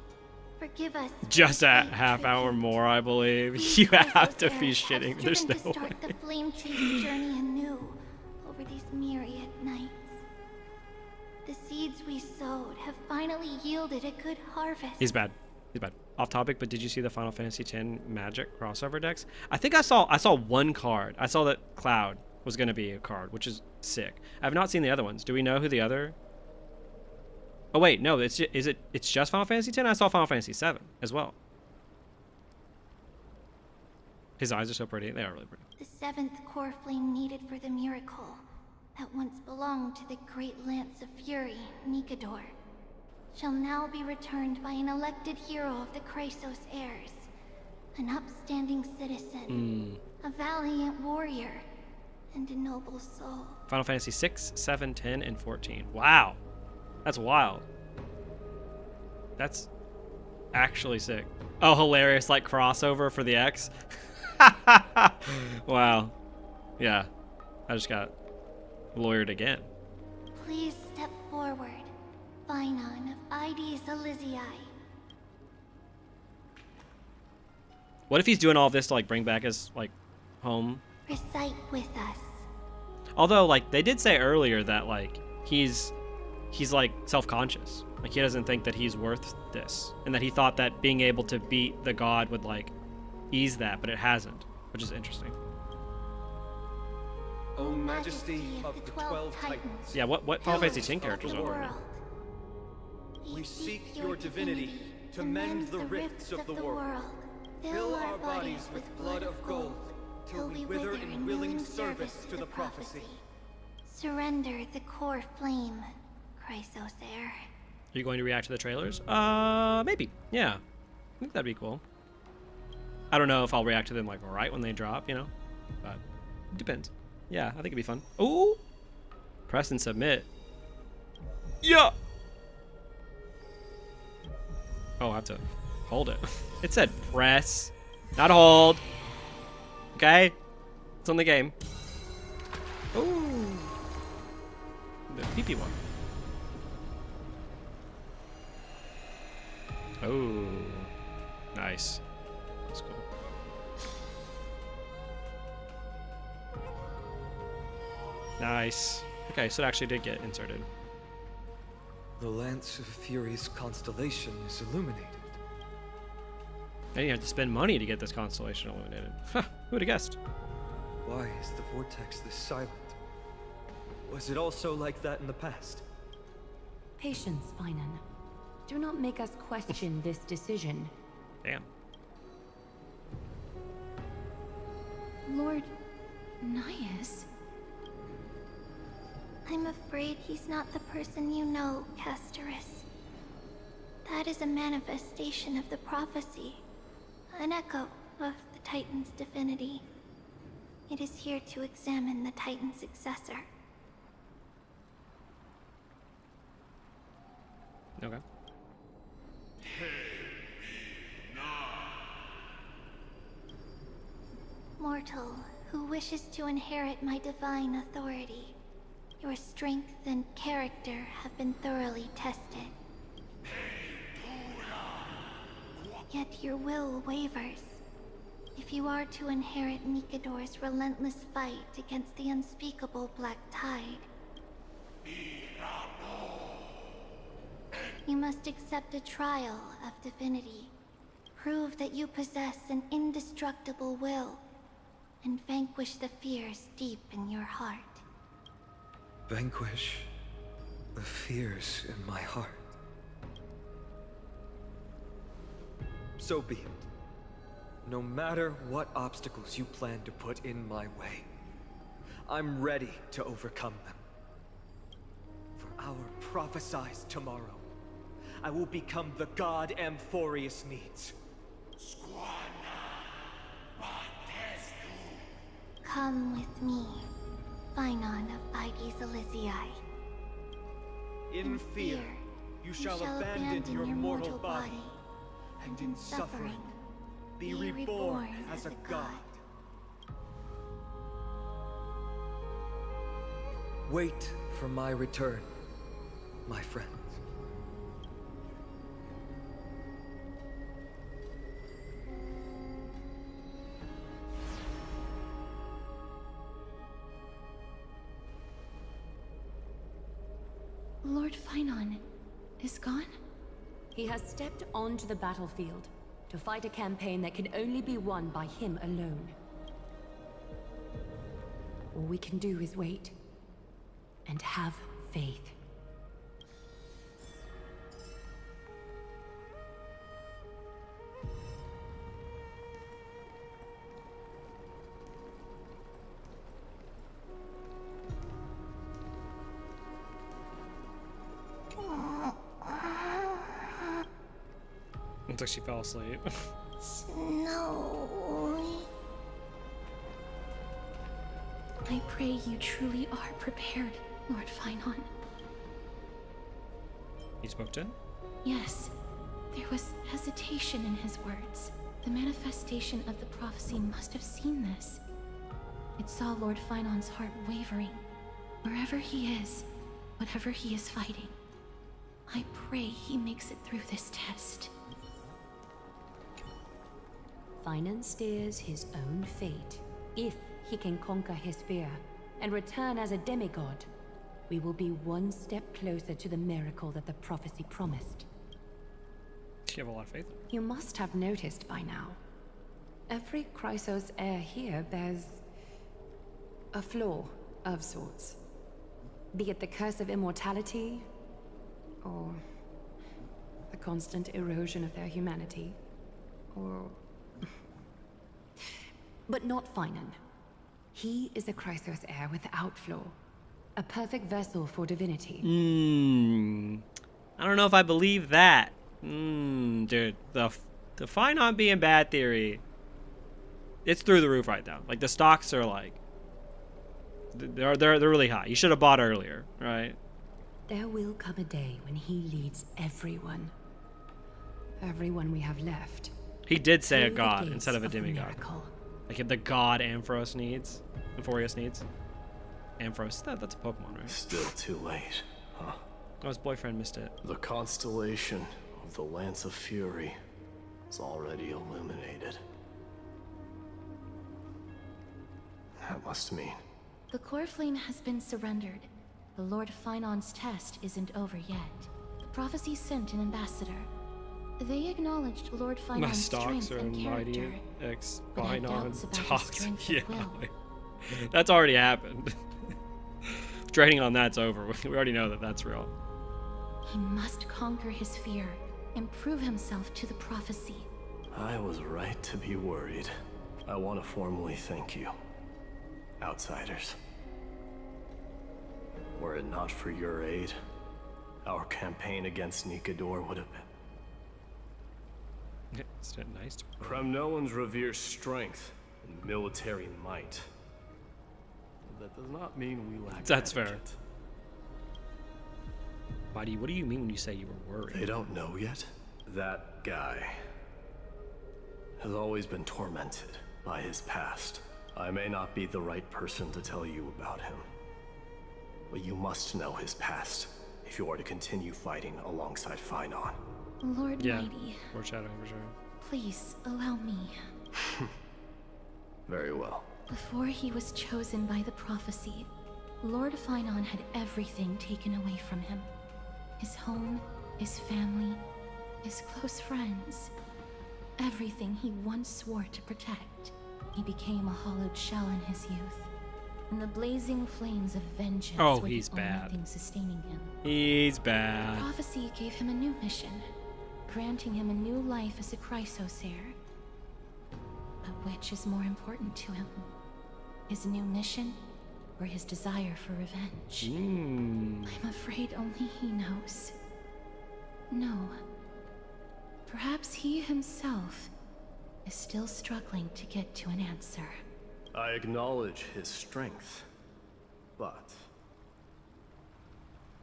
forgive us. Just a half hour more, I believe. You have to be shitting. There's no way. Start the flame chase journey anew over these myriad nights. The seeds we sowed have finally yielded a good harvest. He's bad. He's bad. Off topic, but did you see the Final Fantasy X Magic crossover decks? I think I saw one card. I saw that Cloud was going to be a card, which is sick. I have not seen the other ones. Do we know who the other? Oh wait, no. It's just Final Fantasy X. I saw Final Fantasy VII as well. His eyes are so pretty. They are really pretty. The seventh core flame needed for the miracle that once belonged to the great Lance of Fury, Nikador, shall now be returned by an elected hero of the Chrysos heirs, an upstanding citizen, a valiant warrior, and a noble soul. Final Fantasy 6, 7, 10, and 14. Wow. That's wild. That's actually sick. Oh, hilarious, like crossover for the X. Wow. Yeah. I just got lawyered again. Please step forward, Finan of Ides Elysiae. What if he's doing all this to like bring back his like home? Recite with us. Although like they did say earlier that like he's like self-conscious. Like he doesn't think that he's worth this, and that he thought that being able to beat the god would like ease that, but it hasn't, which is interesting. O Majesty of the 12 Titans. Yeah, what Final Fantasy X characters are there? We seek your divinity to mend the rifts of the world. Fill our bodies with blood of gold, till we wither in willing service to the prophecy. Surrender the core flame, Chrysos heir. Are you going to react to the trailers? Maybe. Yeah. I think that'd be cool. I don't know if I'll react to them like right when they drop, you know? But it depends. Yeah, I think it'd be fun. Ooh! Press and submit. Yeah! Oh, I have to hold it. It said press, not hold. Okay? It's on the game. Ooh! The pee-pee one. Oh, nice. That's cool. Nice. Okay, so it actually did get inserted. The Lance of Fury's constellation is illuminated. And you have to spend money to get this constellation illuminated. Huh, who would have guessed? Why is the vortex this silent? Was it also like that in the past? Patience, Finan. Do not make us question this decision. Damn. Lord Nias? I'm afraid he's not the person you know, Castorus. That is a manifestation of the prophecy, an echo of the Titan's divinity. It is here to examine the Titan's successor. Okay. Mortal, who wishes to inherit my divine authority. Your strength and character have been thoroughly tested. Yet your will wavers. If you are to inherit Nikador's relentless fight against the unspeakable Black Tide, you must accept a trial of divinity. Prove that you possess an indestructible will, and vanquish the fears deep in your heart. Vanquish the fears in my heart. So be it. No matter what obstacles you plan to put in my way, I'm ready to overcome them. For our prophesied tomorrow, I will become the god Amphoreus needs. Come with me, Finan of Aegis Elysiae. In fear, you shall abandon your mortal body, and in suffering, be reborn as a god. Wait for my return, my friends. Lord Finan is gone? He has stepped onto the battlefield to fight a campaign that can only be won by him alone. All we can do is wait and have faith. Looks like she fell asleep. Snow. I pray you truly are prepared, Lord Finan. You spoke to him? Yes. There was hesitation in his words. The manifestation of the prophecy must have seen this. It saw Lord Finan's heart wavering. Wherever he is, whatever he is fighting, I pray he makes it through this test. Finan steers his own fate. If he can conquer his fear and return as a demigod, we will be one step closer to the miracle that the prophecy promised. You have a lot of faith. You must have noticed by now. Every Chrysos heir here bears a flaw of sorts. Be it the curse of immortality, or the constant erosion of their humanity, or... But not Finan. He is a Chrysos heir without flaw. A perfect vessel for divinity. I don't know if I believe that. Dude, the Finan being bad theory, it's through the roof right now. Like, the stocks are like, they're really high. You should have bought earlier, right? There will come a day when he leads everyone. Everyone we have left. He did say a Through the god gates instead of a demigod. miracle. Like the god Amphoreus needs. Amphoreus, that's a Pokemon, right? Still too late, huh? Oh, his boyfriend missed it. The constellation of the Lance of Fury is already illuminated. That must mean... The core flame has been surrendered. The Lord Finon's test isn't over yet. The prophecy sent an ambassador. They acknowledged Lord My Finon's stocks strength are and character, mighty X but had Finon doubts about his stocks. strength Yeah, of will. that's already happened. Trading on that's over. We already know that that's real. He must conquer his fear and prove himself to the prophecy. I was right to be worried. I want to formally thank you, outsiders. Were it not for your aid, our campaign against Nikador would have been. It's nice to Kremnoans revere strength and military might. That does not mean we lack That's fair. etiquette. Buddy, what do you mean when you say you were worried? They don't know yet. That guy has always been tormented by his past. I may not be the right person to tell you about him, but you must know his past if you are to continue fighting alongside Finon. Lord Yeah, Mighty, foreshadowing for sure. please allow me. Very well. Before he was chosen by the prophecy, Lord Finon had everything taken away from him. His home, his family, his close friends. Everything he once swore to protect. He became a hollowed shell in his youth. And the blazing flames of vengeance were he's the only bad. thing sustaining him. He's The bad. prophecy gave him a new mission, granting him a new life as a Chrysosair. But which is more important to him? His new mission, or his desire for revenge? I'm afraid only he knows. No. Perhaps he himself is still struggling to get to an answer. I acknowledge his strength, but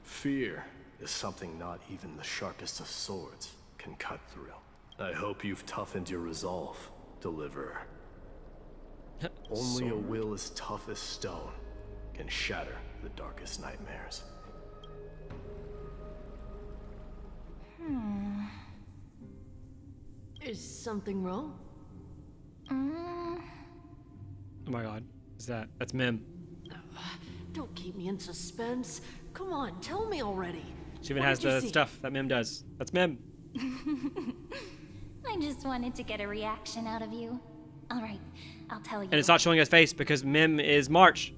fear is something not even the sharpest of swords can cut through. I hope you've toughened your resolve, Deliverer. Only a will as tough as stone can shatter the darkest nightmares. Is something wrong? Oh my god. That's Mim. Don't keep me in suspense. Come on, tell me already. She even What has did you the see? stuff that Mim does. That's Mim. I just wanted to get a reaction out of you. Alright, I'll tell you. And it's not showing his face because Mim is March.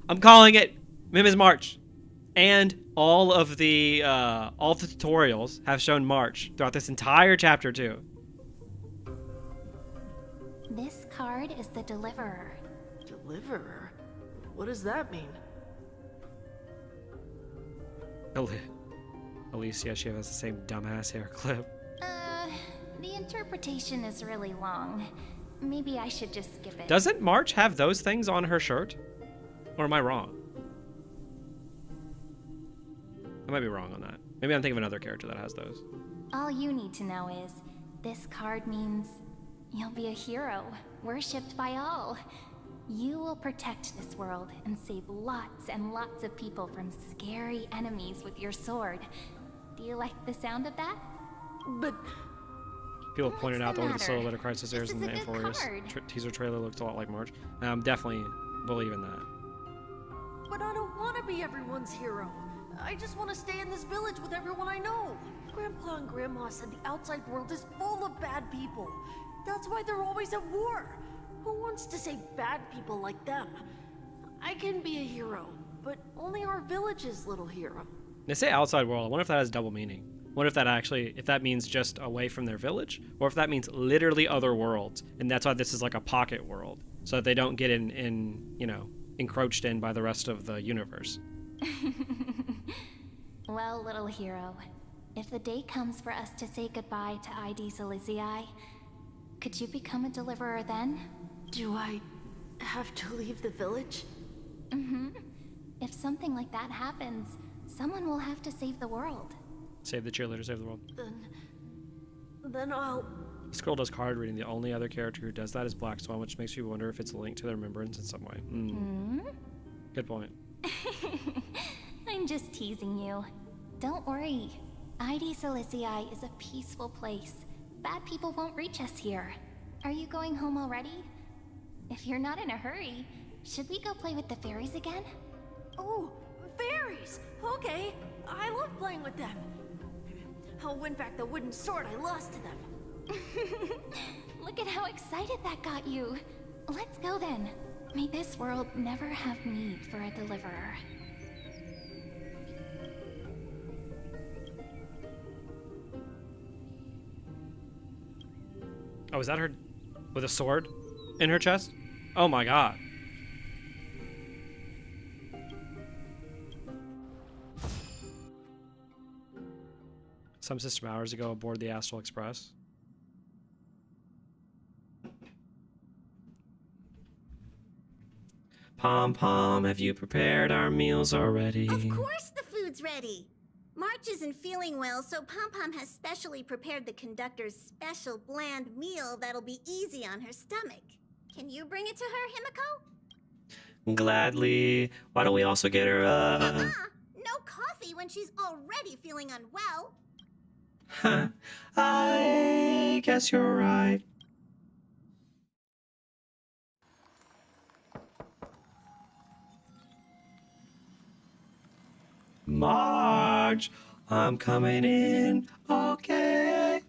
I'm calling it. Mim is March. And all of the tutorials have shown March throughout this entire chapter too. This card is the Deliverer. Deliverer? What does that mean? Alicia, she has the same dumbass hair clip. The interpretation is really long. Maybe I should just skip it. Doesn't March have those things on her shirt? Or am I wrong? I might be wrong on that. Maybe I'm thinking of another character that has those. All you need to know is, this card means you'll be a hero, worshipped by all. You will protect this world and save lots and lots of people from scary enemies with your sword. Do you like the sound of that? But People pointed out that one of the matter? solo letter Crisis airs in the This is a good Amphoreus card. teaser trailer looks a lot like March. I'm definitely believing that. But I don't want to be everyone's hero. I just want to stay in this village with everyone I know. Grandpa and Grandma said the outside world is full of bad people. That's why they're always at war. Who wants to save bad people like them? I can be a hero, but only our village's little hero. They say outside world. I wonder if that has double meaning. I wonder if that means just away from their village, or if that means literally other worlds, and that's why this is like a pocket world, so that they don't get encroached in by the rest of the universe. Well, little hero, if the day comes for us to say goodbye to ID Silizii, could you become a deliverer then? Do I have to leave the village? Mm-hmm. If something like that happens, someone will have to save the world. Save the cheerleader, save the world. Then I'll... This girl does card reading. The only other character who does that is Black Swan, which makes me wonder if it's a link to their remembrance in some way. Good point. I'm just teasing you. Don't worry. ID Silicii is a peaceful place. Bad people won't reach us here. Are you going home already? If you're not in a hurry, should we go play with the fairies again? Oh, fairies! Okay, I love playing with them. I'll win back the wooden sword I lost to them. Look at how excited that got you. Let's go then. May this world never have need for a deliverer. Oh, is that her with a sword in her chest? Oh my god. Some system hours ago aboard the Astral Express. Pom Pom, have you prepared our meals already? Of course the food's ready. March isn't feeling well, so Pom Pom has specially prepared the conductor's special bland meal that'll be easy on her stomach. Can you bring it to her, Himiko? Gladly. Why don't we also get her No coffee when she's already feeling unwell. Huh. I guess you're right. Marge, I'm coming in, okay.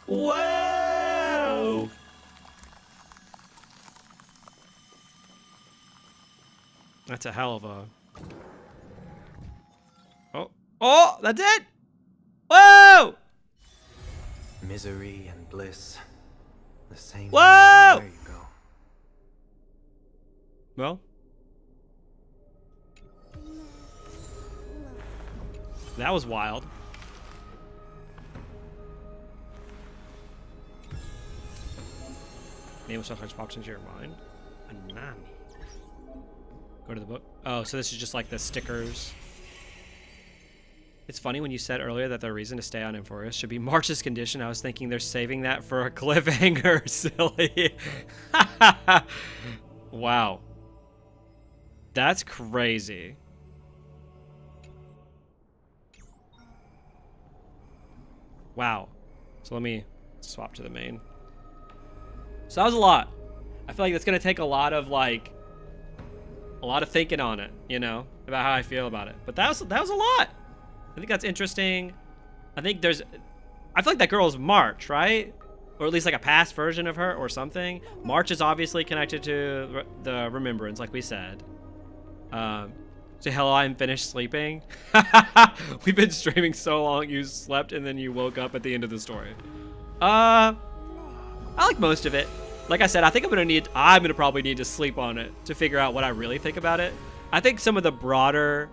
Whoa! That's a hell of a... Oh, that's it! Whoa! Misery and bliss. The same Whoa! no matter where you go. Well. That was wild. Name of sometimes pops into your mind. Anami. Go to the book. Oh, so this is just like the stickers. It's funny when you said earlier that the reason to stay on Amphoreus should be March's condition. I was thinking they're saving that for a cliffhanger. Silly. Wow. That's crazy. Wow. So let me swap to the main. So that was a lot. I feel like that's gonna take a lot of thinking on it, you know, about how I feel about it. But that was a lot. I think that's interesting. I feel like that girl is March, right? Or at least like a past version of her or something. March is obviously connected to the Remembrance, like we said. Say hello, I'm finished sleeping. We've been streaming so long, you slept and then you woke up at the end of the story. I like most of it. Like I said, I think I'm gonna probably need to sleep on it to figure out what I really think about it. I think some of the broader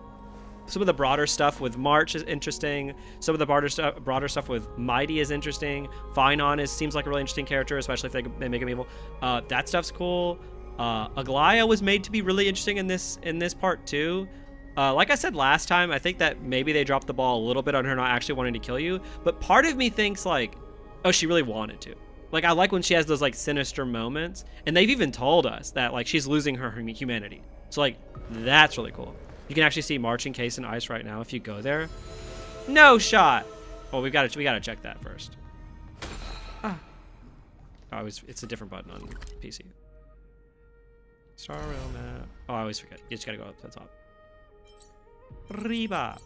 stuff with March is interesting. Some of the broader stuff with Mighty is interesting. Finon seems like a really interesting character, especially if they make him evil. That stuff's cool. Aglaya was made to be really interesting in this part too. Like I said last time, I think that maybe they dropped the ball a little bit on her not actually wanting to kill you. But part of me thinks like, oh, she really wanted to. Like, I like when she has those like sinister moments, and they've even told us that like she's losing her humanity. So like, that's really cool. You can actually see March encased in ice right now if you go there. No shot. Oh, we gotta check that first. Oh, it's a different button on PC. Star Rail map. Oh, I always forget. You just gotta go up to the top. Reba.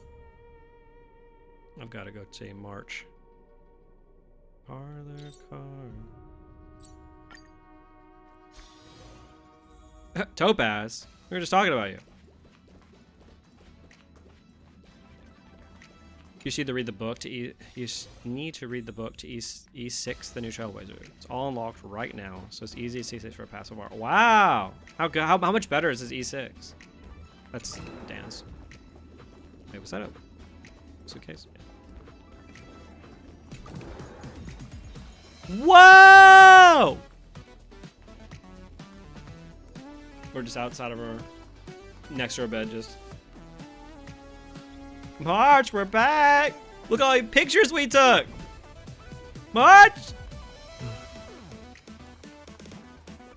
I've gotta go to March. Parlor car. Topaz. We were just talking about you. You need to read the book to you need to read the book to E6, the new Trailblazer. It's all unlocked right now, so it's easy to C6 for a passive bar. Wow! How much better is this E6? That's dance. Wait, what's that up? Suitcase. Whoa! We're just outside of her, next to her bed, just. March, we're back! Look at all the pictures we took! March!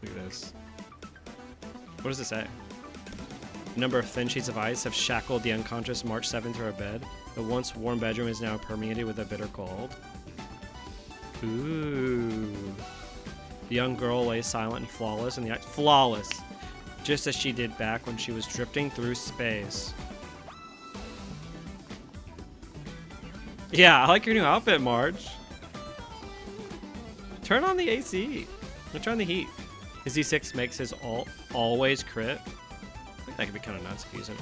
Look at this. What does it say? A number of thin sheets of ice have shackled the unconscious March 7 to her bed. The once warm bedroom is now permeated with a bitter cold. Ooh. The young girl lay silent and flawless in the ice. Flawless! Just as she did back when she was drifting through space. Yeah, I like your new outfit, Marge. Turn on the AC. Turn on the heat. His Z6 makes his always crit. I think that could be kind of nuts if you use it.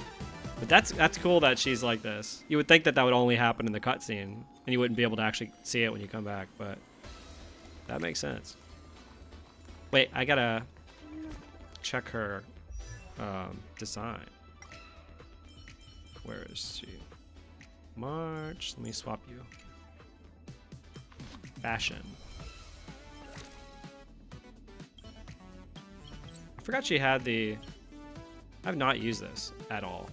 But that's cool that she's like this. You would think that that would only happen in the cutscene, and you wouldn't be able to actually see it when you come back, but that makes sense. Wait, I gotta check her design. Where is she? March. Let me swap you. Fashion. I forgot she had the... I've not used this at all.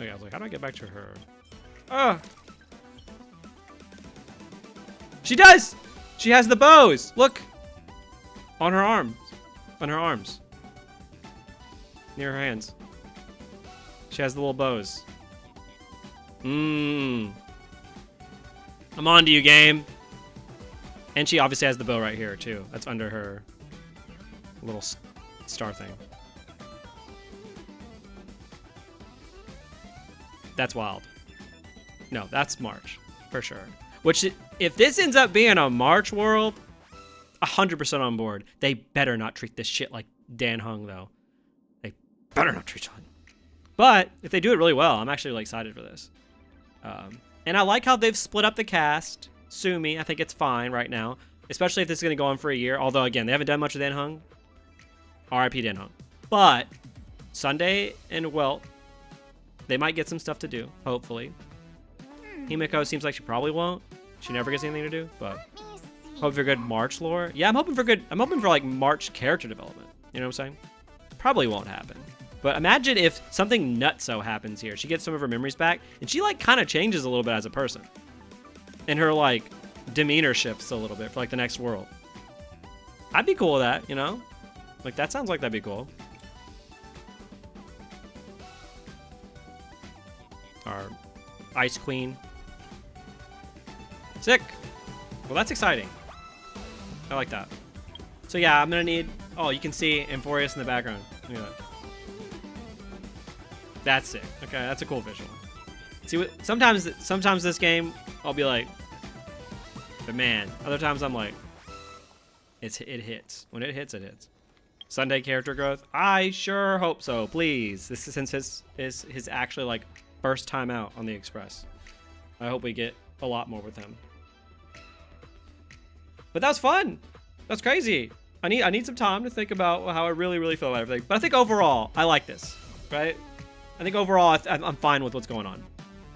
Okay, I was like, how do I get back to her? Oh! She does! She has the bows! Look! On her arms. On her arms. Near her hands. She has the little bows. Mmm. I'm on to you, game. And she obviously has the bow right here, too. That's under her little star thing. That's wild. No, that's March, for sure. Which, if this ends up being a March world, 100% on board. They better not treat this shit like Dan Hung, though. They better not treat it like... But, if they do it really well, I'm actually really excited for this. And I like how they've split up the cast. Sue me, I think it's fine right now. Especially if this is going to go on for a year. Although, again, they haven't done much with Dan Hung. R.I.P. Dan Hung. But, Sunday and Welt, they might get some stuff to do, hopefully. Himiko seems like she probably won't. She never gets anything to do, but... Hope for good March lore. Yeah, I'm hoping for like March character development. You know what I'm saying? Probably won't happen. But imagine if something nutso happens here. She gets some of her memories back, and she like kind of changes a little bit as a person. And her like demeanor shifts a little bit for like the next world. I'd be cool with that, you know? Like that sounds like that'd be cool. Our Ice Queen. Sick. Well, that's exciting. I like that. So yeah, I'm gonna need... Oh, you can see Amphoreus in the background. Look at that. That's sick. Okay, that's a cool visual. See, what? Sometimes this game, I'll be like... But man, other times I'm like... It hits. When it hits, it hits. Sunday character growth? I sure hope so, please. This is since his actually like first time out on the Express. I hope we get a lot more with him. But that was fun. That's crazy. I need some time to think about how I really feel about everything. But I think overall, I like this, right? I think overall, I'm fine with what's going on.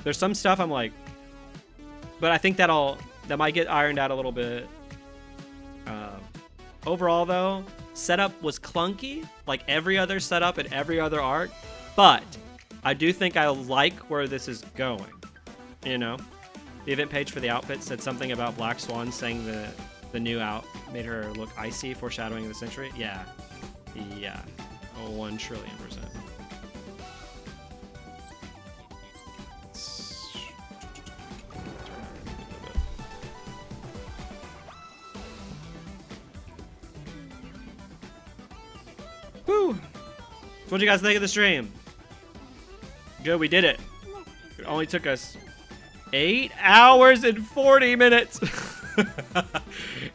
There's some stuff I'm like, but I think that might get ironed out a little bit. Overall, though, setup was clunky, like every other setup and every other arc. But I do think I like where this is going. You know, the event page for the outfit said something about Black Swan saying the new out made her look icy, foreshadowing the century. Yeah. 1 trillion %. Woo! So what do you guys think of the stream? Good, we did it. It only took us 8 hours and 40 minutes.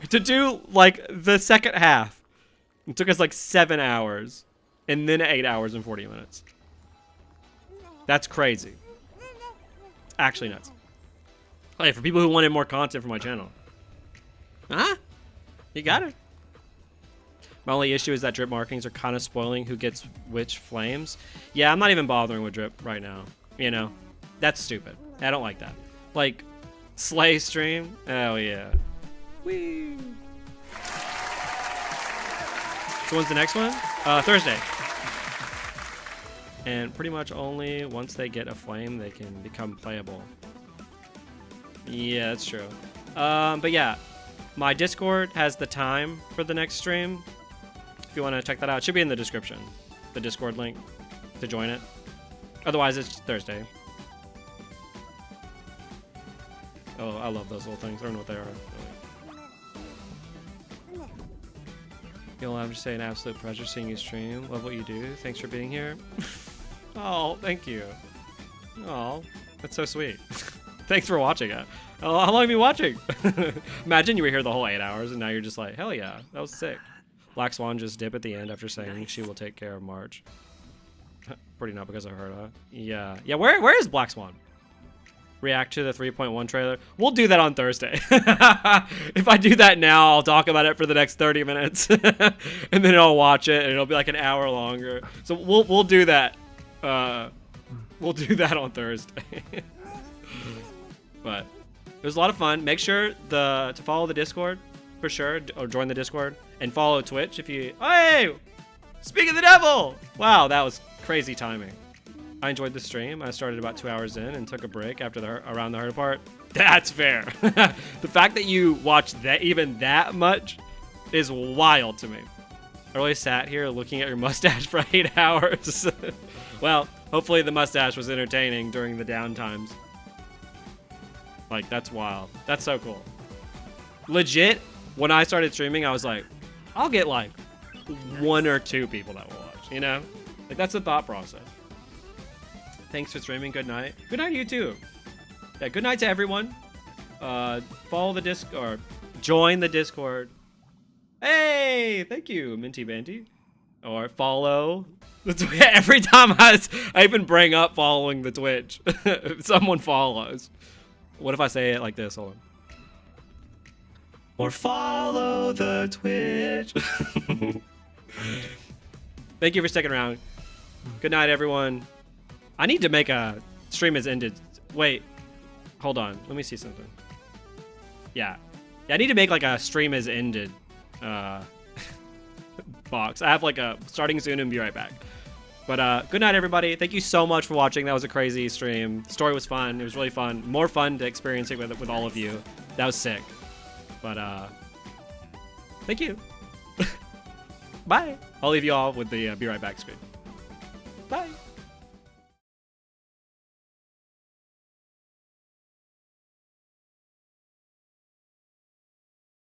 To do like the second half. It took us like 7 hours and then 8 hours and 40 minutes. That's crazy. It's actually nuts. Hey, for people who wanted more content from my channel. Huh? You got it. My only issue is that drip markings are kind of spoiling who gets which flames. Yeah, I'm not even bothering with drip right now. You know, that's stupid. I don't like that. Like, Slay stream? Oh, yeah. Whee! So when's the next one? Thursday. And pretty much only once they get a flame, they can become playable. Yeah, that's true. But yeah, my Discord has the time for the next stream. If you want to check that out, it should be in the description. The Discord link to join it. Otherwise, it's Thursday. Oh, I love those little things. I don't know what they are. You'll have to say an absolute pleasure seeing you stream. Love what you do. Thanks for being here. Oh, thank you. Oh, that's so sweet. Thanks for watching it. How long have you been watching? Imagine you were here the whole 8 hours and now you're just like, hell yeah, that was sick. Black Swan just dip at the end after saying she will take care of March. Pretty not because I heard her. Yeah. Yeah, where is Black Swan? React to the 3.1 trailer. We'll do that on Thursday. If I do that now, I'll talk about it for the next 30 minutes. And then I'll watch it and it'll be like an hour longer. So we'll do that. We'll do that on Thursday. But it was a lot of fun. Make sure to follow the Discord for sure, or join the Discord, and follow Twitch if you. Hey, speak of the devil! Wow, that was crazy timing. I enjoyed the stream. I started about 2 hours in and took a break after around the hard part. That's fair. The fact that you watched that even that much is wild to me. I really sat here looking at your mustache for 8 hours. Well, hopefully the mustache was entertaining during the downtimes. Like, that's wild. That's so cool. Legit, when I started streaming, I was like, I'll get like 1 or 2 people that will watch, you know? Like, that's the thought process. Thanks for streaming. Good night. Good night to you too. Yeah, good night to everyone. Follow the Discord. Join the Discord. Hey, thank you, Minty Banty. Or follow. Every time I even bring up following the Twitch, someone follows. What if I say it like this? Hold on. Or follow the Twitch. Thank you for sticking around. Good night, everyone. I need to make a stream has ended. Wait, hold on. Let me see something. Yeah, I need to make like a stream has ended box. I have like a starting soon and be right back. But good night, everybody. Thank you so much for watching. That was a crazy stream. The story was fun. It was really fun. More fun to experience it with all of you. That was sick. But thank you. Bye. I'll leave you all with the be right back screen. Bye.